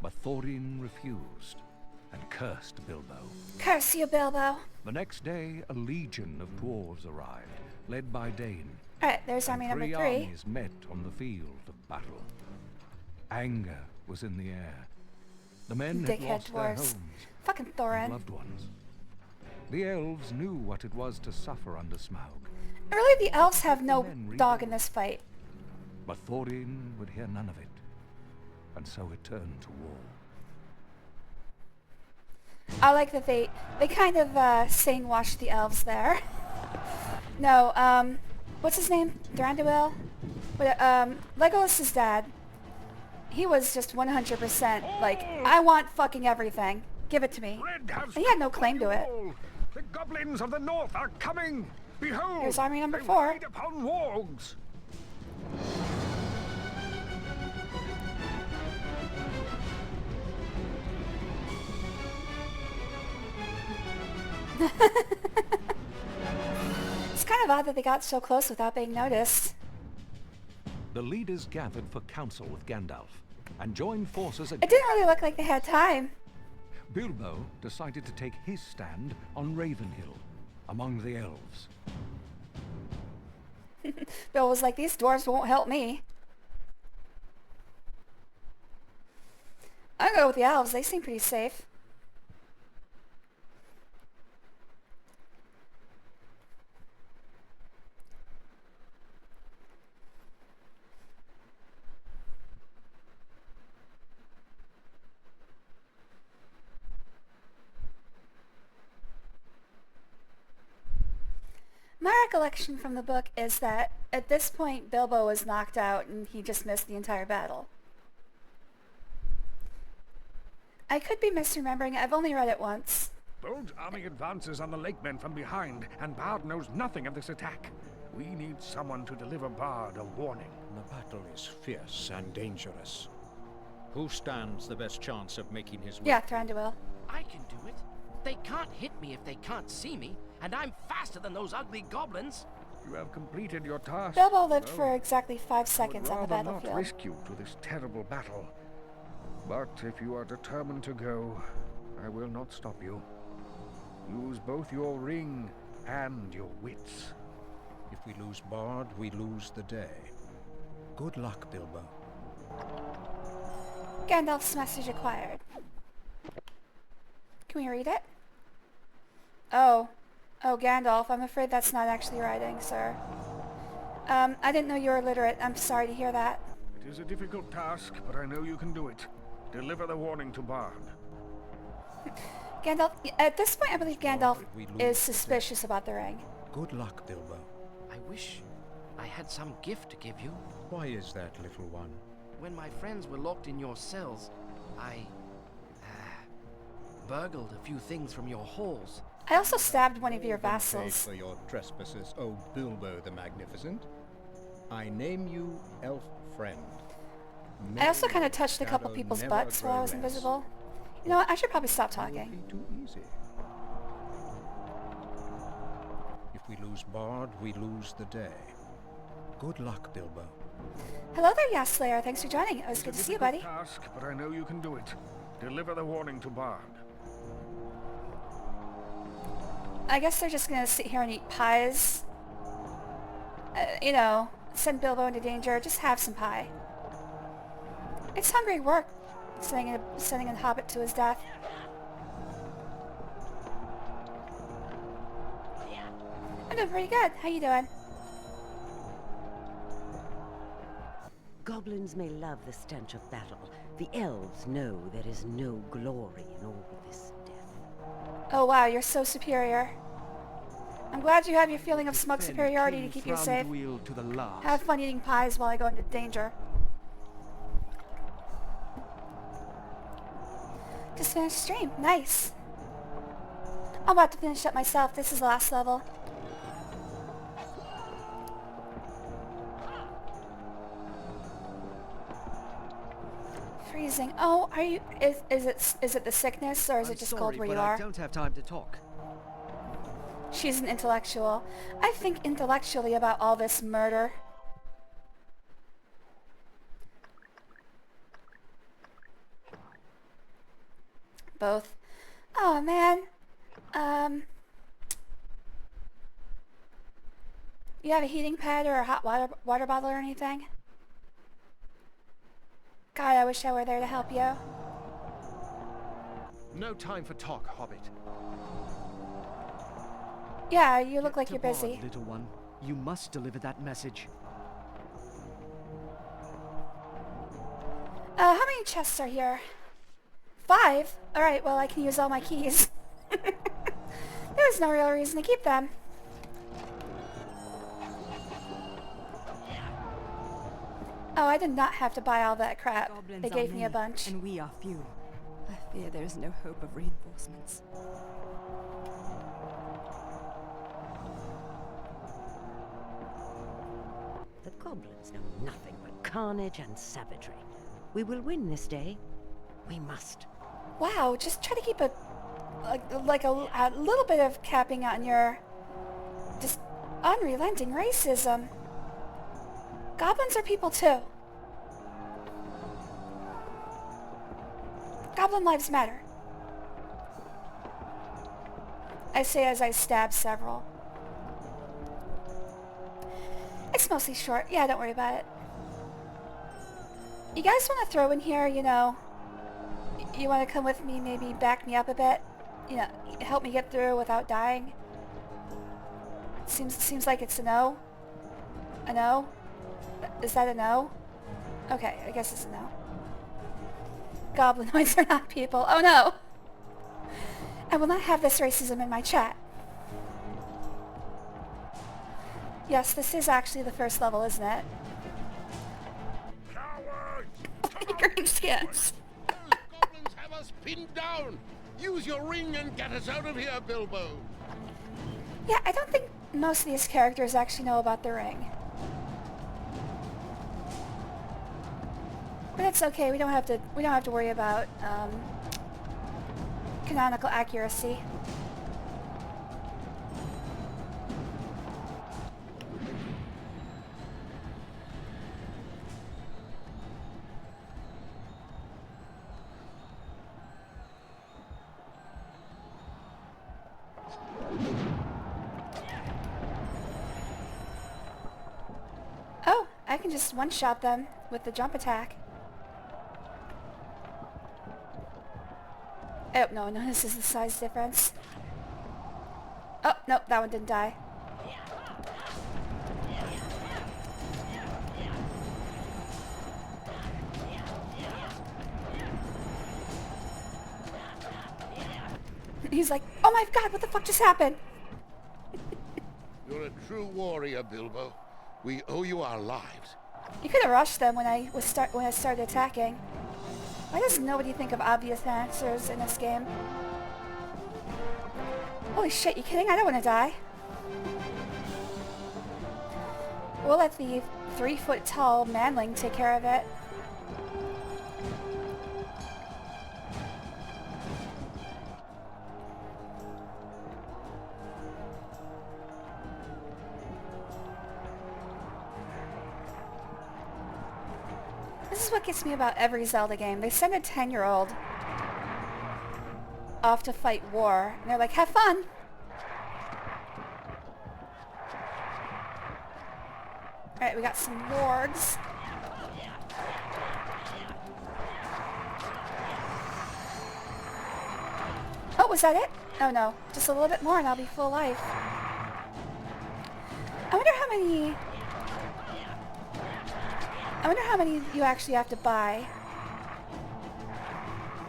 [SPEAKER 2] But Thorin refused and cursed Bilbo.
[SPEAKER 1] Curse you, Bilbo.
[SPEAKER 2] The next day, a legion of dwarves arrived, led by Dane.
[SPEAKER 1] Alright, there's army number 3.
[SPEAKER 2] Three armies met on the field of battle. Anger was in the air. The men had
[SPEAKER 1] Dickhead
[SPEAKER 2] lost their
[SPEAKER 1] dwarves.
[SPEAKER 2] homes
[SPEAKER 1] Fucking
[SPEAKER 2] and
[SPEAKER 1] Thorin.
[SPEAKER 2] loved ones. The elves knew what it was to suffer under Smaug.
[SPEAKER 1] Really, the elves have no
[SPEAKER 2] Men
[SPEAKER 1] dog in this fight.
[SPEAKER 2] But Thorin would hear none of it, and so it turned to war.
[SPEAKER 1] I like that they kind of sane-washed the elves there. No, what's his name? Thranduil? Legolas's dad. He was just 100% like, I want fucking everything. Give it to me. And he had no claim to it.
[SPEAKER 5] The goblins of the north are coming! Behold!
[SPEAKER 1] Here's army number
[SPEAKER 5] they
[SPEAKER 1] 4.
[SPEAKER 5] ride upon wargs!
[SPEAKER 1] It's kind of odd that they got so close without being noticed.
[SPEAKER 2] The leaders gathered for council with Gandalf and joined forces
[SPEAKER 1] It
[SPEAKER 2] against...
[SPEAKER 1] didn't really look like they had time.
[SPEAKER 2] Bilbo decided to take his stand on Ravenhill, among the elves.
[SPEAKER 1] Bill was like, these dwarves won't help me. I'll go with the elves. They seem pretty safe. My recollection from the book is that at this point Bilbo was knocked out and he just missed the entire battle. I could be misremembering. I've only read it once.
[SPEAKER 5] Bold's army advances on the lakemen from behind, and Bard knows nothing of this attack. We need someone to deliver Bard a warning.
[SPEAKER 10] The battle is fierce and dangerous. Who stands the best chance of making his way?
[SPEAKER 1] Yeah, Thranduil.
[SPEAKER 7] I can do it. They can't hit me if they can't see me, and I'm faster than those ugly goblins.
[SPEAKER 5] You have completed your task.
[SPEAKER 1] Bilbo lived for exactly 5 seconds on the
[SPEAKER 5] I would rather
[SPEAKER 1] battlefield.
[SPEAKER 5] not risk you to this terrible battle. But if you are determined to go, I will not stop you.
[SPEAKER 10] Use both your ring and your wits. If we lose Bard, we lose the day. Good luck, Bilbo.
[SPEAKER 1] Gandalf's message acquired. Can we read it? Oh. Oh, Gandalf, I'm afraid that's not actually writing, sir. I didn't know you were literate. I'm sorry to hear that.
[SPEAKER 8] It is a difficult task, but I know you can do it. Deliver the warning to Bard.
[SPEAKER 1] Gandalf, at this point I believe Gandalf is suspicious about the ring.
[SPEAKER 10] Good luck, Bilbo.
[SPEAKER 7] I wish I had some gift to give you.
[SPEAKER 10] Why is that, little one?
[SPEAKER 7] When my friends were locked in your cells, I burgled a few things from your halls.
[SPEAKER 1] I also stabbed one of your
[SPEAKER 10] Paid
[SPEAKER 1] vassals.
[SPEAKER 10] for your trespasses, O Bilbo the Magnificent. I name you Elf Friend.
[SPEAKER 1] I also kind of touched a couple
[SPEAKER 10] Shadow
[SPEAKER 1] people's
[SPEAKER 10] never
[SPEAKER 1] butts while I was
[SPEAKER 10] grow
[SPEAKER 1] invisible. You know what, I should probably stop
[SPEAKER 10] less. It
[SPEAKER 1] talking.
[SPEAKER 10] would be too easy. If we lose Bard, we lose the day. Good luck, Bilbo.
[SPEAKER 1] Hello there, Yasslayer. Thanks for joining. It was good to see you, buddy.
[SPEAKER 8] Task, but I know you can do it. Deliver the warning to Bard.
[SPEAKER 1] I guess they're just gonna sit here and eat pies. You know, send Bilbo into danger. Just have some pie. It's hungry work, sending a hobbit to his death. I'm doing pretty good. How you doing?
[SPEAKER 11] Goblins may love the stench of battle. The elves know there is no glory in all this death.
[SPEAKER 1] Oh wow, you're so superior. I'm glad you have your feeling of smug superiority to keep you safe. Have fun eating pies while I go into danger. Just finished stream. Nice. I'm about to finish up myself. This is the last level. Freezing. Oh, are you? Is it the sickness or is it just cold where you are?
[SPEAKER 6] I don't have time to talk.
[SPEAKER 1] She's an intellectual. I think intellectually about all this murder. Both. Oh man. You have a heating pad or a hot water bottle or anything? God, I wish I were there to help you.
[SPEAKER 12] No time for talk, Hobbit.
[SPEAKER 1] Yeah, you look like you're busy.
[SPEAKER 6] Little one, you must deliver that message.
[SPEAKER 1] How many chests are here? 5? Alright, well I can use all my keys. There's no real reason to keep them. Oh, I did not have to buy all that crap.
[SPEAKER 13] Goblins
[SPEAKER 1] They gave
[SPEAKER 13] are
[SPEAKER 1] me a
[SPEAKER 13] many,
[SPEAKER 1] bunch.
[SPEAKER 13] and we are few. I fear there is no hope of reinforcements.
[SPEAKER 11] The goblins know nothing but carnage and savagery. We will win this day. We must.
[SPEAKER 1] Wow, just try to keep a little bit of capping on your just unrelenting racism. Goblins are people too. Goblin lives matter. I say as I stab several. It's mostly short. Yeah, don't worry about it. You guys want to throw in here, you know, you want to come with me, maybe back me up a bit? You know, help me get through without dying? Seems like it's a no. A no? Is that a no? Okay, I guess it's a no. Goblinoids are not people. Oh no! I will not have this racism in my chat. Yes, this is actually the first level, isn't it? Green skins.
[SPEAKER 4] Goblins have us pinned down. Use your ring and get us out of here, Bilbo.
[SPEAKER 1] Yeah, I don't think most of these characters actually know about the ring. But it's okay. We don't have to worry about canonical accuracy. can just one-shot them with the jump attack. Oh, no, this is the size difference. Oh, nope, that one didn't die. He's like, oh my god, what the fuck just happened?
[SPEAKER 4] You're a true warrior, Bilbo. We owe you our lives.
[SPEAKER 1] You could have rushed them when I started attacking. Why does nobody think of obvious answers in this game? Holy shit, you kidding? I don't want to die. We'll let the 3-foot-tall manling take care of it. This is what gets me about every Zelda game. They send a 10-year-old off to fight war, and they're like, have fun! Alright, we got some wargs. Oh, was that it? Oh no, just a little bit more and I'll be full life. I wonder how many you actually have to buy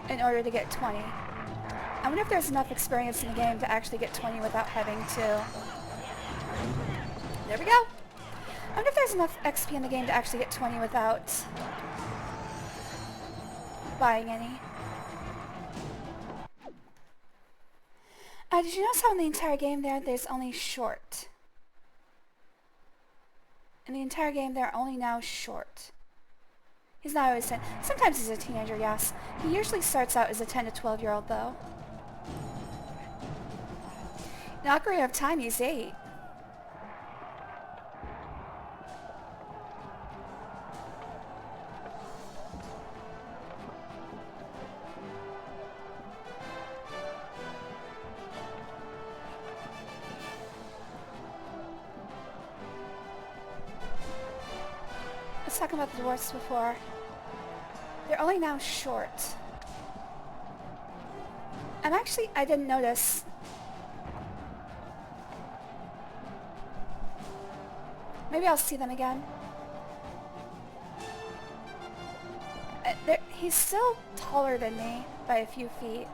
[SPEAKER 1] in order to get 20. I wonder if there's enough experience in the game to actually get 20 without having to... There we go! I wonder if there's enough XP in the game to actually get 20 without buying any. Did you notice how in the entire game there's only short? In the entire game, they're only now short. He's not always 10. Sometimes he's a teenager, yes. He usually starts out as a 10 to 12-year-old, though. In Ocarina of Time, he's 8. I was talking about the dwarfs before. They're only now short. And actually, I didn't notice. Maybe I'll see them again. He's still taller than me by a few feet.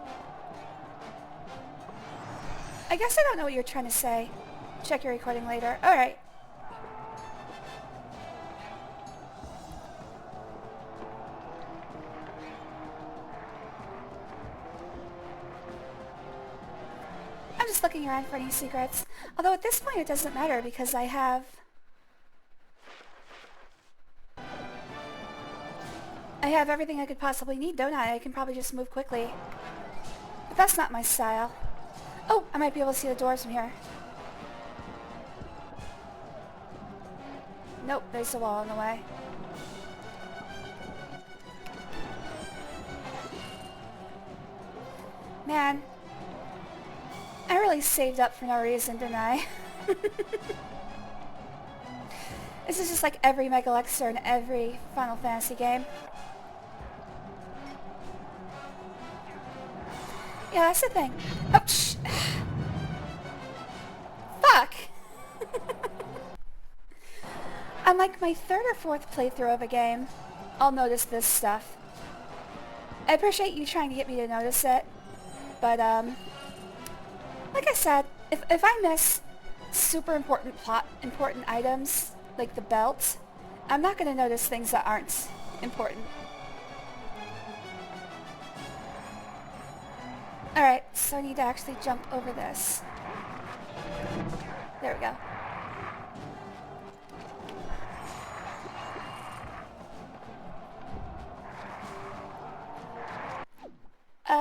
[SPEAKER 1] I guess I don't know what you're trying to say. Check your recording later. Alright. Just looking around for any secrets. Although at this point it doesn't matter because I have everything I could possibly need, don't I? I can probably just move quickly. But that's not my style. Oh, I might be able to see the doors from here. Nope, there's a wall in the way. Man. I really saved up for no reason, didn't I? This is just like every Mega Elixir in every Final Fantasy game. Yeah, that's the thing. Oh, shh. Fuck! On like my 3rd or 4th playthrough of a game, I'll notice this stuff. I appreciate you trying to get me to notice it, but like I said, if I miss super important important items, like the belt, I'm not going to notice things that aren't important. Alright, so I need to actually jump over this. There we go.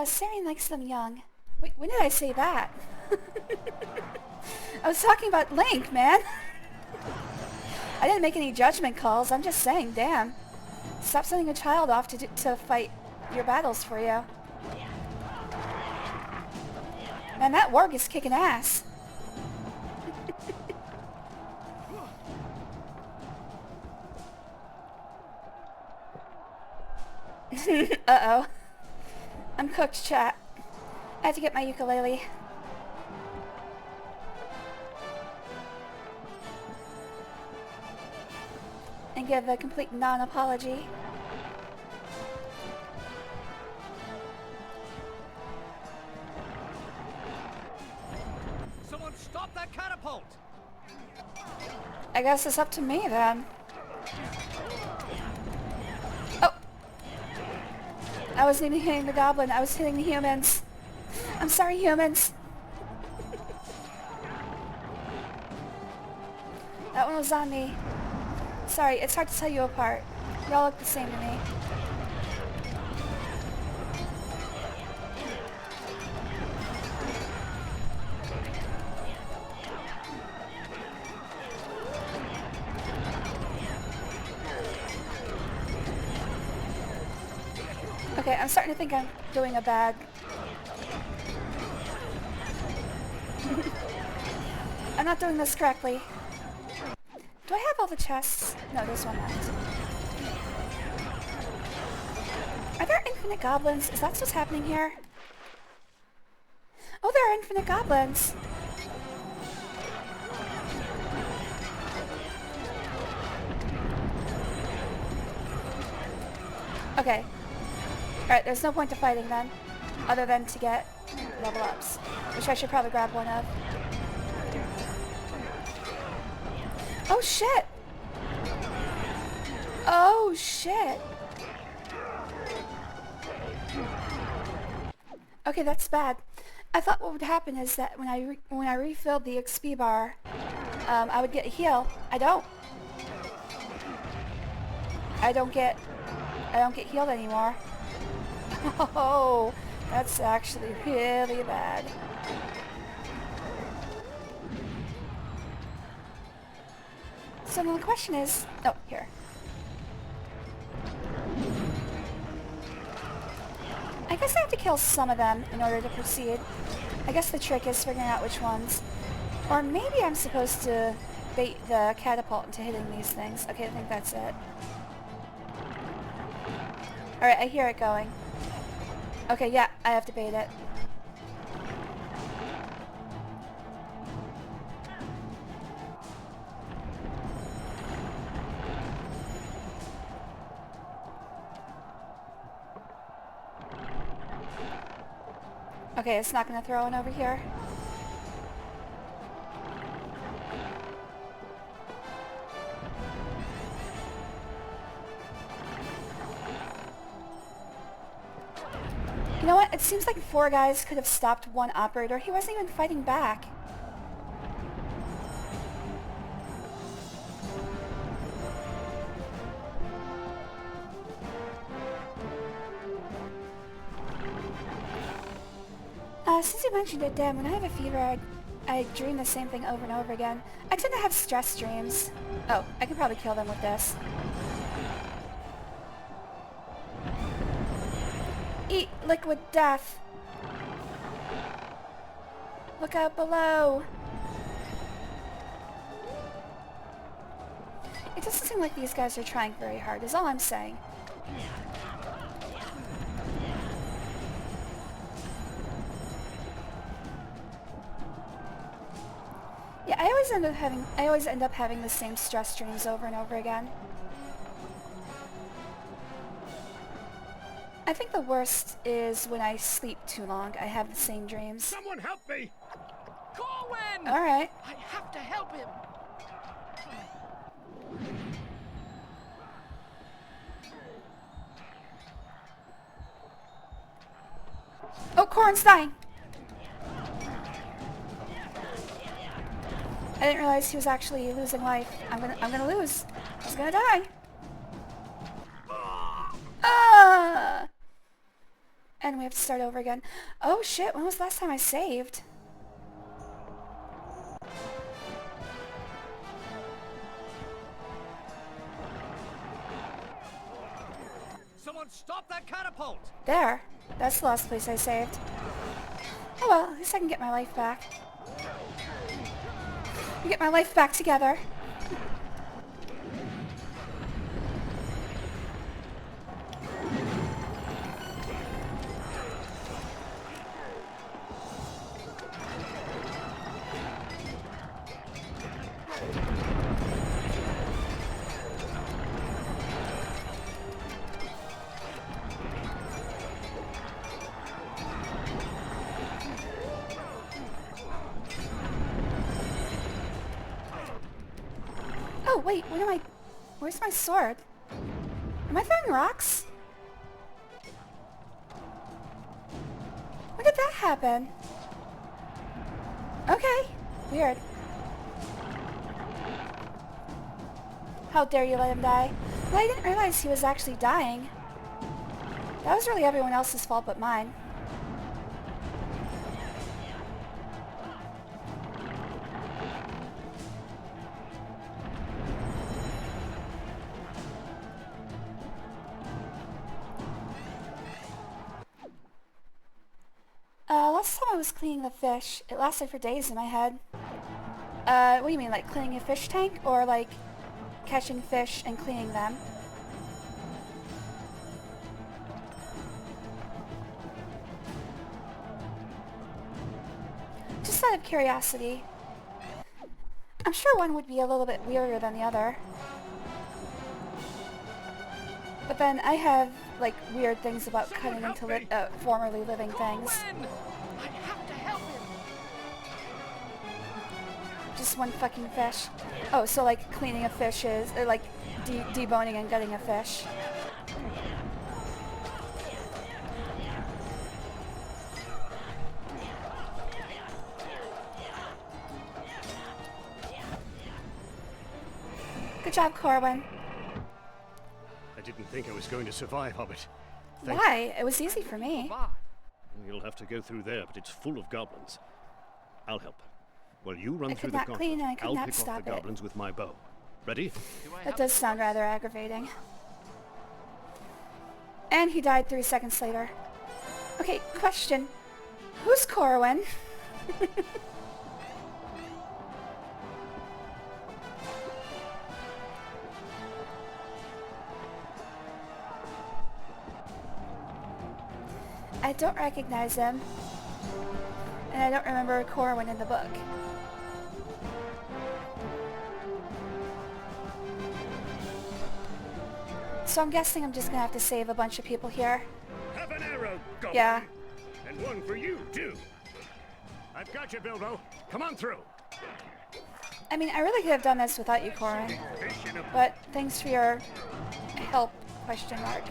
[SPEAKER 1] Sarian likes them young. Wait, when did I say that? I was talking about Link, man. I didn't make any judgment calls. I'm just saying, damn. Stop sending a child off to fight your battles for you. Man, that warg is kicking ass. Uh-oh. I'm cooked, chat. I have to get my ukulele. And give a complete non-apology.
[SPEAKER 6] Someone stop that catapult!
[SPEAKER 1] I guess it's up to me then. Oh! I wasn't even hitting the goblin, I was hitting the humans. I'm sorry, humans. That one was on me. Sorry, it's hard to tell you apart. Y'all look the same to me. Okay, I'm starting to think I'm doing a bad... I'm not doing this correctly. Do I have all the chests? No, there's one left. Are there infinite goblins? Is that what's happening here? Oh, there are infinite goblins! Okay. Alright, there's no point to fighting then, other than to get level ups, which I should probably grab one of. Oh shit! Oh shit! Okay, that's bad. I thought what would happen is that when I refilled the XP bar, I would get a heal. I don't. I don't get healed anymore. Oh, that's actually really bad. So then the question is, oh, here. I guess I have to kill some of them in order to proceed. I guess the trick is figuring out which ones. Or maybe I'm supposed to bait the catapult into hitting these things. Okay, I think that's it. Alright, I hear it going. Okay, yeah, I have to bait it. Okay, it's not gonna throw one over here. You know what? It seems like 4 guys could have stopped one operator. He wasn't even fighting back. Since you mentioned it, Dan, when I have a fever, I dream the same thing over and over again. I tend to have stress dreams. Oh, I could probably kill them with this. Eat liquid death. Look out below. It doesn't seem like these guys are trying very hard, is all I'm saying. Yeah, I always end up having the same stress dreams over and over again. I think the worst is when I sleep too long. I have the same dreams.
[SPEAKER 3] Someone help me!
[SPEAKER 7] Corwin!
[SPEAKER 1] Alright.
[SPEAKER 7] I have to help him.
[SPEAKER 1] Oh, Corwin's dying! I didn't realize he was actually losing life. I'm gonna lose. He's gonna die. Ah! And we have to start over again. Oh shit, when was the last time I saved?
[SPEAKER 6] Someone stop that catapult!
[SPEAKER 1] There. That's the last place I saved. Oh well, at least I can get my life back. Get my life back together. wait, what am I... Where's my sword? Am I throwing rocks? When did that happen? Okay, weird. How dare you let him die? Well, I didn't realize he was actually dying. That was really everyone else's fault but mine. Last time I was cleaning the fish, it lasted for days in my head. What do you mean, like cleaning a fish tank? Or like catching fish and cleaning them? Just out of curiosity. I'm sure one would be a little bit weirder than the other. But then I have, like, weird things about cutting into formerly living things.
[SPEAKER 7] I have to help him.
[SPEAKER 1] Just one fucking fish. Oh, so like cleaning a fish is, like, deboning and gutting a fish. Good job, Corwin.
[SPEAKER 9] I didn't think I was going to survive, Hobbit.
[SPEAKER 1] Why? It was easy for me.
[SPEAKER 9] You'll have to go through there, but it's full of goblins. I'll help. Well, you run
[SPEAKER 1] I
[SPEAKER 9] through
[SPEAKER 1] could
[SPEAKER 9] the
[SPEAKER 1] not
[SPEAKER 9] gauntlet.
[SPEAKER 1] clean and I could
[SPEAKER 9] I'll
[SPEAKER 1] not
[SPEAKER 9] pick off
[SPEAKER 1] stop
[SPEAKER 9] the
[SPEAKER 1] it.
[SPEAKER 9] goblins with my bow. Ready?
[SPEAKER 1] That does sound rather aggravating. And he died 3 seconds later. Okay, question. Who's Corwin? I don't recognize him. And I don't remember Corwin in the book. So I'm guessing I'm just gonna have to save a bunch of people here.
[SPEAKER 9] Have an arrow, goblin.
[SPEAKER 1] Yeah.
[SPEAKER 9] And one for you, too. I've got you, Bilbo. Come on through.
[SPEAKER 1] I mean, I really could have done this without you, Corwin. But thanks for your help, question mark.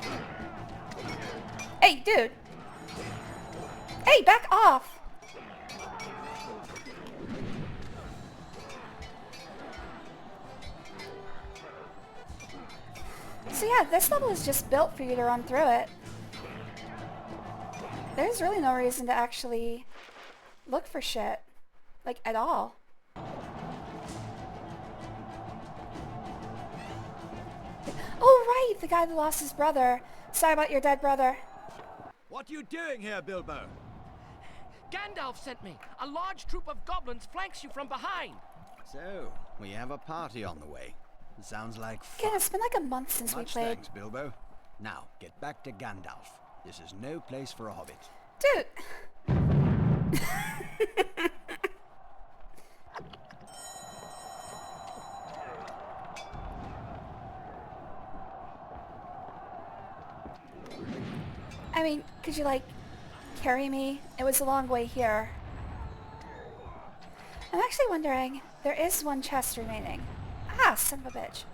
[SPEAKER 1] Hey, dude! Hey, back off! So yeah, this level is just built for you to run through it. There's really no reason to actually look for shit. Like, at all. Oh, right! The guy that lost his brother. Sorry about your dead brother.
[SPEAKER 6] What are you doing here, Bilbo?
[SPEAKER 7] Gandalf sent me. A large troop of goblins flanks you from behind.
[SPEAKER 6] So, we have a party on the way. Sounds like fun.
[SPEAKER 1] Again, it's been like a month since we played.
[SPEAKER 6] Thanks, Bilbo. Now, get back to Gandalf. This is no place for a hobbit.
[SPEAKER 1] Dude! I mean, could you, like, carry me? It was a long way here. I'm actually wondering, there is one chest remaining. Ah, son of a bitch.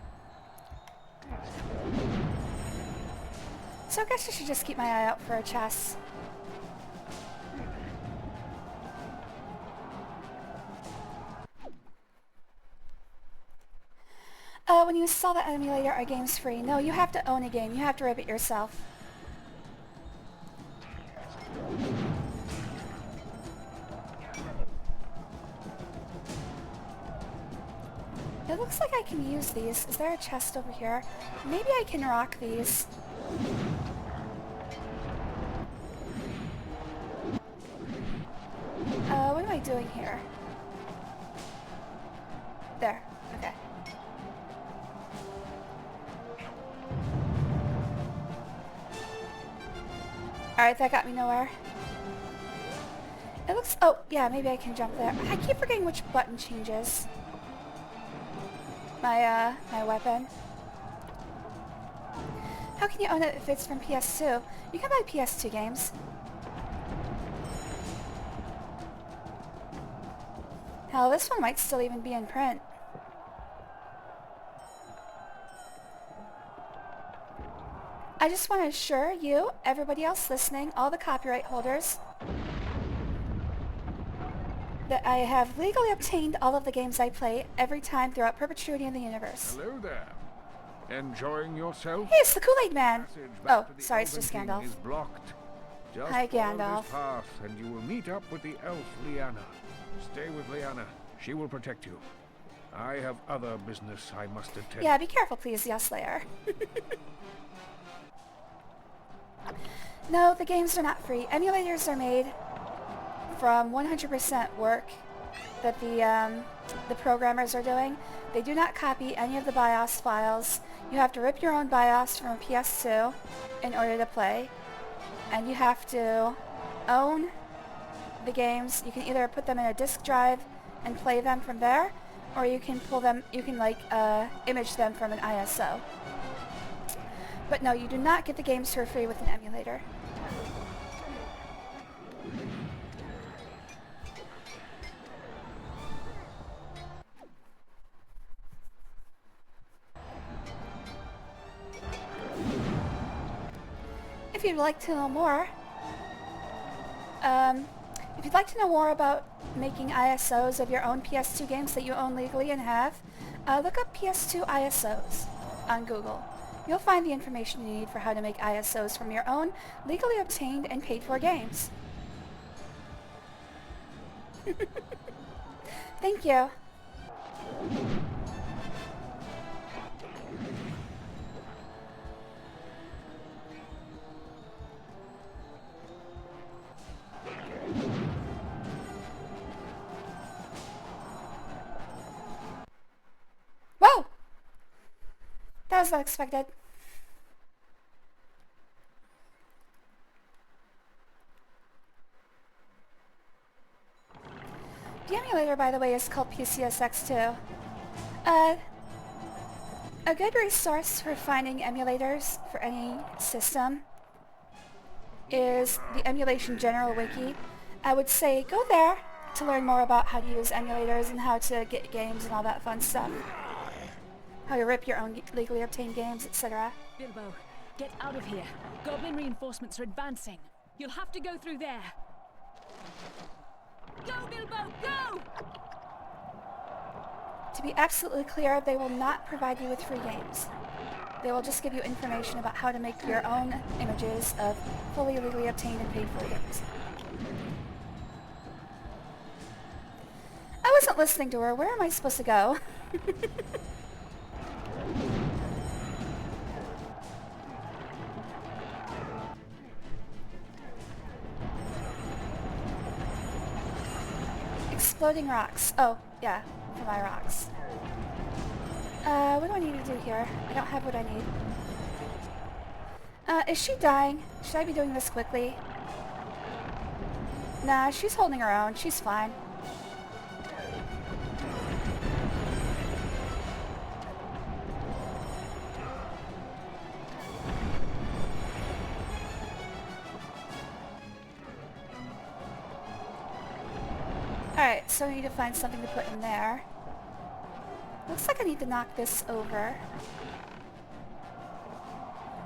[SPEAKER 1] So I guess I should just keep my eye out for a chest. When you install the emulator, our game's free. No, you have to own a game. You have to rip it yourself. It looks like I can use these. Is there a chest over here? Maybe I can rock these. What am I doing here? There. Okay. Alright, that got me nowhere. It looks... Oh, yeah, maybe I can jump there. I keep forgetting which button changes my weapon. How can you own it if it's from PS2? You can buy PS2 games. Hell, this one might still even be in print. I just want to assure you, everybody else listening, all the copyright holders, that I have legally obtained all of the games I play every time throughout perpetuity in the universe.
[SPEAKER 10] Hello there. Enjoying yourself?
[SPEAKER 1] Hey, it's the Kool-Aid Man! Oh, sorry, it's
[SPEAKER 10] Elven
[SPEAKER 1] just
[SPEAKER 10] King
[SPEAKER 1] Gandalf.
[SPEAKER 10] is blocked. Just
[SPEAKER 1] Hi,
[SPEAKER 10] follow
[SPEAKER 1] Gandalf.
[SPEAKER 10] this path and you will meet up with the elf Lyanna. Stay with Lyanna. She will protect you. I have other business I must attend.
[SPEAKER 1] Yeah, be careful please, yes, Slayer. No, the games are not free. Emulators are made from 100% work that the programmers are doing. They do not copy any of the BIOS files. You have to rip your own BIOS from a PS2 in order to play. And you have to own the games. You can either put them in a disk drive and play them from there, or you can pull them, you can like image them from an ISO. But no, you do not get the games for free with an emulator. If you'd like to know more, about making ISOs of your own PS2 games that you own legally and have, look up PS2 ISOs on Google. You'll find the information you need for how to make ISOs from your own legally obtained and paid for games. Thank you. Whoa! That was unexpected. The emulator, by the way, is called PCSX2. A good resource for finding emulators for any system is the Emulation General Wiki. I would say go there to learn more about how to use emulators and how to get games and all that fun stuff. How to rip your own legally obtained games, etc.
[SPEAKER 12] Bilbo, get out of here. Goblin reinforcements are advancing. You'll have to go through there. Go, Bilbo, go!
[SPEAKER 1] To be absolutely clear, they will not provide you with free games. They will just give you information about how to make your own images of fully legally obtained and paid for games. I wasn't listening to her. Where am I supposed to go? Exploding rocks. Oh, yeah, for my rocks. What do I need to do here? I don't have what I need. Is she dying? Should I be doing this quickly? Nah, she's holding her own. She's fine. Alright, so I need to find something to put in there. Looks like I need to knock this over.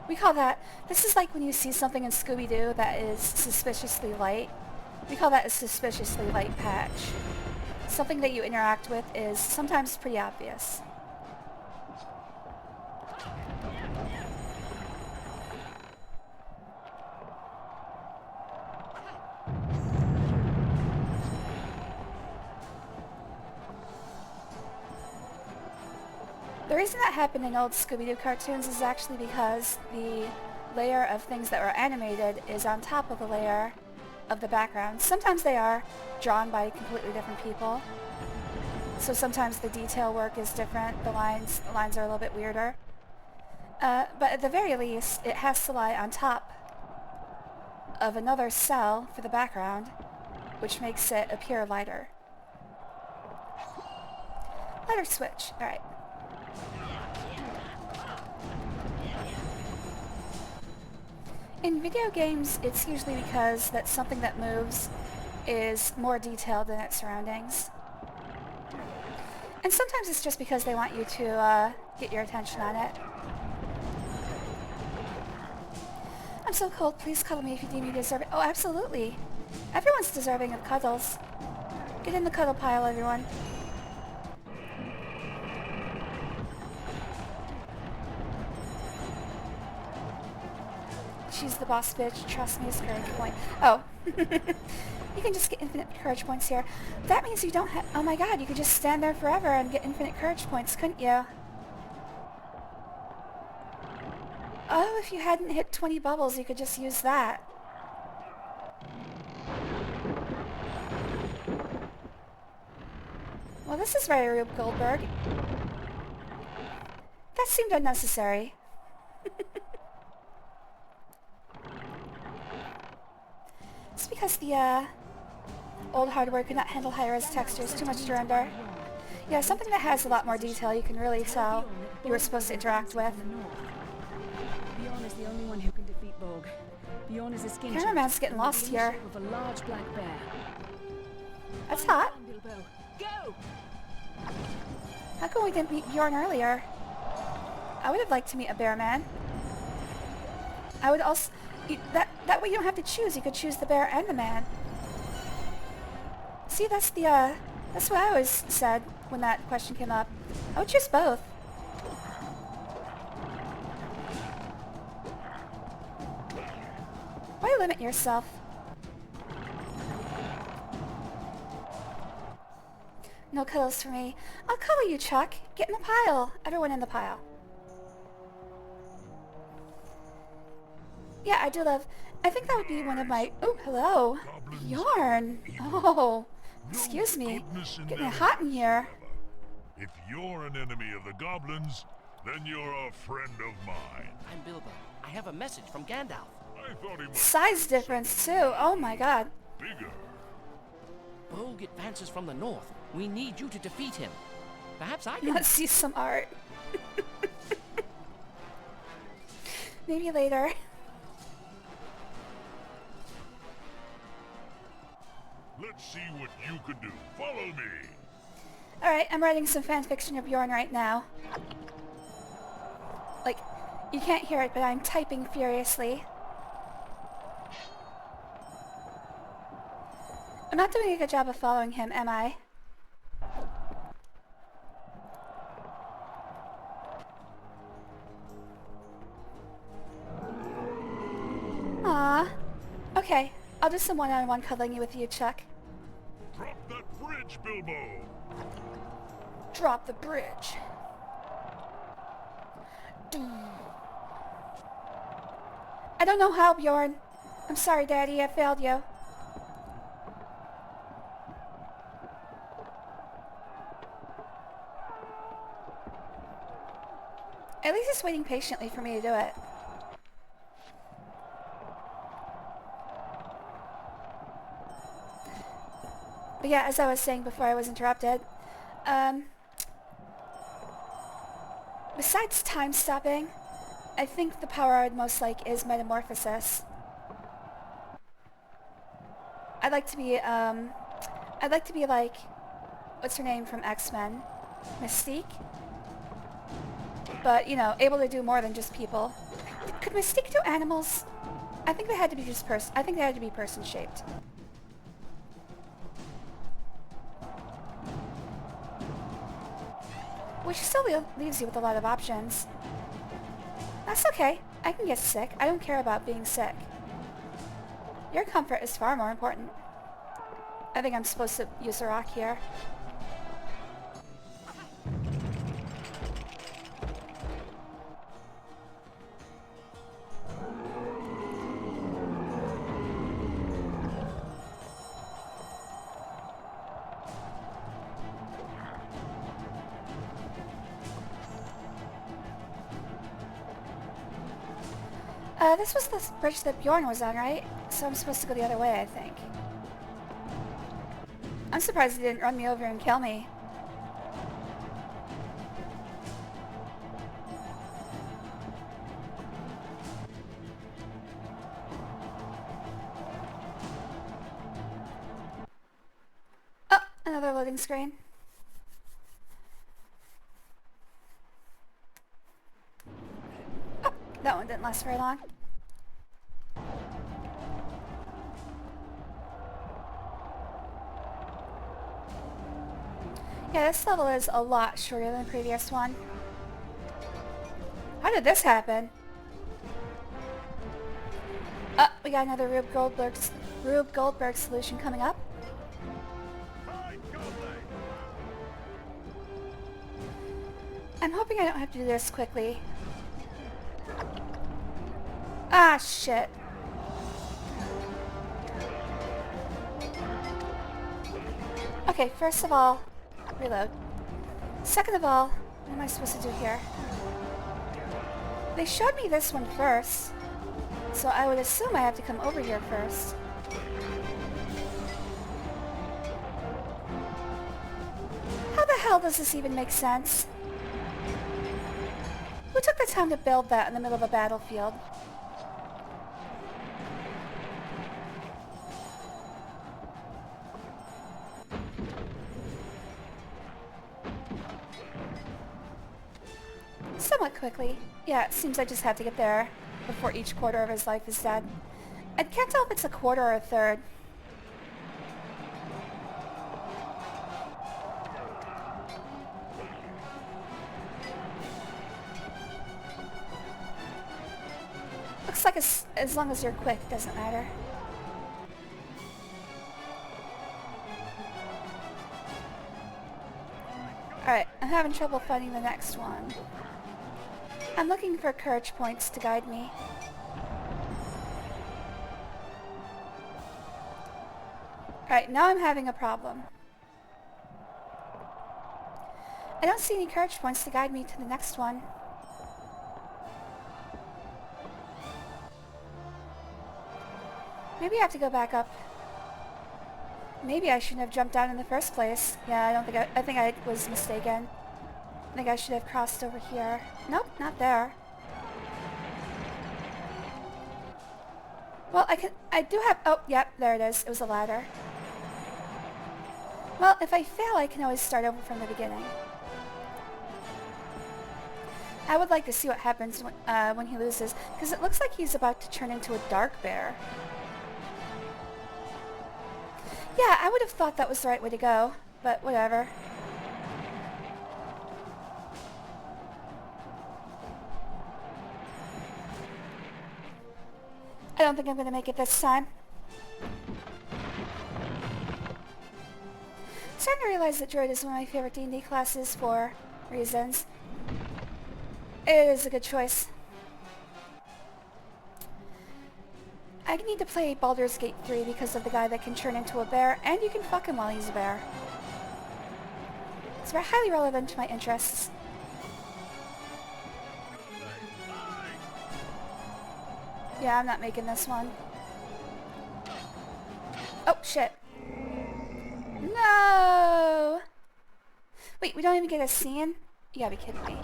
[SPEAKER 1] We call that, this is like when you see something in Scooby-Doo that is suspiciously light. We call that a suspiciously light patch. Something that you interact with is sometimes pretty obvious. The reason that happened in old Scooby-Doo cartoons is actually because the layer of things that were animated is on top of the layer of the background. Sometimes they are drawn by completely different people. So sometimes the detail work is different, the lines are a little bit weirder. But at the very least, it has to lie on top of another cell for the background, which makes it appear lighter. Lighter switch, alright. In video games, it's usually because that something that moves is more detailed than its surroundings. And sometimes it's just because they want you to get your attention on it. I'm so cold. Please cuddle me if you deem me deserving. Oh, absolutely. Everyone's deserving of cuddles. Get in the cuddle pile, everyone. She's the boss bitch. Trust me, it's courage point. Oh. You can just get infinite courage points here. That means you don't have... Oh my god, you could just stand there forever and get infinite courage points, couldn't you? Oh, if you hadn't hit 20 bubbles, you could just use that. Well, this is very Rube Goldberg. That seemed unnecessary. It's because the, old hardware could not handle high-res textures, too much to render. Yeah, something that has a lot more detail you can really tell you were supposed to interact with.
[SPEAKER 12] Bjorn is the only one who can defeat Borg. Bjorn is a skin
[SPEAKER 1] Cameraman's getting lost here.
[SPEAKER 12] of a large black bear.
[SPEAKER 1] That's hot.
[SPEAKER 12] Go!
[SPEAKER 1] How come we didn't meet Bjorn earlier? I would have liked to meet a bear man. I would also... That way you don't have to choose. You could choose the bear and the man. See, that's the, that's what I always said when that question came up. I would choose both. Why limit yourself? No cuddles for me. I'll cuddle you, Chuck. Get in the pile. Everyone in the pile. Yeah, I do love... I think that would be one of my... Oh, hello. Yarn. Oh, excuse me. Getting hot in here.
[SPEAKER 8] If you're an enemy of the goblins, then you're a friend of mine.
[SPEAKER 7] I'm Bilbo. I have a message from Gandalf.
[SPEAKER 8] I thought he might...
[SPEAKER 1] Size difference, too. Oh my god.
[SPEAKER 8] Bigger.
[SPEAKER 7] Borg advances from the north. We need you to defeat him. Perhaps I can...
[SPEAKER 1] Let's see some art. Maybe later.
[SPEAKER 8] Let's see what you can do. Follow me.
[SPEAKER 1] Alright, I'm writing some fanfiction of Bjorn right now. Like, you can't hear it, but I'm typing furiously. I'm not doing a good job of following him, am I? Aww. Okay, I'll do some one-on-one cuddling with you, Chuck.
[SPEAKER 8] Drop that bridge, Bilbo.
[SPEAKER 1] Drop the bridge. I don't know how, Bjorn. I'm sorry, Daddy, I failed you. At least he's waiting patiently for me to do it. But yeah, as I was saying before I was interrupted, besides time stopping, I think the power I would most like is metamorphosis. I'd like to be like, what's her name from X-Men? Mystique? But, you know, able to do more than just people. Could Mystique do animals? I think they had to be just I think they had to be person-shaped. Which still leaves you with a lot of options. That's okay. I can get sick. I don't care about being sick. Your comfort is far more important. I think I'm supposed to use a rock here. This was the bridge that Bjorn was on, right? So I'm supposed to go the other way, I think. I'm surprised he didn't run me over and kill me. Oh, another loading screen. Oh, that one didn't last very long. Yeah, this level is a lot shorter than the previous one. How did this happen? We got another Rube Goldberg solution coming up. I'm hoping I don't have to do this quickly. Ah, shit. Okay, first of all, reload. Second of all, what am I supposed to do here? They showed me this one first, so I would assume I have to come over here first. How the hell does this even make sense? Who took the time to build that in the middle of a battlefield? Somewhat quickly. Yeah, it seems I just have to get there before each quarter of his life is dead. I can't tell if it's a quarter or a third. Looks like as long as you're quick, it doesn't matter. Alright, I'm having trouble finding the next one. I'm looking for courage points to guide me. Alright, now I'm having a problem. I don't see any courage points to guide me to the next one. Maybe I have to go back up. Maybe I shouldn't have jumped down in the first place. Yeah, I think I was mistaken. I think I should have crossed over here. Nope, not there. Well, I do have, oh, yep, there it is. It was a ladder. Well, if I fail, I can always start over from the beginning. I would like to see what happens when he loses, because it looks like he's about to turn into a dark bear. Yeah, I would have thought that was the right way to go, but whatever. I don't think I'm going to make it this time. I'm starting to realize that Druid is one of my favorite D&D classes for reasons. It is a good choice. I need to play Baldur's Gate 3 because of the guy that can turn into a bear, and you can fuck him while he's a bear. It's highly relevant to my interests. Yeah, I'm not making this one. Oh, shit. No! Wait, we don't even get a scene? You gotta be kidding me.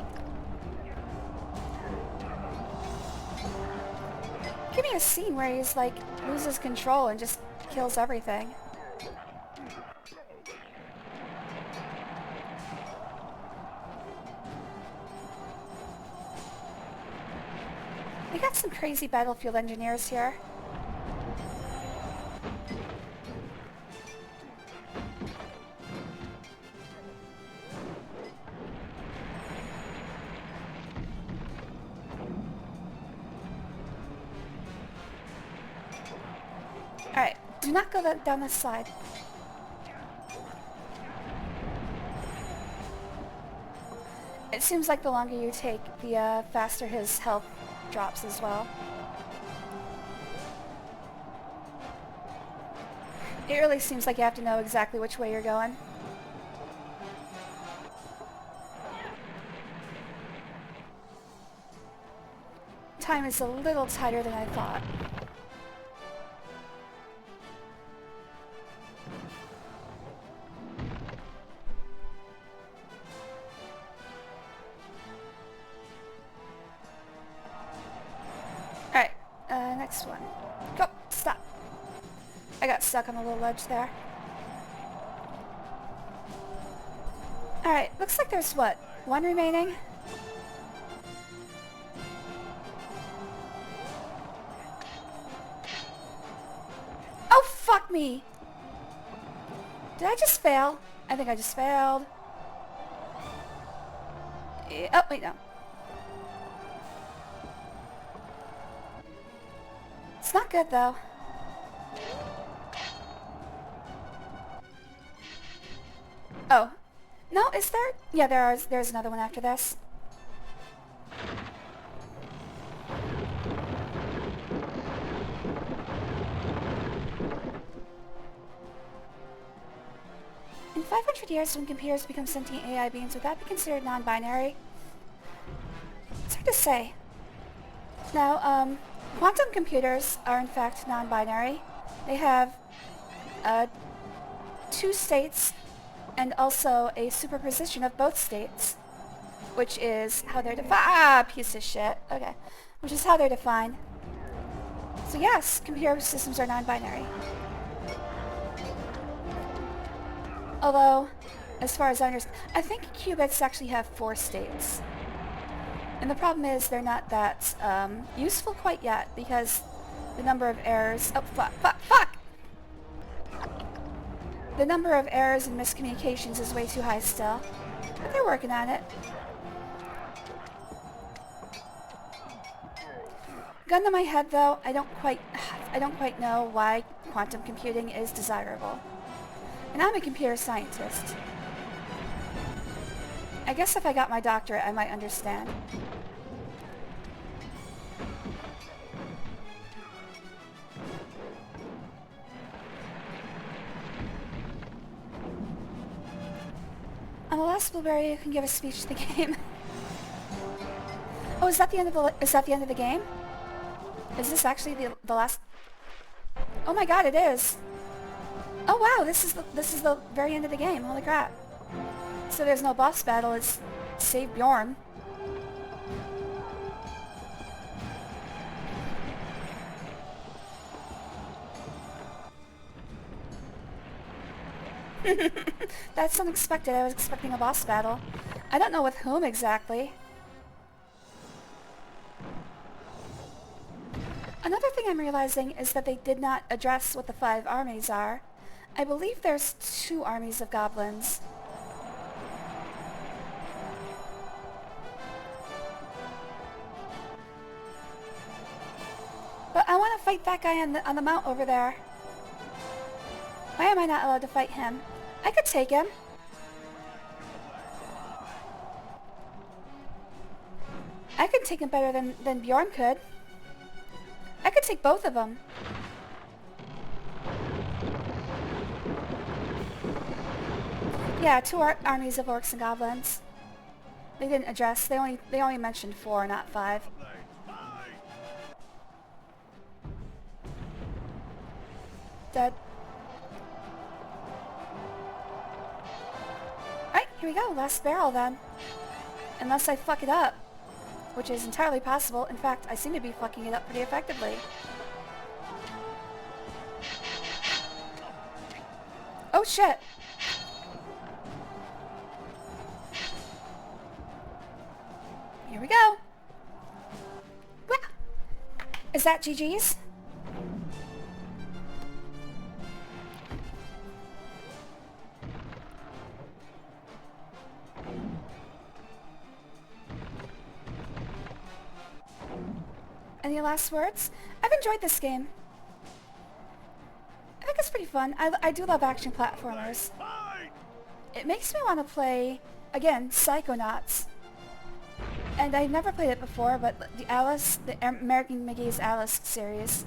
[SPEAKER 1] Give me a scene where he's like, loses control and just kills everything. We got some crazy battlefield engineers here. Alright, do not go down this side. It seems like the longer you take, the faster his health drops as well. It really seems like you have to know exactly which way you're going. Time is a little tighter than I thought. Next one. Go! Stop! I got stuck on a little ledge there. Alright, looks like there's what? One remaining? Oh, fuck me! Did I just fail? I think I just failed. Oh, wait, no. It's not good, though. Oh. No, is there? Yeah, there's another one after this. In 500 years, when computers become sentient AI beings, would that be considered non-binary? It's hard to say. Now, quantum computers are in fact non-binary. They have two states and also a superposition of both states, which is how they're defined. Ah, piece of shit. Okay. Which is how they're defined. So yes, computer systems are non-binary. Although, as far as I understand, I think qubits actually have 4 states. And the problem is they're not that useful quite yet because the number of errors... Oh, fuck! The number of errors and miscommunications is way too high still. But they're working on it. Gun to my head though, I don't quite know why quantum computing is desirable. And I'm a computer scientist. I guess if I got my doctorate, I might understand. On the last blueberry, you can give a speech to the game. Oh, is that the end of the game? Is this actually the last? Oh my god, it is. Oh wow, this is the very end of the game. Holy crap. So there's no boss battle, it's save Bjorn. That's unexpected. I was expecting a boss battle. I don't know with whom exactly. Another thing I'm realizing is that they did not address what the 5 armies are. I believe there's 2 armies of goblins. But I want to fight that guy on the mount over there. Why am I not allowed to fight him? I could take him. I could take him better than Bjorn could. I could take both of them. Yeah, 2 armies of orcs and goblins. They didn't address. They only mentioned 4, not 5. Dead. Alright, here we go. Last barrel then. Unless I fuck it up. Which is entirely possible. In fact, I seem to be fucking it up pretty effectively. Oh shit! Here we go! Wah! Is that GG's? Any last words? I've enjoyed this game. I think it's pretty fun. I do love action platformers. It makes me want to play, again, Psychonauts. And I've never played it before, but the American McGee's Alice series.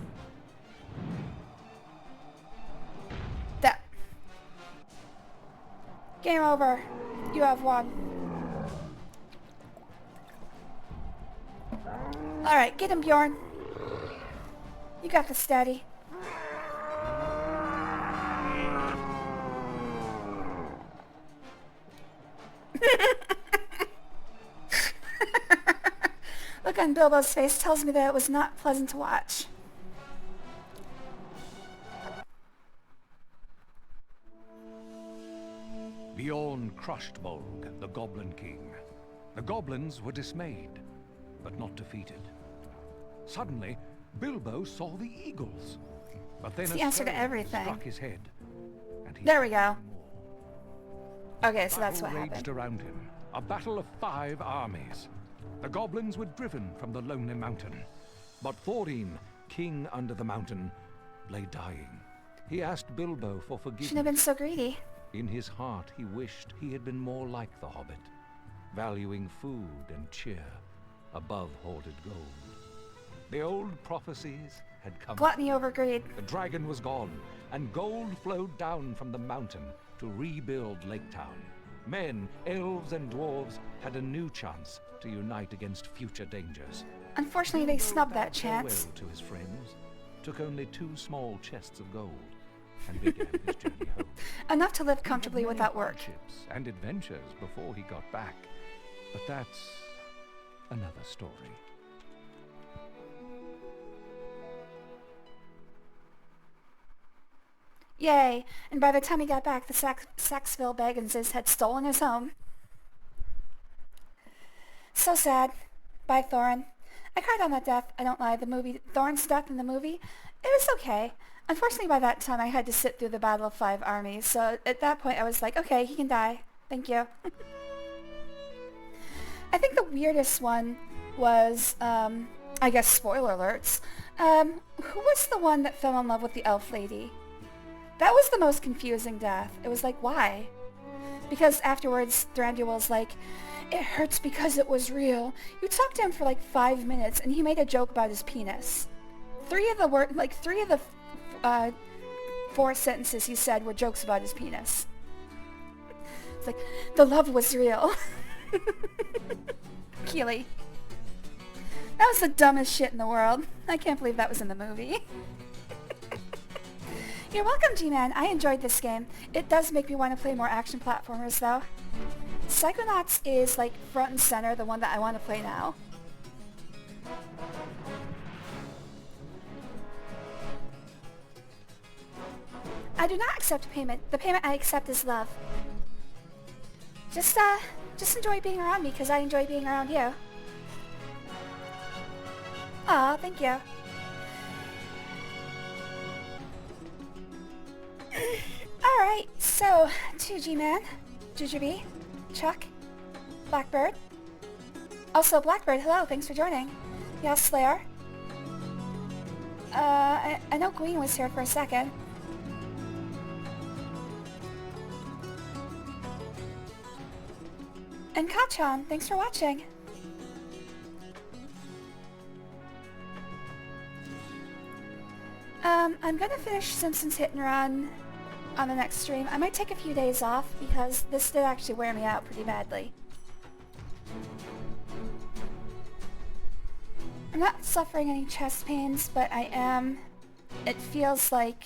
[SPEAKER 1] That. Game over. You have won. Alright, get him, Bjorn. You got this, Daddy. Look on Bilbo's face tells me that it was not pleasant to watch.
[SPEAKER 2] Bjorn crushed Bolg, the Goblin King. The goblins were dismayed, but not defeated. Suddenly, Bilbo saw the eagles. But then
[SPEAKER 1] it's the answer to everything.
[SPEAKER 2] Struck his head, and he
[SPEAKER 1] there we go. Okay, so that's what
[SPEAKER 2] raged
[SPEAKER 1] happened.
[SPEAKER 2] Around him, A battle of 5 armies. The goblins were driven from the lonely mountain. But Thorin, king under the mountain, lay dying. He asked Bilbo for forgiveness.
[SPEAKER 1] Shouldn't have been so greedy.
[SPEAKER 2] In his heart, he wished he had been more like the Hobbit, valuing food and cheer above hoarded gold. The old prophecies had come.
[SPEAKER 1] Gluttony over greed.
[SPEAKER 2] The dragon was gone, and gold flowed down from the mountain to rebuild Lake Town. Men, elves, and dwarves had a new chance to unite against future dangers.
[SPEAKER 1] Unfortunately, they snubbed that chance.
[SPEAKER 2] Farewell to his friends, took only 2 small chests of gold, and began his journey home.
[SPEAKER 1] Enough to live comfortably without work.
[SPEAKER 2] Hardships and adventures before he got back, but that's another story.
[SPEAKER 1] Yay! And by the time he got back, the Saxville Bagginses had stolen his home. So sad. Bye, Thorin. I cried on that death, I don't lie. The movie, Thorin's death in the movie, it was okay. Unfortunately, by that time, I had to sit through the Battle of 5 Armies, so at that point, I was like, okay, he can die. Thank you. I think the weirdest one was, I guess spoiler alerts, who was the one that fell in love with the elf lady? That was the most confusing death. It was like, why? Because afterwards, Thranduil's like, it hurts because it was real. You talked to him for like 5 minutes, and he made a joke about his penis. 3 of the 4 sentences he said were jokes about his penis. It's like, the love was real. Keely. That was the dumbest shit in the world. I can't believe that was in the movie. You're welcome, G-Man. I enjoyed this game. It does make me want to play more action platformers, though. Psychonauts is, like, front and center, the one that I want to play now. I do not accept payment. The payment I accept is love. Just enjoy being around me, because I enjoy being around you. Aw, thank you. Alright, so, to G-Man, Jujubee, Chuck, Blackbird. Also, Blackbird, hello, thanks for joining. Yeah, Slayer. I know Queen was here for a second. And Kachan, thanks for watching. I'm gonna finish Simpsons Hit and Run on the next stream. I might take a few days off because this did actually wear me out pretty badly. I'm not suffering any chest pains, but I am. It feels like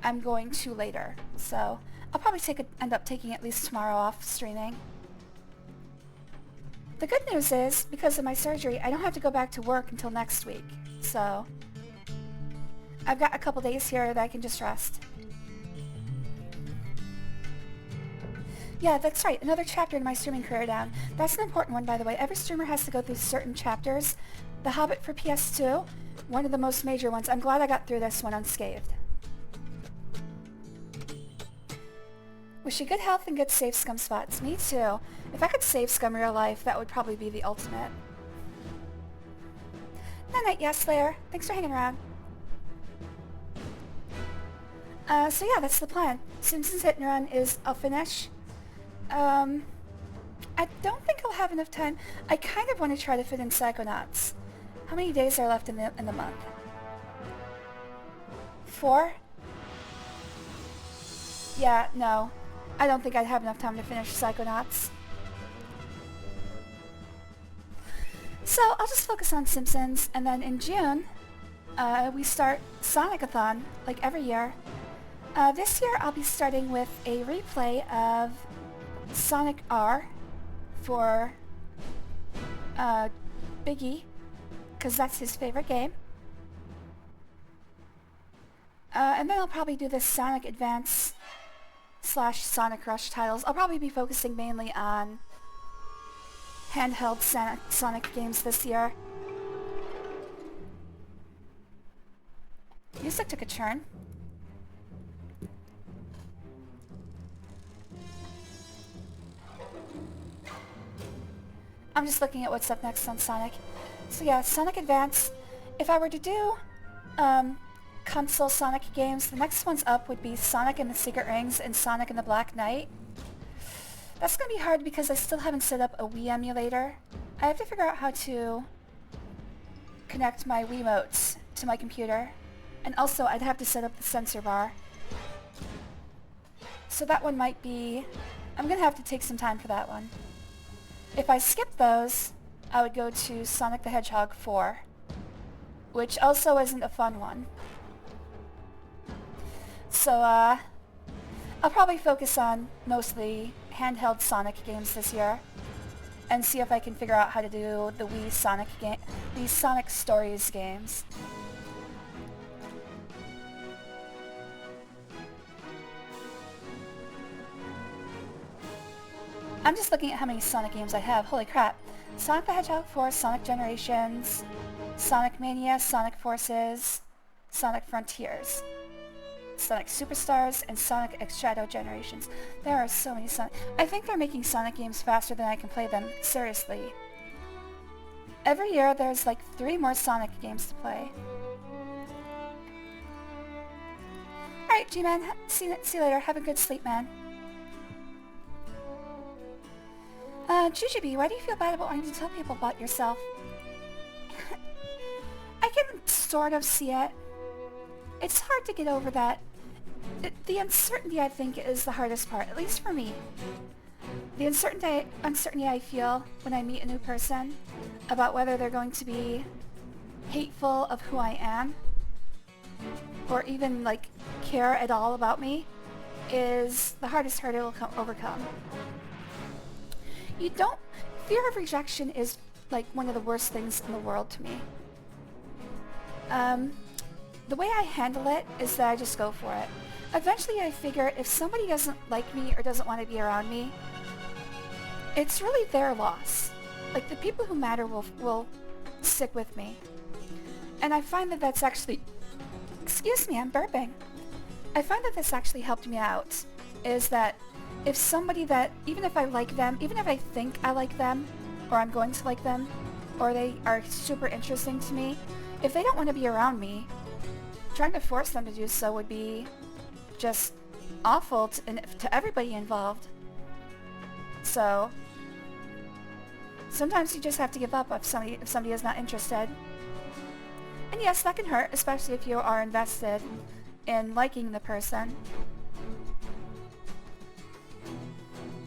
[SPEAKER 1] I'm going to later, so I'll probably end up taking at least tomorrow off streaming. The good news is, because of my surgery, I don't have to go back to work until next week, so I've got a couple days here that I can just rest. Yeah, that's right. Another chapter in my streaming career down. That's an important one, by the way. Every streamer has to go through certain chapters. The Hobbit for PS2, one of the most major ones. I'm glad I got through this one unscathed. Wish you good health and good save scum spots. Me too. If I could save scum real life, that would probably be the ultimate. Night-night, yeah, Slayer. Thanks for hanging around. So yeah, that's the plan. Simpsons Hit and Run is a finish. I don't think I'll have enough time. I kind of want to try to fit in Psychonauts. How many days are left in the month? 4? Yeah, no. I don't think I'd have enough time to finish Psychonauts. So I'll just focus on Simpsons, and then in June, we start Sonic-a-thon, like every year. This year I'll be starting with a replay of Sonic R for Biggie, because that's his favorite game. And then I'll probably do this Sonic Advance / Sonic Rush titles. I'll probably be focusing mainly on handheld Sonic games this year. Music took a turn. I'm just looking at what's up next on Sonic. So yeah, Sonic Advance. If I were to do console Sonic games, the next ones up would be Sonic and the Secret Rings and Sonic and the Black Knight. That's going to be hard because I still haven't set up a Wii emulator. I have to figure out how to connect my Wiimotes to my computer. And also I'd have to set up the sensor bar. So that one might be... I'm going to have to take some time for that one. If I skip those, I would go to Sonic the Hedgehog 4, which also isn't a fun one. So, I'll probably focus on mostly handheld Sonic games this year, and see if I can figure out how to do the Wii Sonic game, these Sonic Stories games. I'm just looking at how many Sonic games I have. Holy crap. Sonic the Hedgehog 4, Sonic Generations, Sonic Mania, Sonic Forces, Sonic Frontiers, Sonic Superstars, and Sonic X Shadow Generations. There are so many Sonic... I think they're making Sonic games faster than I can play them. Seriously. Every year there's like 3 more Sonic games to play. Alright, G-Man. See you later. Have a good sleep, man. Jujubee, why do you feel bad about wanting to tell people about yourself? I can sort of see it. It's hard to get over that. The uncertainty, I think, is the hardest part, at least for me. The uncertainty I feel when I meet a new person about whether they're going to be hateful of who I am, or even, like, care at all about me, is the hardest hurdle to overcome. Fear of rejection is like one of the worst things in the world to me. The way I handle it is that I just go for it. Eventually I figure if somebody doesn't like me or doesn't want to be around me, it's really their loss. Like, the people who matter will stick with me. And I find that that's actually... Excuse me, I'm burping. I find that this actually helped me out, is that if somebody that, even if I like them, even if I think I like them, or I'm going to like them, or they are super interesting to me, if they don't want to be around me, trying to force them to do so would be just awful to everybody involved. So, sometimes you just have to give up if somebody is not interested. And yes, that can hurt, especially if you are invested in liking the person.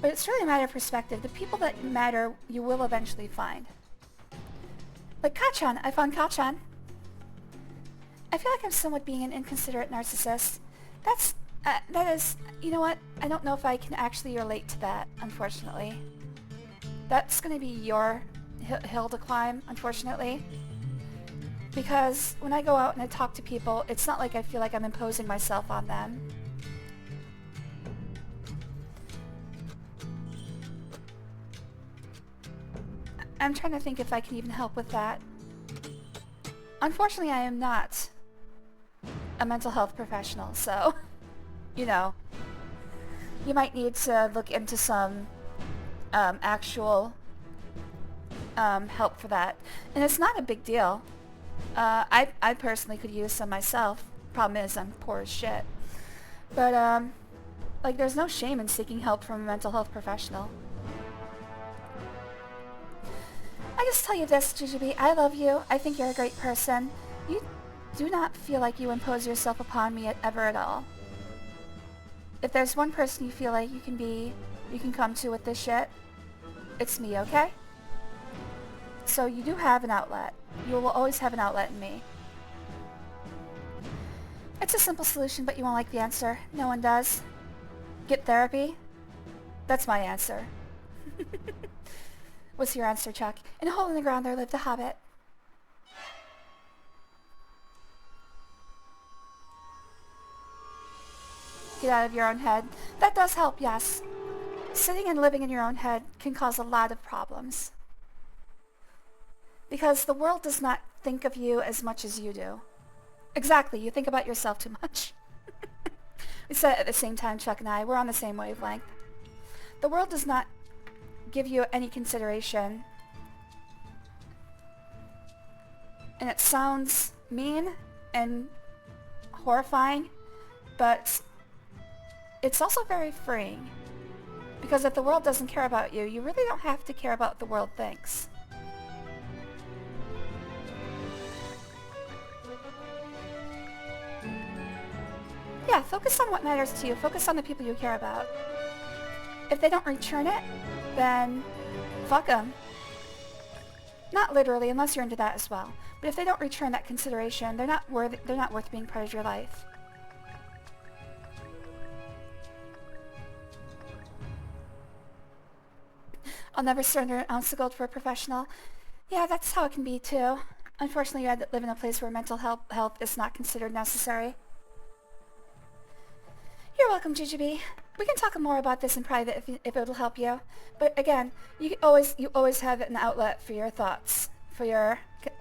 [SPEAKER 1] But it's really a matter of perspective. The people that matter, you will eventually find. Like Kachan. I found Kachan. I feel like I'm somewhat being an inconsiderate narcissist. That is, you know what? I don't know if I can actually relate to that, unfortunately. That's going to be your hill to climb, unfortunately. Because when I go out and I talk to people, it's not like I feel like I'm imposing myself on them. I'm trying to think if I can even help with that. Unfortunately, I am not a mental health professional, so, you know, you might need to look into some actual help for that. And it's not a big deal. I personally could use some myself. Problem is, I'm poor as shit. But, like, there's no shame in seeking help from a mental health professional. I just tell you this, Jujubee, I love you. I think you're a great person. You do not feel like you impose yourself upon me ever at all. If there's one person you feel like you can come to with this shit, it's me, okay? So you do have an outlet. You will always have an outlet in me. It's a simple solution, but you won't like the answer. No one does. Get therapy? That's my answer. What's your answer, Chuck? In a hole in the ground there lived the Hobbit. Get out of your own head. That does help, yes. Sitting and living in your own head can cause a lot of problems. Because the world does not think of you as much as you do. Exactly, you think about yourself too much. We said it at the same time, Chuck and I. We're on the same wavelength. The world does not give you any consideration And it sounds mean and horrifying, but it's also very freeing. Because if the world doesn't care about you, you really don't have to care about what the world thinks. Yeah, focus on what matters to you. Focus on the people you care about. If they don't return it, then fuck them. Not literally, unless you're into that as well. But if they don't return that consideration, they're not worth being part of your life. I'll never surrender an ounce of gold for a professional. Yeah, that's how it can be too. Unfortunately, you had to live in a place where mental health is not considered necessary. You're welcome, Jujubee. We can talk more about this in private if it'll help you. But again, you always have an outlet for your thoughts, for your,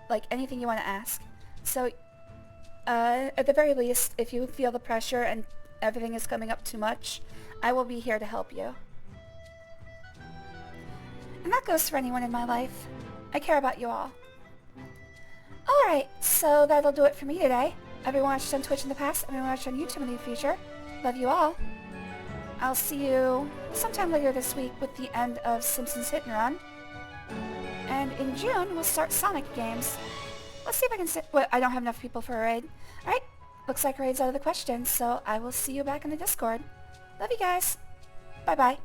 [SPEAKER 1] like, anything you want to ask. So, at the very least, if you feel the pressure and everything is coming up too much, I will be here to help you. And that goes for anyone in my life. I care about you all. Alright, so that'll do it for me today. Everyone watched on Twitch in the past, everyone watched on YouTube in the future. Love you all. I'll see you sometime later this week with the end of Simpsons Hit and Run. And in June, we'll start Sonic games. Let's see if I can well, I don't have enough people for a raid. Alright, looks like a raid's out of the question, so I will see you back in the Discord. Love you guys. Bye-bye.